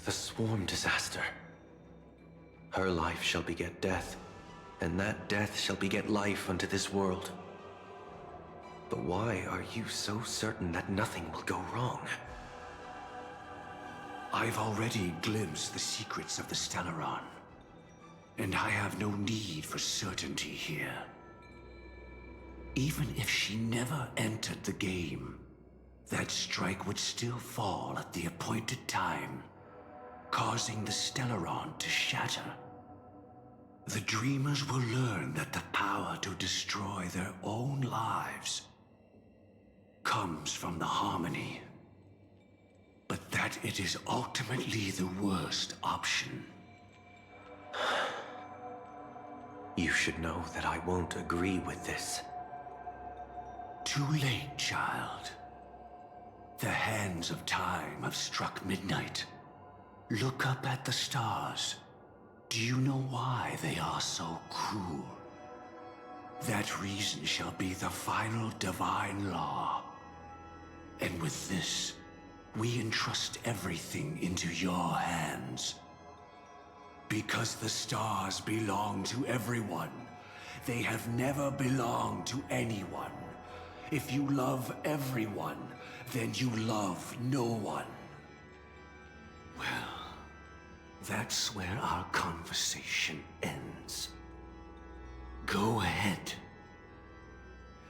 The Swarm disaster. Her life shall beget death, and that death shall beget life unto this world. But why are you so certain that nothing will go wrong? I've already glimpsed the secrets of the Stellaron, and I have no need for certainty here. Even if she never entered the game, that strike would still fall at the appointed time, causing the Stellaron to shatter. The dreamers will learn that the power to destroy their own lives comes from the harmony, but that it is ultimately the worst option. You should know that I won't agree with this. Too late, child. The hands of time have struck midnight. Look up at the stars. Do you know why they are so cruel? That reason shall be the final divine law. And with this, we entrust everything into your hands. Because the stars belong to everyone. They have never belonged to anyone. If you love everyone, then you love no one. Well, that's where our conversation ends. Go ahead.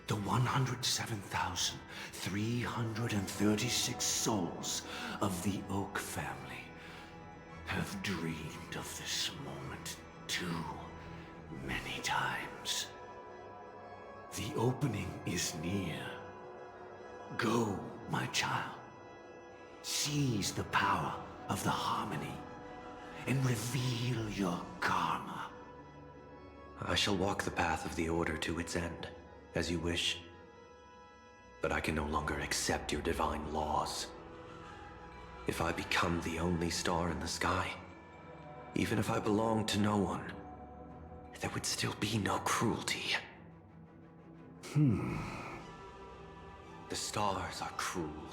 The 107,336 souls of the Oak family have dreamed of this moment too many times. The opening is near. Go, my child. Seize the power of the harmony and reveal your karma. I shall walk the path of the Order to its end, as you wish. But I can no longer accept your divine laws. If I become the only star in the sky, even if I belong to no one, there would still be no cruelty. The stars are cruel,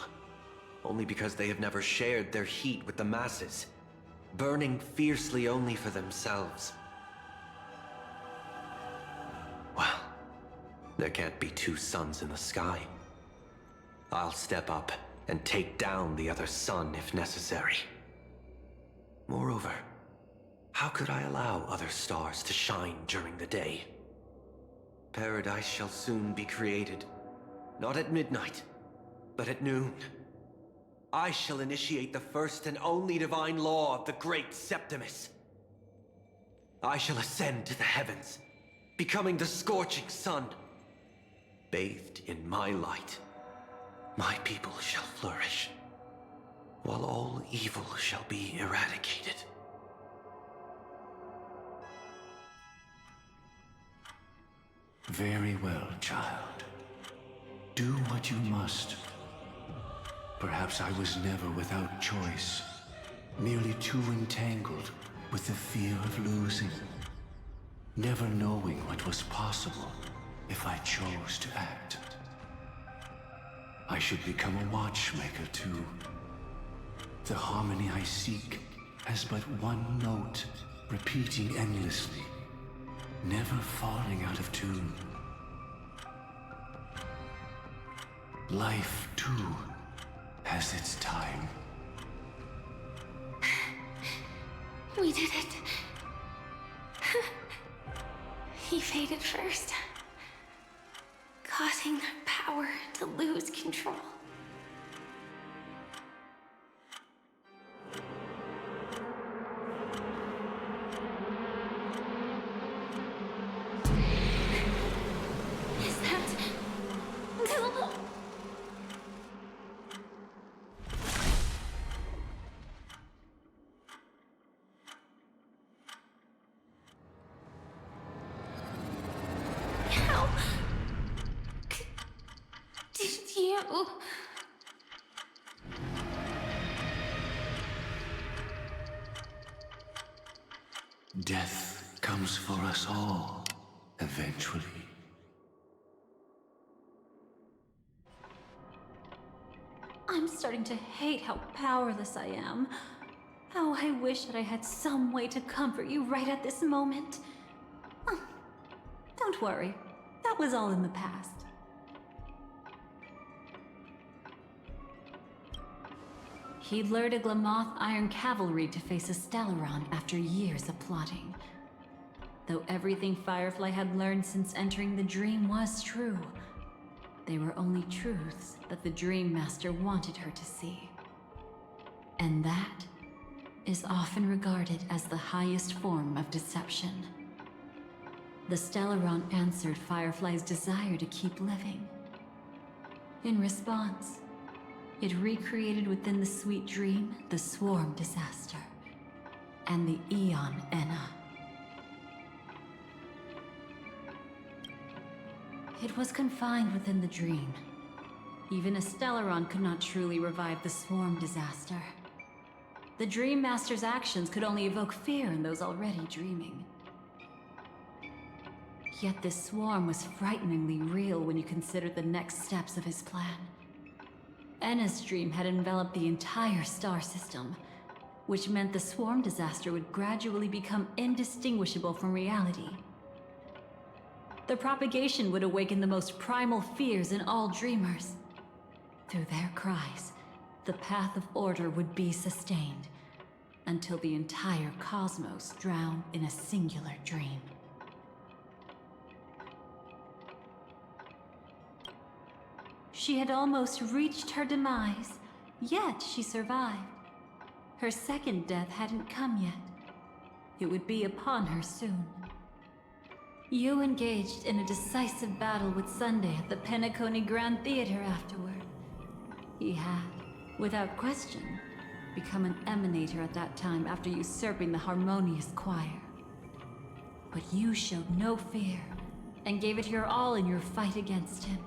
only because they have never shared their heat with the masses, burning fiercely only for themselves. Well, there can't be two suns in the sky. I'll step up and take down the other sun if necessary. Moreover, how could I allow other stars to shine during the day? Paradise shall soon be created. Not at midnight, but at noon. I shall initiate the first and only divine law of the great Septimus. I shall ascend to the heavens, becoming the scorching sun. Bathed in my light, my people shall flourish, while all evil shall be eradicated. Very well, child. Do what you must. Perhaps I was never without choice, merely too entangled with the fear of losing, never knowing what was possible if I chose to act. I should become a watchmaker too. The harmony I seek has but one note, repeating endlessly, never falling out of tune. Life, too, has its time. We did it. He faded first, causing their power to lose control. Is that Dillo? How did you? Death comes for us all, eventually. I'm starting to hate how powerless I am. How I wish that I had some way to comfort you right at this moment. Oh, don't worry. That was all in the past. He lured a Glamoth Iron Cavalry to face a Stellaron after years of plotting. Though everything Firefly had learned since entering the dream was true, They were only truths that the Dream Master wanted her to see. And that is often regarded as the highest form of deception. The Stellaron answered Firefly's desire to keep living. In response, it recreated within the sweet dream the Swarm disaster and the Eon Enna. It was confined within the dream. Even a Stellaron could not truly revive the Swarm disaster. The Dream Master's actions could only evoke fear in those already dreaming. Yet this swarm was frighteningly real when you considered the next steps of his plan. Enna's dream had enveloped the entire star system, which meant the swarm disaster would gradually become indistinguishable from reality. The propagation would awaken the most primal fears in all dreamers. Through their cries, the path of order would be sustained, until the entire cosmos drowned in a singular dream. She had almost reached her demise, yet she survived. Her second death hadn't come yet. It would be upon her soon. You engaged in a decisive battle with Sunday at the Penacony Grand Theater afterward. He had, without question, become an emanator at that time after usurping the Harmonious Choir. But you showed no fear, and gave it your all in your fight against him.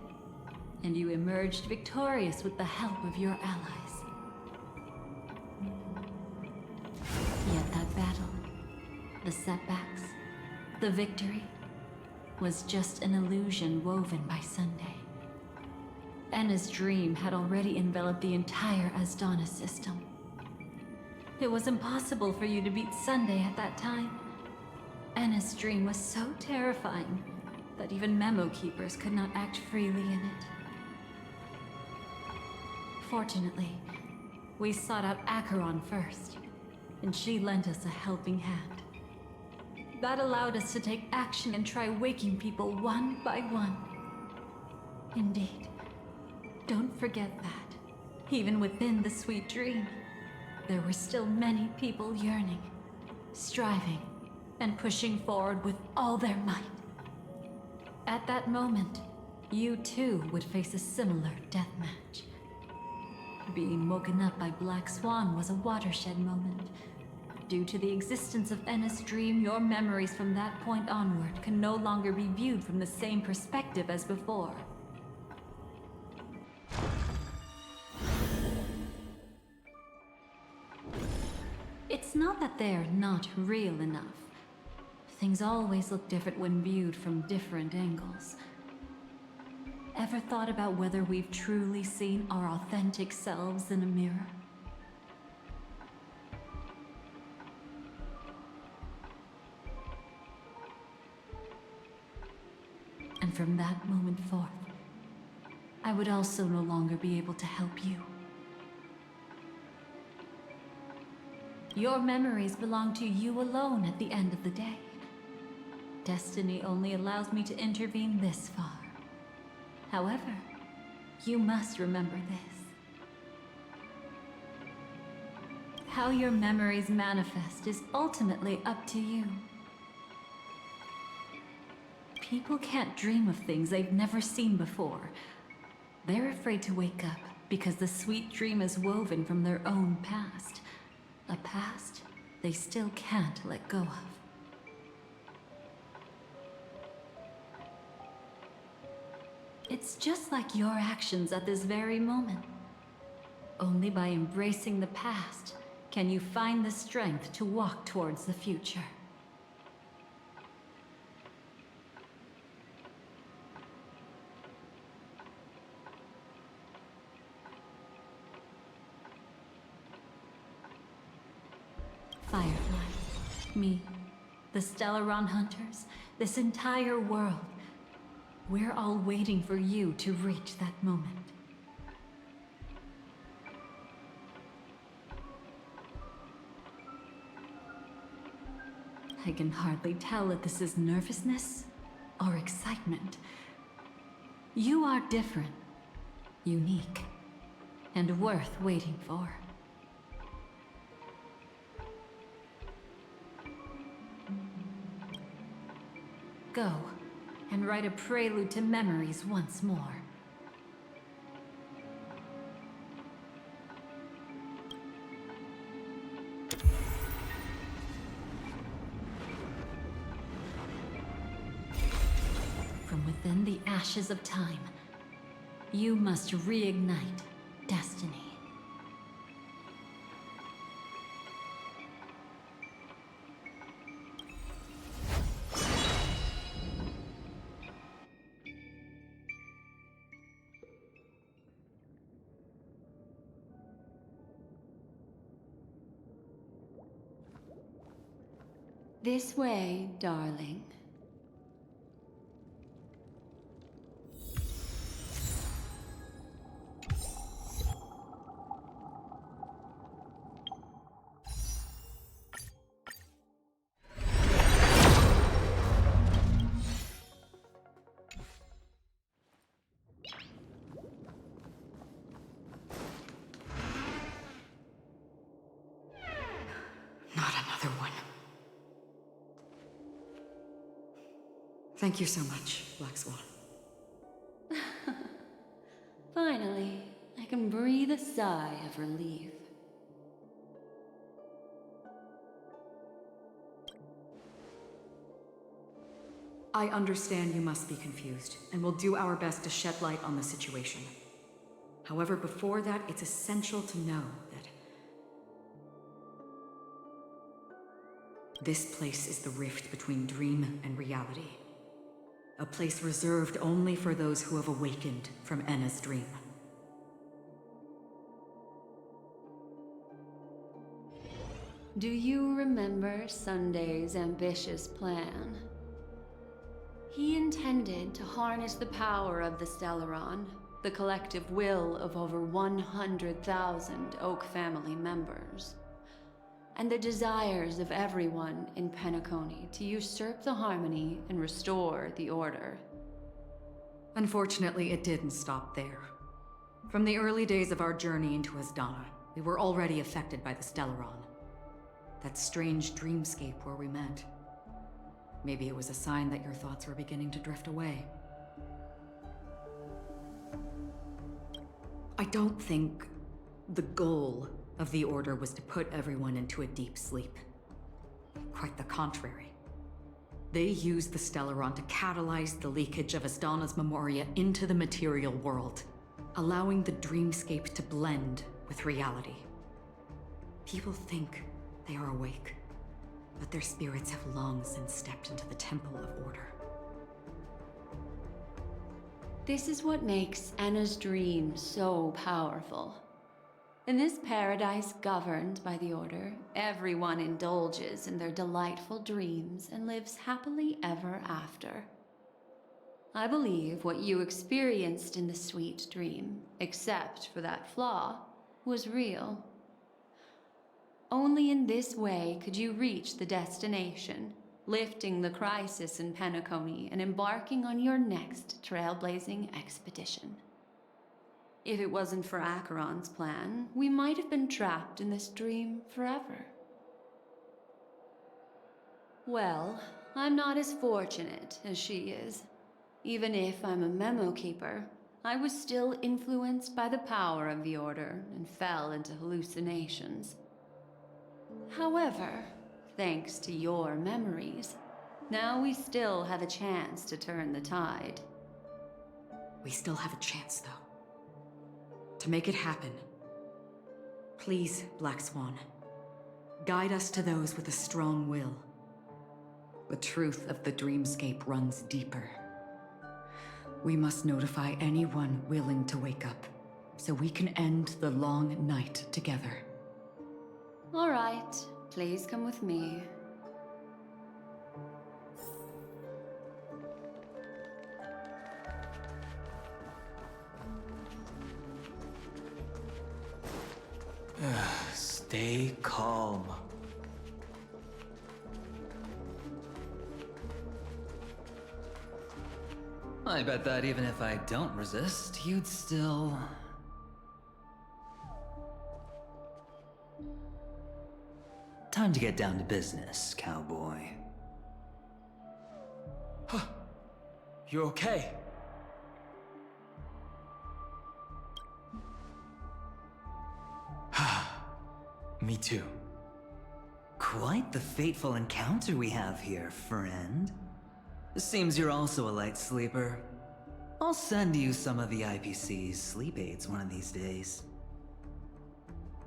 And you emerged victorious with the help of your allies. Yet that battle, the setbacks, the victory, was just an illusion woven by Sunday. Enna's dream had already enveloped the entire Asdana system. It was impossible for you to beat Sunday at that time. Enna's dream was so terrifying that even Memo Keepers could not act freely in it. Fortunately, we sought out Acheron first, and she lent us a helping hand. That allowed us to take action and try waking people one by one. Indeed, don't forget that, even within the sweet dream, there were still many people yearning, striving, and pushing forward with all their might. At that moment, you too would face a similar deathmatch. Being woken up by Black Swan was a watershed moment. Due to the existence of Enna's dream, your memories from that point onward can no longer be viewed from the same perspective as before. It's not that they're not real enough. Things always look different when viewed from different angles. Ever thought about whether we've truly seen our authentic selves in a mirror? And from that moment forth, I would also no longer be able to help you. Your memories belong to you alone at the end of the day. Destiny only allows me to intervene this far. However, you must remember this. How your memories manifest is ultimately up to you. People can't dream of things they've never seen before. They're afraid to wake up because the sweet dream is woven from their own past. A past they still can't let go of. It's just like your actions at this very moment. Only by embracing the past can you find the strength to walk towards the future. Firefly, me, the Stellaron Hunters, this entire world. We're all waiting for you to reach that moment. I can hardly tell if this is nervousness or excitement. You are different, unique, and worth waiting for. Go, and write a prelude to memories once more. From within the ashes of time, you must reignite destiny. This way, darling. Not another one. Thank you so much, Black Swan. Finally, I can breathe a sigh of relief. I understand you must be confused, and will do our best to shed light on the situation. However, before that, it's essential to know that this place is the rift between dream and reality. A place reserved only for those who have awakened from Enna's dream. Do you remember Sunday's ambitious plan? He intended to harness the power of the Stellaron, the collective will of over 100,000 Oak family members, and the desires of everyone in Penacony to usurp the harmony and restore the order. Unfortunately, it didn't stop there. From the early days of our journey into Asdana, we were already affected by the Stellaron. That strange dreamscape where we met. Maybe it was a sign that your thoughts were beginning to drift away. I don't think the goal of the Order was to put everyone into a deep sleep. Quite the contrary. They used the Stellaron to catalyze the leakage of Asdana's memoria into the material world, allowing the dreamscape to blend with reality. People think they are awake, but their spirits have long since stepped into the Temple of Order. This is what makes Anna's dream so powerful. In this paradise governed by the Order, everyone indulges in their delightful dreams and lives happily ever after. I believe what you experienced in the sweet dream, except for that flaw, was real. Only in this way could you reach the destination, lifting the crisis in Penacony and embarking on your next trailblazing expedition. If it wasn't for Acheron's plan, we might have been trapped in this dream forever. Well, I'm not as fortunate as she is. Even if I'm a memo keeper, I was still influenced by the power of the Order and fell into hallucinations. However, thanks to your memories, now we still have a chance to turn the tide. We still have a chance, though. To make it happen, please, Black Swan, guide us to those with a strong will. The truth of the dreamscape runs deeper. We must notify anyone willing to wake up, so we can end the long night together. All right, please come with me. Stay calm. I I bet that even if I don't resist, you'd still... Time to get down to business, cowboy. You okay? Me too. Quite the fateful encounter we have here, friend. Seems you're also a light sleeper. I'll send you some of the IPC's sleep aids one of these days.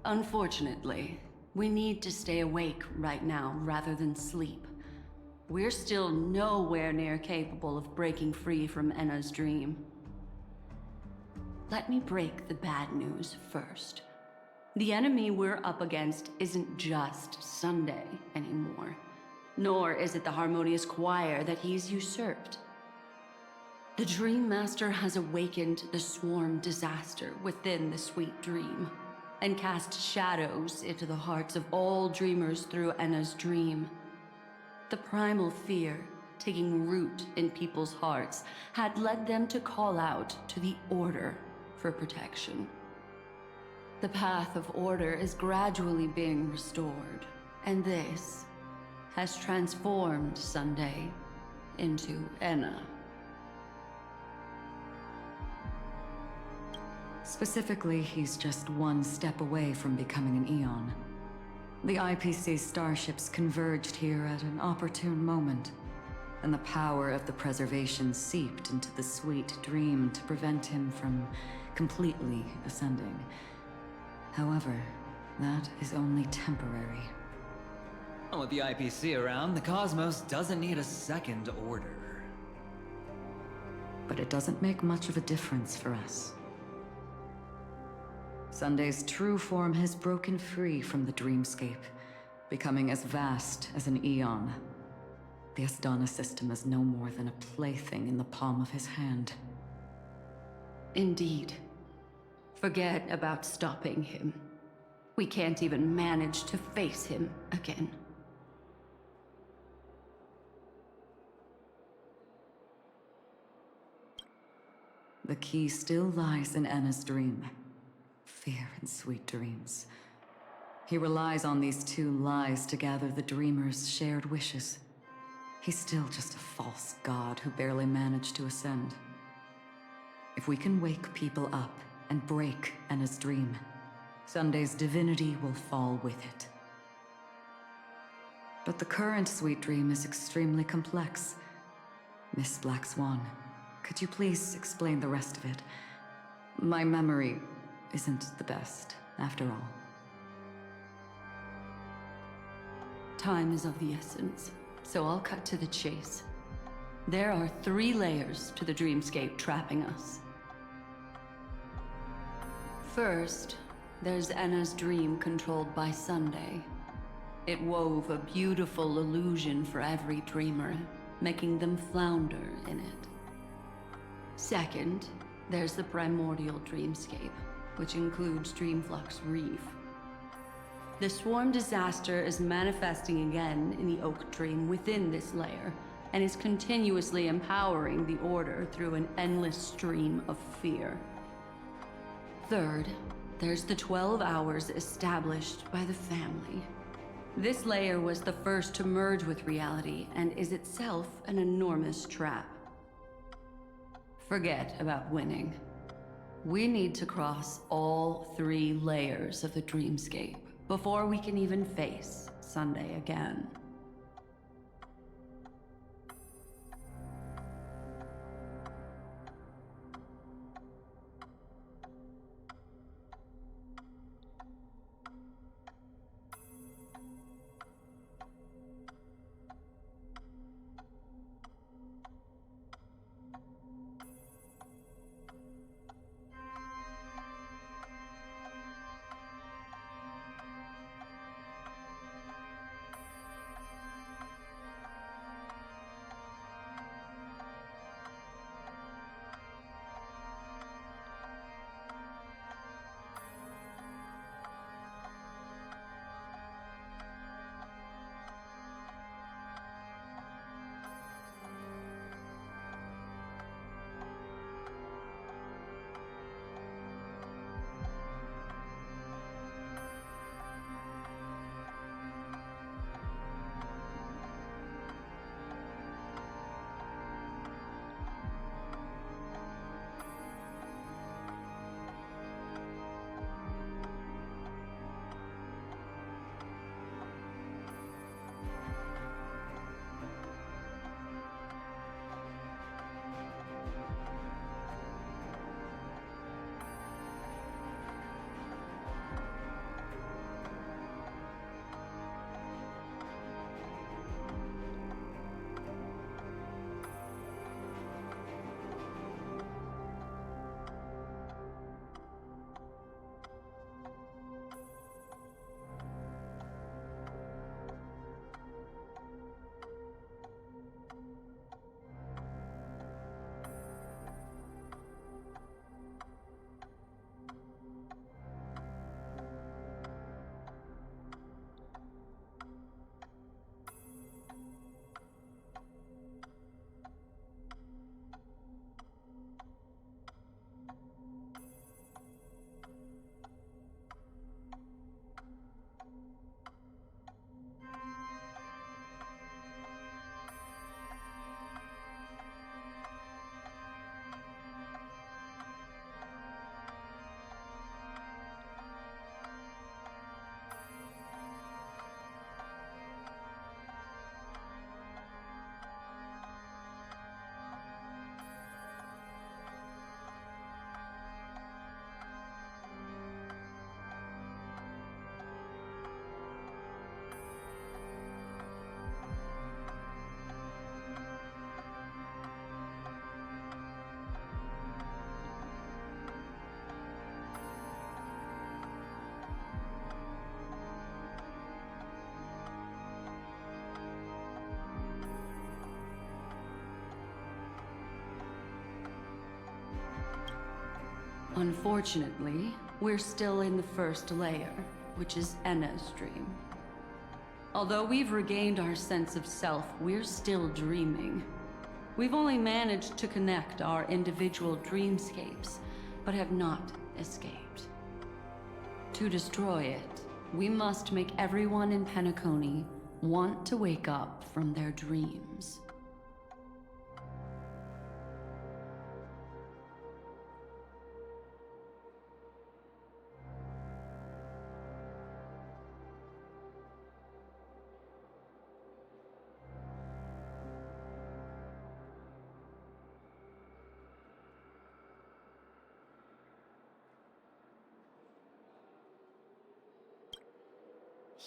Unfortunately, we need to stay awake right now rather than sleep. We're still nowhere near capable of breaking free from Enna's dream. Let me break the bad news first. The enemy we're up against isn't just Sunday anymore, nor is it the harmonious choir that he's usurped. The Dream Master has awakened the swarm disaster within the sweet dream, and cast shadows into the hearts of all dreamers through Enna's dream. The primal fear taking root in people's hearts had led them to call out to the Order for protection. The path of order is gradually being restored, and this has transformed Sunday into Enna. Specifically, he's just one step away from becoming an Eon. The IPC starships converged here at an opportune moment, and the power of the preservation seeped into the sweet dream to prevent him from completely ascending. However, that is only temporary. With the IPC around, the cosmos doesn't need a second order. But it doesn't make much of a difference for us. Sunday's true form has broken free from the dreamscape, becoming as vast as an eon. The Astana system is no more than a plaything in the palm of his hand. Indeed. Forget about stopping him. We can't even manage to face him again. The key still lies in Enna's dream. Fear and sweet dreams. He relies on these two lies to gather the dreamer's shared wishes. He's still just a false god who barely managed to ascend. If we can wake people up and break Enna's dream, Sunday's divinity will fall with it. But the current sweet dream is extremely complex. Miss Black Swan, could you please explain the rest of it? My memory isn't the best, after all. Time is of the essence, so I'll cut to the chase. There are 3 layers to the dreamscape trapping us. First, there's Enna's dream controlled by Sunday. It wove a beautiful illusion for every dreamer, making them flounder in it. Second, there's the primordial dreamscape, which includes Dreamflux Reef. The swarm disaster is manifesting again in the Oak Dream within this layer, and is continuously empowering the Order through an endless stream of fear. Third, there's the 12 hours established by the family. This layer was the first to merge with reality and is itself an enormous trap. Forget about winning. We need to cross all 3 layers of the dreamscape before we can even face Sunday again. Unfortunately, we're still in the first layer, which is Enna's dream. Although we've regained our sense of self, we're still dreaming. We've only managed to connect our individual dreamscapes, but have not escaped. To destroy it, we must make everyone in Penacony want to wake up from their dreams.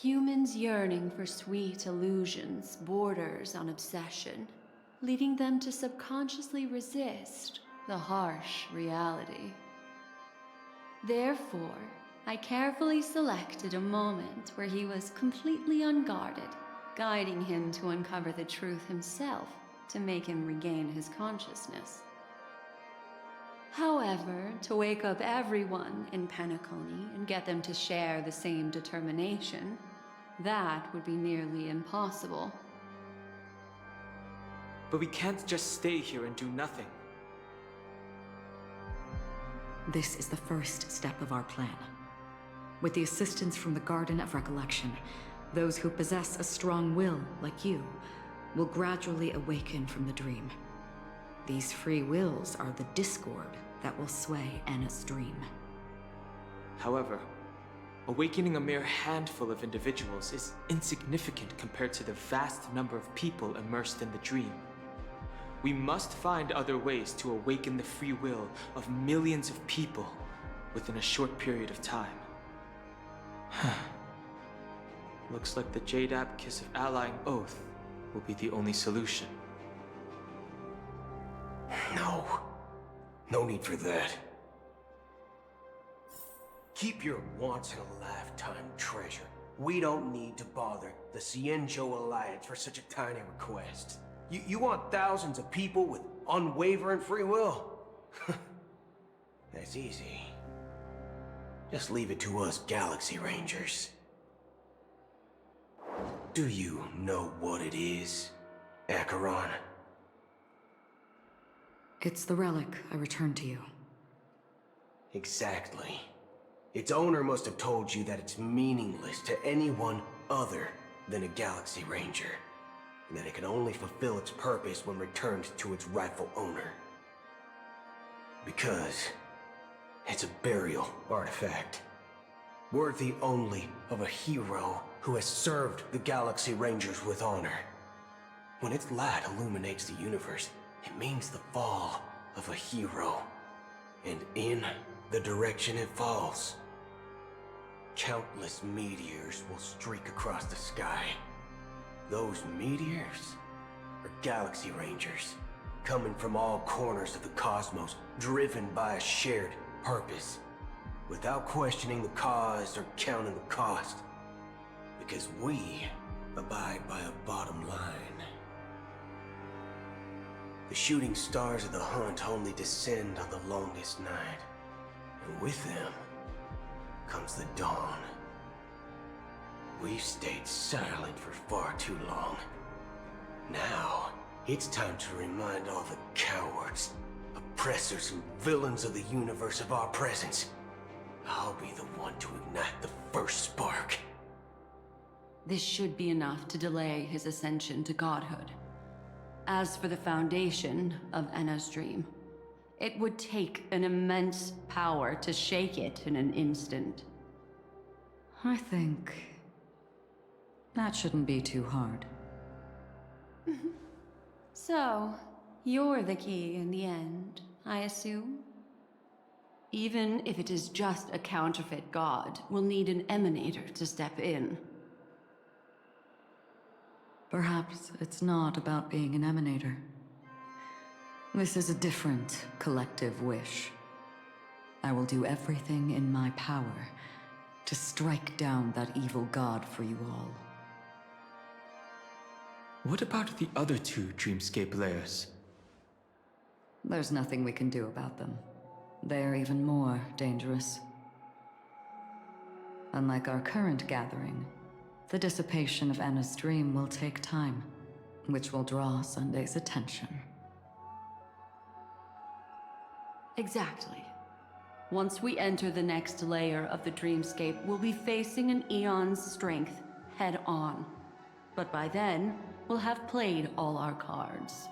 Humans yearning for sweet illusions borders on obsession, leading them to subconsciously resist the harsh reality. Therefore, I carefully selected a moment where he was completely unguarded, guiding him to uncover the truth himself to make him regain his consciousness. However, to wake up everyone in Penacony and get them to share the same determination, that would be nearly impossible. But we can't just stay here and do nothing. This is the first step of our plan. With the assistance from the Garden of Recollection, those who possess a strong will, like you, will gradually awaken from the dream. These free wills are the discord that will sway Anna's dream. However, awakening a mere handful of individuals is insignificant compared to the vast number of people immersed in the dream. We must find other ways to awaken the free will of millions of people within a short period of time. Looks like the Jade Abacus of Allying Oath will be the only solution. No. No need for that. Keep your once-in-a-lifetime treasure. We don't need to bother the Cienjo Alliance for such a tiny request. You want thousands of people with unwavering free will? That's easy. Just leave it to us Galaxy Rangers. Do you know what it is, Acheron? It's the relic I returned to you. Exactly. Its owner must have told you that it's meaningless to anyone other than a Galaxy Ranger, and that it can only fulfill its purpose when returned to its rightful owner. Because it's a burial artifact, worthy only of a hero who has served the Galaxy Rangers with honor. When its light illuminates the universe, it means the fall of a hero. And in the direction it falls, countless meteors will streak across the sky. Those meteors are Galaxy Rangers, coming from all corners of the cosmos, driven by a shared purpose, without questioning the cause or counting the cost. Because we abide by a bottom line. The shooting stars of the hunt only descend on the longest night, and with them comes the dawn. We've stayed silent for far too long. Now, it's time to remind all the cowards, oppressors, and villains of the universe of our presence. I'll be the one to ignite the first spark. This should be enough to delay his ascension to godhood. As for the foundation of Enna's dream, it would take an immense power to shake it in an instant. I think that shouldn't be too hard. So, you're the key in the end, I assume? Even if it is just a counterfeit god, we'll need an emanator to step in. Perhaps it's not about being an emanator. This is a different collective wish. I will do everything in my power to strike down that evil god for you all. What about the other two dreamscape layers? There's nothing we can do about them. they are even more dangerous. Unlike our current gathering, the dissipation of Anna's dream will take time, which will draw Sunday's attention. Exactly. Once we enter the next layer of the dreamscape, we'll be facing an eon's strength head on. But by then, we'll have played all our cards.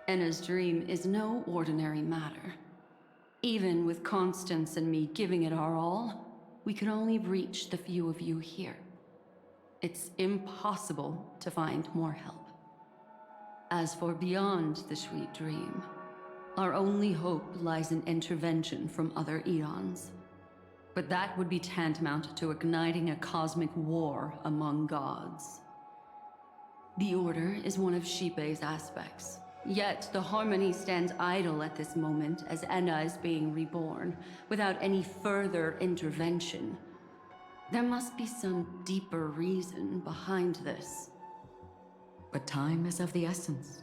Enna's dream is no ordinary matter. Even with Constance and me giving it our all, we could only reach the few of you here. It's impossible to find more help. As for beyond the sweet dream, our only hope lies in intervention from other eons. But that would be tantamount to igniting a cosmic war among gods. The Order is one of Xipe's aspects. Yet, the Harmony stands idle at this moment as Enna is being reborn, without any further intervention. There must be some deeper reason behind this. But time is of the essence.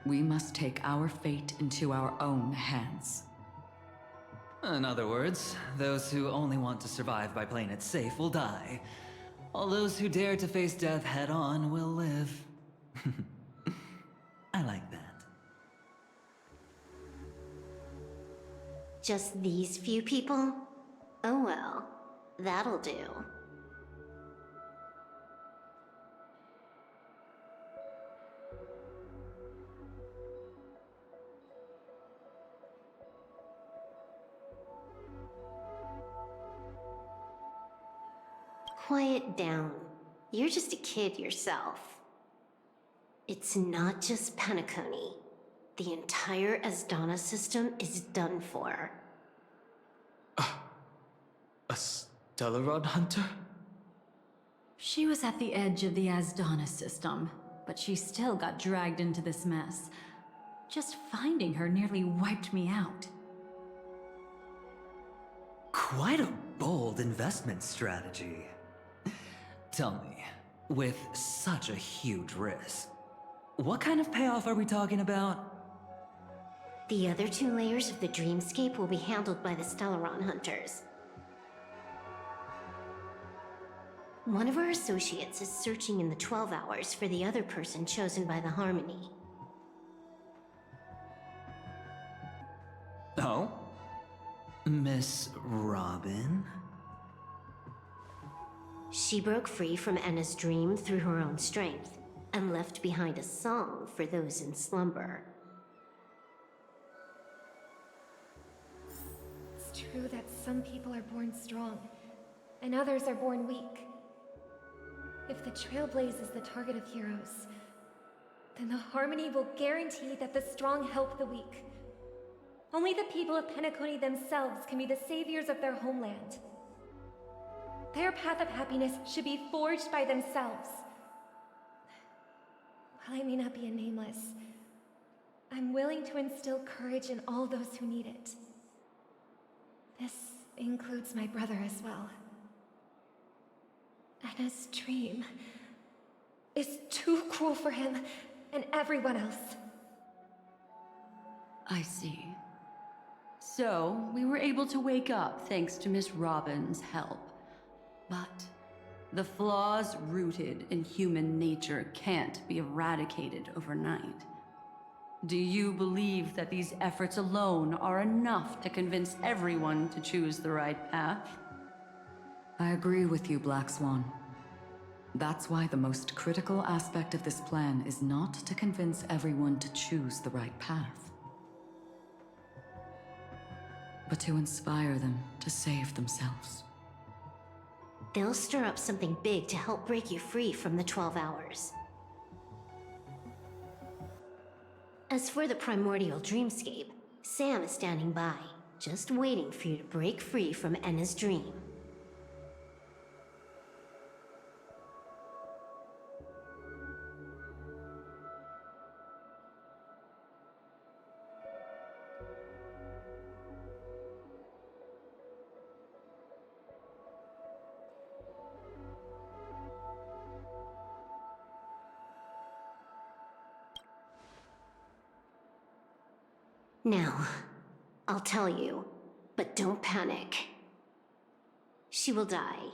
We must take our fate into our own hands. In other words, those who only want to survive by playing it safe will die. All those who dare to face death head-on will live. I like that. Just these few people? Oh well, that'll do. Quiet down. You're just a kid yourself. It's not just Penacony. The entire Asdana system is done for. A Stellaron hunter? She was at the edge of the Asdana system, but she still got dragged into this mess. Just finding her nearly wiped me out. Quite a bold investment strategy. Tell me, with such a huge risk, what kind of payoff are we talking about? The other two layers of the dreamscape will be handled by the Stellaron hunters. One of our associates is searching in the 12 hours for the other person chosen by the Harmony. Oh? Miss Robin? She broke free from Enna's dream through her own strength, and left behind a song for those in slumber. It's true that some people are born strong, and others are born weak. If the Trailblaze is the target of heroes, then the Harmony will guarantee that the strong help the weak. Only the people of Penacony themselves can be the saviors of their homeland. Their path of happiness should be forged by themselves. While I may not be a nameless, I'm willing to instill courage in all those who need it. This includes my brother as well. Anna's dream is too cruel for him and everyone else. I see. So, we were able to wake up thanks to Miss Robin's help. But the flaws rooted in human nature can't be eradicated overnight. Do you believe that these efforts alone are enough to convince everyone to choose the right path? I agree with you, Black Swan. That's why the most critical aspect of this plan is not to convince everyone to choose the right path, but to inspire them to save themselves. They'll stir up something big to help break you free from the 12 hours. As for the primordial dreamscape, Sam is standing by, just waiting for you to break free from Enna's dream. Now, I'll tell you, but don't panic. She will die.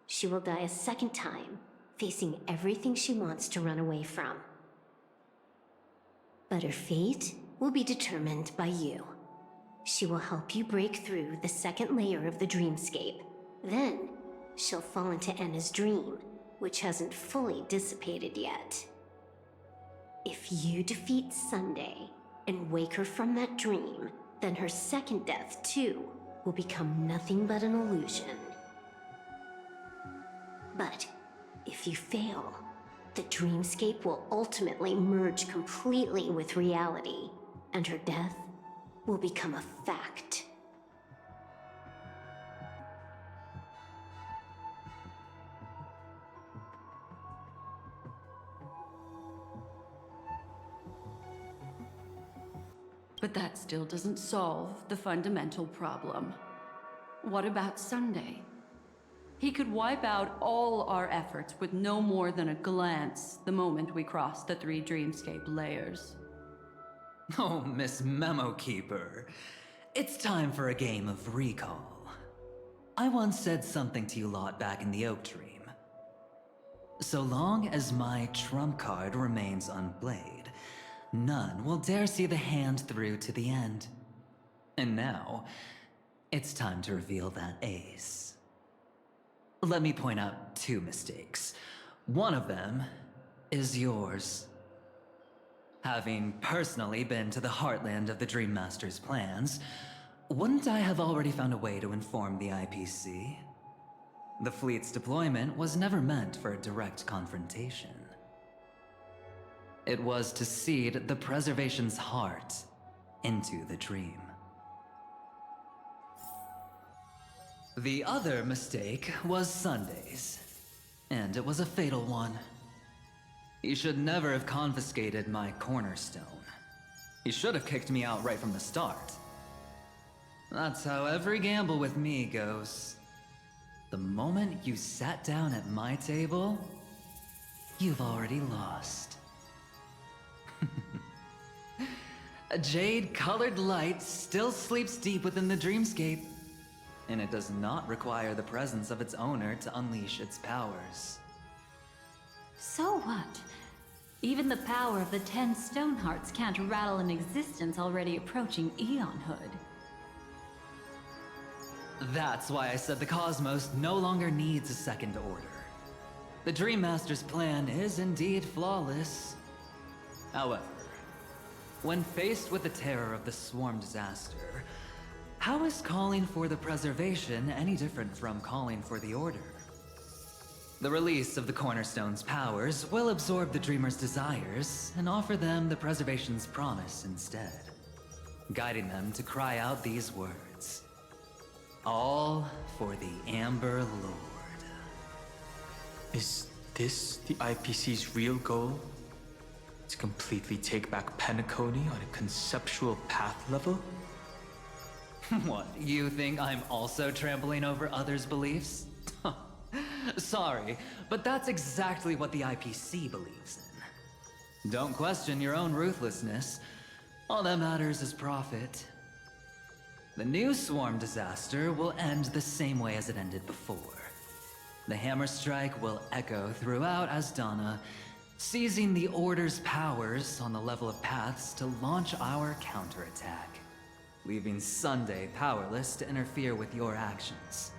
She will die a second time, facing everything she wants to run away from. But her fate will be determined by you. She will help you break through the second layer of the dreamscape. Then, she'll fall into Enna's dream, which hasn't fully dissipated yet. If you defeat Sunday and wake her from that dream, then her second death, too, will become nothing but an illusion. But if you fail, the dreamscape will ultimately merge completely with reality, and her death will become a fact. But that still doesn't solve the fundamental problem. What about Sunday? He could wipe out all our efforts with no more than a glance the moment we cross the 3 dreamscape layers. Oh, Miss Memo Keeper. It's time for a game of recall. I once said something to you lot back in the Oak Dream. So long as my trump card remains unplayed, none will dare see the hand through to the end. And now, it's time to reveal that ace. Let me point out 2 mistakes. One of them is yours. Having personally been to the heartland of the Dream Master's plans, wouldn't I have already found a way to inform the IPC? The fleet's deployment was never meant for a direct confrontation. It was to seed the Preservation's heart into the dream. The other mistake was Sunday's, and it was a fatal one. He should never have confiscated my cornerstone. He should have kicked me out right from the start. That's how every gamble with me goes. The moment you sat down at my table, you've already lost. A jade-colored light still sleeps deep within the dreamscape, and it does not require the presence of its owner to unleash its powers. So what? Even the power of the 10 stone hearts can't rattle an existence already approaching eonhood. That's why I said the cosmos no longer needs a second order. The Dream Master's plan is indeed flawless. However, when faced with the terror of the swarm disaster, how is calling for the preservation any different from calling for the order? The release of the Cornerstone's powers will absorb the Dreamer's desires and offer them the preservation's promise instead, guiding them to cry out these words. All for the Amber Lord. Is this the IPC's real goal? To completely take back Penacony on a conceptual path level? What, you think I'm also trampling over others' beliefs? Sorry, but that's exactly what the IPC believes in. Don't question your own ruthlessness. All that matters is profit. The new swarm disaster will end the same way as it ended before. The hammer strike will echo throughout Asdana, seizing the Order's powers on the level of paths to launch our counterattack, leaving Sunday powerless to interfere with your actions.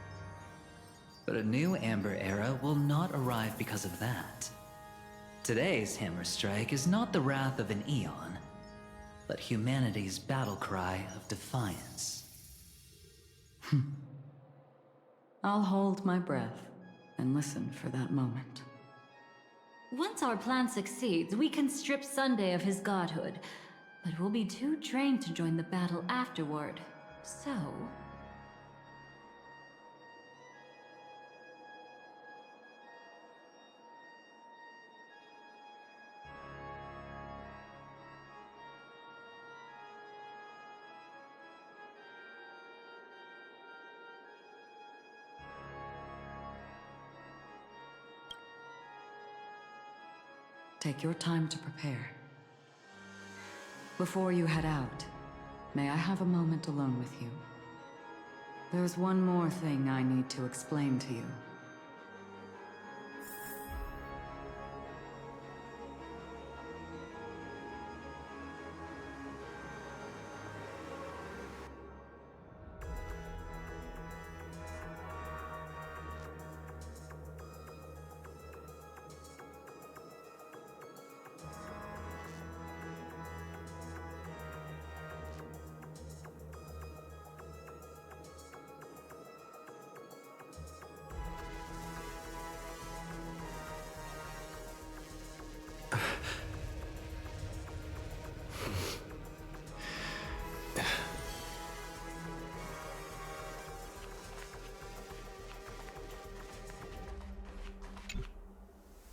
But a new Amber Era will not arrive because of that. Today's Hammer Strike is not the wrath of an eon, but humanity's battle cry of defiance. I'll hold my breath and listen for that moment. Once our plan succeeds, we can strip Sunday of his godhood, but we'll be too drained to join the battle afterward. So... Take your time to prepare. Before you head out, may I have a moment alone with you? There's one more thing I need to explain to you.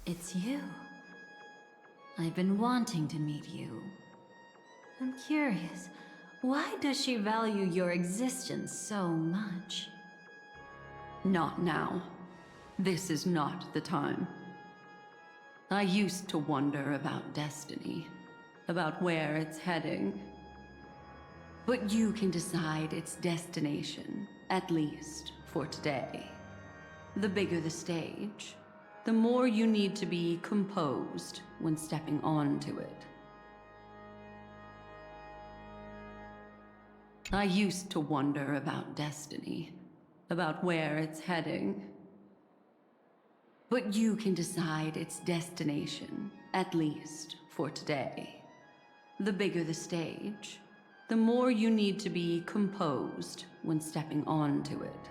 It's you. I've been wanting to meet you. I'm curious, why does she value your existence so much? Not now. This is not the time. I used to wonder about destiny, about where it's heading. But you can decide its destination, at least for today. The bigger the stage, the more you need to be composed when stepping onto it. I used to wonder about destiny, about where it's heading. But you can decide its destination, at least for today. The bigger the stage, the more you need to be composed when stepping onto it.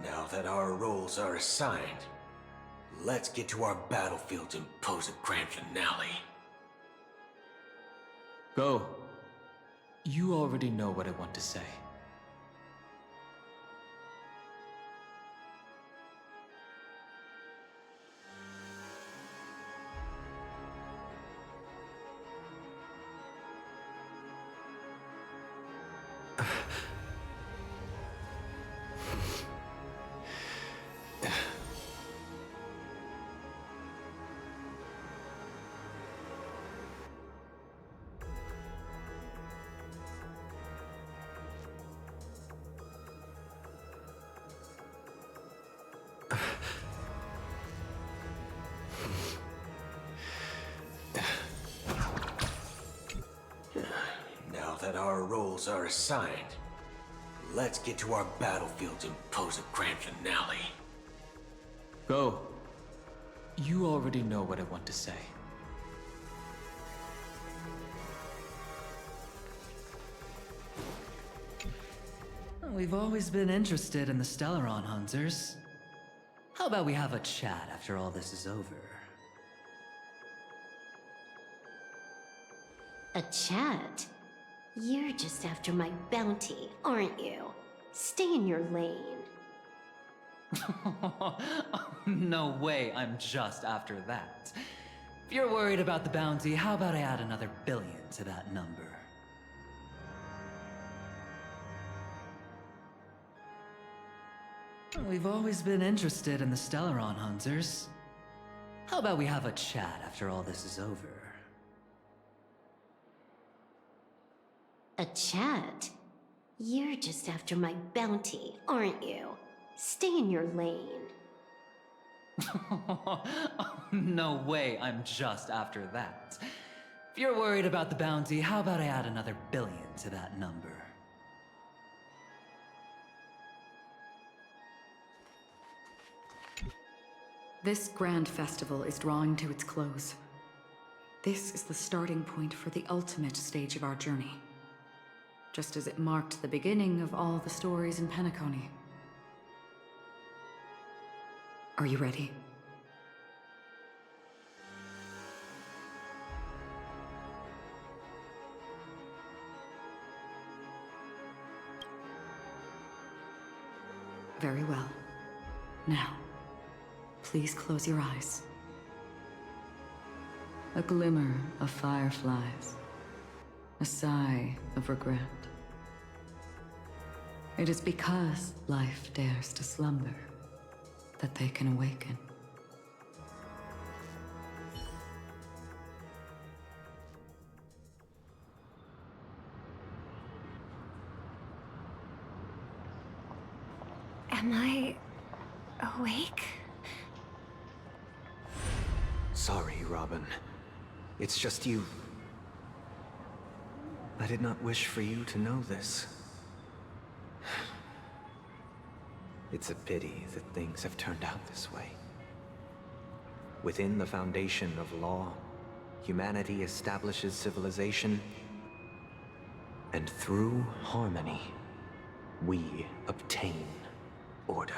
Now that our roles are assigned, let's get to our battlefield and pose a grand finale. Go. You already know what I want to say. Now that our roles are assigned, let's get to our battlefield and pose a grand finale. Go. You already know what I want to say. We've always been interested in the Stellaron Hunters. How about we have a chat after all this is over? A chat? You're just after my bounty, aren't you? Stay in your lane. No way, I'm just after that. If you're worried about the bounty, how about I add another billion to that number? We've always been interested in the Stellaron Hunters. How about we have a chat after all this is over? A chat? You're just after my bounty, aren't you? Stay in your lane. No way, I'm just after that. If you're worried about the bounty, how about I add another billion to that number? This grand festival is drawing to its close. This is the starting point for the ultimate stage of our journey. Just as it marked the beginning of all the stories in Penacony. Are you ready? Very well. Now, please close your eyes. A glimmer of fireflies. A sigh of regret. It is because life dares to slumber that they can awaken. Am I awake? Sorry, Robin. It's just you. I did not wish for you to know this. It's a pity that things have turned out this way. Within the foundation of law, humanity establishes civilization, and through harmony, we obtain order.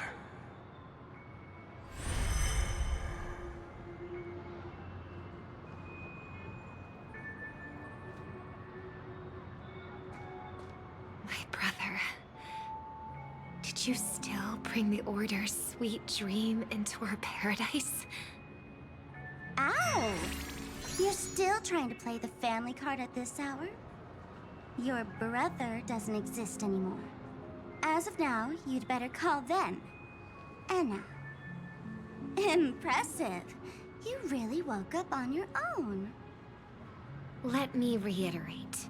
Did you still bring the Order's sweet dream into our paradise? Ow! You're still trying to play the family card at this hour? Your brother doesn't exist anymore. As of now, you'd better call them Anna. Impressive. You really woke up on your own. Let me reiterate.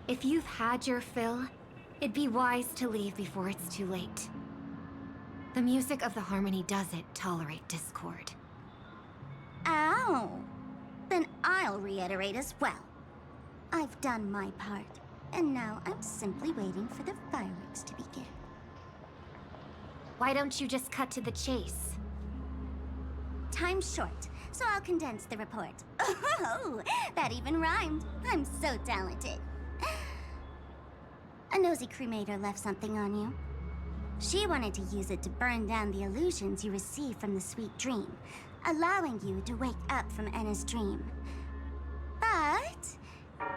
If you've had your fill, it'd be wise to leave before it's too late. The music of the Harmony doesn't tolerate discord. Ow! Then I'll reiterate as well. I've done my part, and now I'm simply waiting for the fireworks to begin. Why don't you just cut to the chase? Time's short, so I'll condense the report. Oh, that even rhymed. I'm so talented. A nosy cremator left something on you. She wanted to use it to burn down the illusions you received from the sweet dream, allowing you to wake up from Anna's dream. But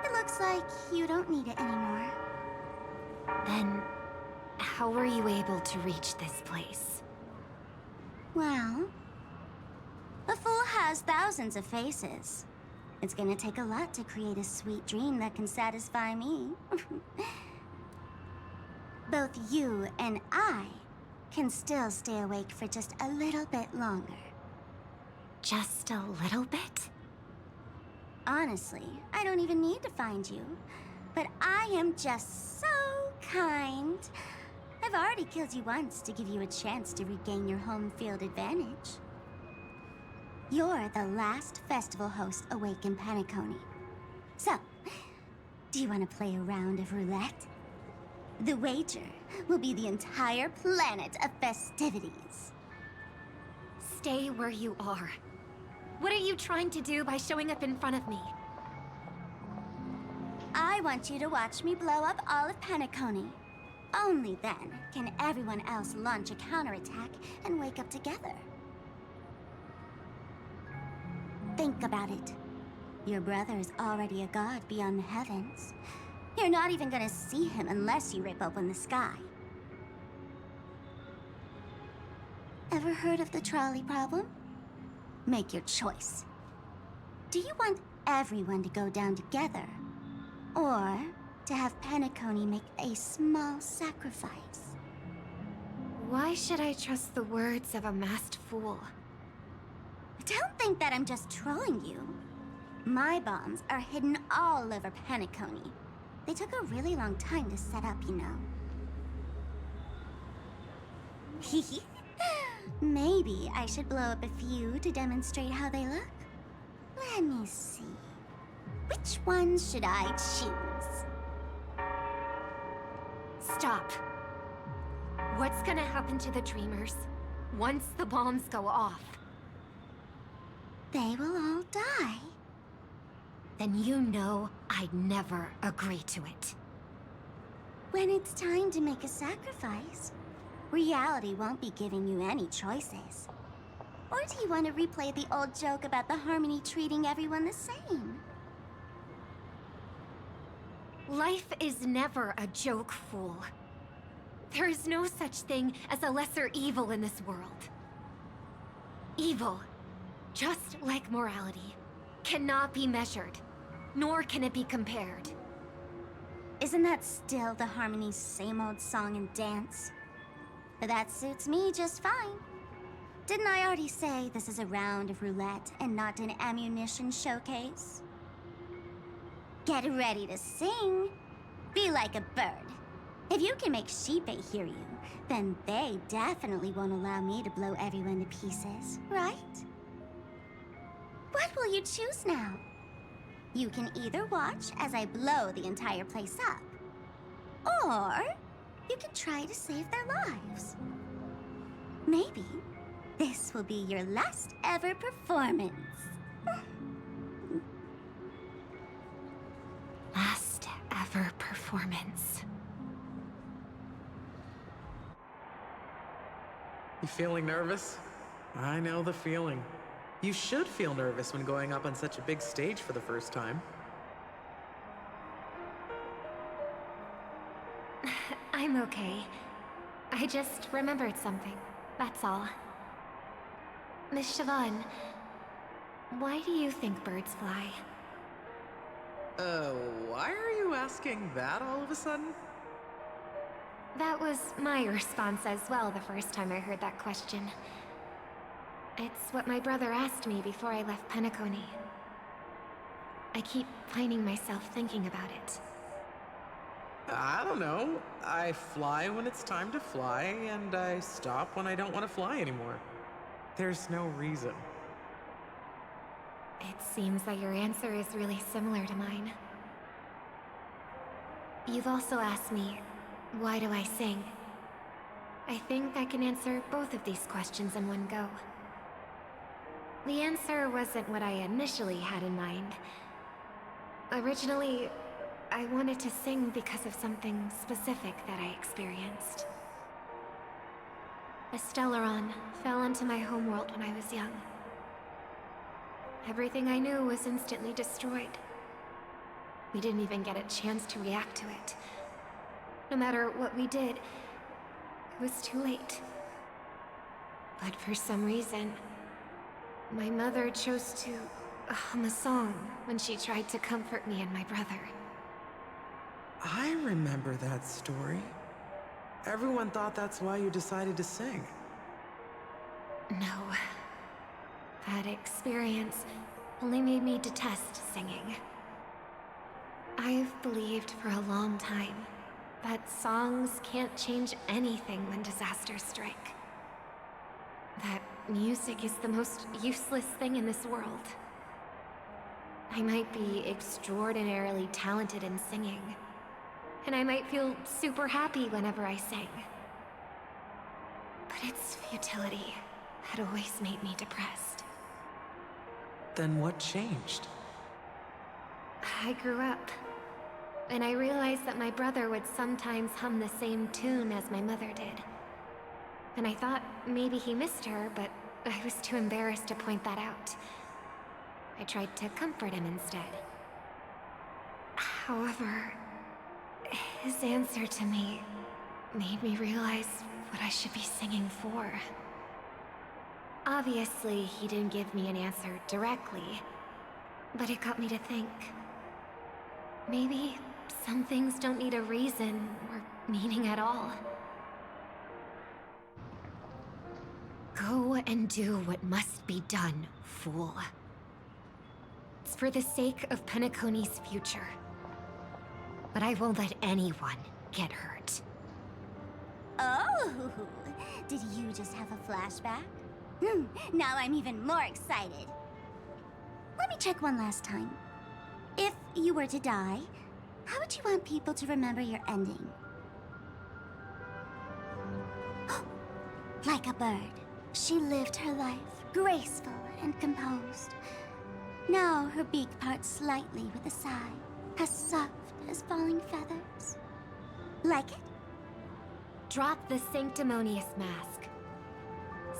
it looks like you don't need it anymore. Then, how were you able to reach this place? Well, a fool has thousands of faces. It's gonna take a lot to create a sweet dream that can satisfy me. Both you and I can still stay awake for just a little bit longer. Just a little bit? Honestly, I don't even need to find you. But I am just so kind. I've already killed you once to give you a chance to regain your home field advantage. You're the last festival host awake in Penacony. So, do you want to play a round of roulette? The wager will be the entire planet of festivities. Stay where you are. What are you trying to do by showing up in front of me? I want you to watch me blow up all of Penacony. Only then can everyone else launch a counterattack and wake up together. Think about it. Your brother is already a god beyond the heavens. You're not even gonna see him unless you rip open the sky. Ever heard of the trolley problem? Make your choice. Do you want everyone to go down together? Or to have Penacony make a small sacrifice? Why should I trust the words of a masked fool? Don't think that I'm just trolling you. My bombs are hidden all over Penacony. They took a really long time to set up, you know. Maybe I should blow up a few to demonstrate how they look. Let me see. Which one should I choose? Stop. What's gonna happen to the Dreamers once the bombs go off? They will all die. Then you know I'd never agree to it. When it's time to make a sacrifice, reality won't be giving you any choices. Or do you want to replay the old joke about the Harmony treating everyone the same? Life is never a joke, fool. There is no such thing as a lesser evil in this world. Evil, just like morality, cannot be measured, nor can it be compared. Isn't that still the Harmony's same old song and dance? But that suits me just fine. Didn't I already say this is a round of roulette and not an ammunition showcase? Get ready to sing. Be like a bird. If you can make Sheepei hear you, then they definitely won't allow me to blow everyone to pieces, right? What will you choose now? You can either watch as I blow the entire place up, or you can try to save their lives. Maybe this will be your last ever performance. Last ever performance. You feeling nervous? I know the feeling. You should feel nervous when going up on such a big stage for the first time. I'm okay. I just remembered something, that's all. Miss Siobhan, why do you think birds fly? Why are you asking that all of a sudden? That was my response as well the first time I heard that question. It's what my brother asked me before I left Penacony. I keep finding myself thinking about it. I don't know. I fly when it's time to fly, and I stop when I don't want to fly anymore. There's no reason. It seems that your answer is really similar to mine. You've also asked me, why do I sing? I think I can answer both of these questions in one go. The answer wasn't what I initially had in mind. Originally, I wanted to sing because of something specific that I experienced. A Stellaron fell into my homeworld when I was young. Everything I knew was instantly destroyed. We didn't even get a chance to react to it. No matter what we did, it was too late. But for some reason, my mother chose to hum a song when she tried to comfort me and my brother. I remember that story. Everyone thought that's why you decided to sing. No. That experience only made me detest singing. I've believed for a long time that songs can't change anything when disasters strike. That music is the most useless thing in this world. I might be extraordinarily talented in singing, and I might feel super happy whenever I sing. But its futility had always made me depressed. Then what changed? I grew up, and I realized that my brother would sometimes hum the same tune as my mother did. And I thought maybe he missed her, but I was too embarrassed to point that out. I tried to comfort him instead. However, his answer to me made me realize what I should be singing for. Obviously, he didn't give me an answer directly, but it got me to think. Maybe some things don't need a reason or meaning at all. Go and do what must be done, fool. It's for the sake of Penacony's future. But I won't let anyone get hurt. Oh, did you just have a flashback? Now I'm even more excited. Let me check one last time. If you were to die, how would you want people to remember your ending? Like a bird, she lived her life, graceful and composed. Now her beak parts slightly with a sigh, as soft as falling feathers. Like it? Drop the sanctimonious mask.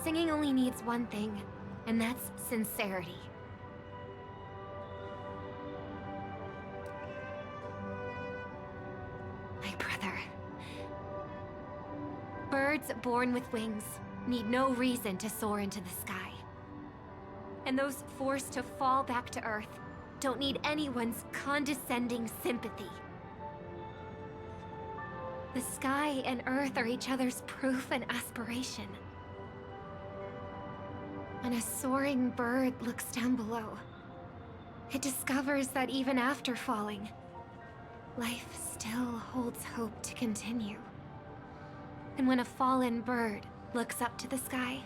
Singing only needs one thing, and that's sincerity. My brother. Birds born with wings need no reason to soar into the sky. And those forced to fall back to Earth don't need anyone's condescending sympathy. The sky and Earth are each other's proof and aspiration. When a soaring bird looks down below, it discovers that even after falling, life still holds hope to continue. And when a fallen bird looks up to the sky,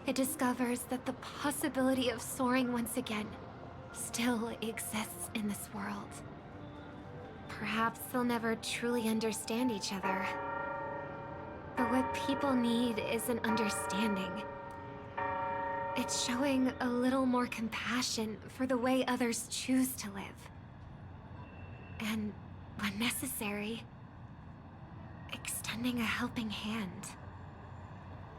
it discovers that the possibility of soaring once again still exists in this world. Perhaps they'll never truly understand each other. But what people need is an understanding. It's showing a little more compassion for the way others choose to live. And, when necessary, extending a helping hand.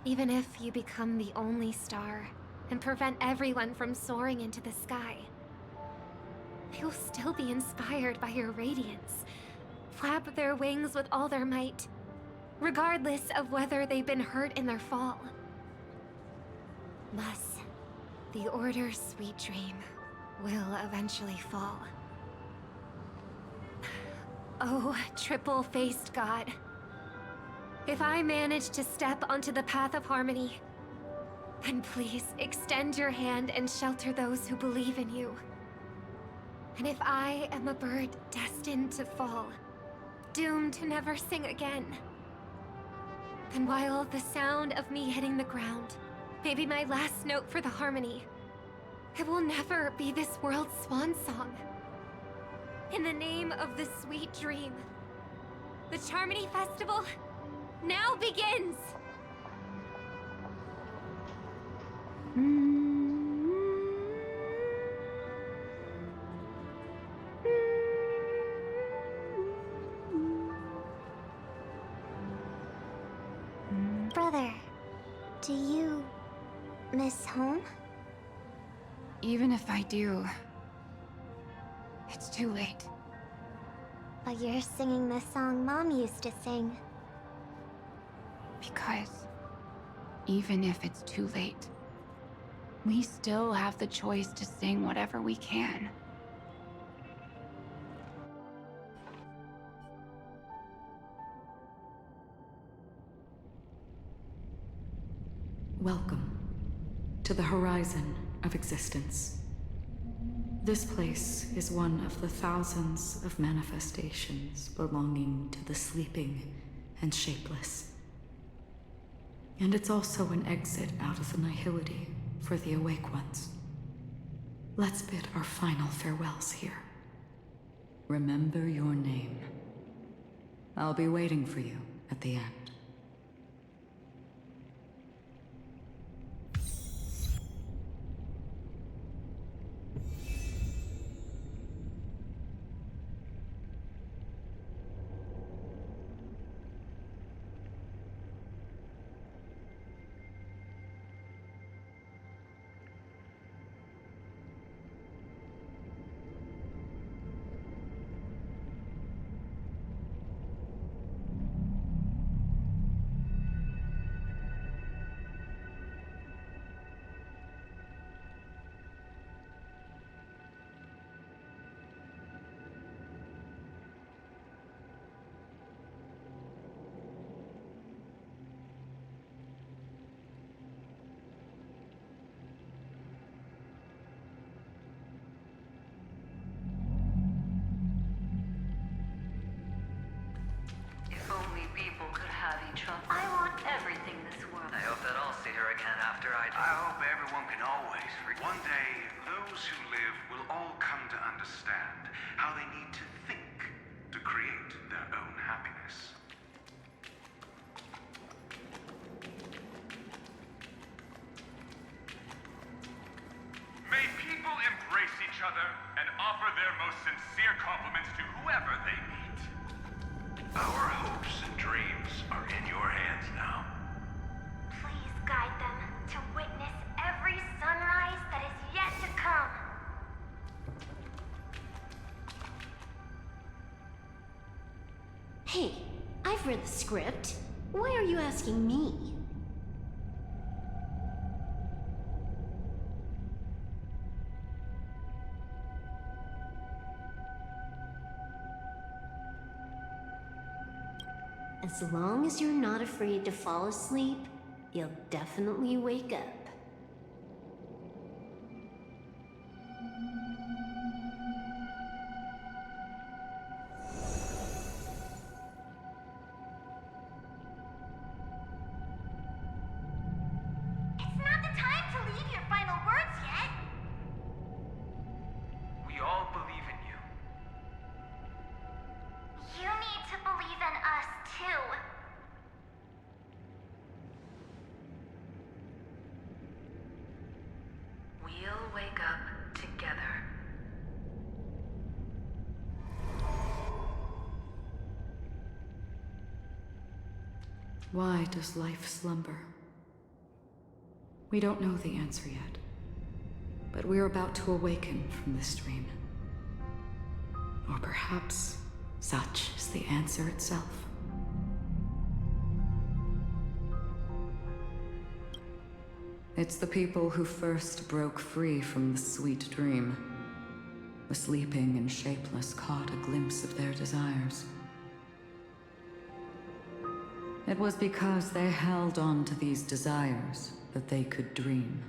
Even if you become the only star and prevent everyone from soaring into the sky, they will still be inspired by your radiance, flap their wings with all their might, regardless of whether they've been hurt in their fall. Thus, the Order's sweet dream will eventually fall. Oh, triple-faced god. If I manage to step onto the path of harmony, then please extend your hand and shelter those who believe in you. And if I am a bird destined to fall, doomed to never sing again, then while the sound of me hitting the ground may be my last note for the harmony, it will never be this world's swan song. In the name of the sweet dream, the Charmony Festival now begins! Brother, do you miss home? Even if I do, it's too late. But you're singing the song Mom used to sing. Because even if it's too late, we still have the choice to sing whatever we can. Welcome to the horizon of existence. This place is one of the thousands of manifestations belonging to the sleeping and shapeless. And it's also an exit out of the nihility for the awake ones. Let's bid our final farewells here. Remember your name. I'll be waiting for you at the end. If only people could have each other. I want everything this world. I hope that I'll see her again after I die. I hope everyone can always forget. One day, those who live will all come to understand how they need to think to create their own happiness. May people embrace each other and offer their most sincere compliments to whoever they meet. Our hopes and dreams are in your hands now. Please guide them to witness every sunrise that is yet to come. Hey, I've read the script. Why are you asking me? As long as you're not afraid to fall asleep, you'll definitely wake up. It's not the time to leave your final words yet. We all believe in you. You need to believe in us, too. We'll wake up together. Why does life slumber? We don't know the answer yet, but we're about to awaken from this dream. Or perhaps such is the answer itself. It's the people who first broke free from the sweet dream. The sleeping and shapeless caught a glimpse of their desires. It was because they held on to these desires that they could dream.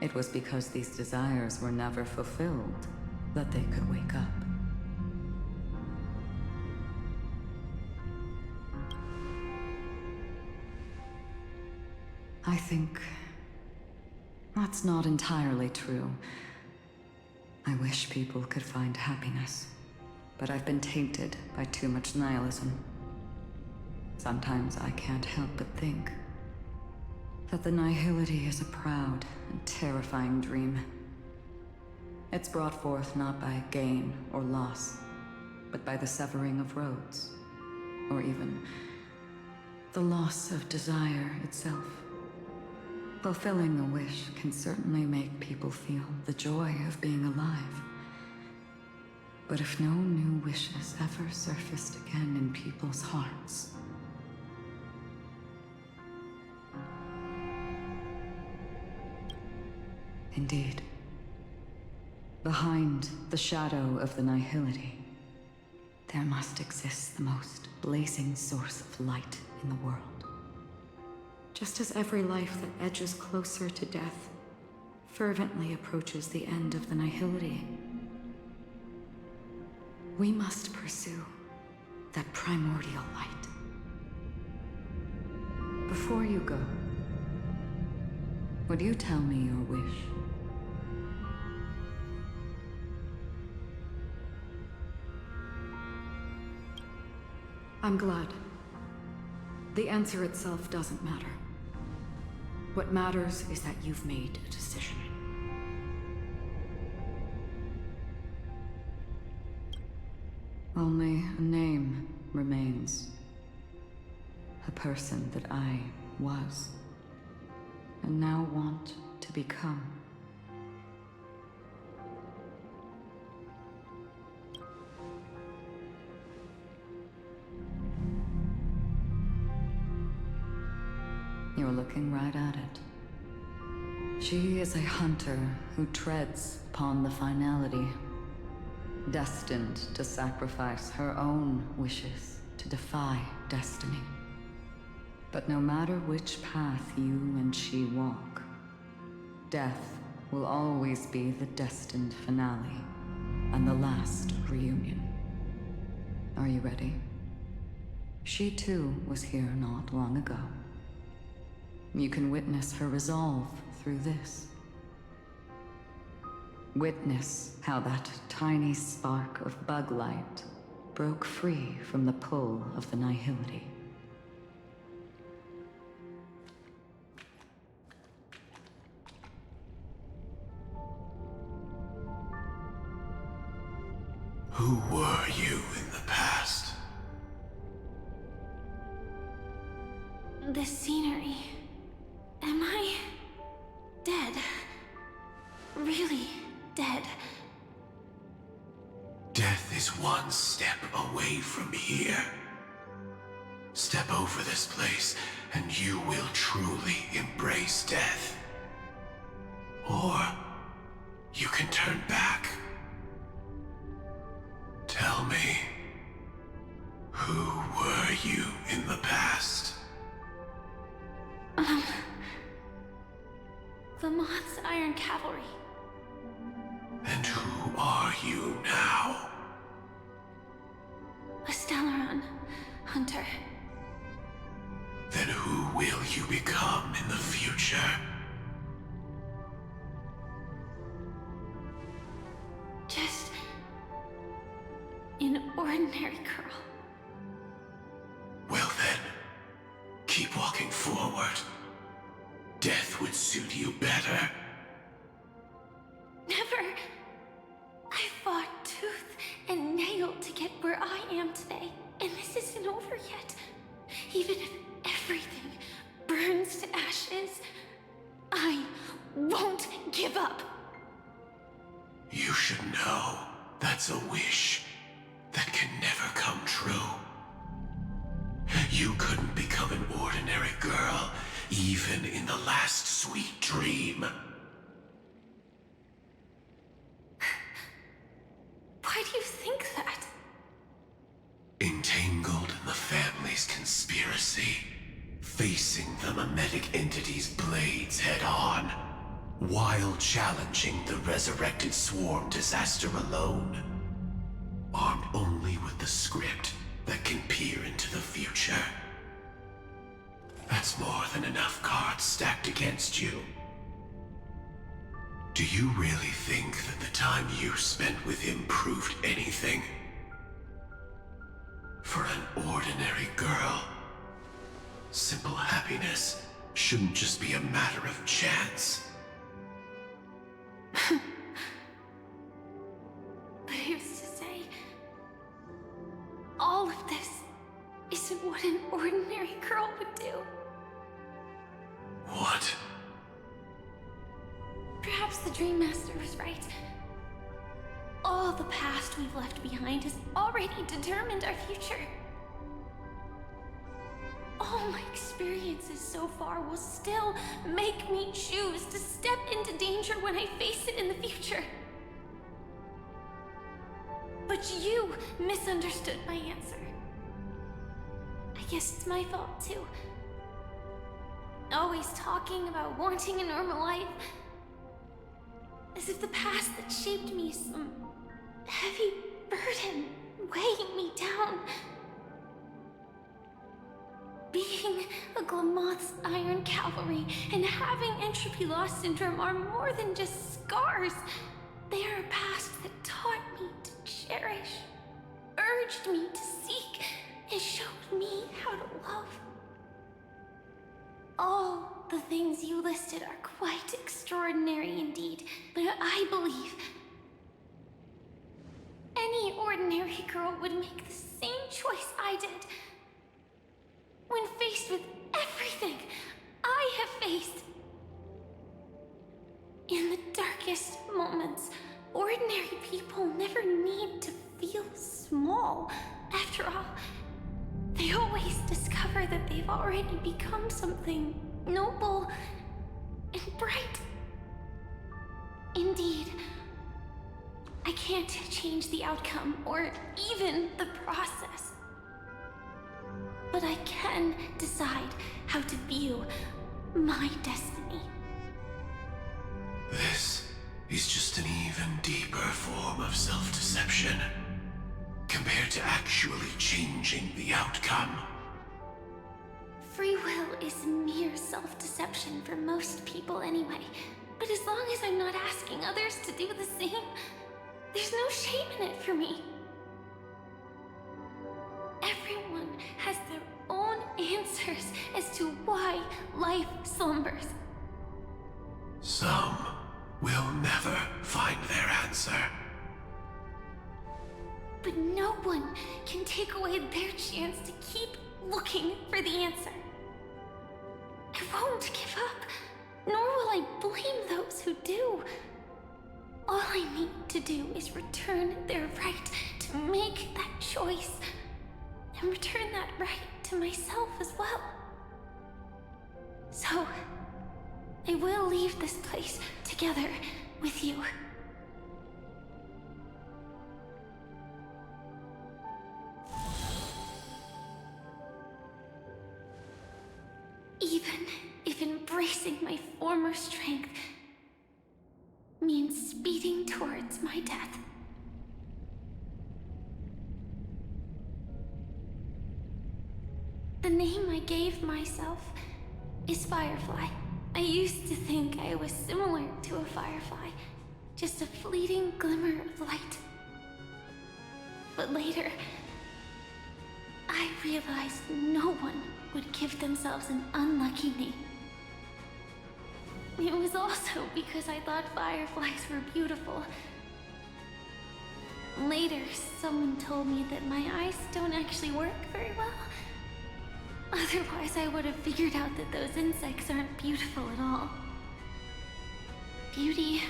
It was because these desires were never fulfilled that they could wake up. I think that's not entirely true. I wish people could find happiness, but I've been tainted by too much nihilism. Sometimes I can't help but think that the nihility is a proud and terrifying dream. It's brought forth not by gain or loss, but by the severing of roads, or even the loss of desire itself. Fulfilling a wish can certainly make people feel the joy of being alive. But if no new wishes ever surfaced again in people's hearts, indeed, behind the shadow of the nihility, there must exist the most blazing source of light in the world. Just as every life that edges closer to death fervently approaches the end of the nihility, we must pursue that primordial light. Before you go, would you tell me your wish? I'm glad. The answer itself doesn't matter. What matters is that you've made a decision. Only a name remains. A person that I was, and now want to become. You're looking right at it. She is a hunter who treads upon the finality, destined to sacrifice her own wishes to defy destiny. But no matter which path you and she walk, death will always be the destined finale and the last reunion. Are you ready? She too was here not long ago. You can witness her resolve through this. Witness how that tiny spark of bug light broke free from the pull of the nihility. Who were you in the past? The scenery. Am I dead? Really dead? Death is one step away from here. Step over this place, and you will truly embrace death. Or you can turn back. Tell me, who were you in the past? The Moth's Iron Cavalry. And who are you now? A Stellaron hunter. Then who will you become in the future? Just an ordinary girl. Well then, keep walking forward. Death would suit you better. Never. I fought tooth and nail to get where I am today, and this isn't over yet. Even if everything burns to ashes, I won't give up. You should know that's a wish that can never come true. You couldn't become an ordinary girl, even in the last sweet dream. Why do you think that? Entangled in the family's conspiracy, facing the mimetic entity's blades head-on, while challenging the resurrected swarm disaster alone, armed only with the script that can peer into the future. That's more than enough cards stacked against you. Do you really think that the time you spent with him proved anything? For an ordinary girl, simple happiness shouldn't just be a matter of chance. But who's to say all of this isn't what an ordinary girl would do? What? Perhaps the Dream Master was right. All the past we've left behind has already determined our future. All my experiences so far will still make me choose to step into danger when I face it in the future. But you misunderstood my answer. I guess it's my fault too. Always talking about wanting a normal life. As if the past that shaped me is some heavy burden weighing me down. Being a Glamoth's Iron Cavalry and having entropy loss syndrome are more than just scars. They are a past that taught me to cherish, urged me to seek, and showed me how to love. All the things you listed are quite extraordinary indeed, but I believe any ordinary girl would make the same choice I did. When faced with everything I have faced. In the darkest moments, ordinary people never need to feel small. After all, they always discover that they've already become something noble and bright. Indeed, I can't change the outcome or even the process. But I can decide how to view my destiny. This is just an even deeper form of self-deception, compared to actually changing the outcome. Free will is mere self-deception for most people anyway, but But as long as I'm not asking others to do the same, there's no shame in it for me. Everyone has their own answers as to why life slumbers. Some will never find their answer. But no one can take away their chance to keep looking for the answer. I won't give up, nor will I blame those who do. All I need to do is return their right to make that choice, and return that right to myself as well. So, I will leave this place together with you. Even if embracing my former strength means speeding towards my death. The name I gave myself is Firefly. I used to think I was similar to a firefly, just a fleeting glimmer of light. But later, I realized no one would give themselves an unlucky name. It was also because I thought fireflies were beautiful. Later, someone told me that my eyes don't actually work very well. Otherwise, I would have figured out that those insects aren't beautiful at all. Beauty,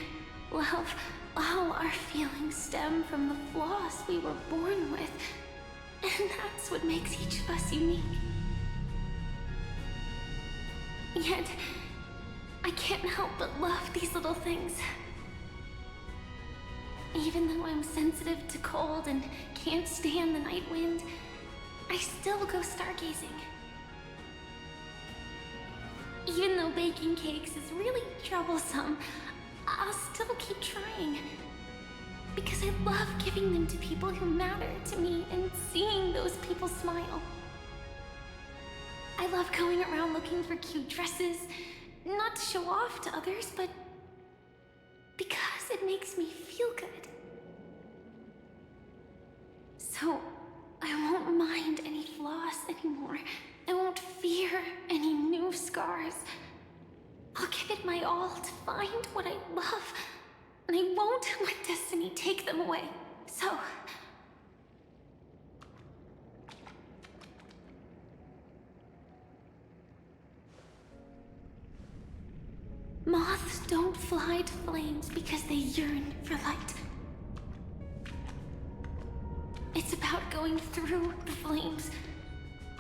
love, all our feelings stem from the flaws we were born with. And that's what makes each of us unique. Yet, I can't help but love these little things. Even though I'm sensitive to cold and can't stand the night wind, I still go stargazing. Even though baking cakes is really troublesome, I'll still keep trying. Because I love giving them to people who matter to me and seeing those people smile. I love going around looking for cute dresses, not to show off to others, but because it makes me feel good. So, I won't mind any flaws anymore. I won't fear any new scars. I'll give it my all to find what I love, and I won't let destiny take them away. So... moths don't fly to flames because they yearn for light. It's about going through the flames,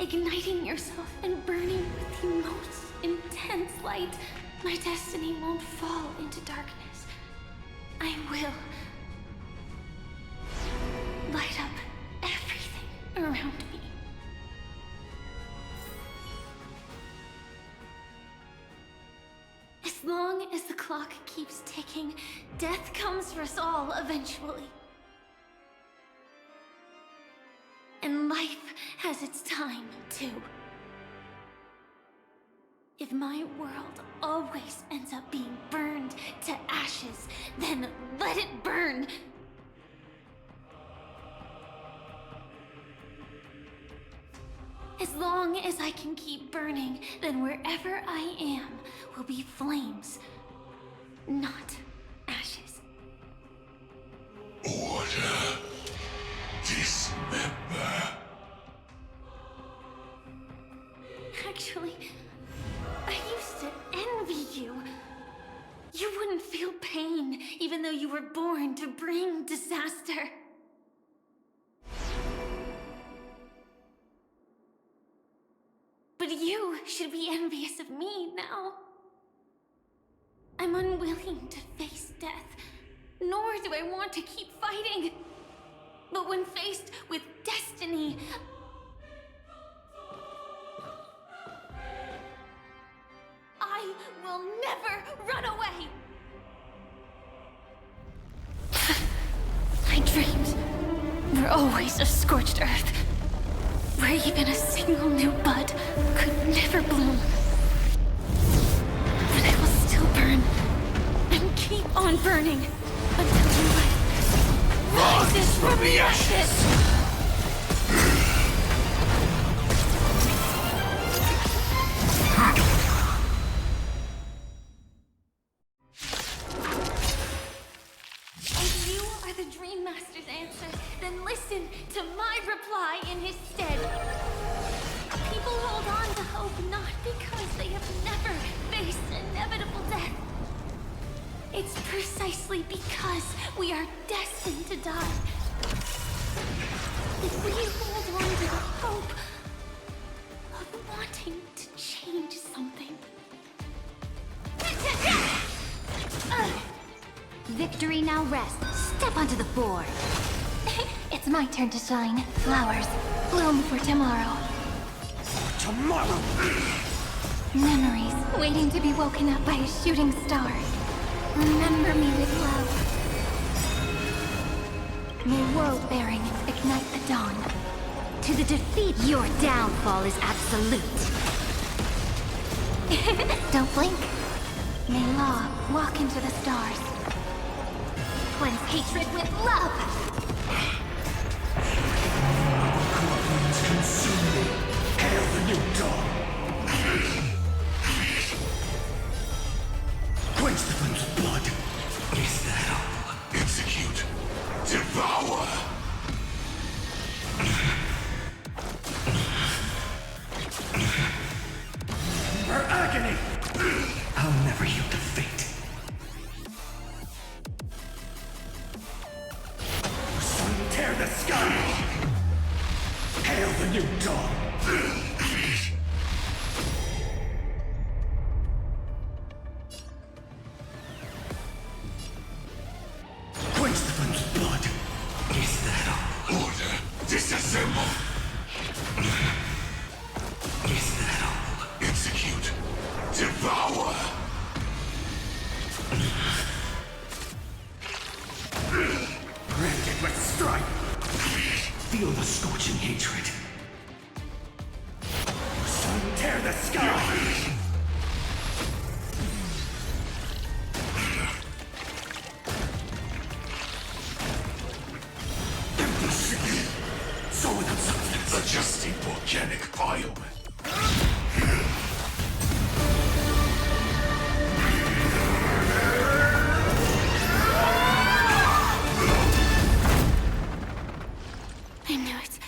igniting yourself and burning with the most intense light. My destiny won't fall into darkness. I will light up everything around me. As long as the clock keeps ticking, death comes for us all eventually. And life has its time, too. If my world always ends up being burned to ashes, then let it burn! As long as I can keep burning, then wherever I am will be flames, not ashes. Order. Dismember. Actually, I used to envy you. You wouldn't feel pain, even though you were born to bring disaster. But you should be envious of me now. I'm unwilling to face death, nor do I want to keep fighting. But when faced with destiny, I will never run away! My dreams were always a scorched earth, where even a single new bud could never bloom. But I will still burn on burning until the light rises from the ashes. If you are the Dream Master's answer, then listen to my reply in his stead. People hold on to hope not because they have never faced inevitable death. It's precisely because we are destined to die that we hold on to the hope of wanting to change something. Victory now rests. Step onto the board. It's my turn to shine. Flowers bloom for tomorrow. Tomorrow! Memories waiting to be woken up by a shooting star. Remember me with love. May world-bearing ignite the dawn. To the defeat, your downfall is absolute. Don't blink. May law walk into the stars. Cleanse hatred with love. Corruptions consume me. Hail the new dawn. Quench the flames of blood. Is that all? Execute. Devour. Her agony. I'll never yield to fate. Sun tear the sky. Hail the new dawn. Quench the flames of blood. Is that all? Order. Disassemble. Is that all? Execute. Devour. Branded with strife. Feel the scorching hatred. Sun tear the sky. Empty shell. So without substance. Adjusting organic biomass. I knew it.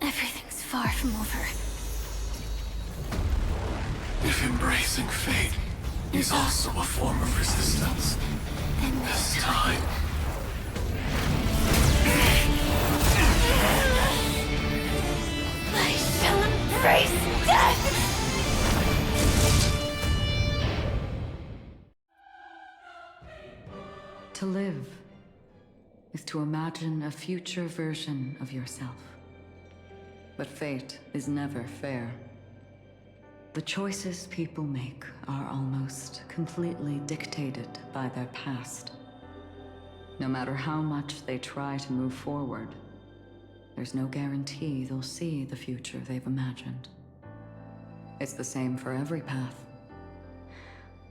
Everything's far from over. If embracing fate is also a form of resistance, Then this time... I shall embrace death! To live is to imagine a future version of yourself. But fate is never fair. The choices people make are almost completely dictated by their past. No matter how much they try to move forward, there's no guarantee they'll see the future they've imagined. It's the same for every path.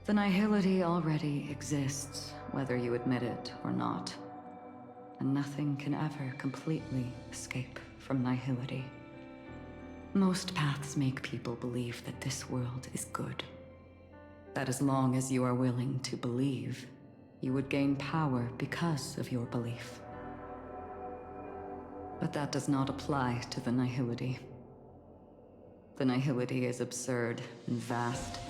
The nihility already exists, whether you admit it or not. And nothing can ever completely escape from nihility. Most paths make people believe that this world is good. That as long as you are willing to believe, you would gain power because of your belief. But that does not apply to the nihility. The nihility is absurd and vast,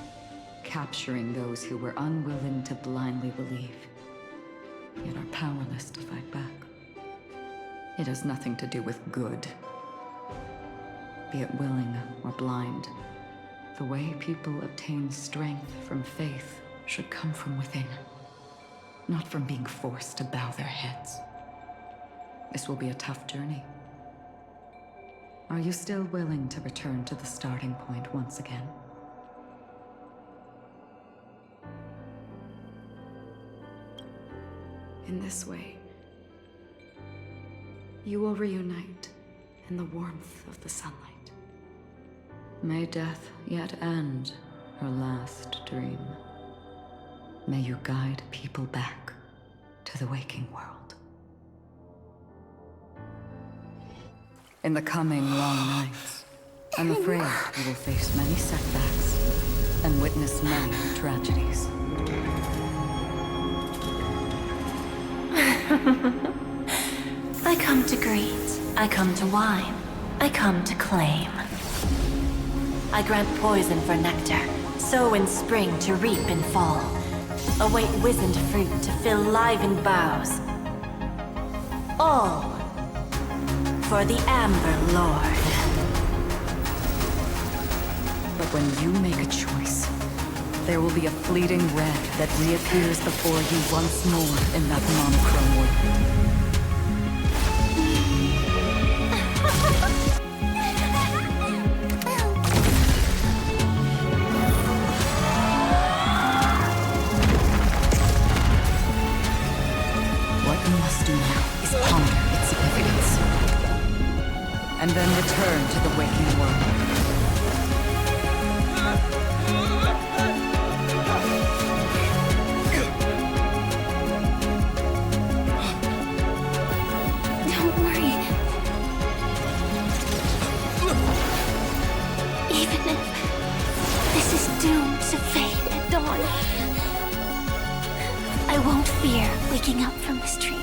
capturing those who were unwilling to blindly believe, yet are powerless to fight back. It has nothing to do with good. Be it willing or blind, the way people obtain strength from faith should come from within, not from being forced to bow their heads. This will be a tough journey. Are you still willing to return to the starting point once again? In this way, you will reunite in the warmth of the sunlight. May death yet end her last dream. May you guide people back to the waking world. In the coming long nights, I'm afraid you will face many setbacks and witness many tragedies. I come to greet, I come to whine, I come to claim. I grant poison for nectar, sow in spring to reap in fall. Await wizened fruit to fill livened boughs. All for the Amber Lord. But when you make a choice, there will be a fleeting red that reappears before you once more in that monochrome world. What you must do now is ponder its significance, and then return to the waking world. Don't worry. Even if this is doomed to fade at dawn, I won't fear waking up from this dream.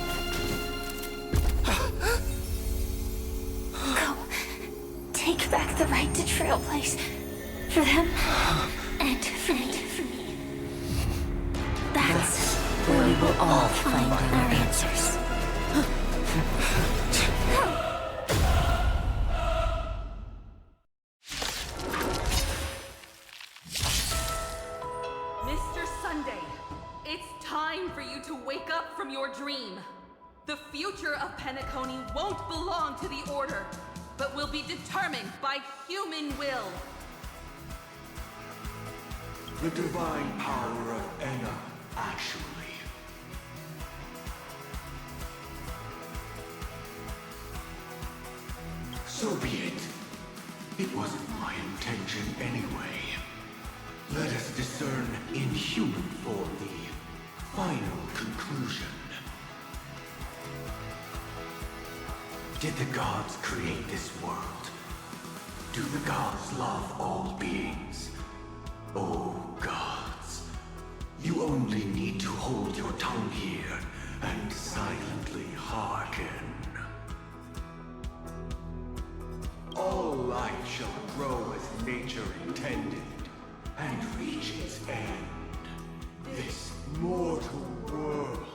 Go. Take back the right to trailblaze. For them, and for me. That's where we will all find our answers. Mr. Sunday, it's time for you to wake up from your dream. The future of Penacony won't belong to the Order, but will be determined by human will. The divine power of Enna, actually. So be it. It wasn't my intention anyway. Let us discern in human form the final conclusion. Did the gods create this world? Do the gods love all beings? Oh, gods. You only need to hold your tongue here and silently hearken. All life shall grow as nature intended, and reach its end. This mortal world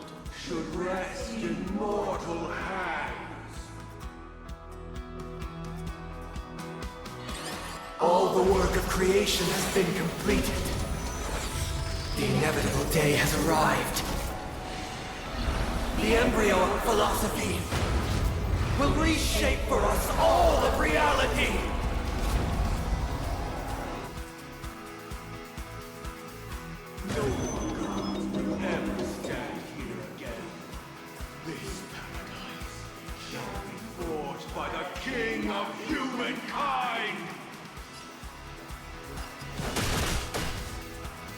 should rest in mortal hands. All the work of creation has been completed. The inevitable day has arrived. The embryo of philosophy will reshape for us all of reality. No gods will ever stand here again. This paradise shall be forged by the King of humankind.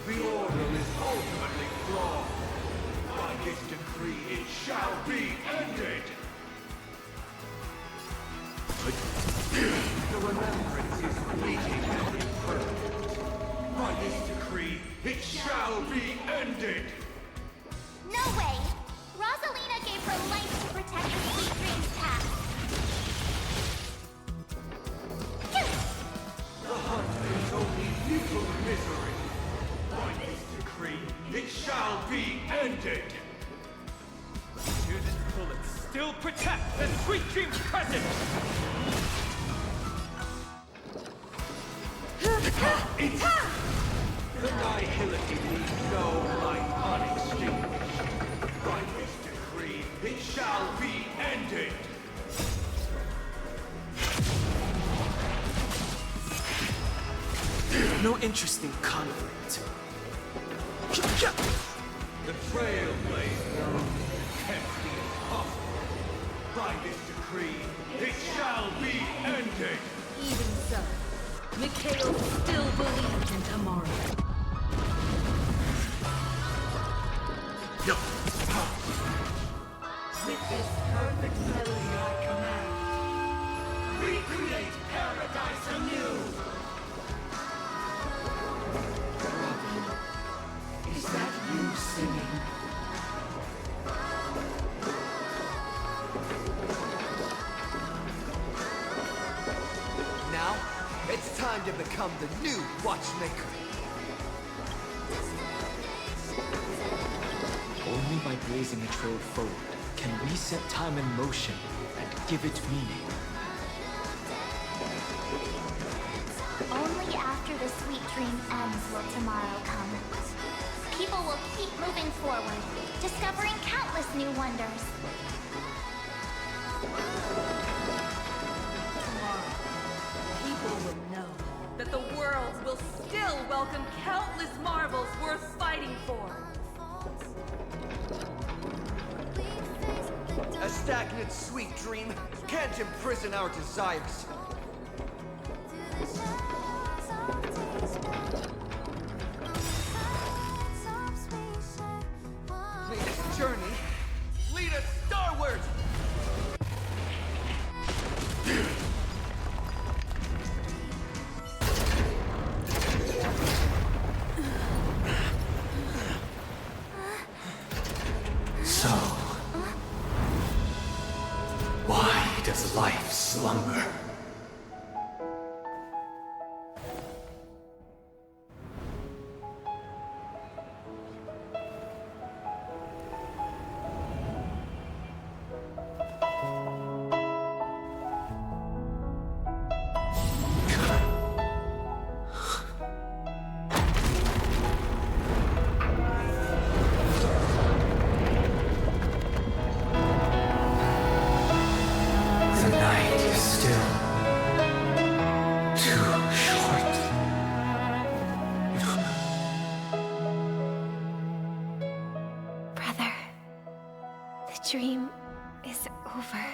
The order is ultimately flawed. By this decree, it shall be ended. The remembrance is fleeting and impermanent. By this decree, it shall be ended. No way! Rosalina gave her life to protect the Sweet Dreams path. The hunt is only futile misery. By this decree, it shall be ended. Student bullets still protect the Sweet Dreams present! The nihility leaves no light unextinguished. By this decree, it shall be ended. No interest in conflict. The trailblazer attempts the impossible. By this decree, it shall be ended. Even so, Mikhail still believes in tomorrow. With this perfect melody I command, recreate paradise anew! Robin, is that you singing? Now, it's time to become the new watchmaker. Only by blazing a trail forward can we set time in motion and give it meaning. Only after the sweet dream ends will tomorrow come. People will keep moving forward, discovering countless new wonders. Tomorrow, people will know that the world will still welcome countless marvels worth fighting for. A stagnant sweet dream can't imprison our desires. May this journey lead us starward! So, why does life slumber? The night is still too short. Brother, the dream is over.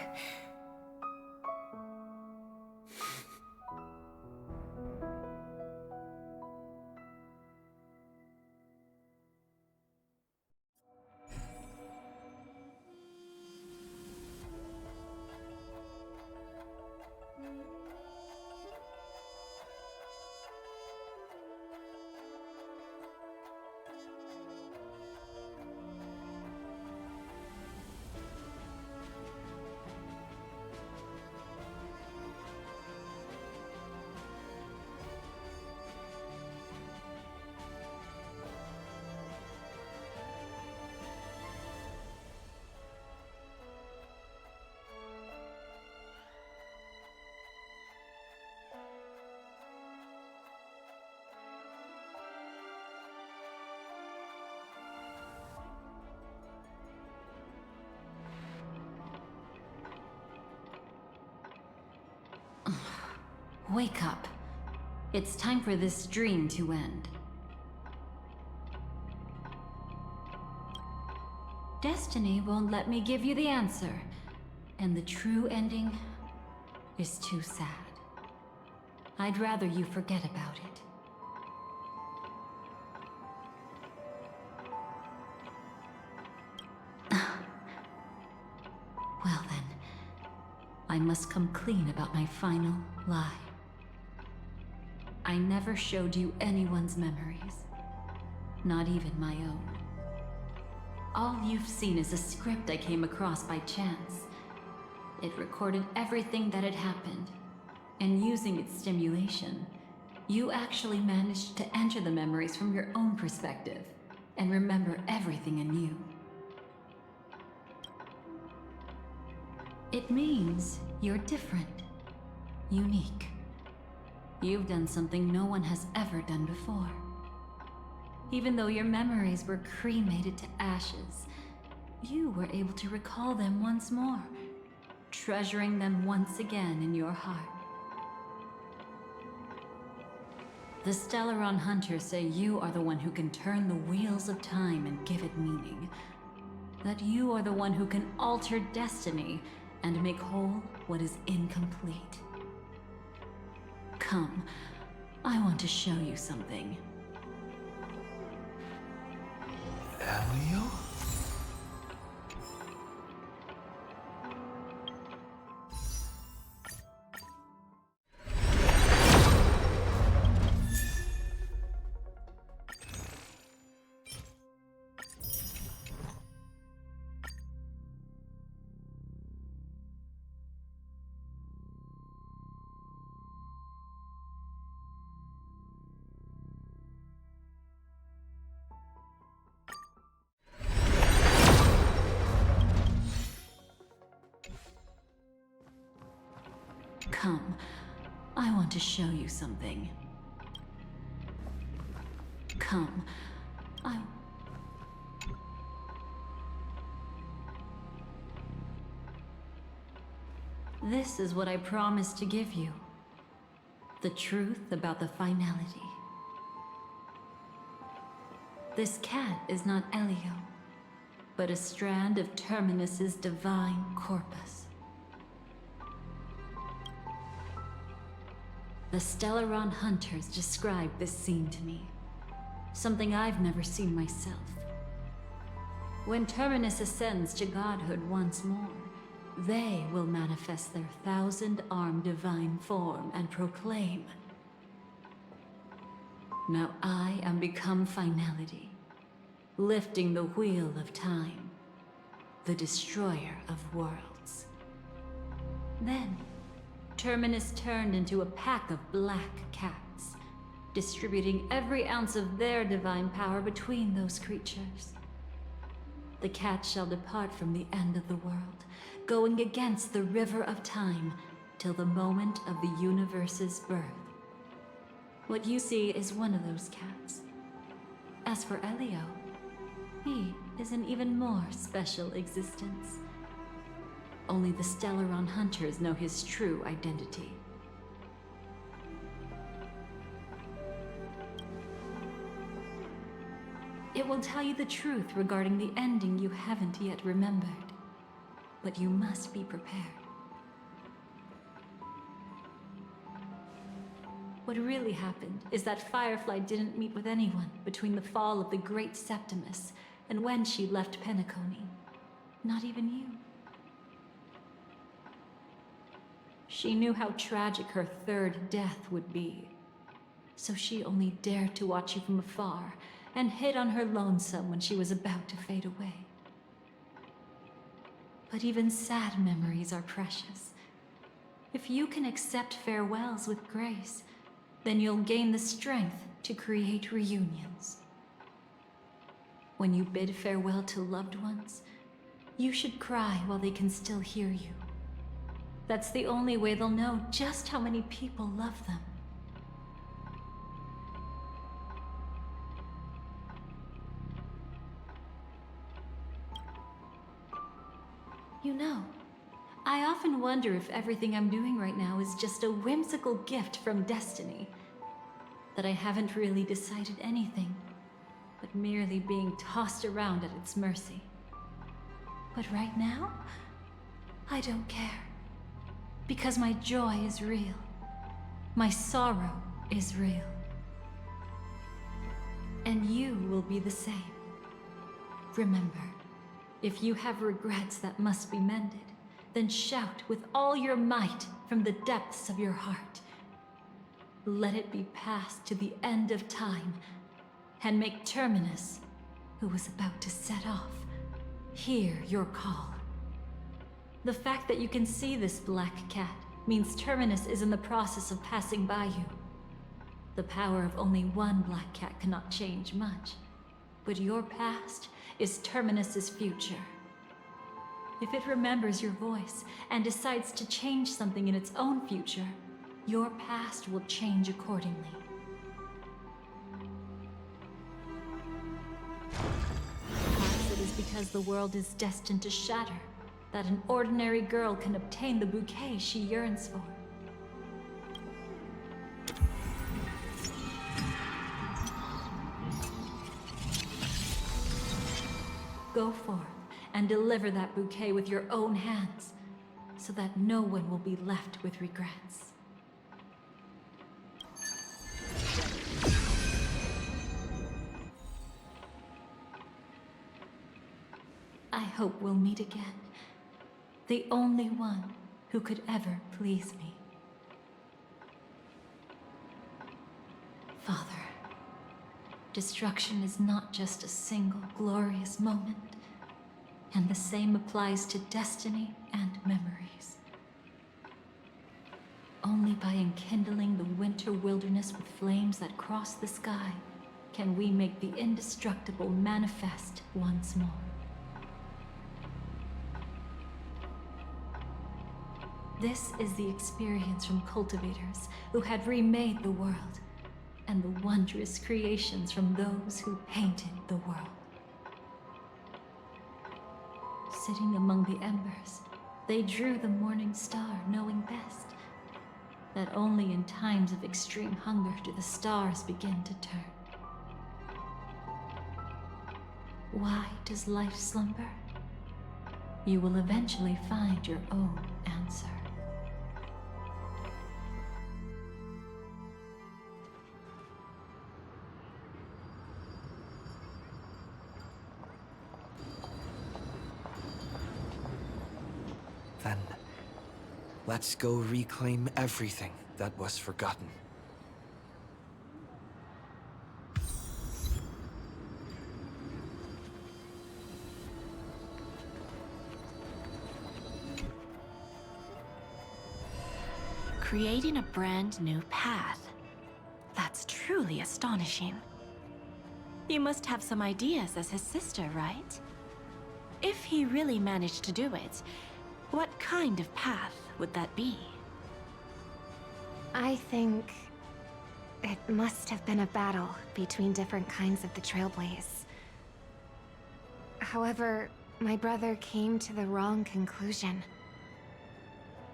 Wake up. It's time for this dream to end. Destiny won't let me give you the answer, and the true ending is too sad. I'd rather you forget about it. Well then, I must come clean about my final lie. I never showed you anyone's memories, not even my own. All you've seen is a script I came across by chance. It recorded everything that had happened, and using its stimulation, you actually managed to enter the memories from your own perspective and remember everything anew. It means you're different, unique. You've done something no one has ever done before. Even though your memories were cremated to ashes, you were able to recall them once more, treasuring them once again in your heart. The Stellaron Hunters say you are the one who can turn the wheels of time and give it meaning. That you are the one who can alter destiny and make whole what is incomplete. Come, I want to show you something. Elio? Come, I want to show you something. Come, This is what I promised to give you. The truth about the finality. This cat is not Elio, but a strand of Terminus's divine corpus. The Stellaron hunters described this scene to me. Something I've never seen myself. When Terminus ascends to godhood once more, they will manifest their 1,000-armed divine form and proclaim, "Now I am become finality, lifting the wheel of time, the destroyer of worlds." Then, Terminus turned into a pack of black cats, distributing every ounce of their divine power between those creatures. The cats shall depart from the end of the world, going against the river of time till the moment of the universe's birth. What you see is one of those cats. As for Elio, he is an even more special existence. Only the Stellaron hunters know his true identity. It will tell you the truth regarding the ending you haven't yet remembered. But you must be prepared. What really happened is that Firefly didn't meet with anyone between the fall of the Great Septimus and when she left Penacony. Not even you. She knew how tragic her third death would be. So she only dared to watch you from afar and hid on her lonesome when she was about to fade away. But even sad memories are precious. If you can accept farewells with grace, then you'll gain the strength to create reunions. When you bid farewell to loved ones, you should cry while they can still hear you. That's the only way they'll know just how many people love them. You know, I often wonder if everything I'm doing right now is just a whimsical gift from destiny. That I haven't really decided anything, but merely being tossed around at its mercy. But right now, I don't care. Because my joy is real. My sorrow is real. And you will be the same. Remember, if you have regrets that must be mended, then shout with all your might from the depths of your heart. Let it be passed to the end of time, and make Terminus, who was about to set off, hear your call. The fact that you can see this black cat means Terminus is in the process of passing by you. The power of only one black cat cannot change much, but your past is Terminus's future. If it remembers your voice and decides to change something in its own future, your past will change accordingly. Perhaps it is because the world is destined to shatter that an ordinary girl can obtain the bouquet she yearns for. Go forth and deliver that bouquet with your own hands, so that no one will be left with regrets. I hope we'll meet again. The only one who could ever please me. Father, destruction is not just a single glorious moment, and the same applies to destiny and memories. Only by enkindling the winter wilderness with flames that cross the sky can we make the indestructible manifest once more. This is the experience from cultivators who had remade the world, and the wondrous creations from those who painted the world. Sitting among the embers, they drew the morning star, knowing best that only in times of extreme hunger do the stars begin to turn. Why does life slumber? You will eventually find your own answer. Then, let's go reclaim everything that was forgotten. Creating a brand new path. That's truly astonishing. You must have some ideas as his sister, right? If he really managed to do it, what kind of path would that be? I think it must have been a battle between different kinds of the Trailblaze. However, my brother came to the wrong conclusion.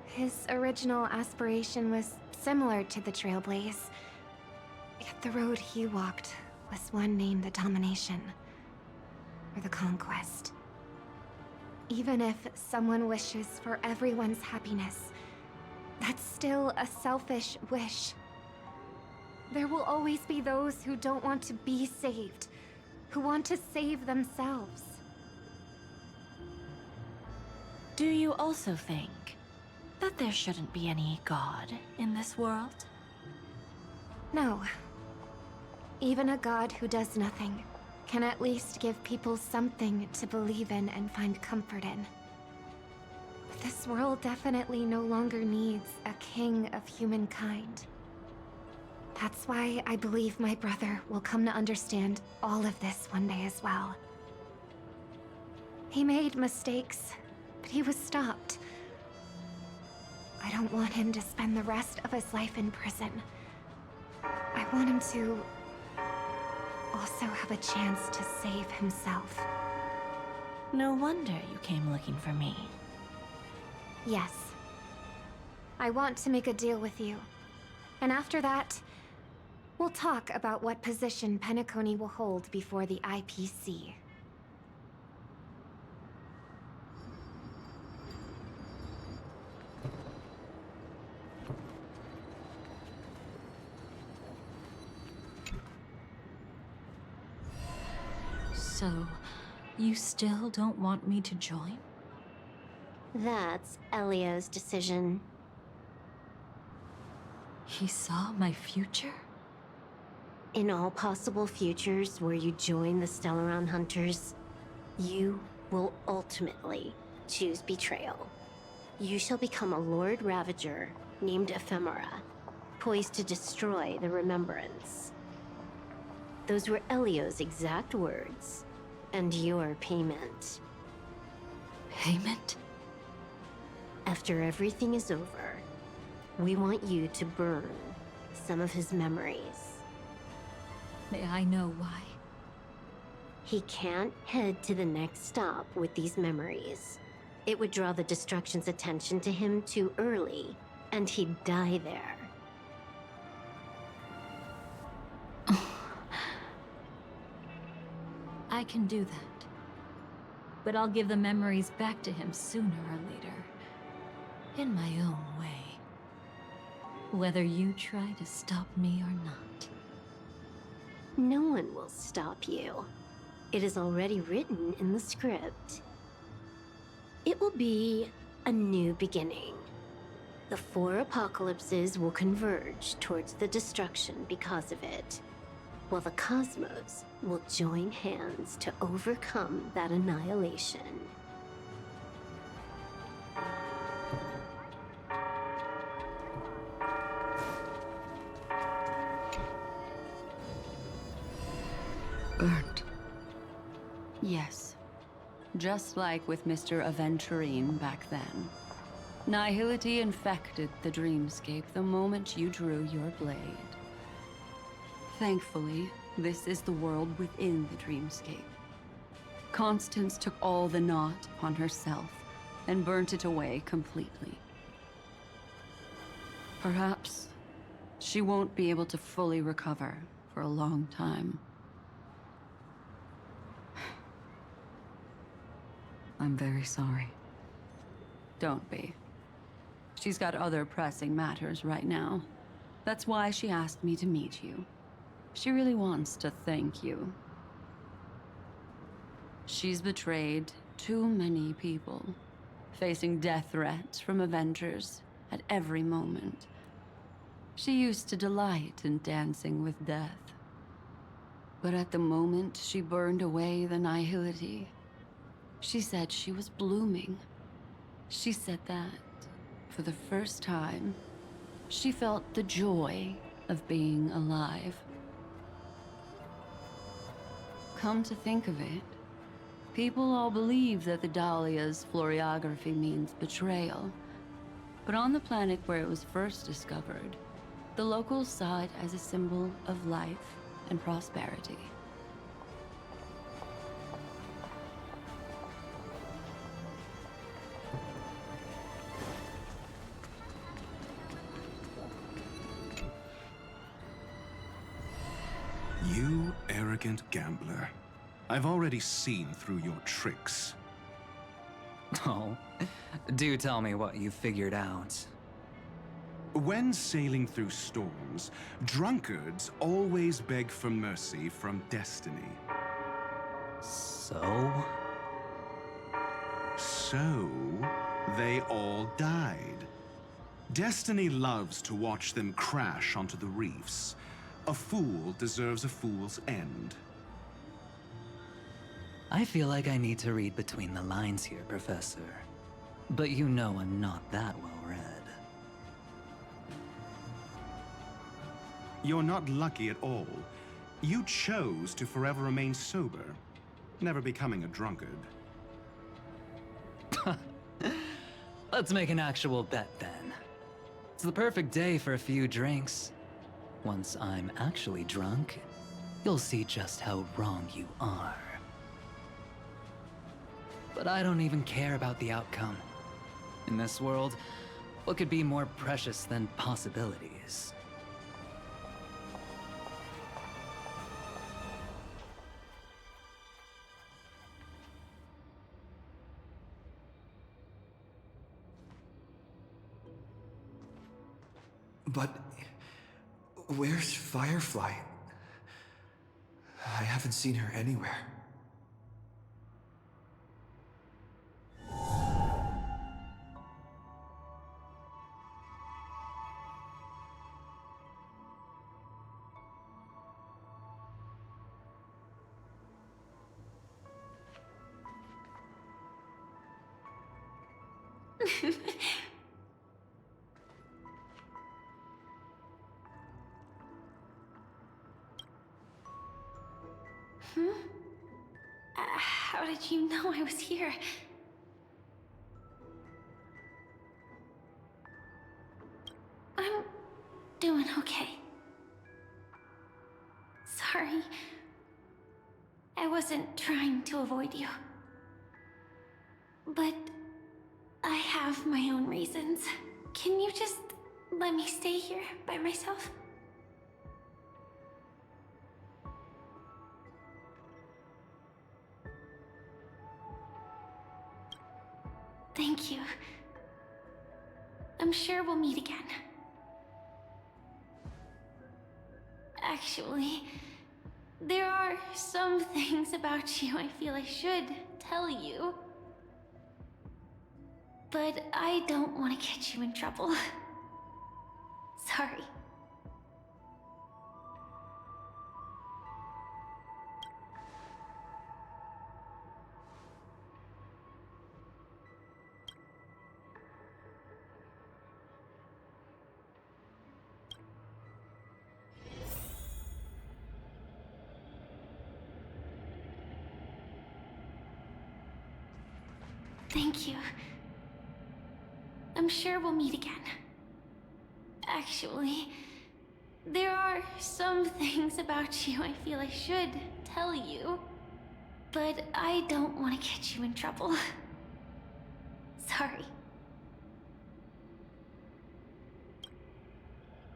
His original aspiration was similar to the Trailblaze, yet the road he walked was one named the Domination, or the Conquest. Even if someone wishes for everyone's happiness, that's still a selfish wish. There will always be those who don't want to be saved, who want to save themselves. Do you also think that there shouldn't be any god in this world? No. Even a god who does nothing can at least give people something to believe in and find comfort in. But this world definitely no longer needs a king of humankind. That's why I believe my brother will come to understand all of this one day as well. He made mistakes, but he was stopped. I don't want him to spend the rest of his life in prison. I want him to also have a chance to save himself. No wonder you came looking for me. Yes. I want to make a deal with you. And after that, we'll talk about what position Penacony will hold before the IPC. So, you still don't want me to join? That's Elio's decision. He saw my future? In all possible futures where you join the Stellaron Hunters, you will ultimately choose betrayal. You shall become a Lord Ravager named Ephemera, poised to destroy the Remembrance. Those were Elio's exact words, and your payment. Payment? After everything is over, we want you to burn some of his memories. May I know why? He can't head to the next stop with these memories. It would draw the Destruction's attention to him too early, and he'd die there. I can do that. But I'll give the memories back to him sooner or later. In my own way. Whether you try to stop me or not. No one will stop you. It is already written in the script. It will be a new beginning. The 4 apocalypses will converge towards the destruction because of it, while the cosmos will join hands to overcome that annihilation. Burnt. Yes. Just like with Mr. Aventurine back then. Nihility infected the dreamscape the moment you drew your blade. Thankfully, this is the world within the dreamscape. Constance took all the knot upon herself and burnt it away completely. Perhaps she won't be able to fully recover for a long time. I'm very sorry. Don't be. She's got other pressing matters right now. That's why she asked me to meet you. She really wants to thank you. She's betrayed too many people, facing death threats from Avengers at every moment. She used to delight in dancing with death. But at the moment she burned away the nihility, she said she was blooming. She said that, for the first time, she felt the joy of being alive. Come to think of it, people all believe that the Dahlia's floriography means betrayal. But on the planet where it was first discovered, the locals saw it as a symbol of life and prosperity. You arrogant gambler. I've already seen through your tricks. Oh, do tell me what you figured out. When sailing through storms, drunkards always beg for mercy from destiny. So? So, they all died. Destiny loves to watch them crash onto the reefs. A fool deserves a fool's end. I feel like I need to read between the lines here, Professor. But you know I'm not that well read. You're not lucky at all. You chose to forever remain sober, never becoming a drunkard. Let's make an actual bet then. It's the perfect day for a few drinks. Once I'm actually drunk, you'll see just how wrong you are. But I don't even care about the outcome. In this world, what could be more precious than possibilities? But where's Firefly? I haven't seen her anywhere. How did you know I was here? I'm doing okay. Sorry. I wasn't trying to avoid you. But I have my own reasons. Can you just let me stay here by myself? Thank you. I'm sure we'll meet again. Actually, there are some things about you I feel I should tell you. But I don't want to get you in trouble. Sorry. Thank you. I'm I'm sure we'll meet again. Actually, there are some things about you I feel I should tell you. But I don't want to get you in trouble. Sorry.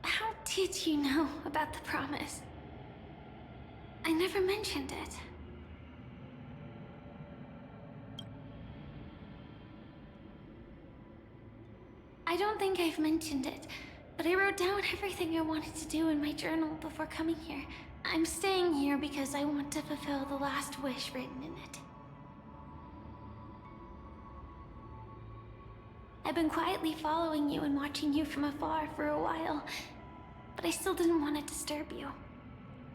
How did you know about the promise? I never mentioned it. I don't think I've mentioned it, but I wrote down everything I wanted to do in my journal before coming here. I'm staying here because I want to fulfill the last wish written in it. I've been quietly following you and watching you from afar for a while, but I still didn't want to disturb you.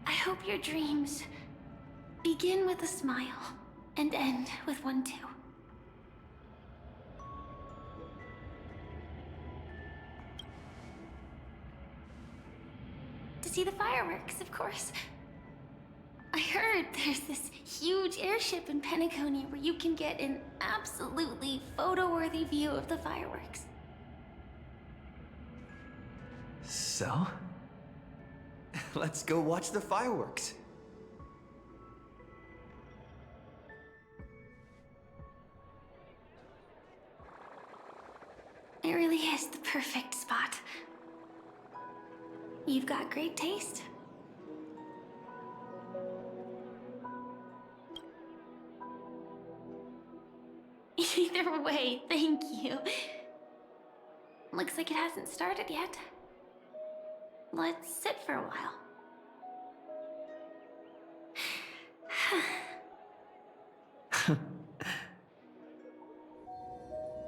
I hope your dreams begin with a smile and end with one too. To see the fireworks, of course. I heard there's this huge airship in Penacony where you can get an absolutely photo-worthy view of the fireworks. So? Let's go watch the fireworks. It really is the perfect spot. You've got great taste. Either way, thank you. Looks like it hasn't started yet. Let's sit for a while.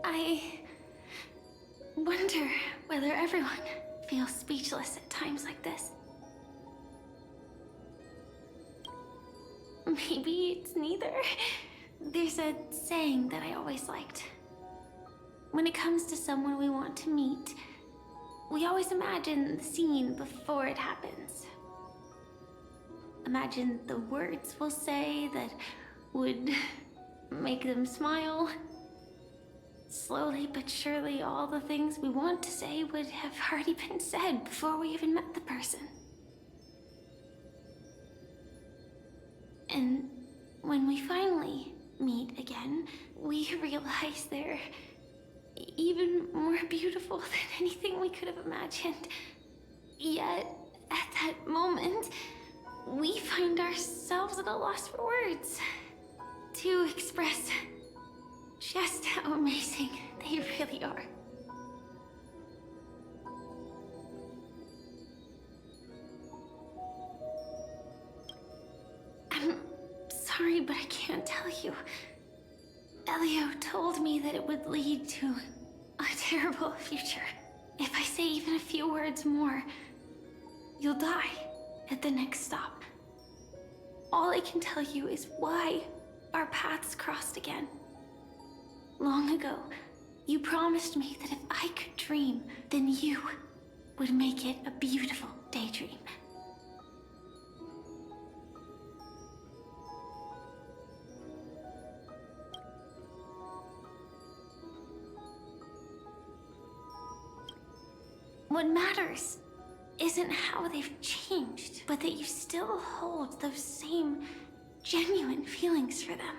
I wonder whether everyone feels speechless at times like this. Maybe it's neither. There's a saying that I always liked. When it comes to someone we want to meet, we always imagine the scene before it happens. Imagine the words we'll say that would make them smile. Slowly but surely, all the things we want to say would have already been said before we even met the person. And when we finally meet again, we realize they're even more beautiful than anything we could have imagined. Yet, at that moment, we find ourselves at a loss for words to express just how amazing they really are. I'm sorry, but I can't tell you. Elio told me that it would lead to a terrible future. If I say even a few words more, you'll die at the next stop. All I can tell you is why our paths crossed again. Long ago, you promised me that if I could dream, then you would make it a beautiful daydream. What matters isn't how they've changed, but that you still hold those same genuine feelings for them.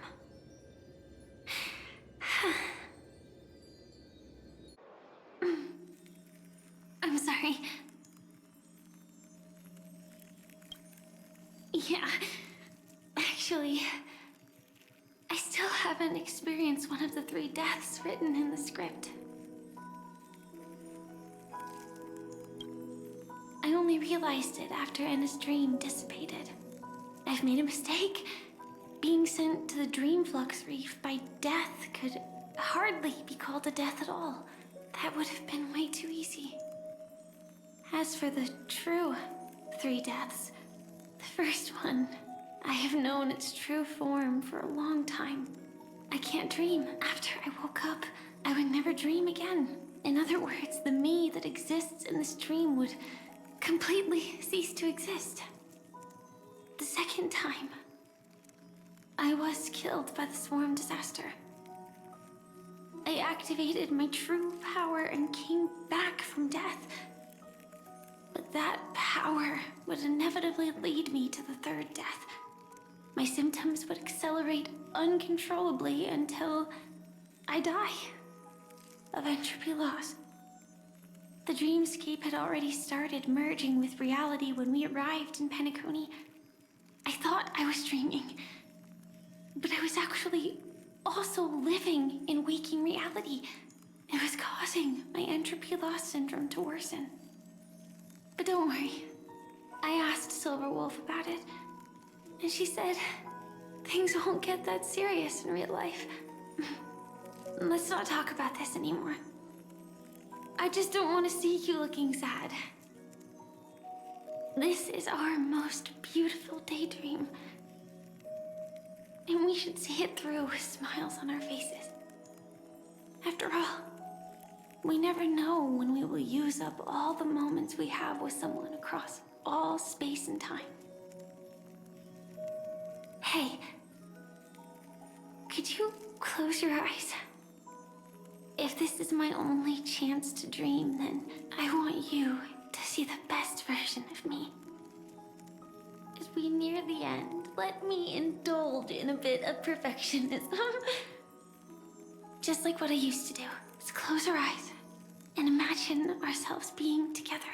I'm sorry. Yeah, actually, I still haven't experienced one of the 3 deaths written in the script. I only realized it after Anna's dream dissipated. I've made a mistake. Being sent to the Dream Flux Reef by death could hardly be called a death at all. That would have been way too easy. As for the true 3 deaths, the first one, I have known its true form for a long time. I can't dream. After I woke up, I would never dream again. In other words, the me that exists in this dream would completely cease to exist. The second time, I was killed by the swarm disaster. I activated my true power and came back from death. But that power would inevitably lead me to the third death. My symptoms would accelerate uncontrollably until I die of entropy loss. The dreamscape had already started merging with reality when we arrived in Penacony. I thought I was dreaming, but I was actually also living in waking reality. It was causing my entropy loss syndrome to worsen. But don't worry, I asked Silverwolf about it, and she said things won't get that serious in real life. Let's not talk about this anymore. I just don't want to see you looking sad. This is our most beautiful daydream, and we should see it through with smiles on our faces. After all, we never know when we will use up all the moments we have with someone across all space and time. Hey, could you close your eyes? If this is my only chance to dream, then I want you to see the best version of me. As we near the end, let me indulge in a bit of perfectionism. Just like what I used to do. Let's close our eyes and imagine ourselves being together.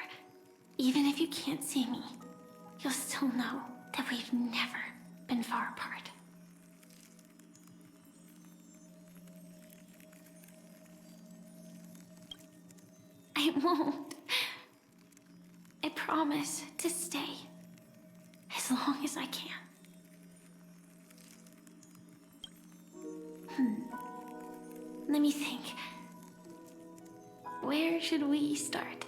Even if you can't see me, you'll still know that we've never been far apart. I won't. I promise to stay as long as I can. Let me think. Where should we start?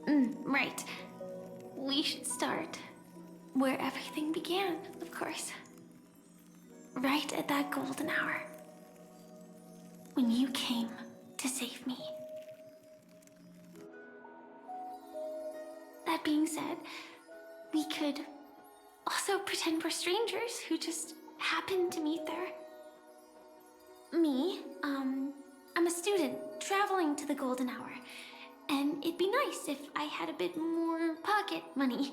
Right. We should start where everything began, of course. Right at that golden hour. When you came to save me. That being said, we could also pretend we're strangers who just happened to meet there. Me, I'm a student traveling to the golden hour, and it'd be nice if I had a bit more pocket money.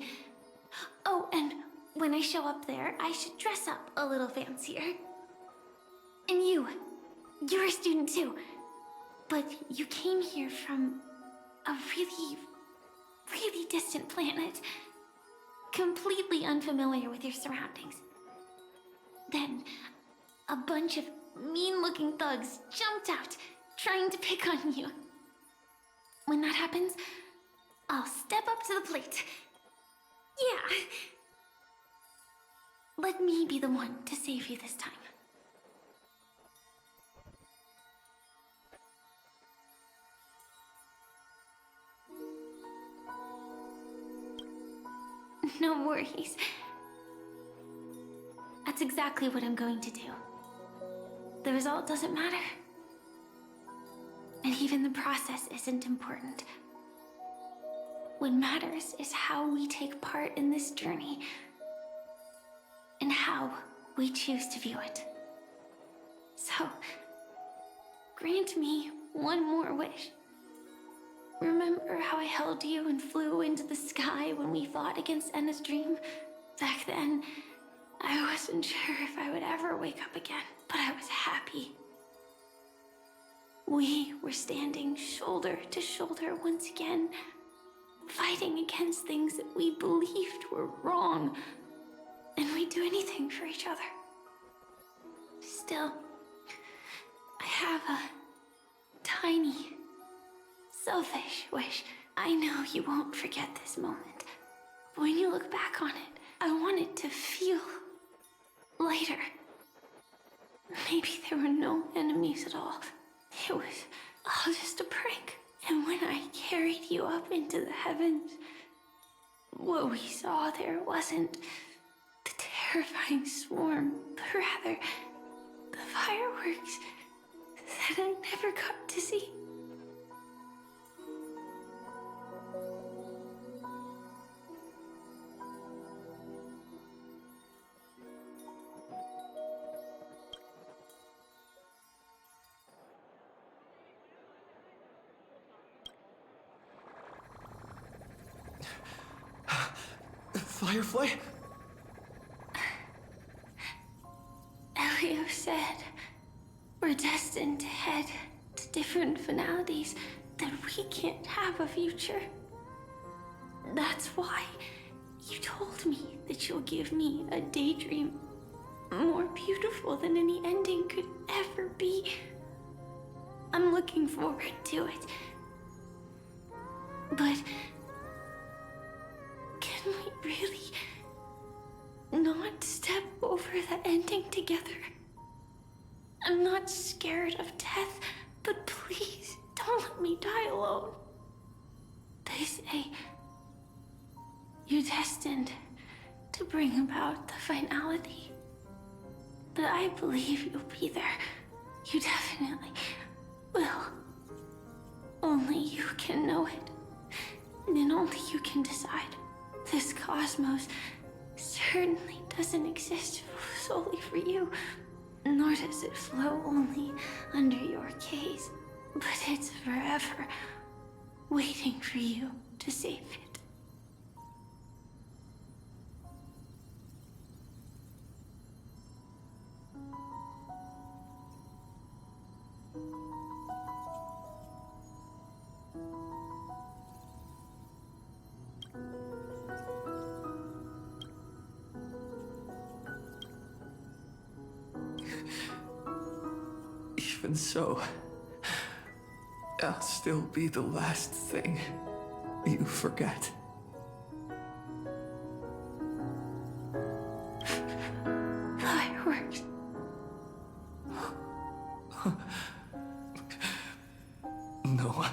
Oh, and when I show up there, I should dress up a little fancier. And you're a student too, but you came here from a really distant planet, completely unfamiliar with your surroundings. Then, a bunch of mean-looking thugs jumped out, trying to pick on you. When that happens, I'll step up to the plate. Yeah. Let me be the one to save you this time. No worries. That's exactly what I'm going to do. The result doesn't matter. And even the process isn't important. What matters is how we take part in this journey. And how we choose to view it. So, grant me one more wish. Remember how I held you and flew into the sky when we fought against Enna's dream? Back then, I wasn't sure if I would ever wake up again, but I was happy. We were standing shoulder to shoulder once again, fighting against things that we believed were wrong, and we'd do anything for each other. Still, I have a tiny, selfish wish. I know you won't forget this moment. But when you look back on it, I want it to feel lighter. Maybe there were no enemies at all. It was all just a prank. And when I carried you up into the heavens, what we saw there wasn't the terrifying swarm, but rather the fireworks that I never got to see. Firefly? Elio said we're destined to head to different finalities, that we can't have a future. That's why you told me that you'll give me a daydream more beautiful than any ending could ever be. I'm looking forward to it. But can we really not step over the ending together? I'm not scared of death, but please don't let me die alone. They say you're destined to bring about the finality. But I believe you'll be there. You definitely will. Only you can know it. And only you can decide. This cosmos certainly doesn't exist solely for you. Nor does it flow only under your gaze. But it's forever waiting for you to save it. Even so, I'll still be the last thing you forget. Fireworks. No.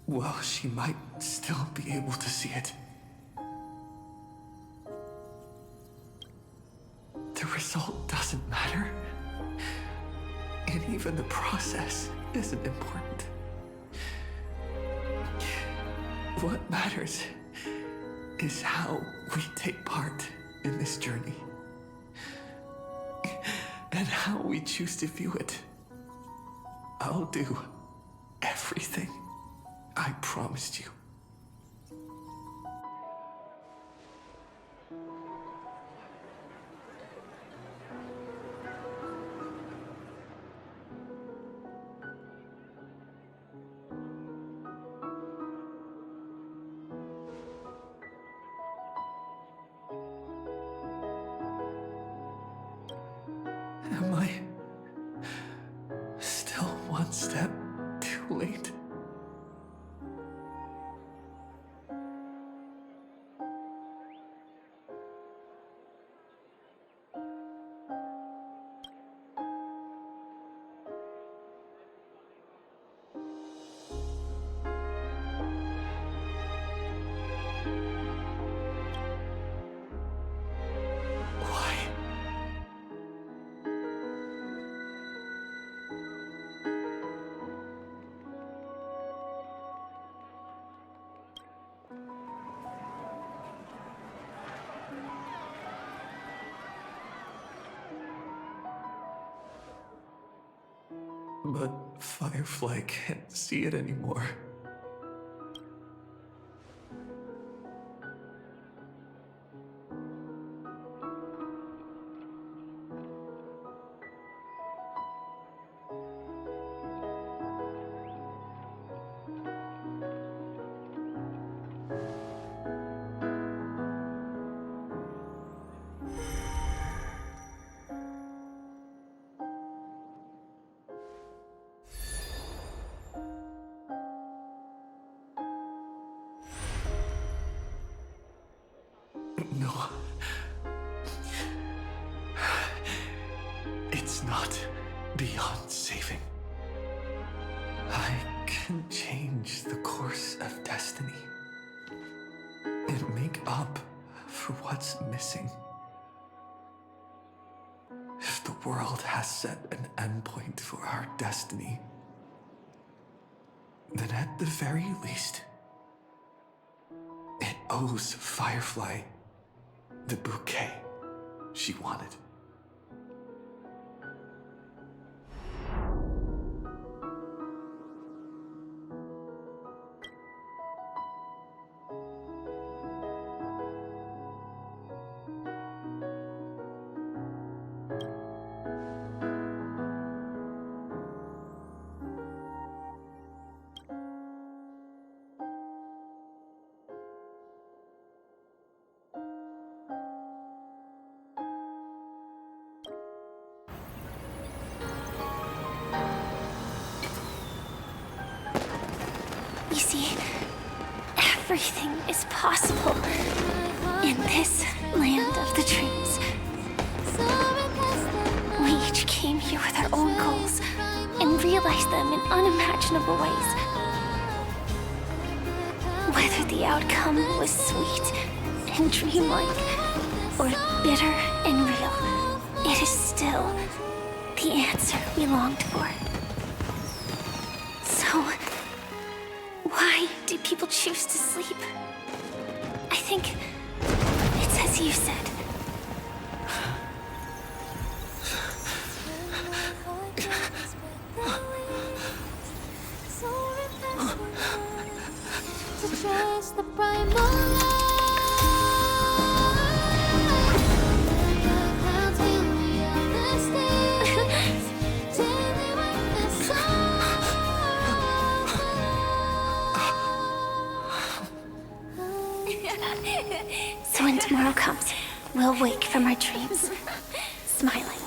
Well, she might still be able to see it. The result doesn't matter. And even the process isn't important. What matters is how we take part in this journey. And how we choose to view it. I'll do everything I promised you. Am I still one step too late? But Firefly can't see it anymore. No. It's not beyond saving. I can change the course of destiny and make up for what's missing. If the world has set an endpoint for our destiny, then at the very least, it owes Firefly the bouquet she wanted. You see, everything is possible in this land of the dreams. We each came here with our own goals and realized them in unimaginable ways. Whether the outcome was sweet and dreamlike or bitter and real, it is still the answer we longed for. So, why do people choose to sleep? I think it's as you said. So when tomorrow comes, we'll wake from our dreams, smiling.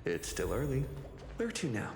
It's still early. Where to now?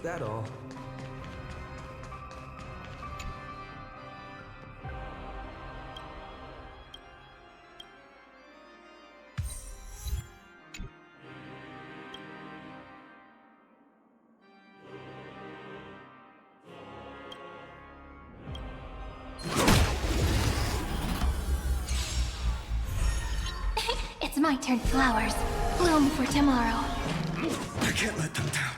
that all? It's my turn, flowers. Bloom for tomorrow. I can't let them down.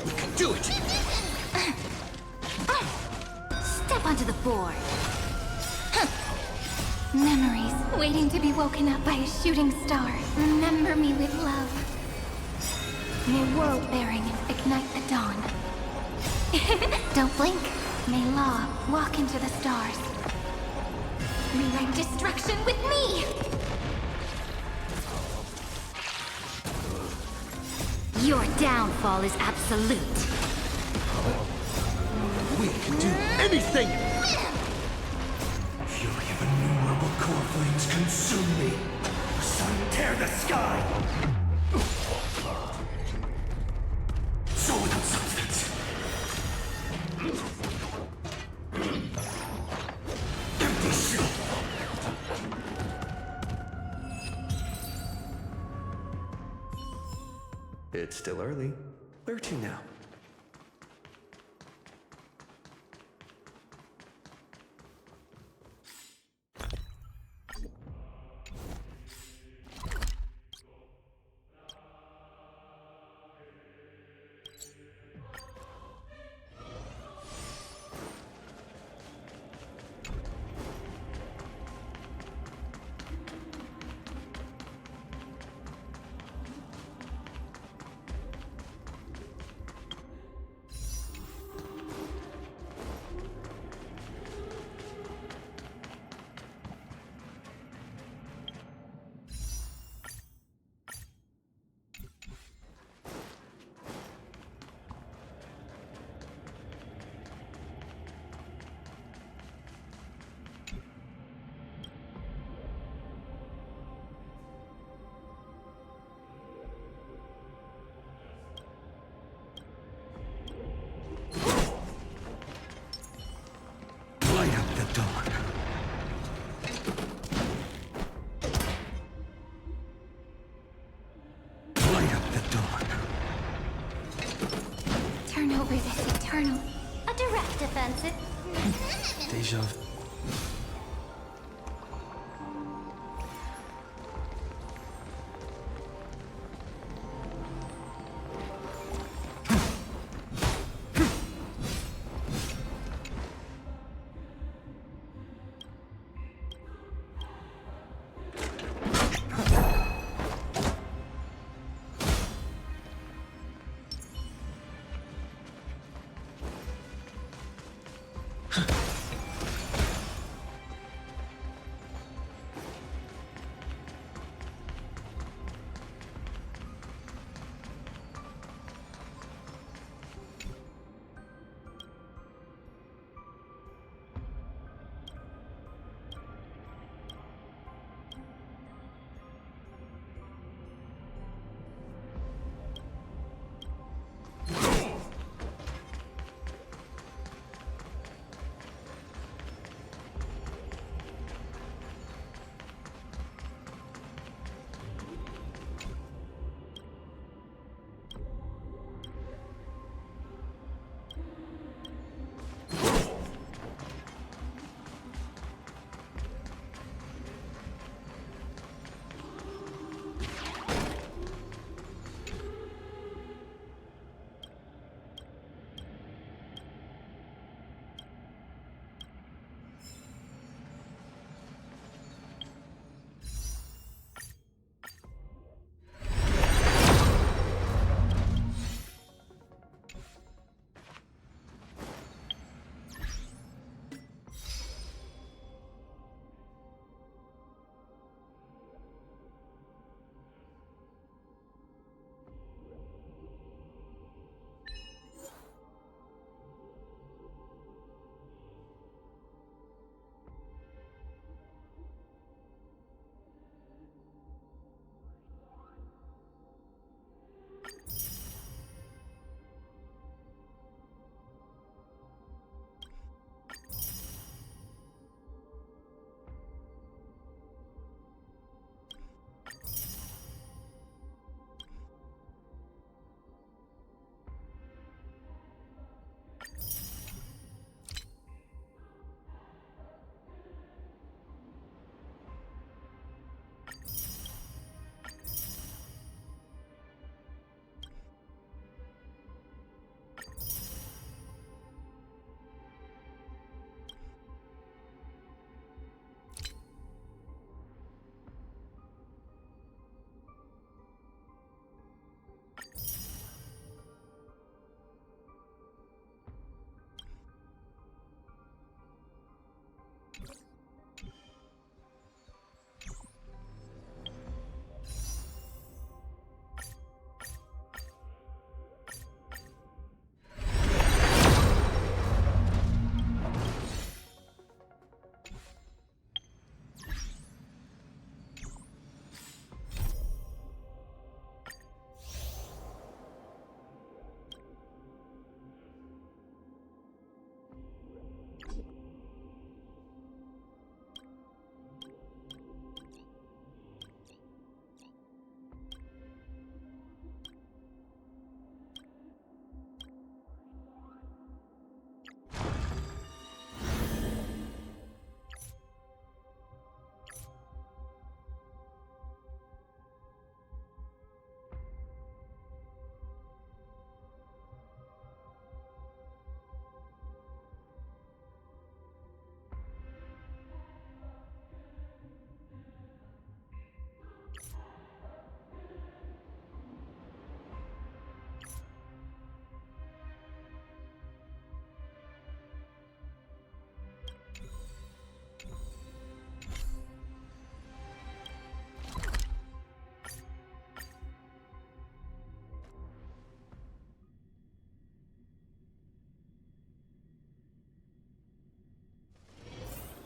We can do it! Step onto the board. Memories waiting to be woken up by a shooting star. Remember me with love. May world bearing ignite the dawn. Don't blink. May law walk into the stars. Rewrite destruction with me! Your downfall is absolute. We can do anything! Fury of innumerable core flames consume me. Sun tear the sky! So without substance. Empty shell. It's still early. Where to now? Light up the dawn. Light up the dawn. Turn over this eternal. A direct offensive. Deja vu.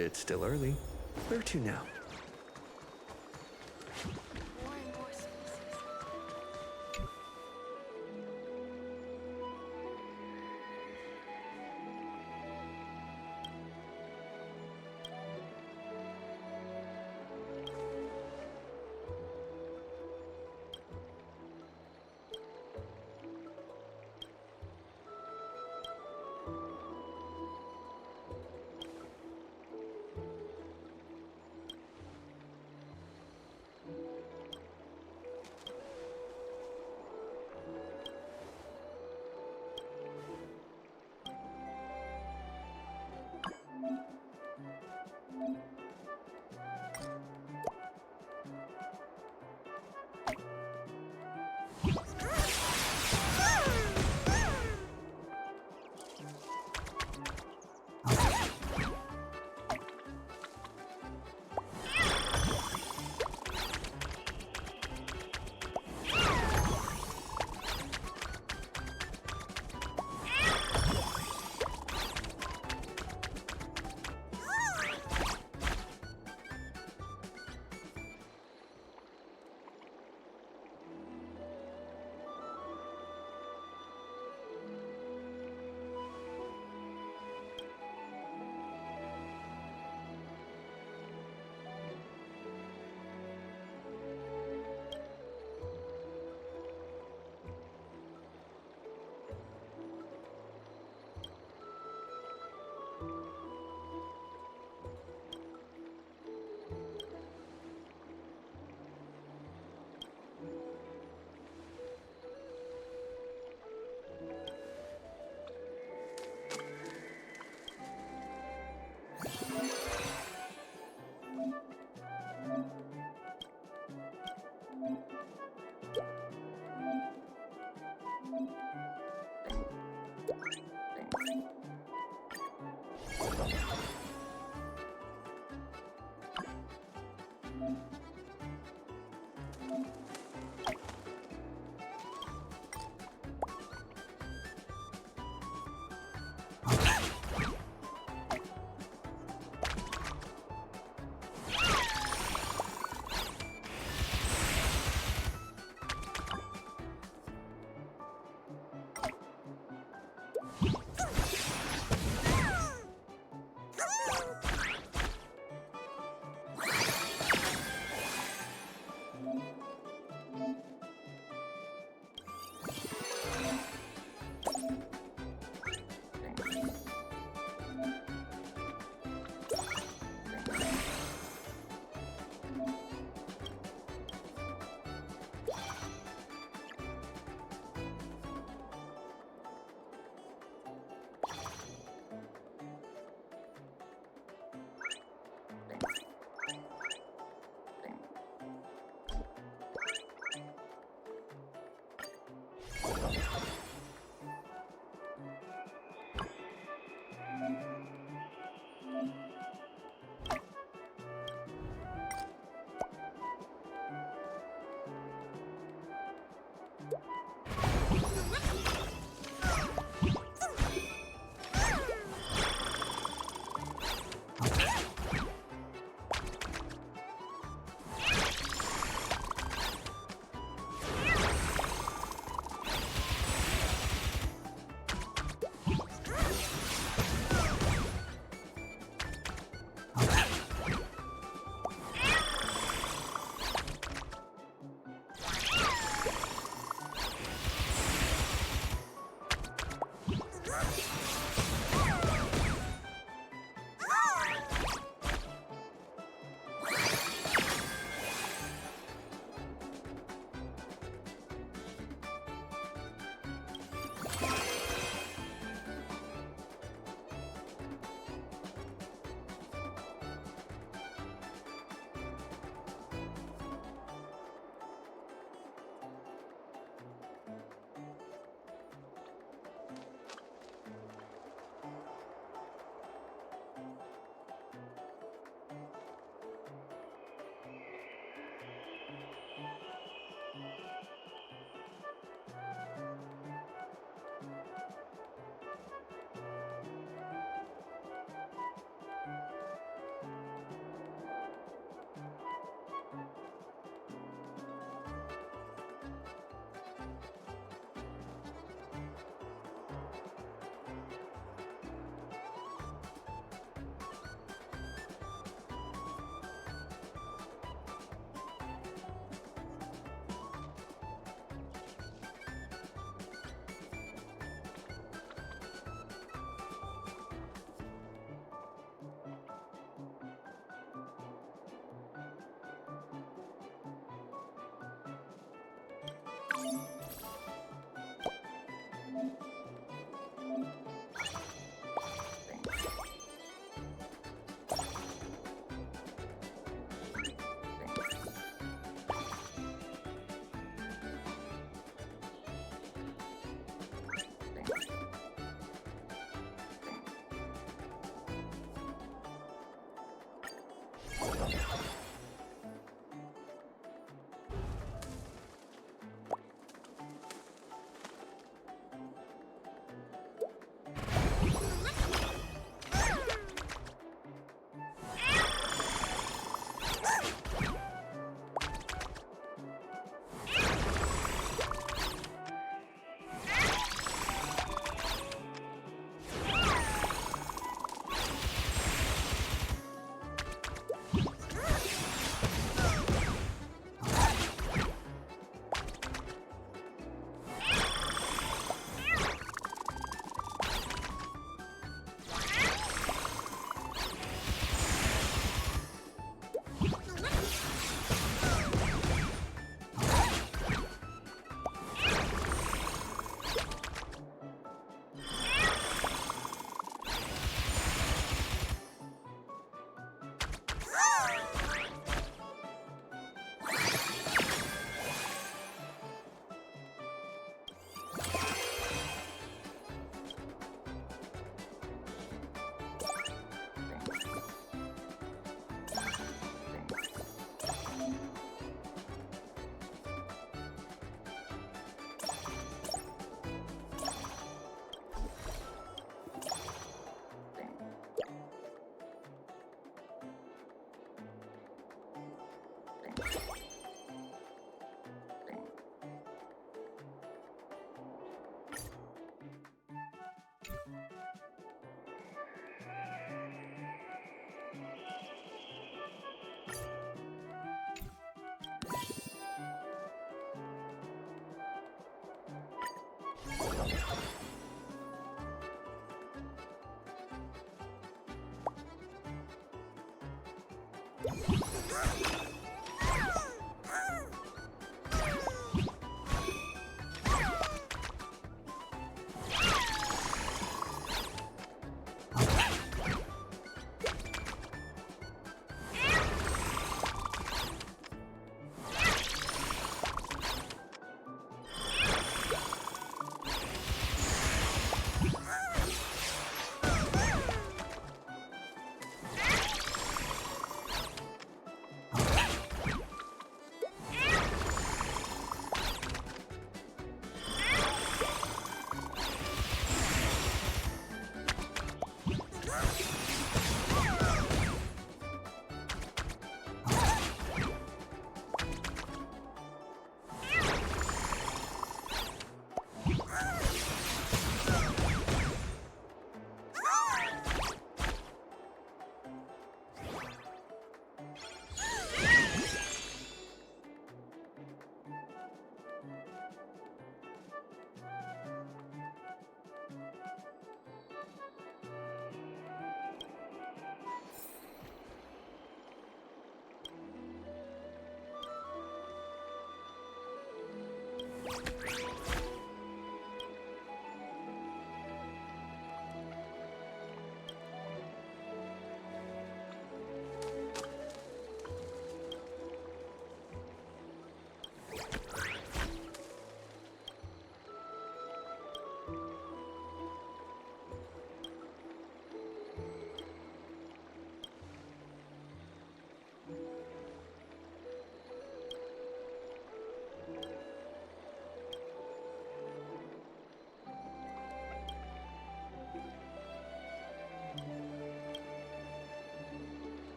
It's still early. Where to now?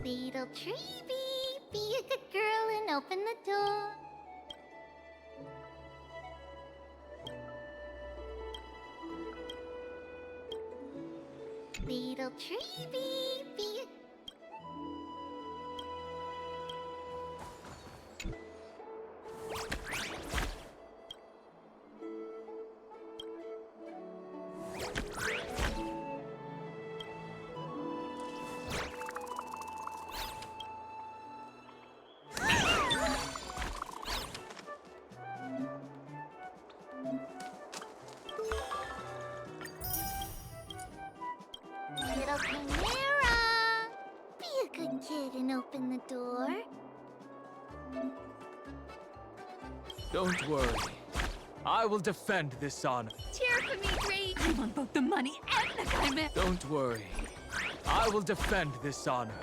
Little Treeby, be a good girl and open the door. Little Treeby, be a... Little Chimera, be a good kid and open the door. Don't worry. I will defend this honor. Cheer for me, Dream! I want both the money and the chimera! Don't worry. I will defend this honor.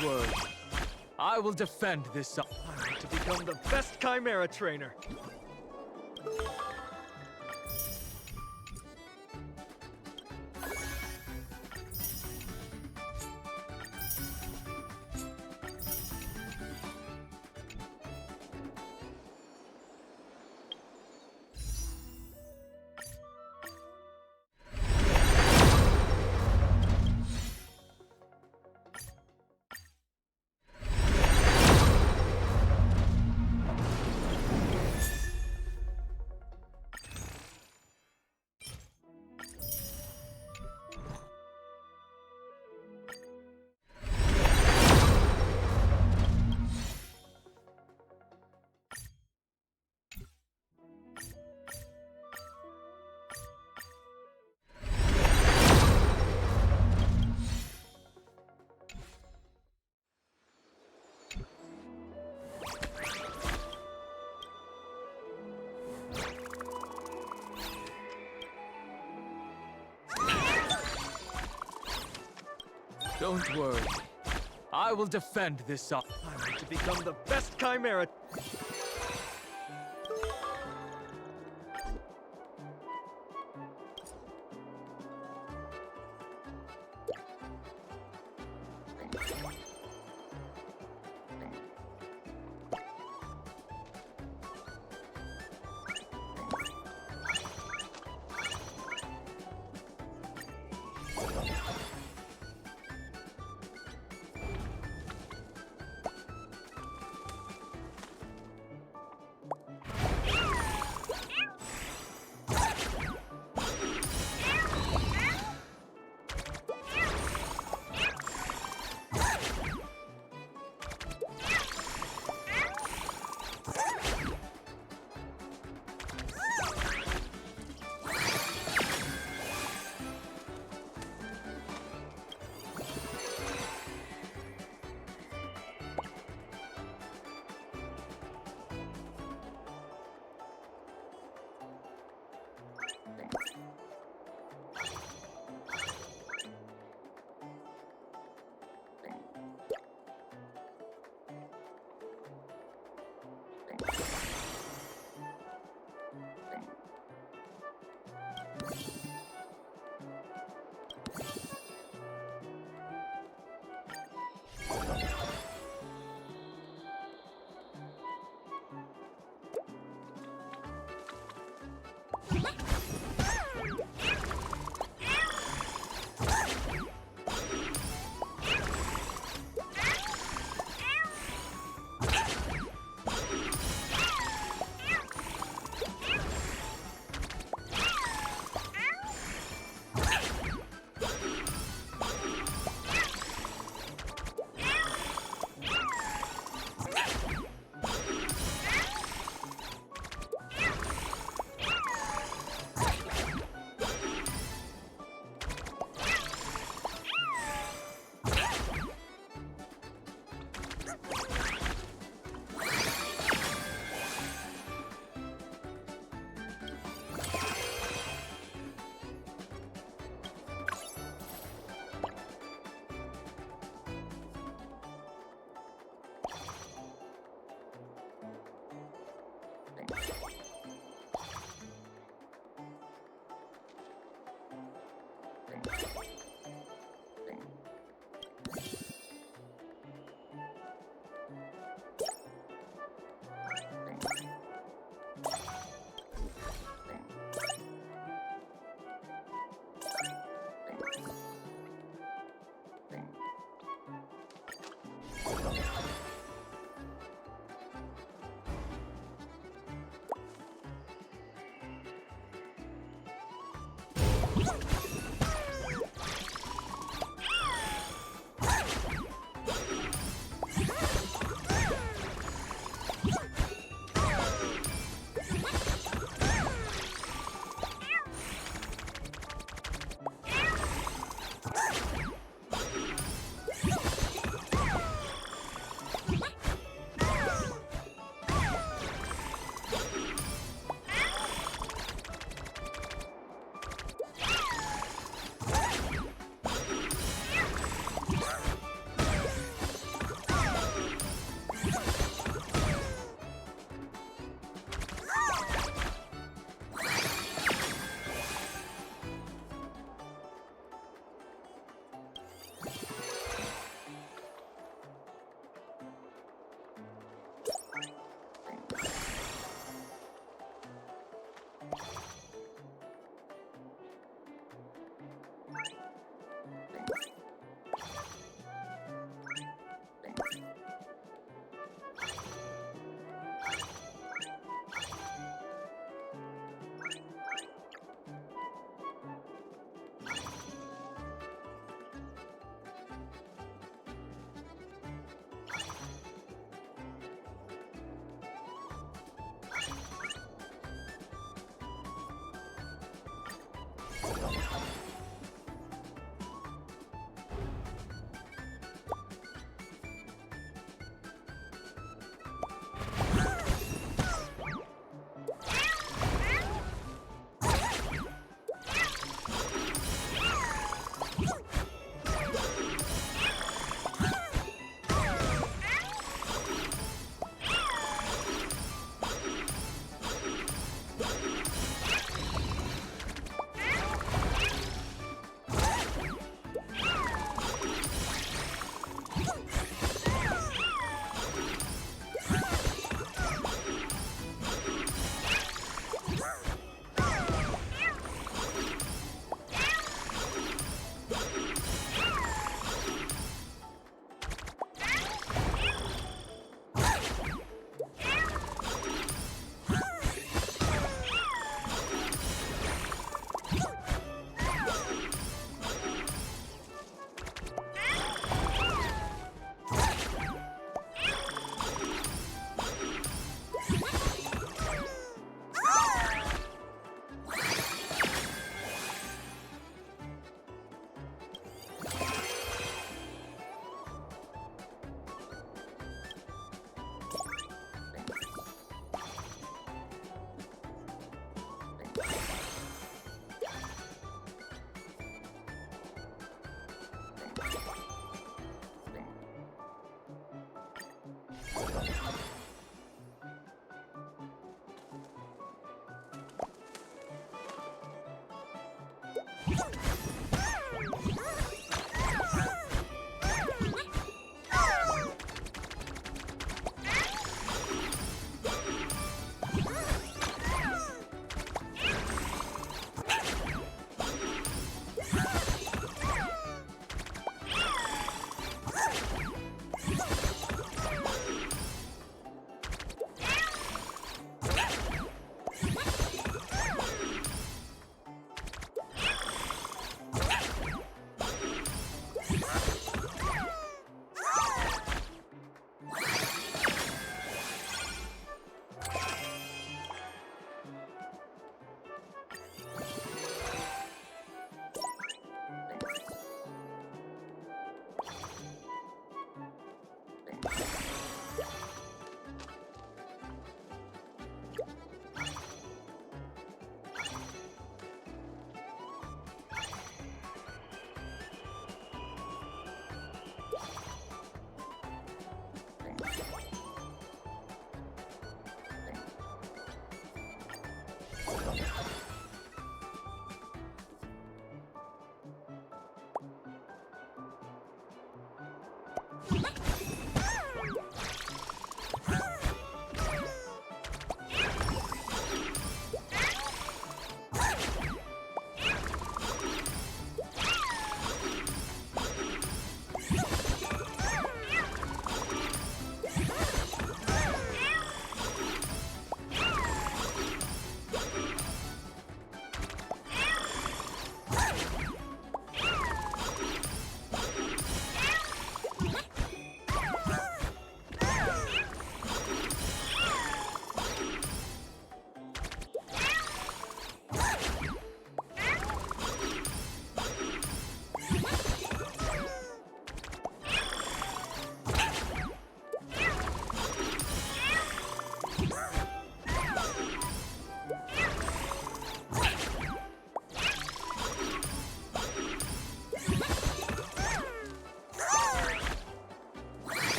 Don't worry. I will defend this. I want to become the best Chimera trainer. Don't worry. I will defend this. I want to become the best Chimera.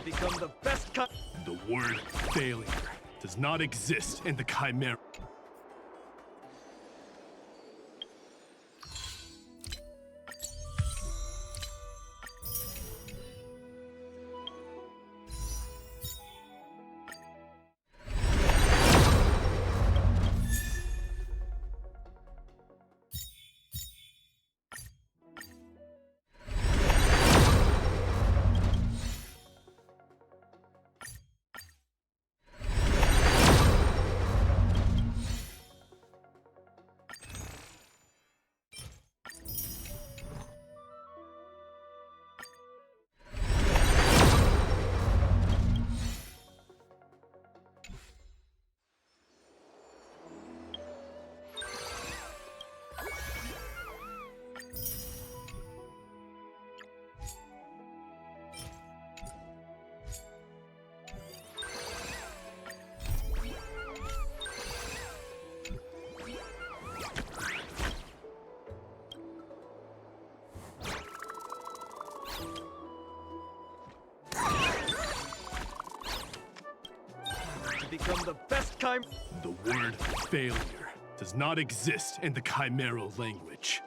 Become the best The word failure does not exist in the Chimera. become the best The word failure does not exist in the chimeral language.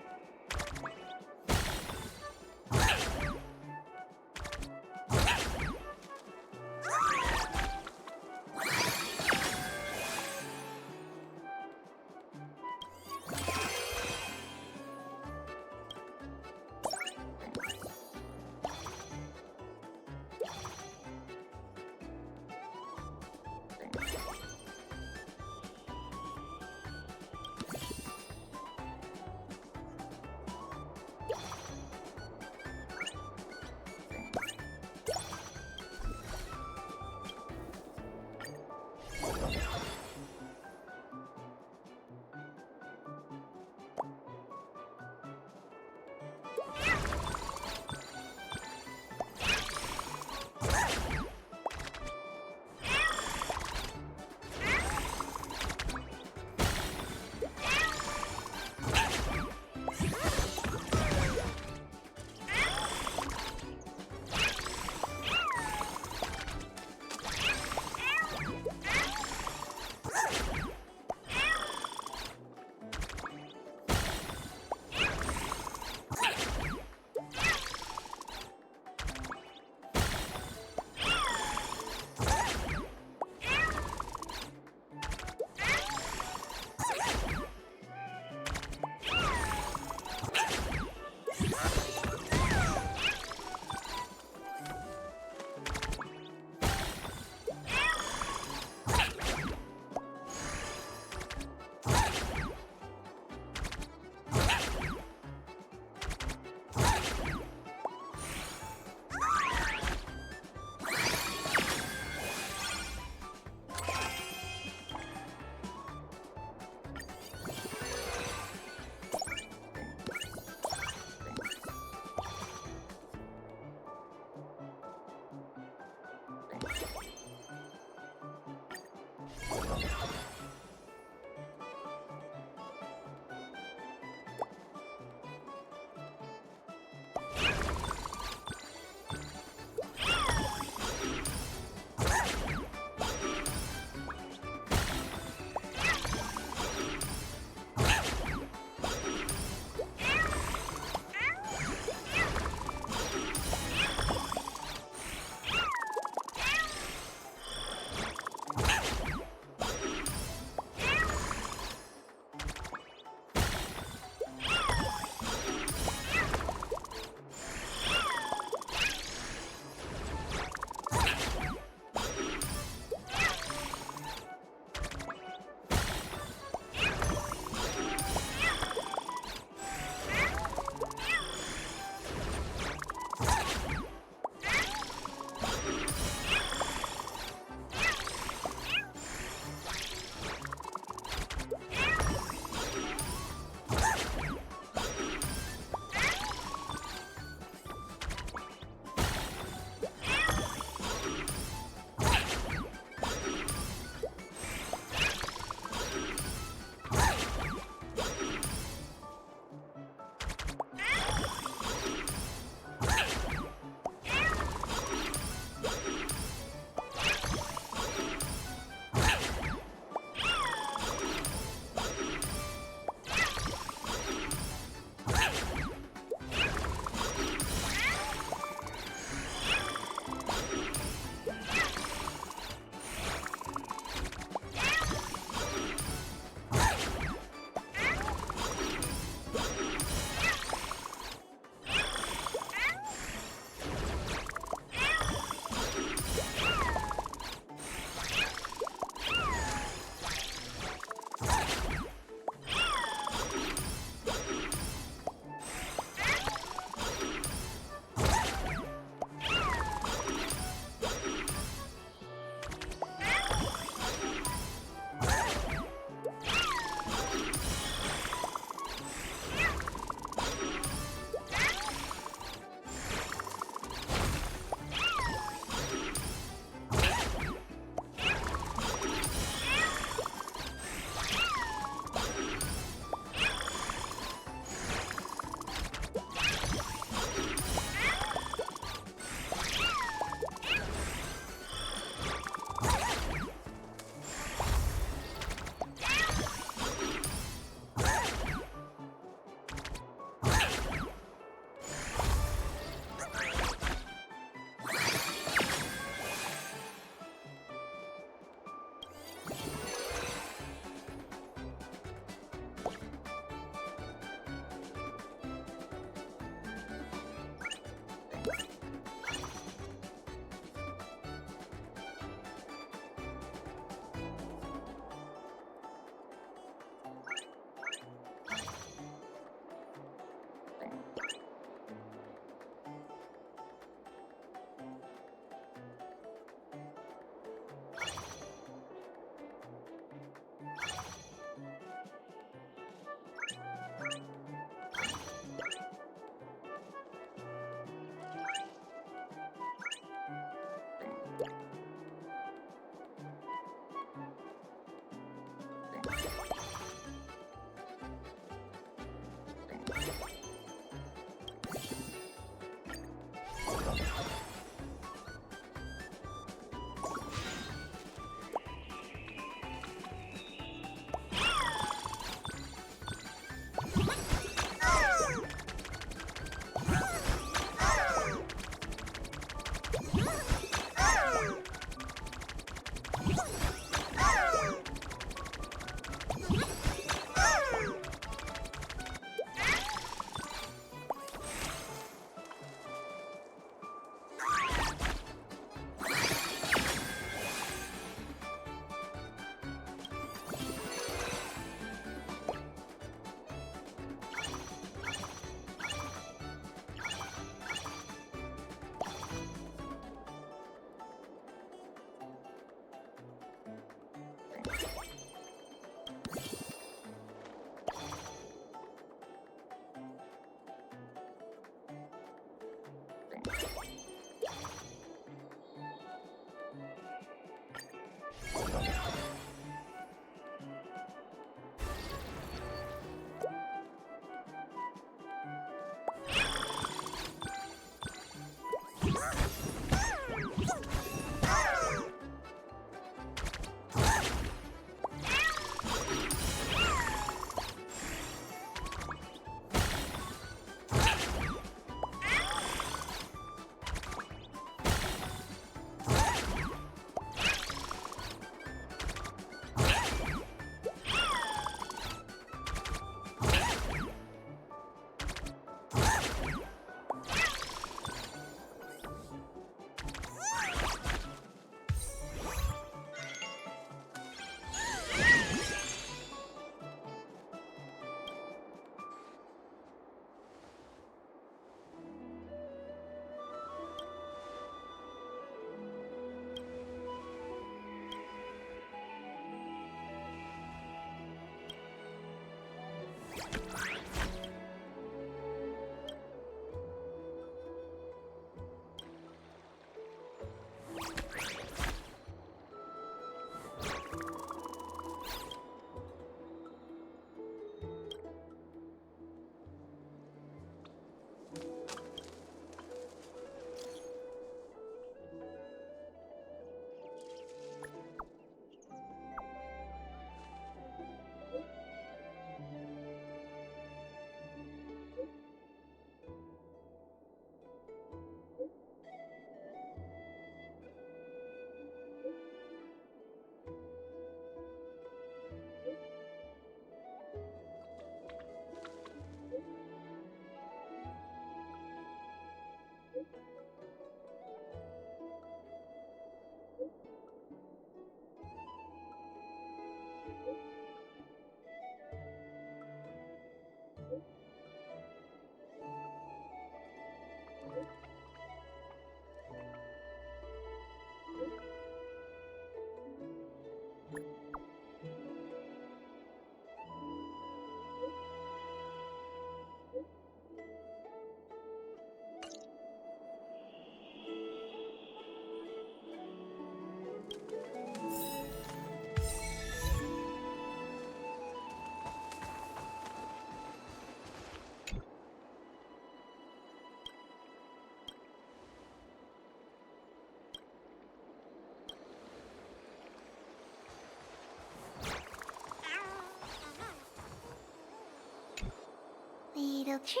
Cheap.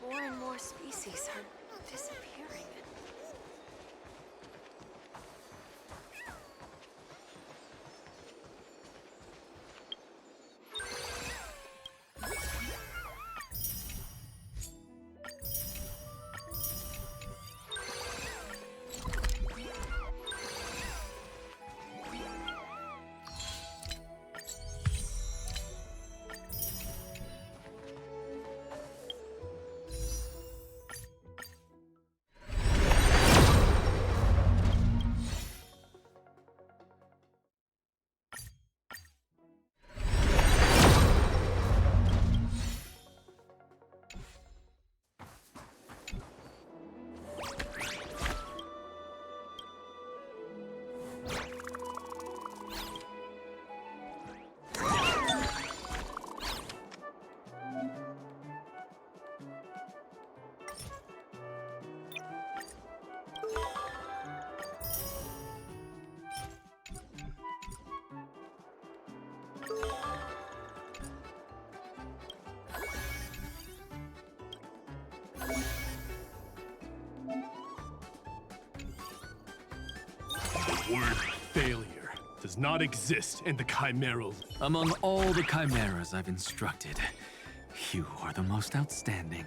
More and more species are disappearing. The word failure does not exist in the chimeral. Among all the chimeras I've instructed, you are the most outstanding.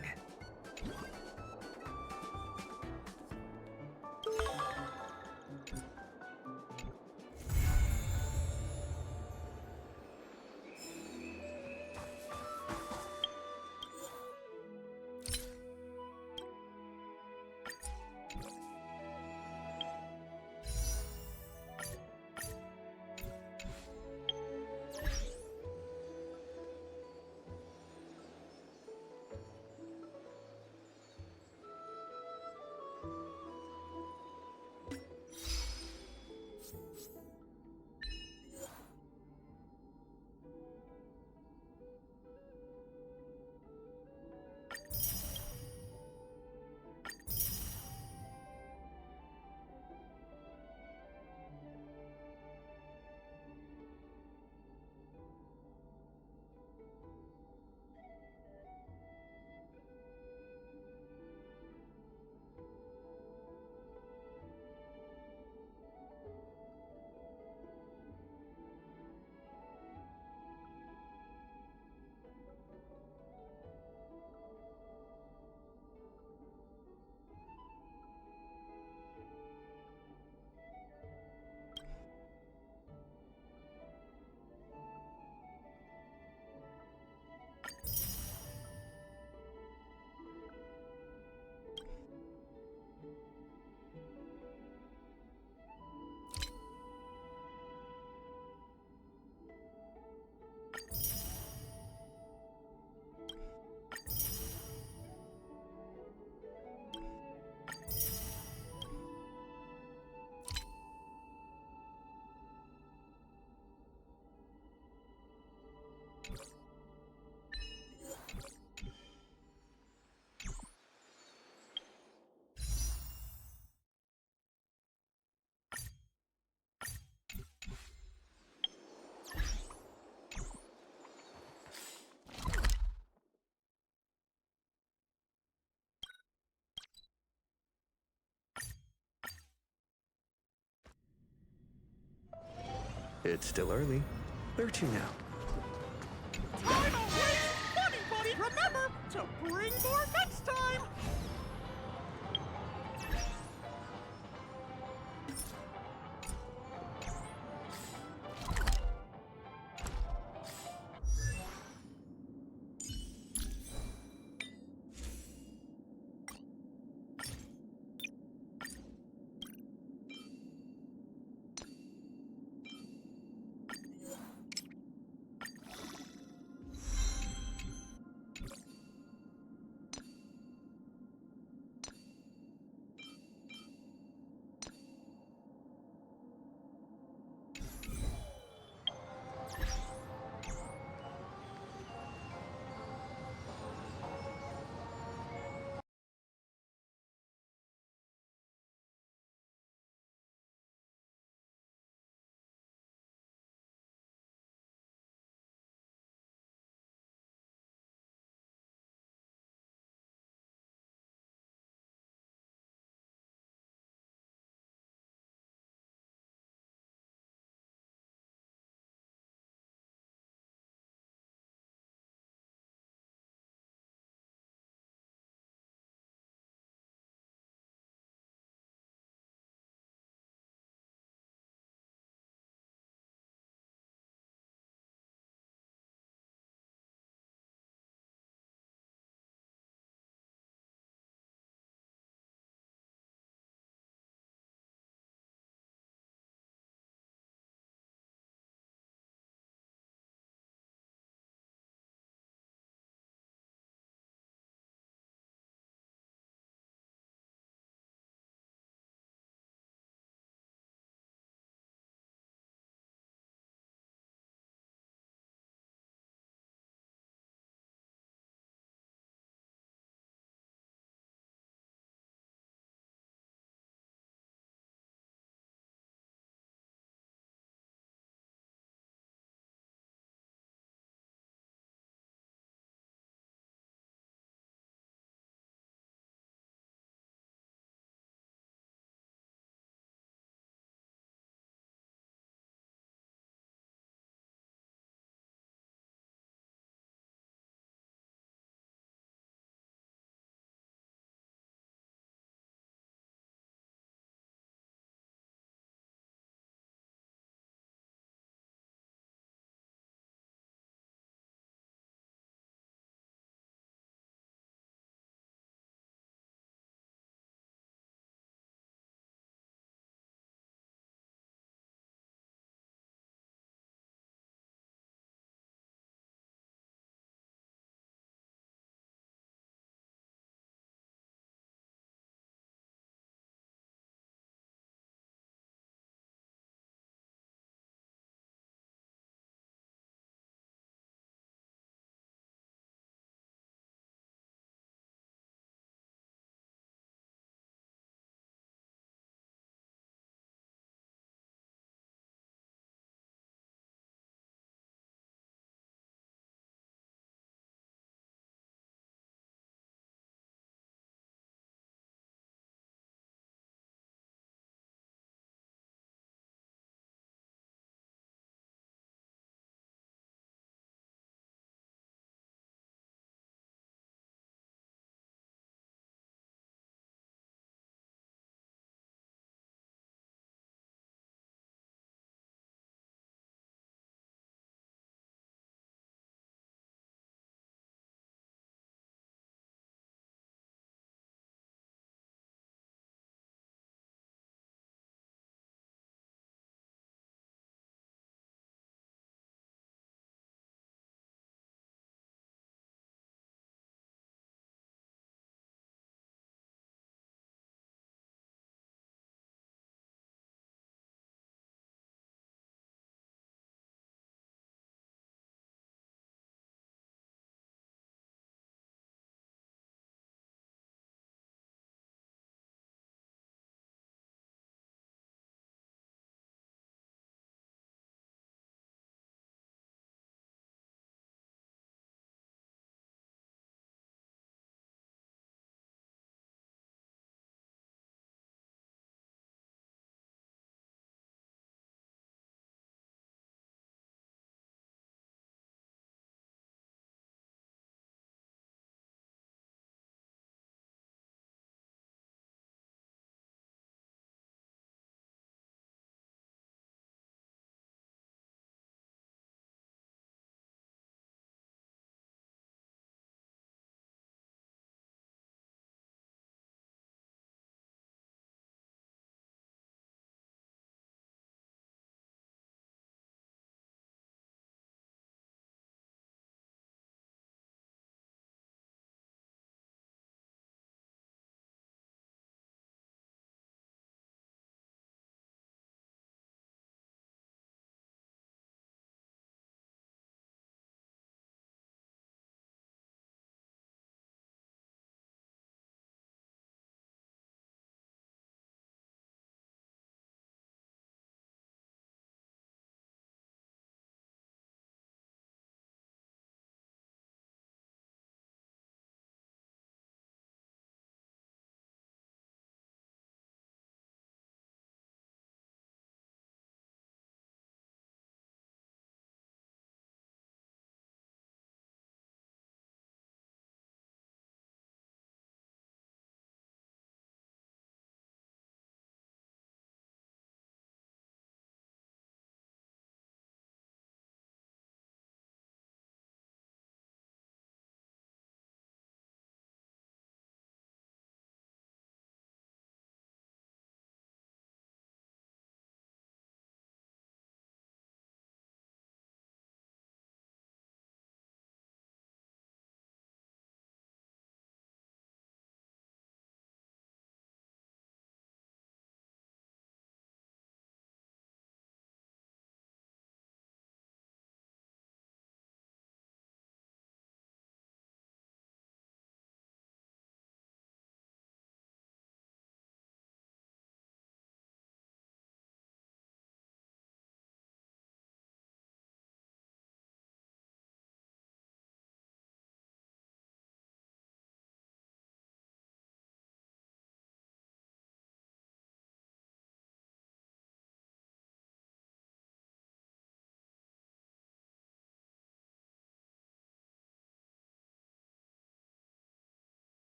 It's still early. Where to now? Time away! Buddy, remember to bring more next time!